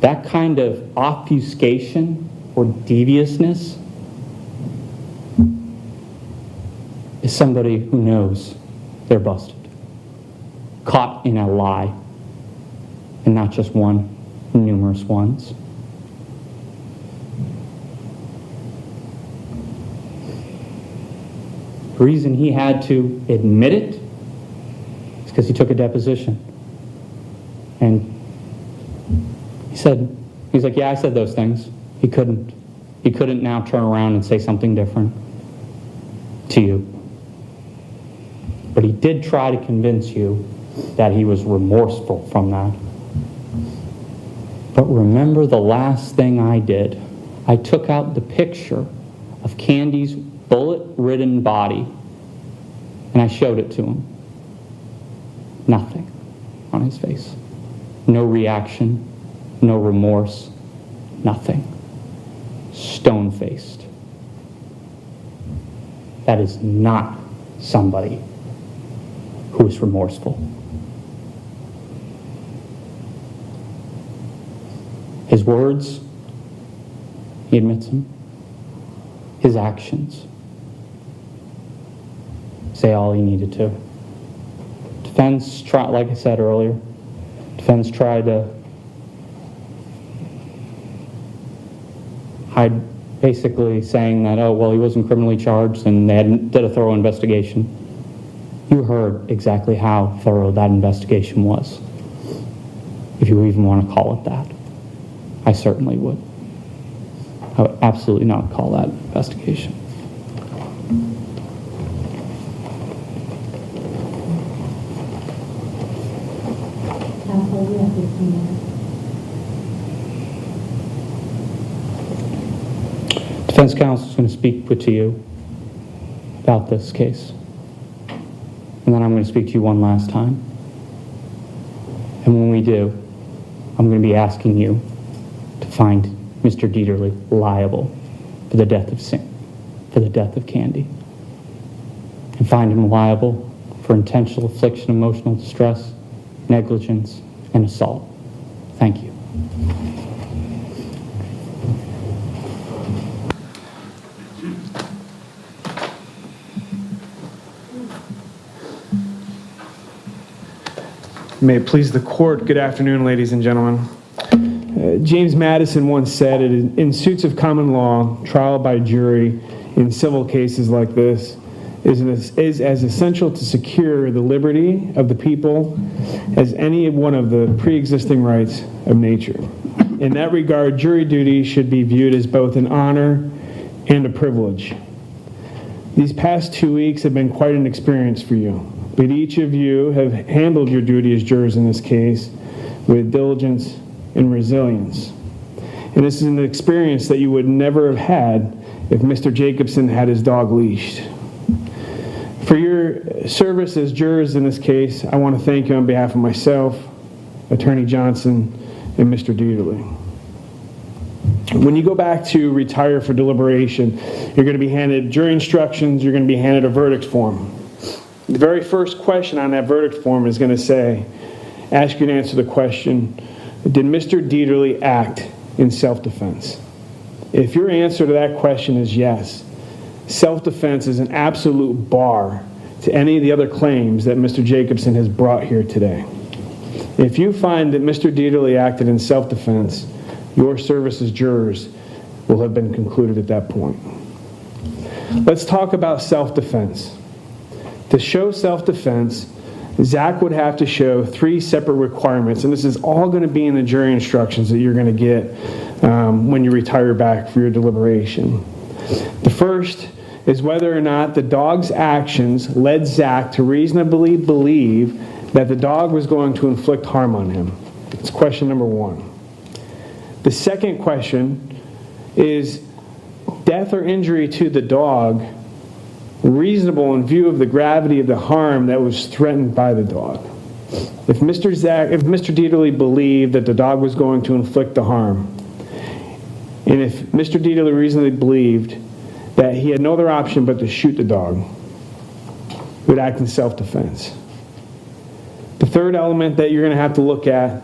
Speaker 10: That kind of obfuscation or deviousness is somebody who knows they're busted. Caught in a lie. And not just one, numerous ones. The reason he had to admit it is because he took a deposition. And he's like, yeah, I said those things. He couldn't now turn around and say something different to you. But he did try to convince you that he was remorseful from that. But remember the last thing I did. I took out the picture of Candy's bullet-ridden body and I showed it to him. Nothing on his face. No reaction, no remorse, nothing. Stone-faced. That is not somebody who is remorseful. His words, he admits them. His actions say all he needed to. Defense tried, like I said earlier, defense tried to hide, basically saying that, oh, well, he wasn't criminally charged and they did a thorough investigation. You heard exactly how thorough that investigation was, if you even want to call it that. I certainly would. I would absolutely not call that investigation.
Speaker 5: Counsel, you have 15 minutes.
Speaker 10: Defense counsel is going to speak to you about this case. And then I'm going to speak to you one last time. And when we do, I'm going to be asking you to find Mr. Deaterly liable for the death of Candy. And find him liable for intentional infliction of emotional distress, negligence, and assault. Thank you.
Speaker 1: May it please the court. Good afternoon, ladies and gentlemen. James Madison once said, in suits of common law, trial by jury in civil cases like this is as essential to secure the liberty of the people as any one of the pre-existing rights of nature. In that regard, jury duty should be viewed as both an honor and a privilege. These past 2 weeks have been quite an experience for you, but each of you have handled your duty as jurors in this case with diligence and resilience. And this is an experience that you would never have had if Mr. Jacobson had his dog leashed. For your service as jurors in this case, I want to thank you on behalf of myself, Attorney Johnson, and Mr. Deaterly. When you go back to retire for deliberation, you're going to be handed jury instructions, you're going to be handed a verdict form. The very first question on that verdict form is going to say, ask you to answer the question, did Mr. Deaterly act in self-defense? If your answer to that question is yes, self-defense is an absolute bar to any of the other claims that Mr. Jacobson has brought here today. If you find that Mr. Deaterly acted in self-defense, your service as jurors will have been concluded at that point. Let's talk about self-defense. To show self-defense, Zach would have to show 3 separate requirements, and this is all going to be in the jury instructions that you're going to get when you retire back for your deliberation. The first is whether or not the dog's actions led Zach to reasonably believe that the dog was going to inflict harm on him. It's question number 1. The second question is death or injury to the dog reasonable in view of the gravity of the harm that was threatened by the dog. If Mr. Deaterly believed that the dog was going to inflict the harm, and if Mr. Deaterly reasonably believed that he had no other option but to shoot the dog, he would act in self-defense. The third element that you're going to have to look at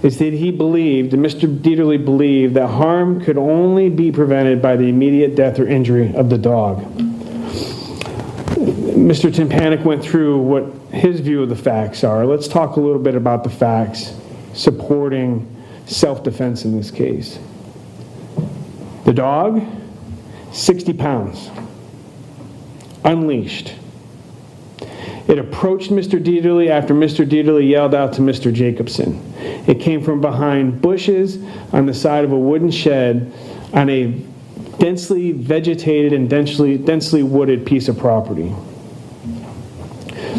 Speaker 1: is that Mr. Deaterly believed that harm could only be prevented by the immediate death or injury of the dog. Mr. Timpanic went through what his view of the facts are. Let's talk a little bit about the facts supporting self-defense in this case. The dog, 60 pounds, unleashed. It approached Mr. Deaterly after Mr. Deaterly yelled out to Mr. Jacobson. It came from behind bushes on the side of a wooden shed on a densely vegetated and densely wooded piece of property.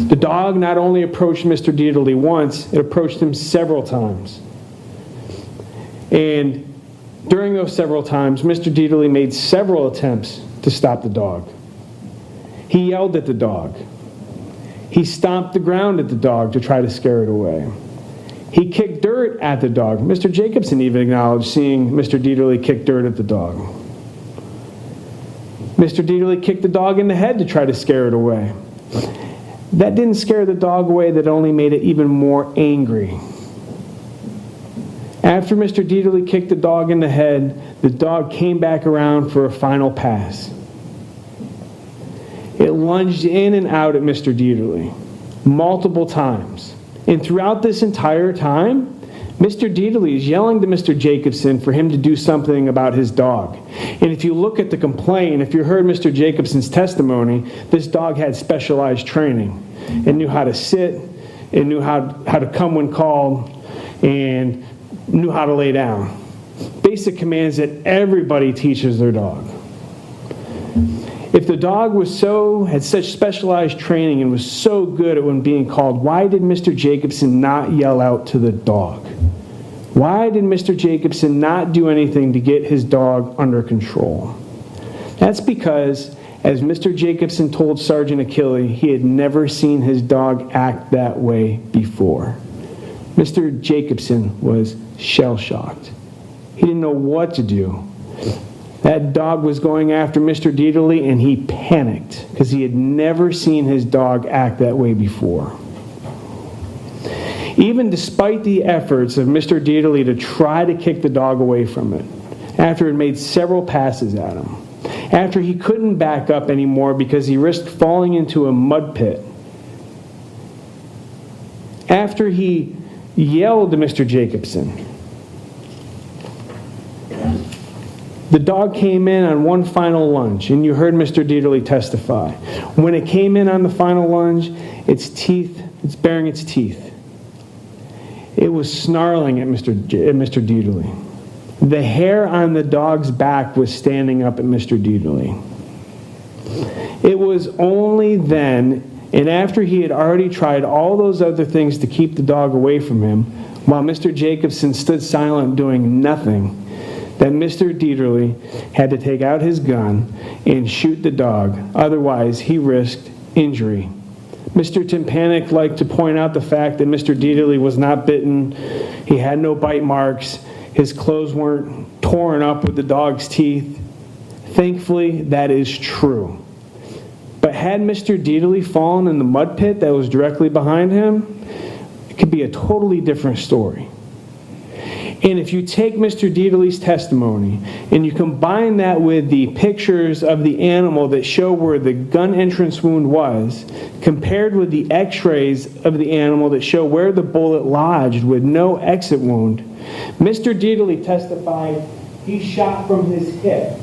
Speaker 1: The dog not only approached Mr. Deaterly once, it approached him several times. And during those several times, Mr. Deaterly made several attempts to stop the dog. He yelled at the dog. He stomped the ground at the dog to try to scare it away. He kicked dirt at the dog. Mr. Jacobson even acknowledged seeing Mr. Deaterly kick dirt at the dog. Mr. Deaterly kicked the dog in the head to try to scare it away. That didn't scare the dog away, that only made it even more angry. After Mr. Deaterly kicked the dog in the head, the dog came back around for a final pass. It lunged in and out at Mr. Deaterly multiple times. And throughout this entire time, Mr. Deaterly is yelling to Mr. Jacobson for him to do something about his dog. And if you look at the complaint, if you heard Mr. Jacobson's testimony, this dog had specialized training. It knew how to sit, it knew how to come when called, and knew how to lay down. Basic commands that everybody teaches their dog. If the dog had such specialized training and was so good at when being called, why did Mr. Jacobson not yell out to the dog? Why did Mr. Jacobson not do anything to get his dog under control? That's because, as Mr. Jacobson told Sergeant Achille, he had never seen his dog act that way before. Mr. Jacobson was shell-shocked. He didn't know what to do. That dog was going after Mr. Deaterly, and he panicked because he had never seen his dog act that way before. Even despite the efforts of Mr. Deaterly to try to kick the dog away from it, after it made several passes at him, after he couldn't back up anymore because he risked falling into a mud pit, after he yelled to Mr. Jacobson, the dog came in on one final lunge, and you heard Mr. Deaterly testify. When it came in on the final lunge, it's baring its teeth. It was snarling at Mr. Deaterly. The hair on the dog's back was standing up at Mr. Deaterly. It was only then, and after he had already tried all those other things to keep the dog away from him, while Mr. Jacobson stood silent doing nothing, that Mr. Deaterly had to take out his gun and shoot the dog. Otherwise, he risked injury. Mr. Tympanic liked to point out the fact that Mr. Deaterly was not bitten, he had no bite marks, his clothes weren't torn up with the dog's teeth. Thankfully, that is true. But had Mr. Deaterly fallen in the mud pit that was directly behind him, it could be a totally different story. And if you take Mr. Deaterly's testimony and you combine that with the pictures of the animal that show where the gun entrance wound was, compared with the x-rays of the animal that show where the bullet lodged with no exit wound, Mr. Deaterly testified he shot from his hip.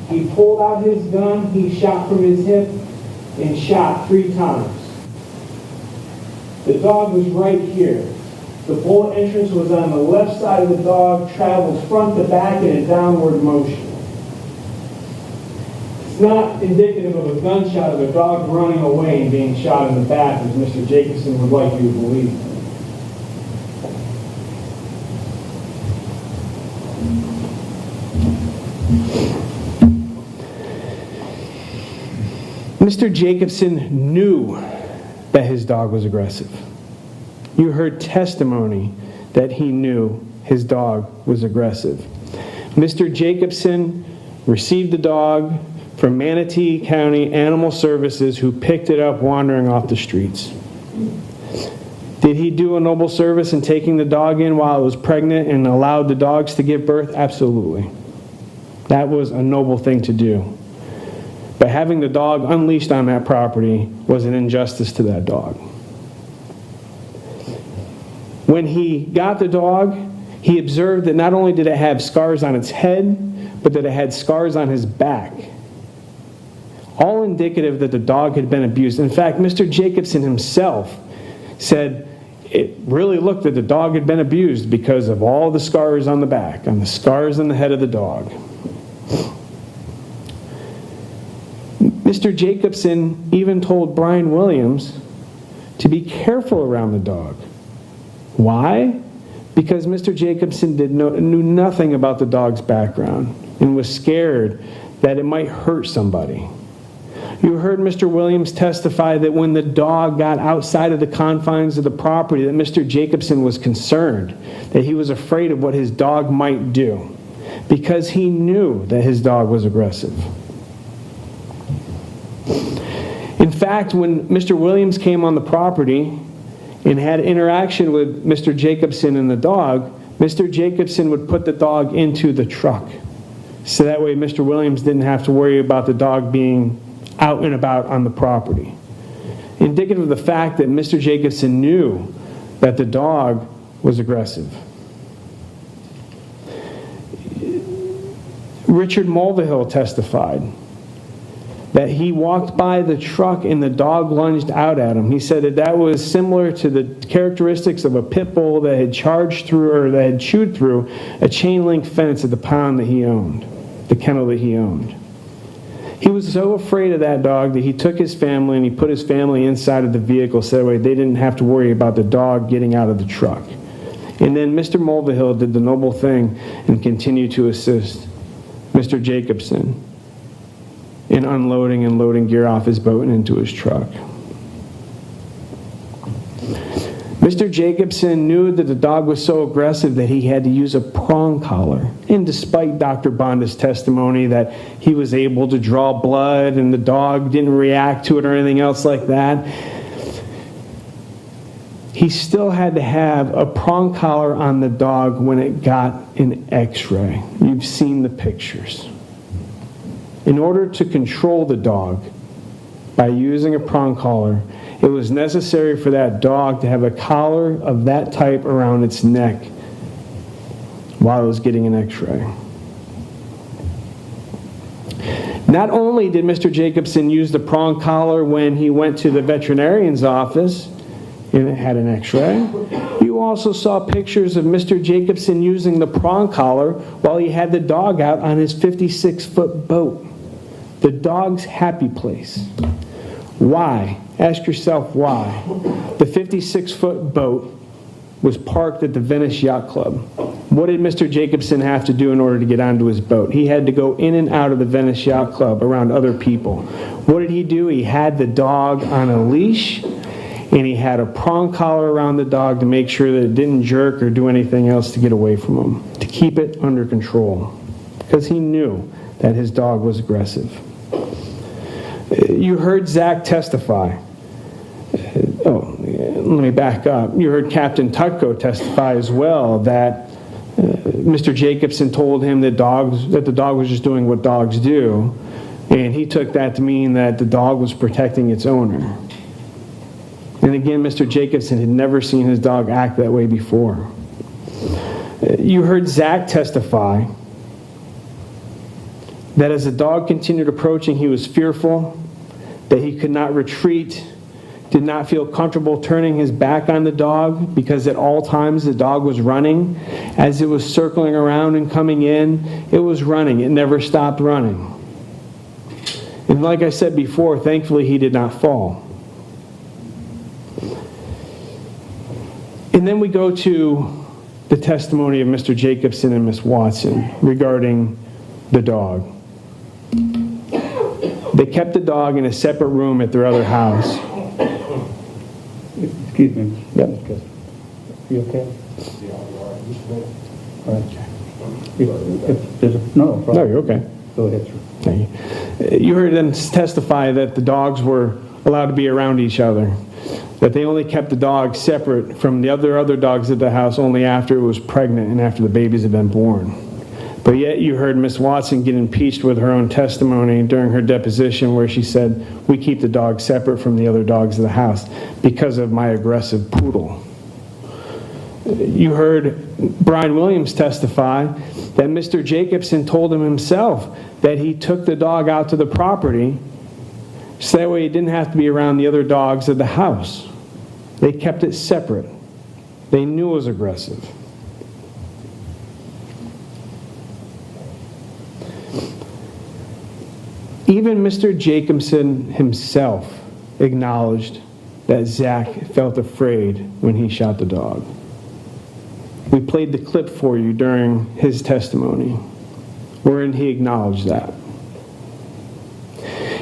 Speaker 1: He pulled out his gun, he shot from his hip, and shot 3 times. The dog was right here. The bullet entrance was on the left side of the dog, traveled front to back in a downward motion. It's not indicative of a gunshot of a dog running away and being shot in the back, as Mr. Jacobson would like you to believe. Mr. Jacobson knew that his dog was aggressive. You heard testimony that he knew his dog was aggressive. Mr. Jacobson received the dog from Manatee County Animal Services, who picked it up wandering off the streets. Did he do a noble service in taking the dog in while it was pregnant and allowed the dogs to give birth? Absolutely. That was a noble thing to do. But having the dog unleashed on that property was an injustice to that dog. When he got the dog, he observed that not only did it have scars on its head, but that it had scars on his back. All indicative that the dog had been abused. In fact, Mr. Jacobson himself said it really looked that the dog had been abused because of all the scars on the back, and the scars on the head of the dog. Mr. Jacobson even told Brian Williams to be careful around the dog. Why? Because Mr. Jacobson knew nothing about the dog's background and was scared that it might hurt somebody. You heard Mr. Williams testify that when the dog got outside of the confines of the property, that Mr. Jacobson was concerned, that he was afraid of what his dog might do, because he knew that his dog was aggressive. In fact, when Mr. Williams came on the property and had interaction with Mr. Jacobson and the dog, Mr. Jacobson would put the dog into the truck. So that way Mr. Williams didn't have to worry about the dog being out and about on the property. Indicative of the fact that Mr. Jacobson knew that the dog was aggressive. Richard Mulvihill testified that he walked by the truck and the dog lunged out at him. He said that that was similar to the characteristics of a pit bull that had charged through, or that had chewed through, a chain link fence at the pound that he owned, the kennel that he owned. He was so afraid of that dog that he took his family and he put his family inside of the vehicle so that way they didn't have to worry about the dog getting out of the truck. And then Mr. Mulvihill did the noble thing and continued to assist Mr. Jacobson in unloading and loading gear off his boat and into his truck. Mr. Jacobson knew that the dog was so aggressive that he had to use a prong collar. And despite Dr. Bonda's testimony that he was able to draw blood and the dog didn't react to it or anything else like that, he still had to have a prong collar on the dog when it got an x-ray. You've seen the pictures. In order to control the dog by using a prong collar, it was necessary for that dog to have a collar of that type around its neck while it was getting an x-ray. Not only did Mr. Jacobson use the prong collar when he went to the veterinarian's office and it had an x-ray, you also saw pictures of Mr. Jacobson using the prong collar while he had the dog out on his 56-foot boat. the dog's happy place. Why? Ask yourself why. The 56-foot boat was parked at the Venice Yacht Club. What did Mr. Jacobson have to do in order to get onto his boat? He had to go in and out of the Venice Yacht Club around other people. What did he do? He had the dog on a leash, and he had a prong collar around the dog to make sure that it didn't jerk or do anything else to get away from him, to keep it under control, because he knew that his dog was aggressive. You heard Zach testify. Let me back up. You heard Captain Tutko testify as well that Mr. Jacobson told him that the dog was just doing what dogs do, and he took that to mean that the dog was protecting its owner. And again, Mr. Jacobson had never seen his dog act that way before. You heard Zach testify that as the dog continued approaching, he was fearful, that he could not retreat, did not feel comfortable turning his back on the dog because at all times the dog was running. As it was circling around and coming in, it was running. It never stopped running. And like I said before, thankfully he did not fall. And then we go to the testimony of Mr. Jacobson and Ms. Watson regarding the dog. They kept the dog in a separate room at their other house.
Speaker 2: Excuse me.
Speaker 1: Yep.
Speaker 2: You okay? All right. If there's no problem.
Speaker 1: No, you're okay.
Speaker 2: Go ahead, sir.
Speaker 1: Thank you. You heard them testify that the dogs were allowed to be around each other, that they only kept the dog separate from the other dogs at the house only after it was pregnant and after the babies had been born. But yet you heard Ms. Watson get impeached with her own testimony during her deposition where she said, we keep the dog separate from the other dogs of the house because of my aggressive poodle. You heard Brian Williams testify that Mr. Jacobson told him himself that he took the dog out to the property so that way he didn't have to be around the other dogs of the house. They kept it separate. They knew it was aggressive. Even Mr. Jacobson himself acknowledged that Zach felt afraid when he shot the dog. We played the clip for you during his testimony, wherein he acknowledged that.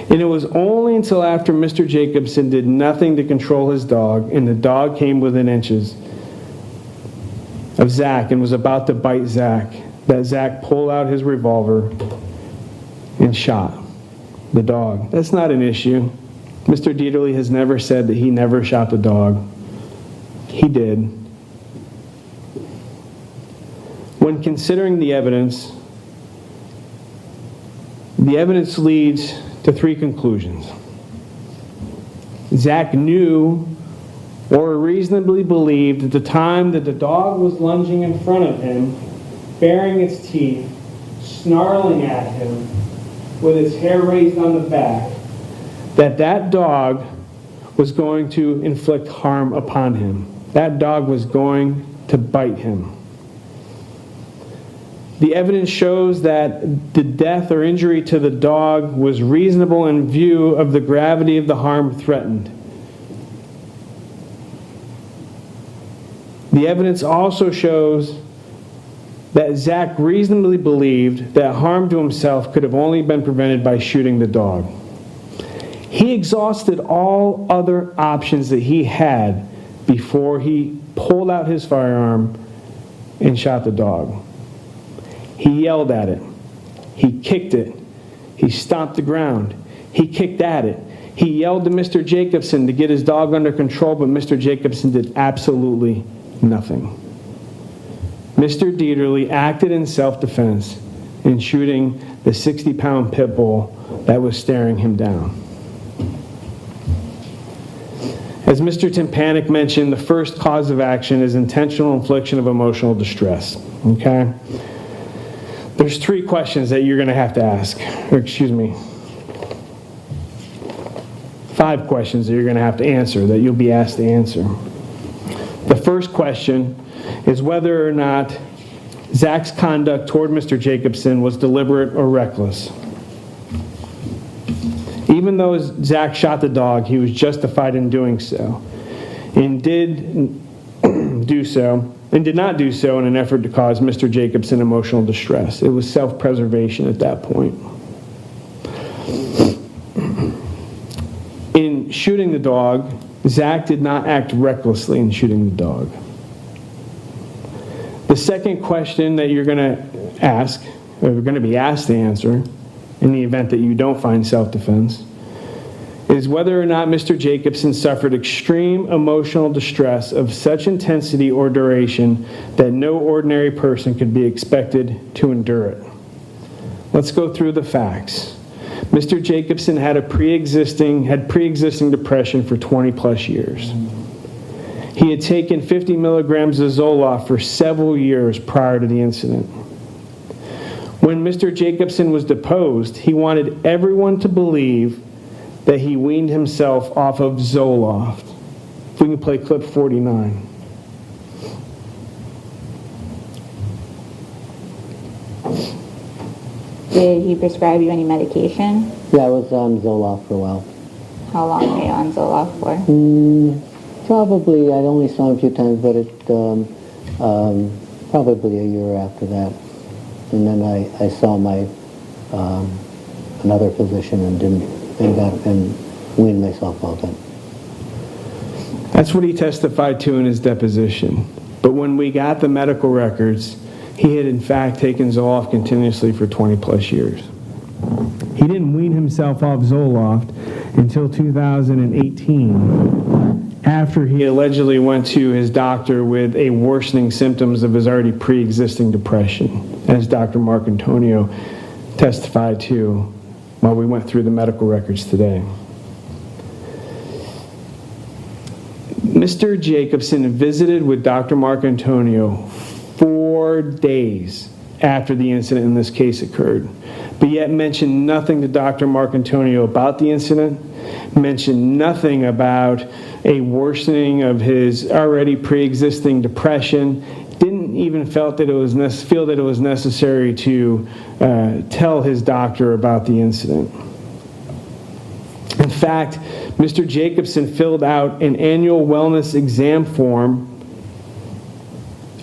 Speaker 1: And it was only until after Mr. Jacobson did nothing to control his dog, and the dog came within inches of Zach and was about to bite Zach, that Zach pulled out his revolver and shot the dog. That's not an issue. Mr. Deaterly has never said that he never shot the dog. He did. When considering the evidence leads to three conclusions. Zach knew or reasonably believed at the time that the dog was lunging in front of him, baring its teeth, snarling at him, with its hair raised on the back, that dog was going to inflict harm upon him. That dog was going to bite him. The evidence shows that the death or injury to the dog was reasonable in view of the gravity of the harm threatened. The evidence also shows that Zach reasonably believed that harm to himself could have only been prevented by shooting the dog. He exhausted all other options that he had before he pulled out his firearm and shot the dog. He yelled at it. He kicked it. He stomped the ground. He kicked at it. He yelled to Mr. Jacobson to get his dog under control, but Mr. Jacobson did absolutely nothing. Mr. Deaterly acted in self-defense in shooting the 60-pound pit bull that was staring him down. As Mr. Timpanic mentioned, the first cause of action is intentional infliction of emotional distress. Okay? There's three questions that you're going to have to ask. Or excuse me. 5 questions that you're going to have to answer, that you'll be asked to answer. The first question is whether or not Zach's conduct toward Mr. Jacobson was deliberate or reckless. Even though Zach shot the dog, he was justified in doing so, and did not do so in an effort to cause Mr. Jacobson emotional distress. It was self-preservation at that point. In shooting the dog, Zach did not act recklessly in shooting the dog. The second question that you're going to ask, or you're going to be asked to answer, in the event that you don't find self-defense, is whether or not Mr. Jacobson suffered extreme emotional distress of such intensity or duration that no ordinary person could be expected to endure it. Let's go through the facts. Mr. Jacobson had pre-existing depression for 20 plus years. He had taken 50 milligrams of Zoloft for several years prior to the incident. When Mr. Jacobson was deposed, he wanted everyone to believe that he weaned himself off of Zoloft. If we can play clip 49.
Speaker 15: Did he prescribe you any medication?
Speaker 16: Yeah, I was on Zoloft for a while.
Speaker 15: How long were you on Zoloft for?
Speaker 16: Probably, I'd only saw him a few times, but it probably a year after that. And then I saw my another physician and weaned myself off it.
Speaker 1: That's what he testified to in his deposition. But when we got the medical records, he had in fact taken Zoloft continuously for 20 plus years. He didn't wean himself off Zoloft until 2018, after he allegedly went to his doctor with a worsening symptoms of his already pre-existing depression, as Dr. Mark Antonio testified to while we went through the medical records today. Mr. Jacobson visited with Dr. Mark Antonio 4 days after the incident in this case occurred, but yet mentioned nothing to Dr. Mark Antonio about the incident, mentioned nothing about a worsening of his already pre-existing depression, didn't even feel that it was necessary to tell his doctor about the incident. In fact, Mr. Jacobson filled out an annual wellness exam form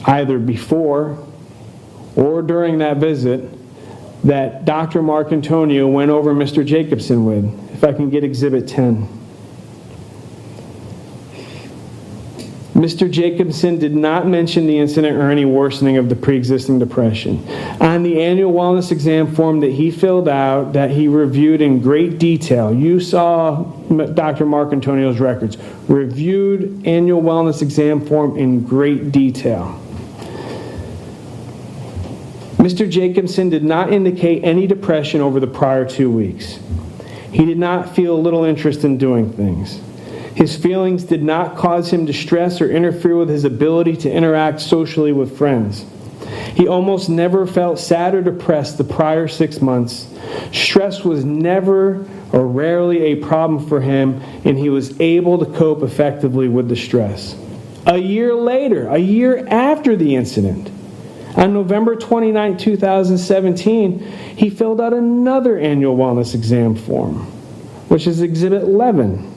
Speaker 1: either before or during that visit that Dr. Mark Antonio went over Mr. Jacobson with. If I can get Exhibit 10. Mr. Jacobson did not mention the incident or any worsening of the pre-existing depression. On the annual wellness exam form that he filled out, that he reviewed in great detail, you saw Dr. Mark Antonio's records, reviewed annual wellness exam form in great detail. Mr. Jacobson did not indicate any depression over the prior 2 weeks. He did not feel little interest in doing things. His feelings did not cause him distress or interfere with his ability to interact socially with friends. He almost never felt sad or depressed the prior 6 months. Stress was never or rarely a problem for him, and he was able to cope effectively with the stress. A year later, a year after the incident, on November 29, 2017, he filled out another annual wellness exam form, which is Exhibit 11.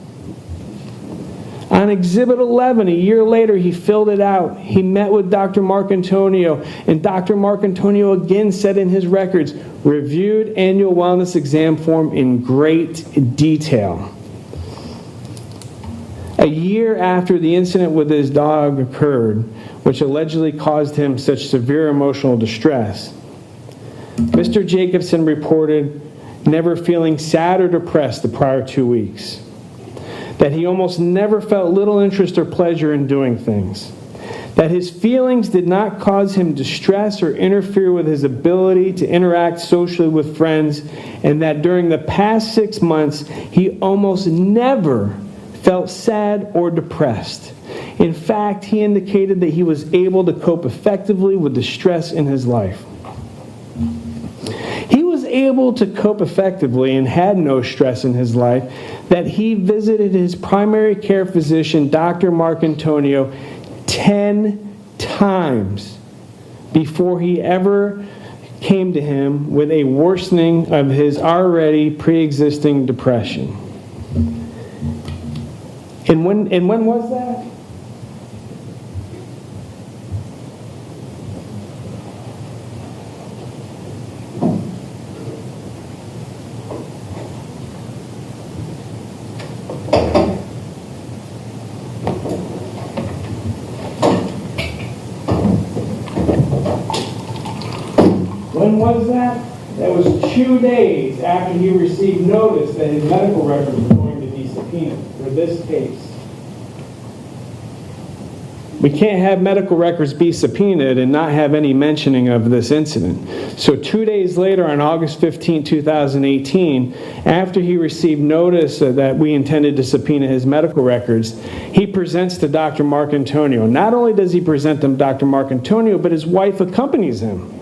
Speaker 1: On Exhibit 11, a year later, he filled it out. He met with Dr. Mark Antonio, and Dr. Mark Antonio again said in his records, reviewed annual wellness exam form in great detail. A year after the incident with his dog occurred, which allegedly caused him such severe emotional distress, Mr. Jacobson reported never feeling sad or depressed the prior 2 weeks, that he almost never felt little interest or pleasure in doing things, that his feelings did not cause him distress or interfere with his ability to interact socially with friends, and that during the past 6 months, he almost never felt sad or depressed. In fact, he indicated that he was able to cope effectively with the stress in his life. He was able to cope effectively and had no stress in his life, that he visited his primary care physician, Dr. Mark Antonio, 10 times before he ever came to him with a worsening of his already pre-existing depression. And when was that? When was that? That was 2 days after he received notice that his medical records were going to be subpoenaed for this case. We can't have medical records be subpoenaed and not have any mentioning of this incident. So 2 days later, on August 15, 2018, after he received notice that we intended to subpoena his medical records, he presents to Dr. Marcantonio. Not only does he present them to Dr. Marcantonio, but his wife accompanies him.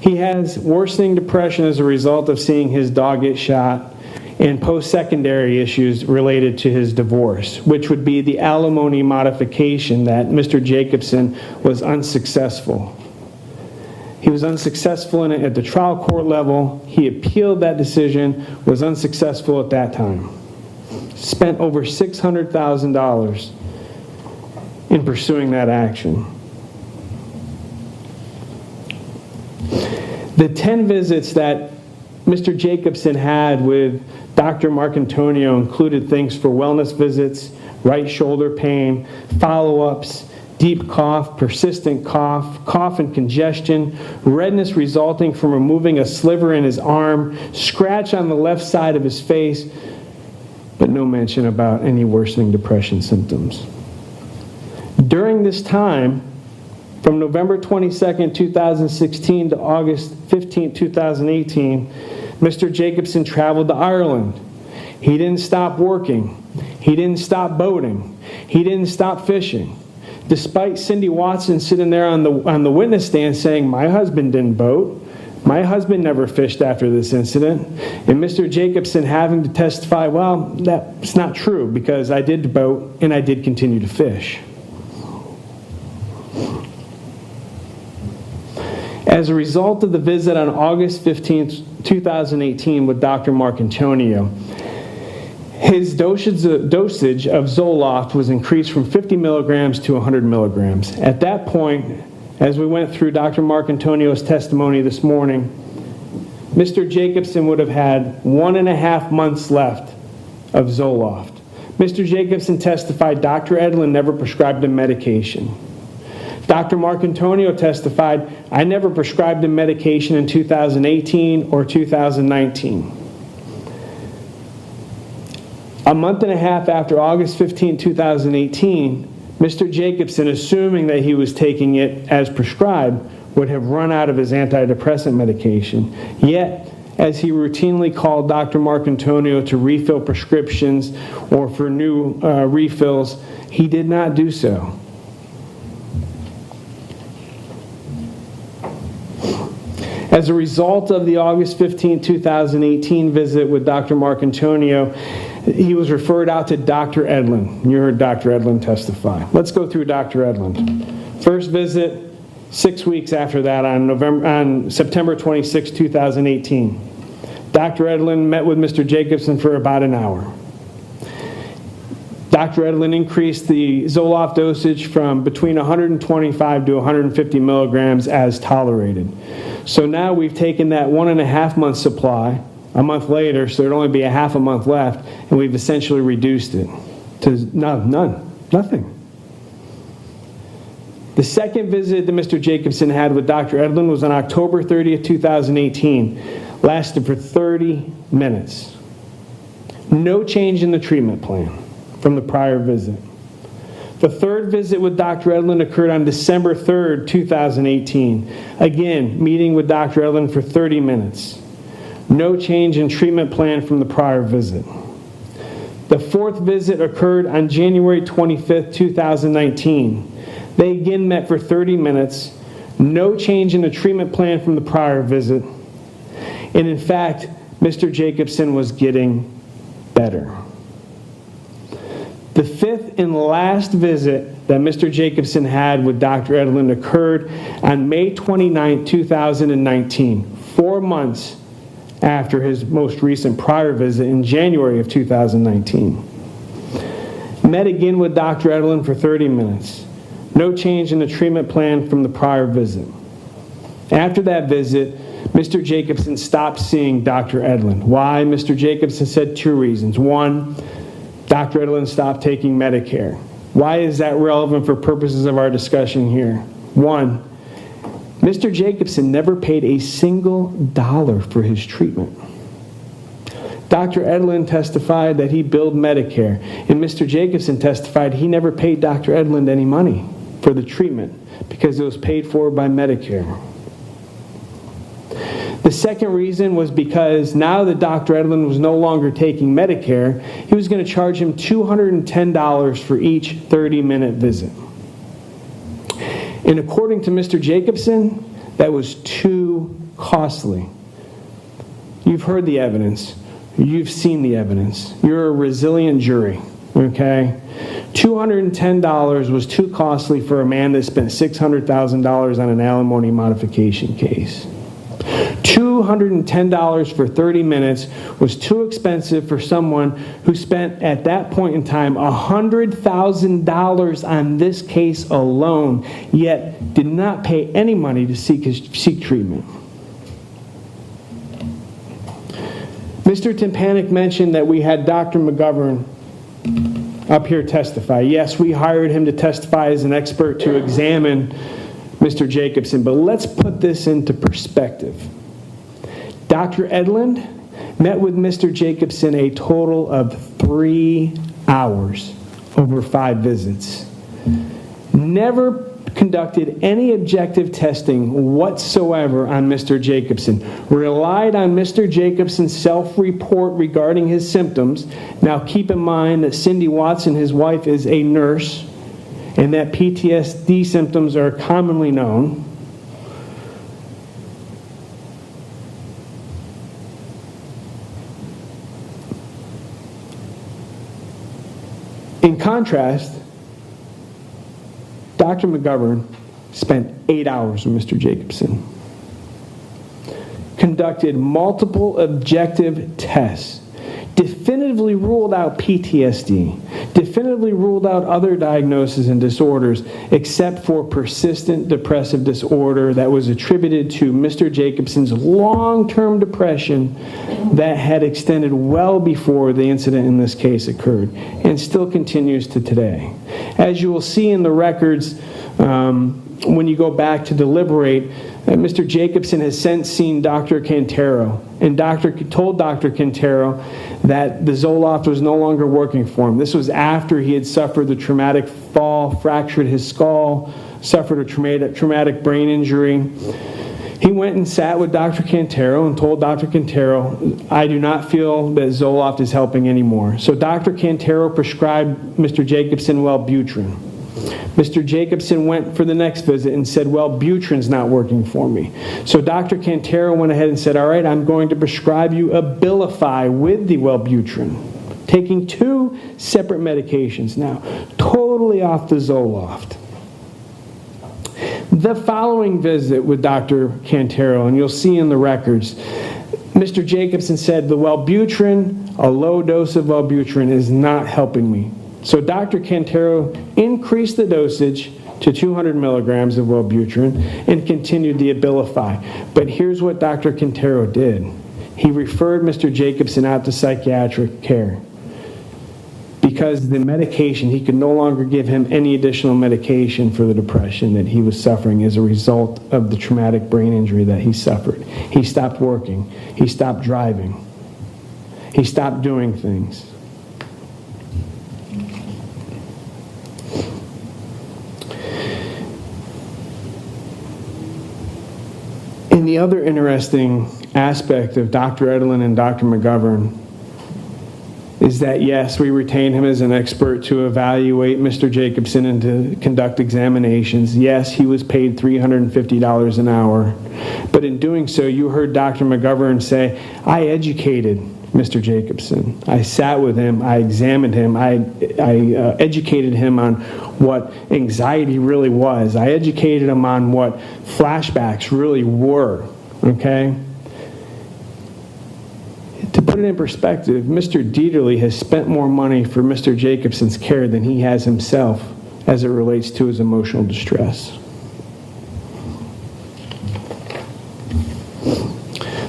Speaker 1: He has worsening depression as a result of seeing his dog get shot and post-secondary issues related to his divorce, which would be the alimony modification that Mr. Jacobson was unsuccessful. He was unsuccessful in it at the trial court level. He appealed that decision, was unsuccessful at that time. Spent over $600,000 in pursuing that action. The 10 visits that Mr. Jacobson had with Dr. Marcantonio included things for wellness visits, right shoulder pain, follow-ups, deep cough, persistent cough, cough and congestion, redness resulting from removing a sliver in his arm, scratch on the left side of his face, but no mention about any worsening depression symptoms. During this time, from November 22, 2016 to August 15, 2018, Mr. Jacobson traveled to Ireland. He didn't stop working. He didn't stop boating. He didn't stop fishing. Despite Cindy Watson sitting there on the witness stand saying, "My husband didn't boat. My husband never fished after this incident," and Mr. Jacobson having to testify, "Well, that's not true because I did boat and I did continue to fish." As a result of the visit on August 15, 2018 with Dr. Marcantonio, his dosage of Zoloft was increased from 50 milligrams to 100 milligrams. At that point, as we went through Dr. Marcantonio's testimony this morning, Mr. Jacobson would have had 1.5 months left of Zoloft. Mr. Jacobson testified Dr. Edlin never prescribed him medication. Dr. Marcantonio testified, "I never prescribed him medication in 2018 or 2019. A month and a half after August 15, 2018, Mr. Jacobson, assuming that he was taking it as prescribed, would have run out of his antidepressant medication. Yet, as he routinely called Dr. Marcantonio to refill prescriptions or for new refills, he did not do so. As a result of the August 15, 2018 visit with Dr. Marcantonio, he was referred out to Dr. Edlin. You heard Dr. Edlin testify. Let's go through Dr. Edlin. First visit, 6 weeks after that, on September 26, 2018. Dr. Edlin met with Mr. Jacobson for about an hour. Dr. Edlin increased the Zoloft dosage from between 125 to 150 milligrams as tolerated. So now we've taken that 1.5 month supply, a month later, so there'd only be a half a month left, and we've essentially reduced it to nothing. The second visit that Mr. Jacobson had with Dr. Edlin was on October 30th, 2018. Lasted for 30 minutes. No change in the treatment plan from the prior visit. The third visit with Dr. Edlin occurred on December 3rd, 2018. Again, meeting with Dr. Edlin for 30 minutes. No change in treatment plan from the prior visit. The fourth visit occurred on January 25th, 2019. They again met for 30 minutes. No change in the treatment plan from the prior visit. And in fact, Mr. Jacobson was getting better. The fifth and last visit that Mr. Jacobson had with Dr. Edlin occurred on May 29, 2019, 4 months after his most recent prior visit in January of 2019. Met again with Dr. Edlin for 30 minutes. No change in the treatment plan from the prior visit. After that visit, Mr. Jacobson stopped seeing Dr. Edlin. Why? Mr. Jacobson said 2 reasons. 1, Dr. Edlin stopped taking Medicare. Why is that relevant for purposes of our discussion here? 1, Mr. Jacobson never paid a single dollar for his treatment. Dr. Edlin testified that he billed Medicare, and Mr. Jacobson testified he never paid Dr. Edlin any money for the treatment because it was paid for by Medicare. The second reason was because now that Dr. Edlin was no longer taking Medicare, he was going to charge him $210 for each 30-minute visit. And according to Mr. Jacobson, that was too costly. You've heard the evidence. You've seen the evidence. You're a resilient jury, okay? $210 was too costly for a man that spent $600,000 on an alimony modification case. $210 for 30 minutes was too expensive for someone who spent, at that point in time, $100,000 on this case alone, yet did not pay any money to seek treatment. Mr. Timpanik mentioned that we had Dr. McGovern up here testify. Yes, we hired him to testify as an expert to examine Mr. Jacobson, but let's put this into perspective. Dr. Edlin met with Mr. Jacobson a total of 3 hours over 5 visits. Never conducted any objective testing whatsoever on Mr. Jacobson. Relied on Mr. Jacobson's self-report regarding his symptoms. Now keep in mind that Cindy Watson, his wife, is a nurse, and that PTSD symptoms are commonly known. In contrast, Dr. McGovern spent 8 hours with Mr. Jacobson, conducted multiple objective tests, definitively ruled out PTSD, definitively ruled out other diagnoses and disorders, except for persistent depressive disorder that was attributed to Mr. Jacobson's long-term depression that had extended well before the incident in this case occurred, and still continues to today. As you will see in the records, when you go back to deliberate, Mr. Jacobson has since seen Dr. Cantero, and told Dr. Cantero that the Zoloft was no longer working for him. This was after he had suffered the traumatic fall, fractured his skull, suffered a traumatic brain injury. He went and sat with Dr. Cantero and told Dr. Cantero, I do not feel that Zoloft is helping anymore. So Dr. Cantero prescribed Mr. Jacobson Wellbutrin. Mr. Jacobson went for the next visit and said, well, Butrin's not working for me. So Dr. Cantero went ahead and said, all right, I'm going to prescribe you Abilify with the Wellbutrin, taking 2 separate medications now, totally off the Zoloft. The following visit with Dr. Cantero, and you'll see in the records, Mr. Jacobson said, the Wellbutrin, a low dose of Wellbutrin is not helping me. So Dr. Cantero increased the dosage to 200 milligrams of Wellbutrin and continued the Abilify. But here's what Dr. Cantero did. He referred Mr. Jacobson out to psychiatric care because the medication, he could no longer give him any additional medication for the depression that he was suffering as a result of the traumatic brain injury that he suffered. He stopped working. He stopped driving. He stopped doing things. And the other interesting aspect of Dr. Edlin and Dr. McGovern is that, yes, we retained him as an expert to evaluate Mr. Jacobson and to conduct examinations. Yes, he was paid $350 an hour. But in doing so, you heard Dr. McGovern say, I educated Mr. Jacobson. I sat with him, I examined him, I educated him on what anxiety really was. I educated him on what flashbacks really were, okay? To put it in perspective, Mr. Deaterly has spent more money for Mr. Jacobson's care than he has himself as it relates to his emotional distress.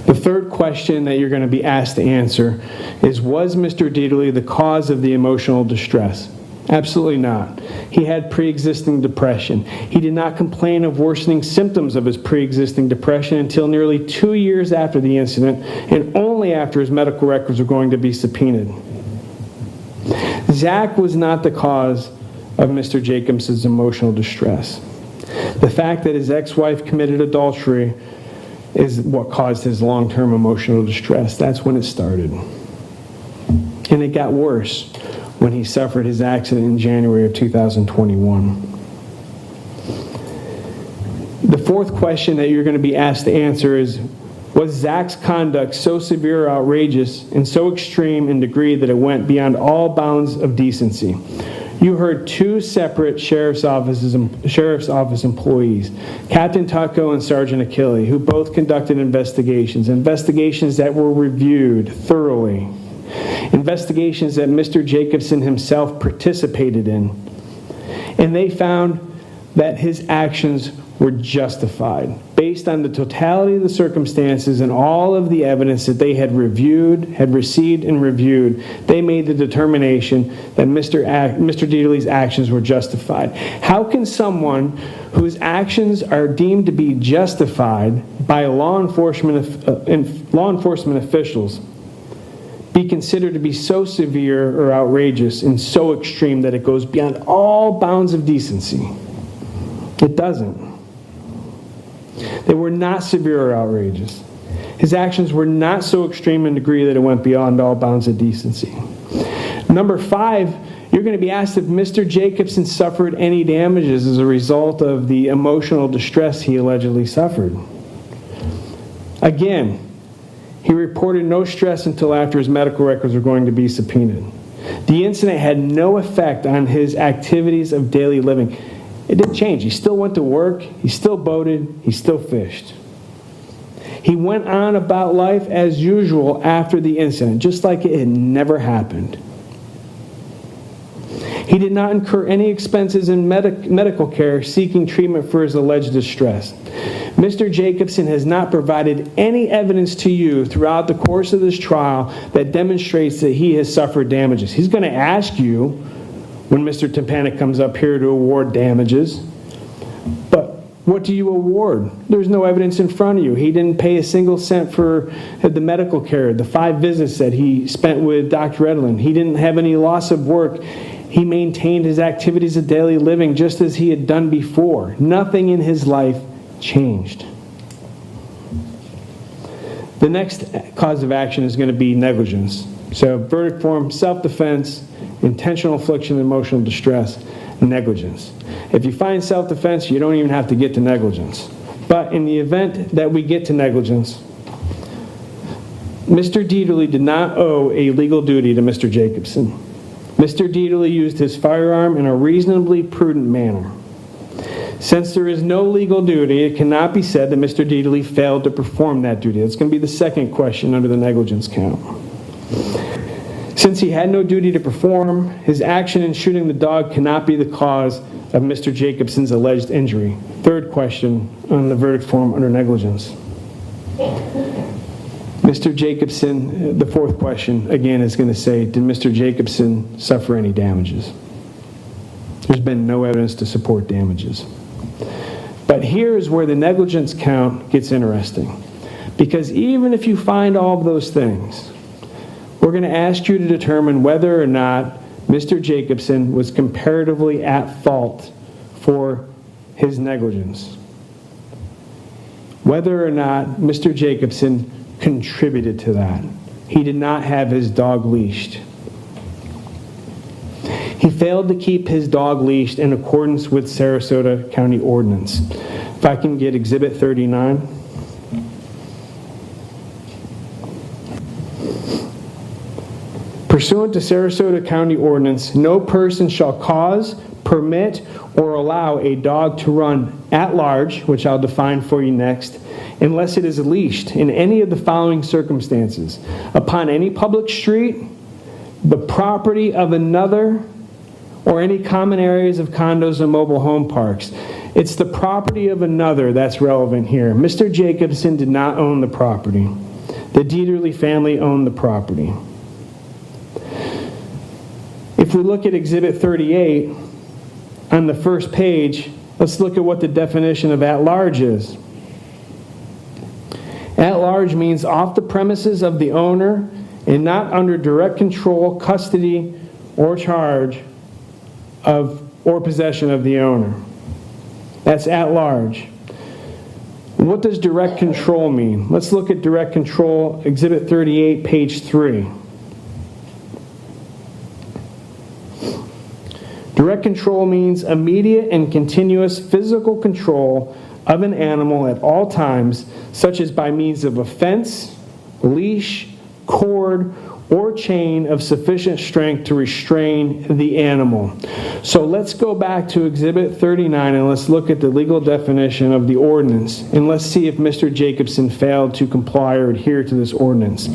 Speaker 1: The third question that you're going to be asked to answer is, was Mr. Deaterly the cause of the emotional distress? Absolutely not. He had pre-existing depression. He did not complain of worsening symptoms of his pre-existing depression until nearly 2 years after the incident, and only after his medical records were going to be subpoenaed. Zach was not the cause of Mr. Jacobson's emotional distress. The fact that his ex-wife committed adultery is what caused his long-term emotional distress. That's when it started. And it got worse when he suffered his accident in January of 2021. The fourth question that you're going to be asked to answer is, was Zach's conduct so severe or outrageous and so extreme in degree that it went beyond all bounds of decency? You heard two separate sheriff's office employees, Captain Tutko and Sergeant Achille, who both conducted investigations that were reviewed thoroughly, investigations that Mr. Jacobson himself participated in. And they found that his actions were justified based on the totality of the circumstances and all of the evidence that they had received and reviewed. They made the determination that Mr. Deaterly's actions were justified. How can someone whose actions are deemed to be justified by law enforcement officials be considered to be so severe or outrageous and so extreme that it goes beyond all bounds of decency? It doesn't. They were not severe or outrageous. His actions were not so extreme in degree that it went beyond all bounds of decency. Number 5, you're going to be asked if Mr. Jacobson suffered any damages as a result of the emotional distress he allegedly suffered. Again, he reported no stress until after his medical records were going to be subpoenaed. The incident had no effect on his activities of daily living. It didn't change. He still went to work, he still boated, he still fished. He went on about life as usual after the incident, just like it had never happened. He did not incur any expenses in medical care seeking treatment for his alleged distress. Mr. Jacobson has not provided any evidence to you throughout the course of this trial that demonstrates that he has suffered damages. He's going to ask you when Mr. Tepanek comes up here to award damages, but what do you award? There's no evidence in front of you. He didn't pay a single cent for the medical care, the 5 visits that he spent with Dr. Edlin. He didn't have any loss of work. He maintained his activities of daily living just as he had done before. Nothing in his life changed. The next cause of action is going to be negligence. So verdict form, self-defense, intentional infliction of emotional distress, negligence. If you find self-defense, you don't even have to get to negligence. But in the event that we get to negligence, Mr. Deaterly did not owe a legal duty to Mr. Jacobson. Mr. Deaterly used his firearm in a reasonably prudent manner. Since there is no legal duty, it cannot be said that Mr. Deaterly failed to perform that duty. That's going to be the second question under the negligence count. Since he had no duty to perform, his action in shooting the dog cannot be the cause of Mr. Jacobson's alleged injury. Third question on the verdict form under negligence. Mr. Jacobson, the fourth question, again, is going to say, did Mr. Jacobson suffer any damages? There's been no evidence to support damages. But here's where the negligence count gets interesting. Because even if you find all of those things, we're going to ask you to determine whether or not Mr. Jacobson was comparatively at fault for his negligence. Whether or not Mr. Jacobson contributed to that. He did not have his dog leashed. He failed to keep his dog leashed in accordance with Sarasota County Ordinance. If I can get Exhibit 39. Pursuant to Sarasota County Ordinance, no person shall cause, permit, or allow a dog to run at large, which I'll define for you next, unless it is leashed in any of the following circumstances: upon any public street, the property of another, or any common areas of condos and mobile home parks. It's the property of another that's relevant here. Mr. Jacobson did not own the property. The Deaterly family owned the property. If we look at Exhibit 38 on the first page, let's look at what the definition of at-large is. At-large means off the premises of the owner and not under direct control, custody, or charge of or possession of the owner. That's at-large. What does direct control mean? Let's look at direct control, Exhibit 38, page 3. Direct control means immediate and continuous physical control of an animal at all times, such as by means of a fence, leash, cord, or chain of sufficient strength to restrain the animal. So let's go back to Exhibit 39 and let's look at the legal definition of the ordinance, and let's see if Mr. Jacobson failed to comply or adhere to this ordinance.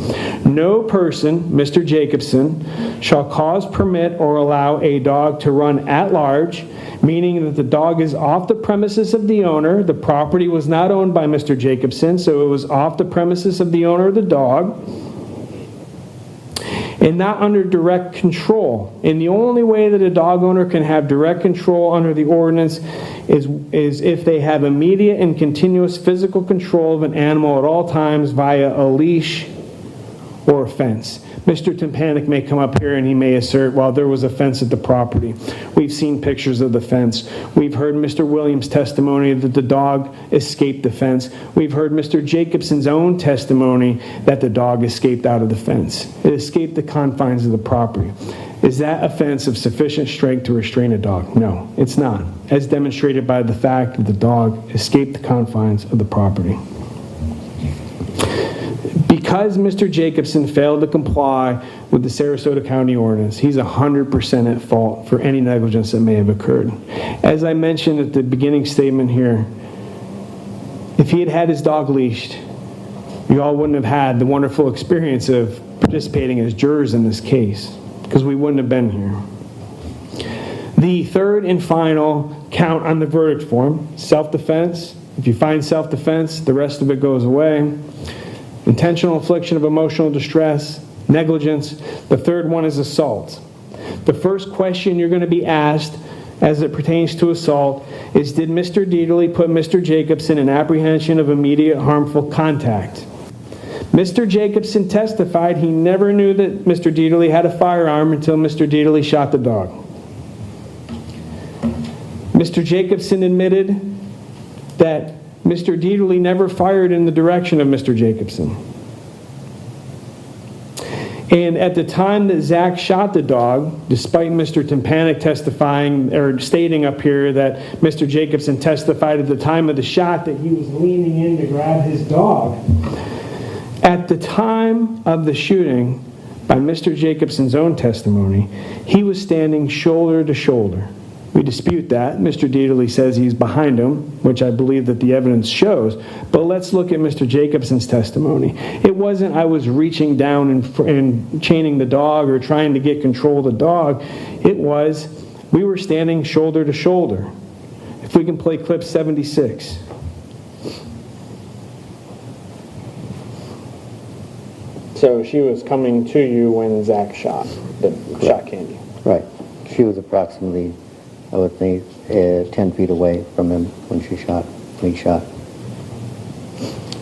Speaker 1: No person, Mr. Jacobson, shall cause, permit, or allow a dog to run at large, meaning that the dog is off the premises of the owner. The property was not owned by Mr. Jacobson, so it was off the premises of the owner of the dog, and not under direct control. And the only way that a dog owner can have direct control under the ordinance is if they have immediate and continuous physical control of an animal at all times via a leash or a fence. Mr. Tympanic may come up here and he may assert, well, there was a fence at the property. We've seen pictures of the fence. We've heard Mr. Williams' testimony that the dog escaped the fence. We've heard Mr. Jacobson's own testimony that the dog escaped out of the fence. It escaped the confines of the property. Is that a fence of sufficient strength to restrain a dog? No, it's not, as demonstrated by the fact that the dog escaped the confines of the property. Because Mr. Jacobson failed to comply with the Sarasota County Ordinance, he's 100% at fault for any negligence that may have occurred. As I mentioned at the beginning statement here, if he had had his dog leashed, you all wouldn't have had the wonderful experience of participating as jurors in this case, because we wouldn't have been here. The third and final count on the verdict form, self-defense. If you find self-defense, the rest of it goes away. Intentional infliction of emotional distress, negligence. The third one is assault. The first question you're going to be asked as it pertains to assault is, did Mr. Deaterly put Mr. Jacobson in apprehension of immediate harmful contact? Mr. Jacobson testified he never knew that Mr. Deaterly had a firearm until Mr. Deaterly shot the dog. Mr. Jacobson admitted that Mr. Deaterly never fired in the direction of Mr. Jacobson. And at the time that Zach shot the dog, despite Mr. Tympanic testifying or stating up here that Mr. Jacobson testified at the time of the shot that he was leaning in to grab his dog, at the time of the shooting, by Mr. Jacobson's own testimony, he was standing shoulder to shoulder. We dispute that. Mr. Deaterly says he's behind him, which I believe that the evidence shows. But let's look at Mr. Jacobson's testimony. It wasn't I was reaching down and chaining the dog or trying to get control of the dog. It was we were standing shoulder to shoulder. If we can play clip 76. So she was coming to you when Zach shot Candy.
Speaker 16: Right. She was approximately, I would think, 10 feet away from him when he shot.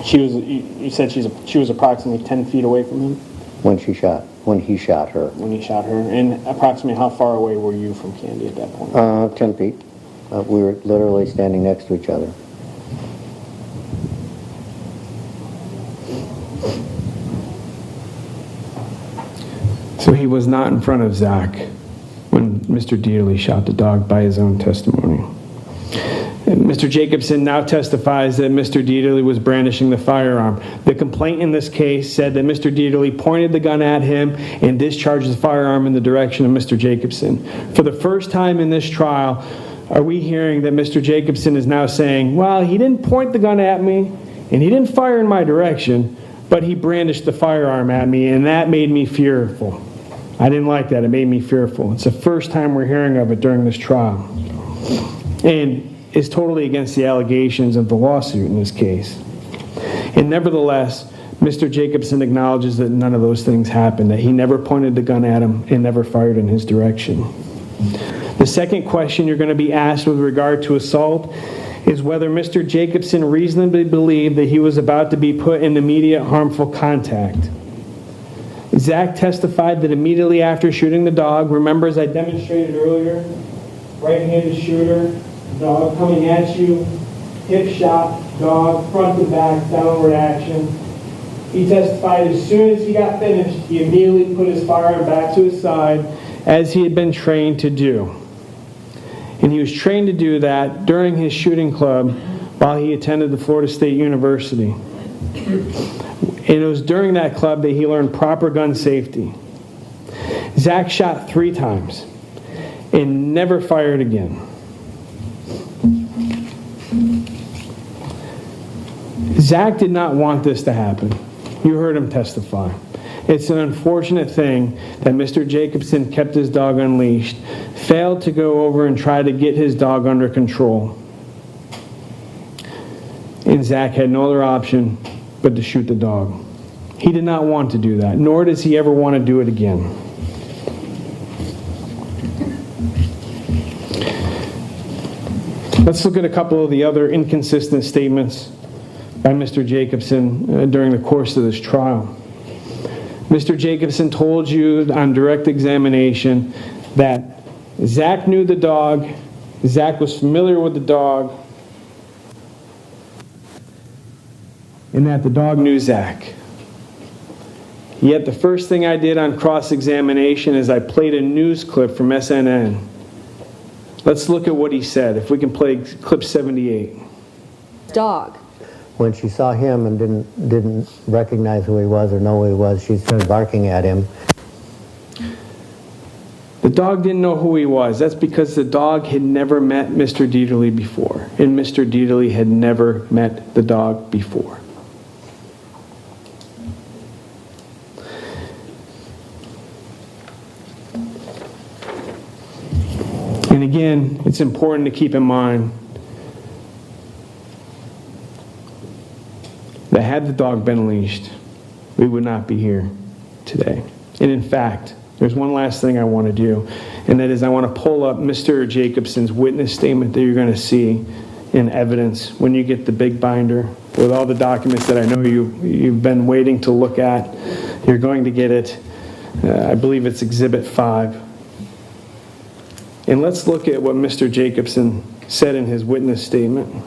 Speaker 1: She was. You said she was approximately 10 feet away from him
Speaker 16: when he shot her.
Speaker 1: When he shot her, and approximately how far away were you from Candy at that point?
Speaker 16: 10 feet. We were literally standing next to each other.
Speaker 1: So he was not in front of Zach when Mr. Deaterly shot the dog by his own testimony. Mr. Jacobson now testifies that Mr. Deaterly was brandishing the firearm. The complaint in this case said that Mr. Deaterly pointed the gun at him and discharged the firearm in the direction of Mr. Jacobson. For the first time in this trial, are we hearing that Mr. Jacobson is now saying, well, he didn't point the gun at me and he didn't fire in my direction, but he brandished the firearm at me and that made me fearful. I didn't like that. It made me fearful. It's the first time we're hearing of it during this trial. And is totally against the allegations of the lawsuit in this case. And nevertheless, Mr. Jacobson acknowledges that none of those things happened, that he never pointed the gun at him and never fired in his direction. The second question you're going to be asked with regard to assault is whether Mr. Jacobson reasonably believed that he was about to be put in immediate harmful contact. Zach testified that immediately after shooting the dog, remember as I demonstrated earlier, right-handed shooter, dog coming at you, hip shot, dog, front to back, downward action. He testified as soon as he got finished, he immediately put his firearm back to his side as he had been trained to do. And he was trained to do that during his shooting club while he attended the Florida State University. And it was during that club that he learned proper gun safety. Zach shot 3 times and never fired again. Zach did not want this to happen. You heard him testify. It's an unfortunate thing that Mr. Jacobson kept his dog unleashed, failed to go over and try to get his dog under control. And Zach had no other option but to shoot the dog. He did not want to do that, nor does he ever want to do it again. Let's look at a couple of the other inconsistent statements by Mr. Jacobson during the course of this trial. Mr. Jacobson told you on direct examination that Zach knew the dog, Zach was familiar with the dog, and that the dog knew Zach. Yet the first thing I did on cross-examination is I played a news clip from SNN. Let's look at what he said. If we can play clip 78.
Speaker 15: Dog.
Speaker 16: When she saw him and didn't recognize who he was or know who he was, she started barking at him.
Speaker 1: The dog didn't know who he was. That's because the dog had never met Mr. Deaterly before, and Mr. Deaterly had never met the dog before. And again, it's important to keep in mind that had the dog been leashed, we would not be here today. And in fact, there's one last thing I want to do, and that is I want to pull up Mr. Jacobson's witness statement that you're going to see in evidence when you get the big binder with all the documents that I know you've been waiting to look at. You're going to get it. I believe it's Exhibit 5. And let's look at what Mr. Jacobson said in his witness statement.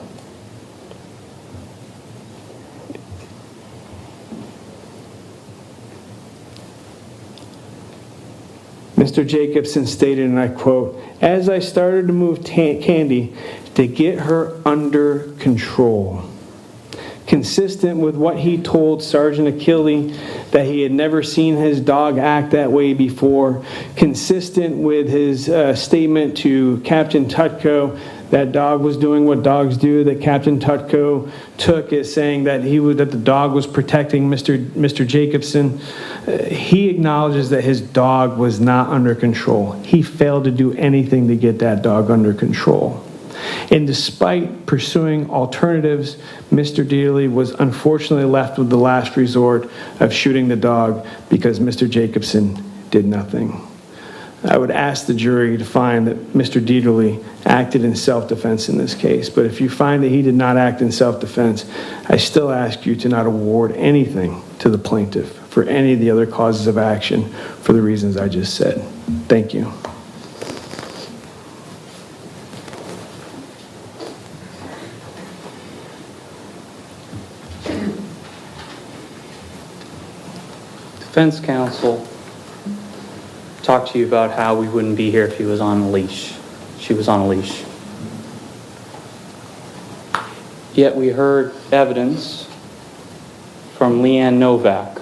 Speaker 1: Mr. Jacobson stated, and I quote, "As I started to move Candy to get her under control," consistent with what he told Sergeant Achille that he had never seen his dog act that way before, consistent with his statement to Captain Tutko that dog was doing what dogs do, that Captain Tutko took as saying that that the dog was protecting Mr. Jacobson. He acknowledges that his dog was not under control. He failed to do anything to get that dog under control. And despite pursuing alternatives, Mr. Deaterly was unfortunately left with the last resort of shooting the dog because Mr. Jacobson did nothing. I would ask the jury to find that Mr. Deaterly acted in self-defense in this case. But if you find that he did not act in self-defense, I still ask you to not award anything to the plaintiff for any of the other causes of action for the reasons I just said. Thank you.
Speaker 8: Defense counsel talked to you about how we wouldn't be here if he was on a leash. She was on a leash. Yet we heard evidence from Leanne Novak,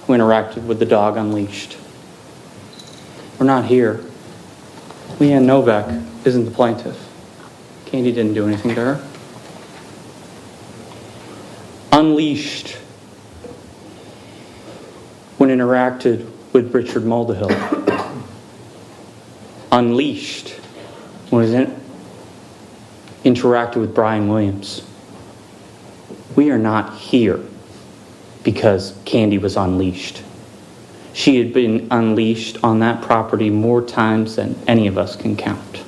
Speaker 8: who interacted with the dog unleashed. We're not here. Leanne Novak isn't the plaintiff. Candy didn't do anything to her. Unleashed when interacted with Richard Muldahill. Unleashed when it interacted with Brian Williams. We are not here because Candy was unleashed. She had been unleashed on that property more times than any of us can count.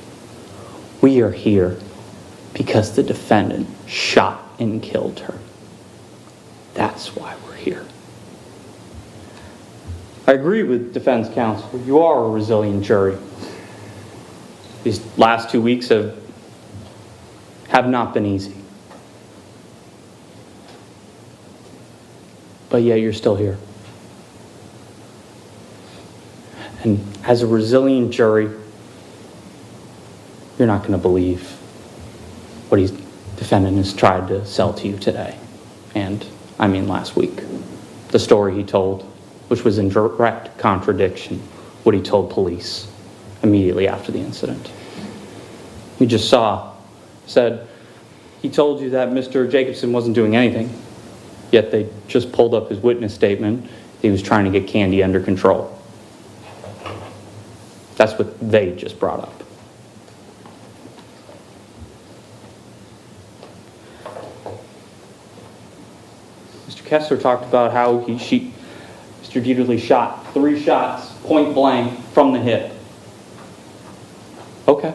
Speaker 8: We are here because the defendant shot and killed her. That's why we're here. I agree with defense counsel. You are a resilient jury. These last 2 weeks have not been easy. But yet you're still here. And as a resilient jury, you're not going to believe what his defendant has tried to sell to you today. And I mean last week. The story he told, which was in direct contradiction what he told police immediately after the incident. You just said, he told you that Mr. Jacobson wasn't doing anything, yet they just pulled up his witness statement. He was trying to get Candy under control. That's what they just brought up. Mr. Kessler talked about how Mr. Deaterly shot 3 shots point blank from the hip. Okay.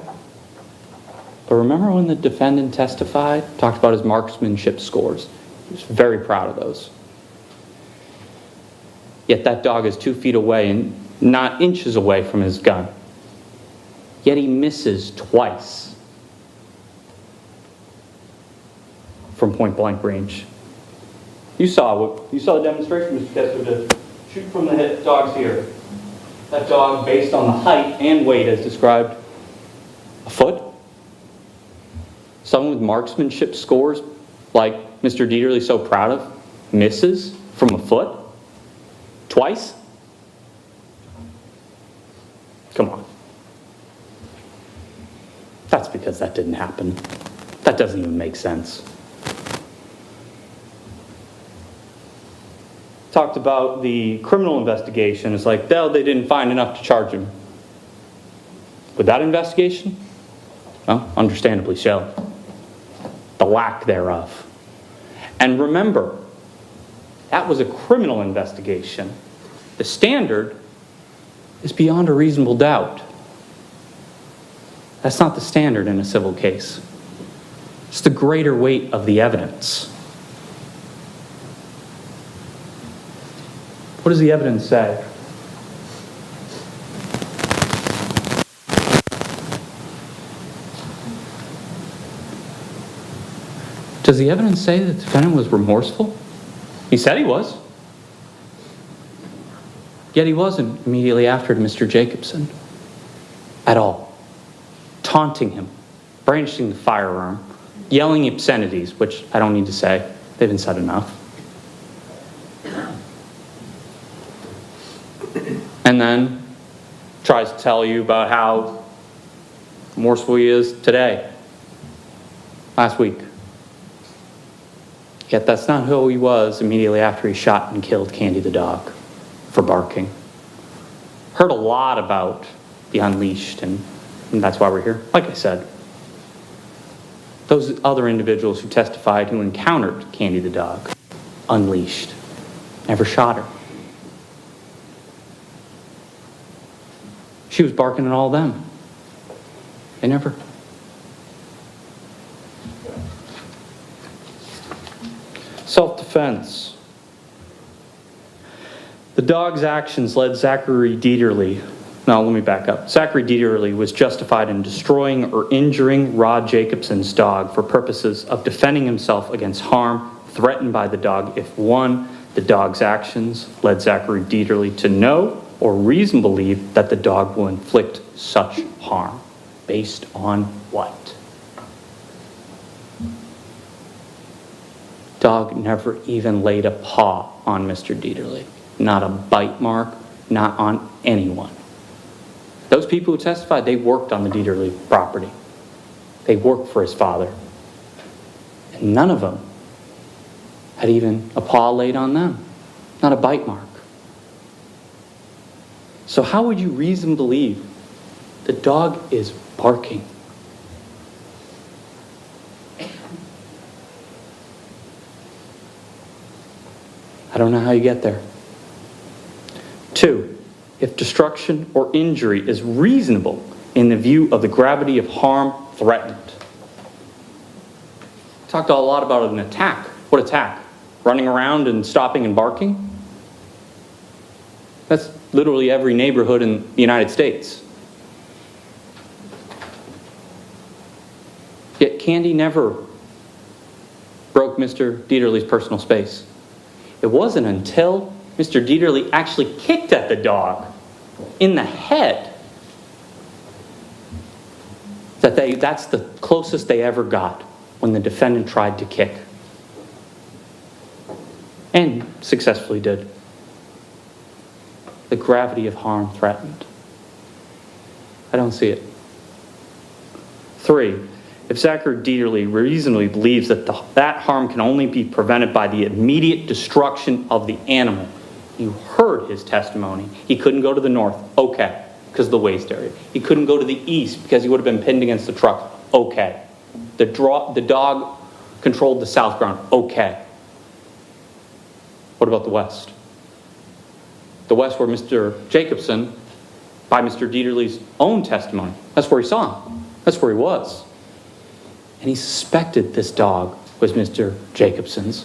Speaker 8: But remember when the defendant testified, talked about his marksmanship scores? He was very proud of those. Yet that dog is 2 feet away and not inches away from his gun. Yet he misses twice from point blank range. You saw the demonstration, Mr. Kessler did. Shoot from the hip, dog's here. That dog, based on the height and weight as described, a foot. Someone with marksmanship scores, like Mr. Deaterly so proud of, misses from a foot? Twice? Come on. That's because that didn't happen. That doesn't even make sense. Talked about the criminal investigation. It's like, they didn't find enough to charge him. With that investigation? Well, understandably so. The lack thereof. And remember, that was a criminal investigation. The standard is beyond a reasonable doubt. That's not the standard in a civil case. It's the greater weight of the evidence. What does the evidence say? Does the evidence say that the defendant was remorseful? He said he was. Yet he wasn't immediately after Mr. Jacobson. At all. Taunting him, brandishing the firearm, yelling obscenities, which I don't need to say. They've been said enough. And then tries to tell you about how remorseful he is today, last week. Yet that's not who he was immediately after he shot and killed Candy the dog for barking. Heard a lot about the unleashed, and that's why we're here. Like I said, those other individuals who testified who encountered Candy the dog, unleashed, never shot her. She was barking at all of them. They never. Self-defense. The dog's actions led Zachary Deaterly. Now, let me back up. Zachary Deaterly was justified in destroying or injuring Rod Jacobson's dog for purposes of defending himself against harm threatened by the dog if, 1, the dog's actions led Zachary Deaterly to know or reason believe that the dog will inflict such harm. Based on what? Dog never even laid a paw on Mr. Deaterly. Not a bite mark, not on anyone. Those people who testified, they worked on the Deaterly property. They worked for his father. And none of them had even a paw laid on them. Not a bite mark. So how would you reasonably believe the dog is barking? I don't know how you get there. 2, if destruction or injury is reasonable in the view of the gravity of harm threatened. Talked a lot about an attack. What attack? Running around and stopping and barking? That's literally every neighborhood in the United States. Yet Candy never broke Mr. Deaterly's personal space. It wasn't until Mr. Deaterly actually kicked at the dog in the head that that's the closest they ever got when the defendant tried to kick. And successfully did. The gravity of harm threatened. I don't see it. 3, if Zachary Deaterly reasonably believes that that harm can only be prevented by the immediate destruction of the animal. You heard his testimony. He couldn't go to the north. Okay, because of the waist area. He couldn't go to the east because he would have been pinned against the truck. Okay. The dog controlled the south ground. Okay. What about the west? The west where Mr. Jacobson, by Mr. Deaterly's own testimony, that's where he saw him. That's where he was. And he suspected this dog was Mr. Jacobson's.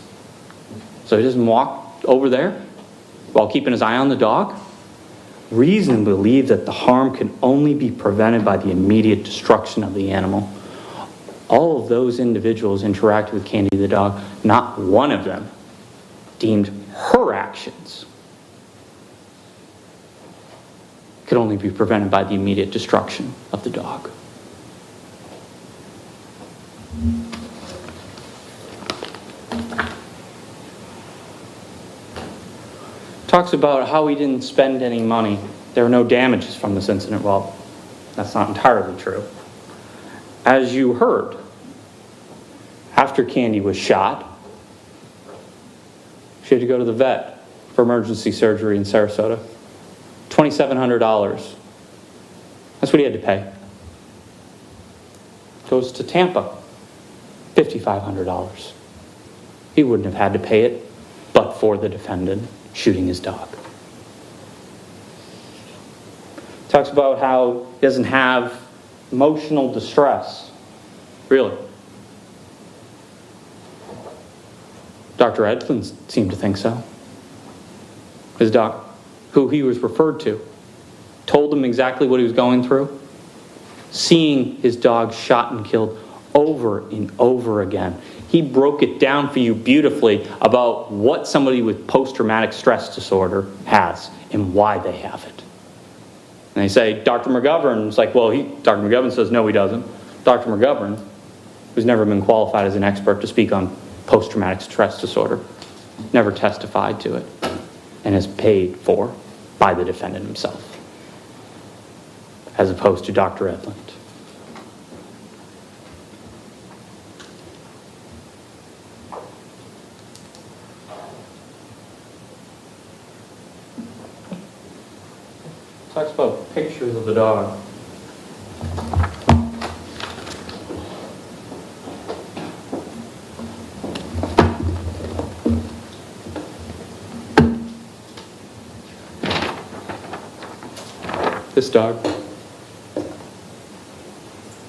Speaker 8: So he doesn't walk over there while keeping his eye on the dog. Reason to believe that the harm can only be prevented by the immediate destruction of the animal. All of those individuals interacted with Candy the dog. Not one of them deemed her actions could only be prevented by the immediate destruction of the dog. Talks about how he didn't spend any money. There were no damages from this incident. Well, that's not entirely true. As you heard, after Candy was shot, she had to go to the vet for emergency surgery in Sarasota. $2,700. That's what he had to pay. Goes to Tampa. $5,500. He wouldn't have had to pay it but for the defendant shooting his dog. Talks about how he doesn't have emotional distress. Really? Dr. Edlund seemed to think so. His doc, who he was referred to, told him exactly what he was going through. Seeing his dog shot and killed over and over again. He broke it down for you beautifully about what somebody with post-traumatic stress disorder has and why they have it. And they say, Dr. McGovern's like, well, Dr. McGovern says, no, he doesn't. Dr. McGovern, who's never been qualified as an expert to speak on post-traumatic stress disorder, never testified to it and is paid for by the defendant himself, as opposed to Dr. Edlund. Talks about pictures of the dog.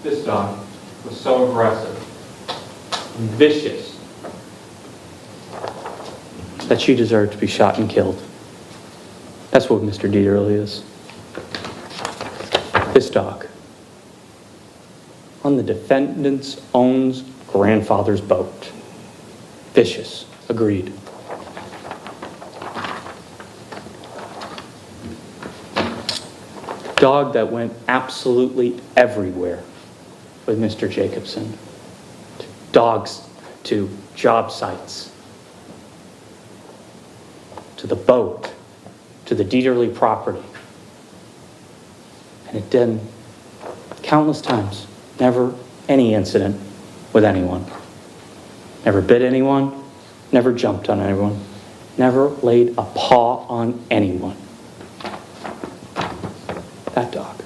Speaker 8: This dog was so aggressive, vicious, that she deserved to be shot and killed. That's what Mr. Deaterly is. This dog, on the defendant's own grandfather's boat. Vicious, agreed. Dog that went absolutely everywhere with Mr. Jacobson. Dogs to job sites, to the boat, to the Deaterly property. And it did countless times. Never any incident with anyone. Never bit anyone, never jumped on anyone, never laid a paw on anyone. That dog.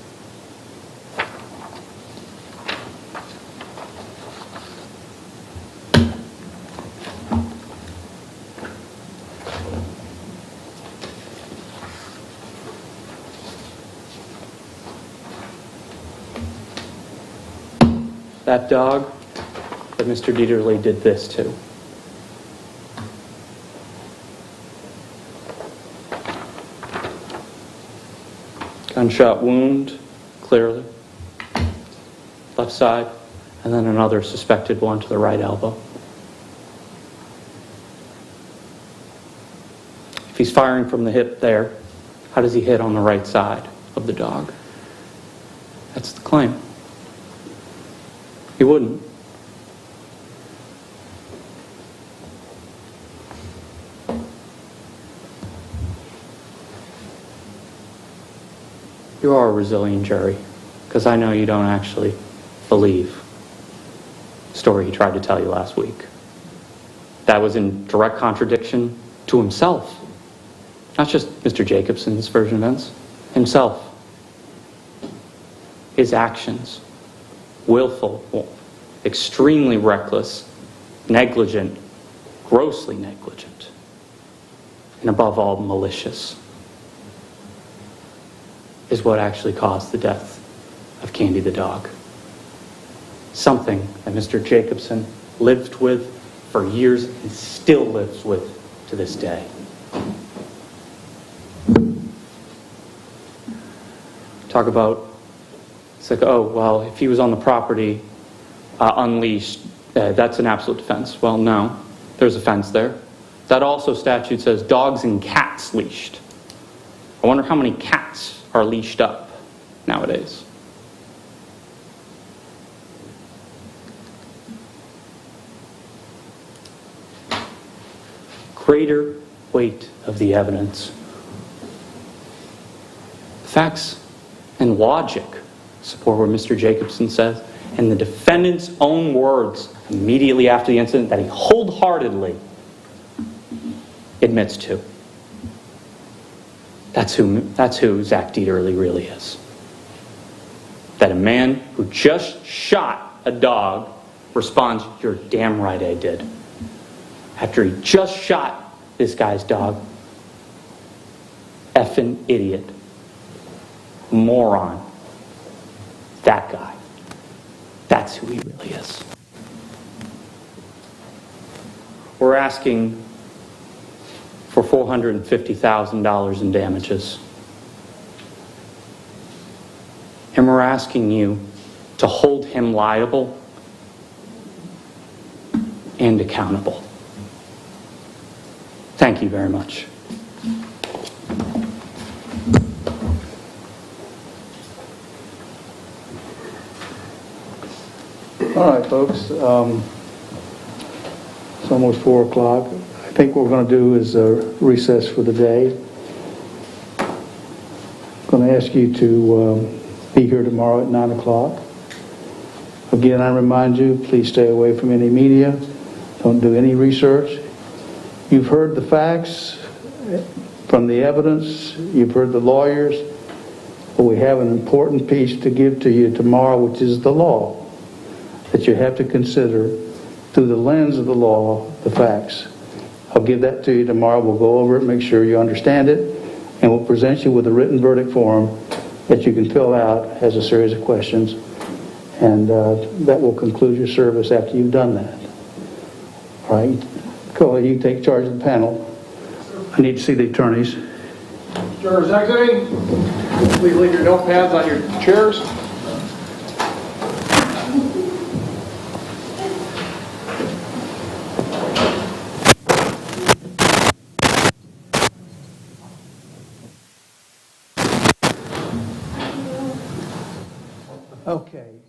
Speaker 8: That dog that Mr. Deaterly did this to. Gunshot wound, clearly. Left side, and then another suspected one to the right elbow. If he's firing from the hip there, how does he hit on the right side of the dog? That's the claim. He wouldn't. You are a resilient jury, because I know you don't actually believe the story he tried to tell you last week. That was in direct contradiction to himself. Not just Mr. Jacobson's version of events, himself. His actions. Willful, extremely reckless, negligent, grossly negligent, and above all, malicious, is what actually caused the death of Candy the dog. Something that Mr. Jacobson lived with for years and still lives with to this day. Talk about, it's like, oh, well, if he was on the property unleashed, that's an absolute defense. Well, no, there's a fence there. That also statute says dogs and cats leashed. I wonder how many cats are leashed up nowadays. Greater weight of the evidence. Facts and logic support what Mr. Jacobson says, and the defendant's own words immediately after the incident that he wholeheartedly admits to. That's who Zach Deaterly really is. That a man who just shot a dog responds, "You're damn right I did." After he just shot this guy's dog. Effing idiot. Moron. That guy. That's who he really is. We're asking for $450,000 in damages. And we're asking you to hold him liable and accountable. Thank you very much.
Speaker 2: All right, folks. It's almost 4 o'clock. I think what we're going to do is recess for the day. I'm going to ask you to be here tomorrow at 9 o'clock. Again, I remind you, please stay away from any media. Don't do any research. You've heard the facts from the evidence. You've heard the lawyers. But we have an important piece to give to you tomorrow, which is the law, that you have to consider through the lens of the law, the facts. I'll give that to you tomorrow. We'll go over it, make sure you understand it, and we'll present you with a written verdict form that you can fill out as a series of questions, and that will conclude your service after you've done that. All right, Cole, you take charge of the panel. I need to see the attorneys.
Speaker 4: Jurors exiting. Please leave your notepads on your chairs.
Speaker 2: Okay.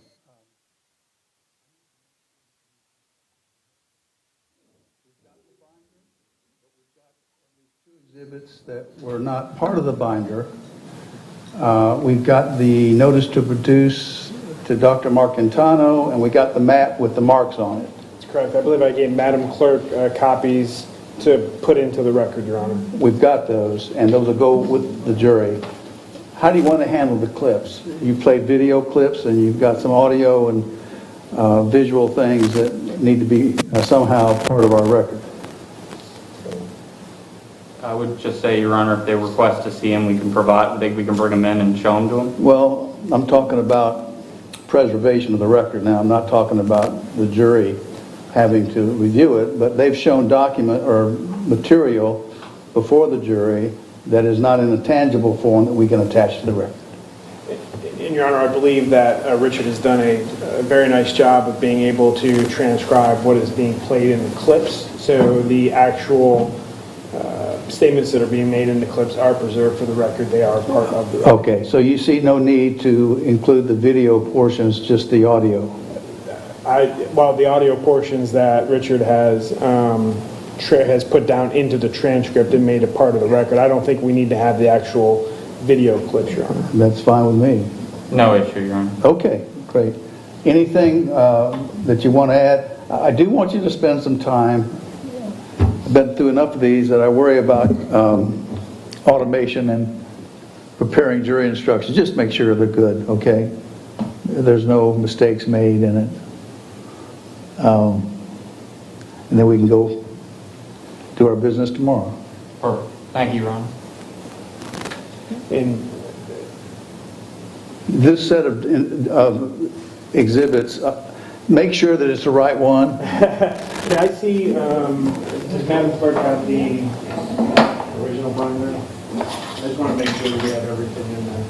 Speaker 2: Exhibits that were not part of the binder. We've got the notice to produce to Dr. Marcantano, and we got the map with the marks on it.
Speaker 1: That's correct. I believe I gave Madam Clerk copies to put into the record, Your Honor.
Speaker 2: We've got those, and those will go with the jury. How do you want to handle the clips? You played video clips, and you've got some audio and visual things that need to be somehow part of our record.
Speaker 8: I would just say, Your Honor, if they request to see him, we can bring him in and show him to him.
Speaker 2: Well, I'm talking about preservation of the record now. I'm not talking about the jury having to review it, but they've shown document or material before the jury that is not in a tangible form that we can attach to the record.
Speaker 1: And Your Honor, I believe that Richard has done a very nice job of being able to transcribe what is being played in the clips. So the actual statements that are being made in the clips are preserved for the record. They are part of the record.
Speaker 2: Okay, so you see no need to include the video portions, just the audio?
Speaker 1: Well, the audio portions that Richard has put down into the transcript and made a part of the record, I don't think we need to have the actual video clips, Your Honor.
Speaker 2: That's fine with me.
Speaker 8: No issue, Your Honor.
Speaker 2: Okay, great. Anything that you want to add? I do want you to spend some time. I've been through enough of these that I worry about automation and preparing jury instructions. Just make sure they're good, okay? There's no mistakes made in it. And then we can go do our business tomorrow.
Speaker 8: Perfect. Thank you, Your Honor.
Speaker 1: In
Speaker 2: this set of exhibits, make sure that it's the right one.
Speaker 1: Can I see, does Madam Clerk have the original binder? I just want to make sure that we have everything in there.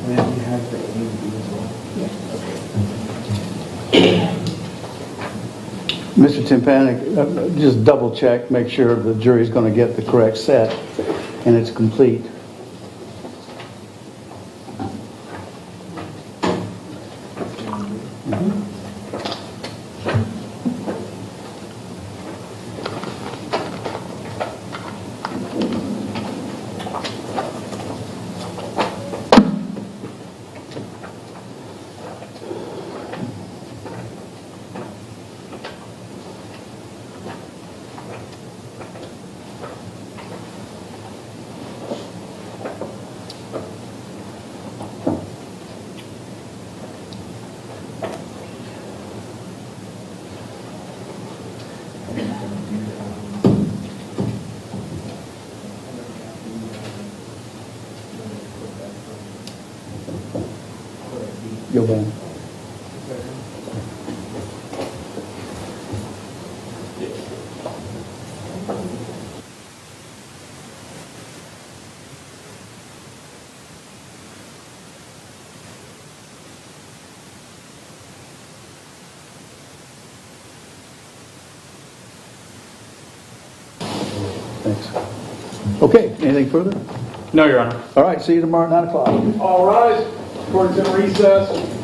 Speaker 1: And then you have the AD as well.
Speaker 2: Mr. Timpanik, just double check, make sure the jury's going to get the correct set and it's complete. Go back. Thanks. Okay, anything further?
Speaker 8: No, Your Honor.
Speaker 2: All right, see you tomorrow at 9 o'clock.
Speaker 4: All rise. Court's in recess.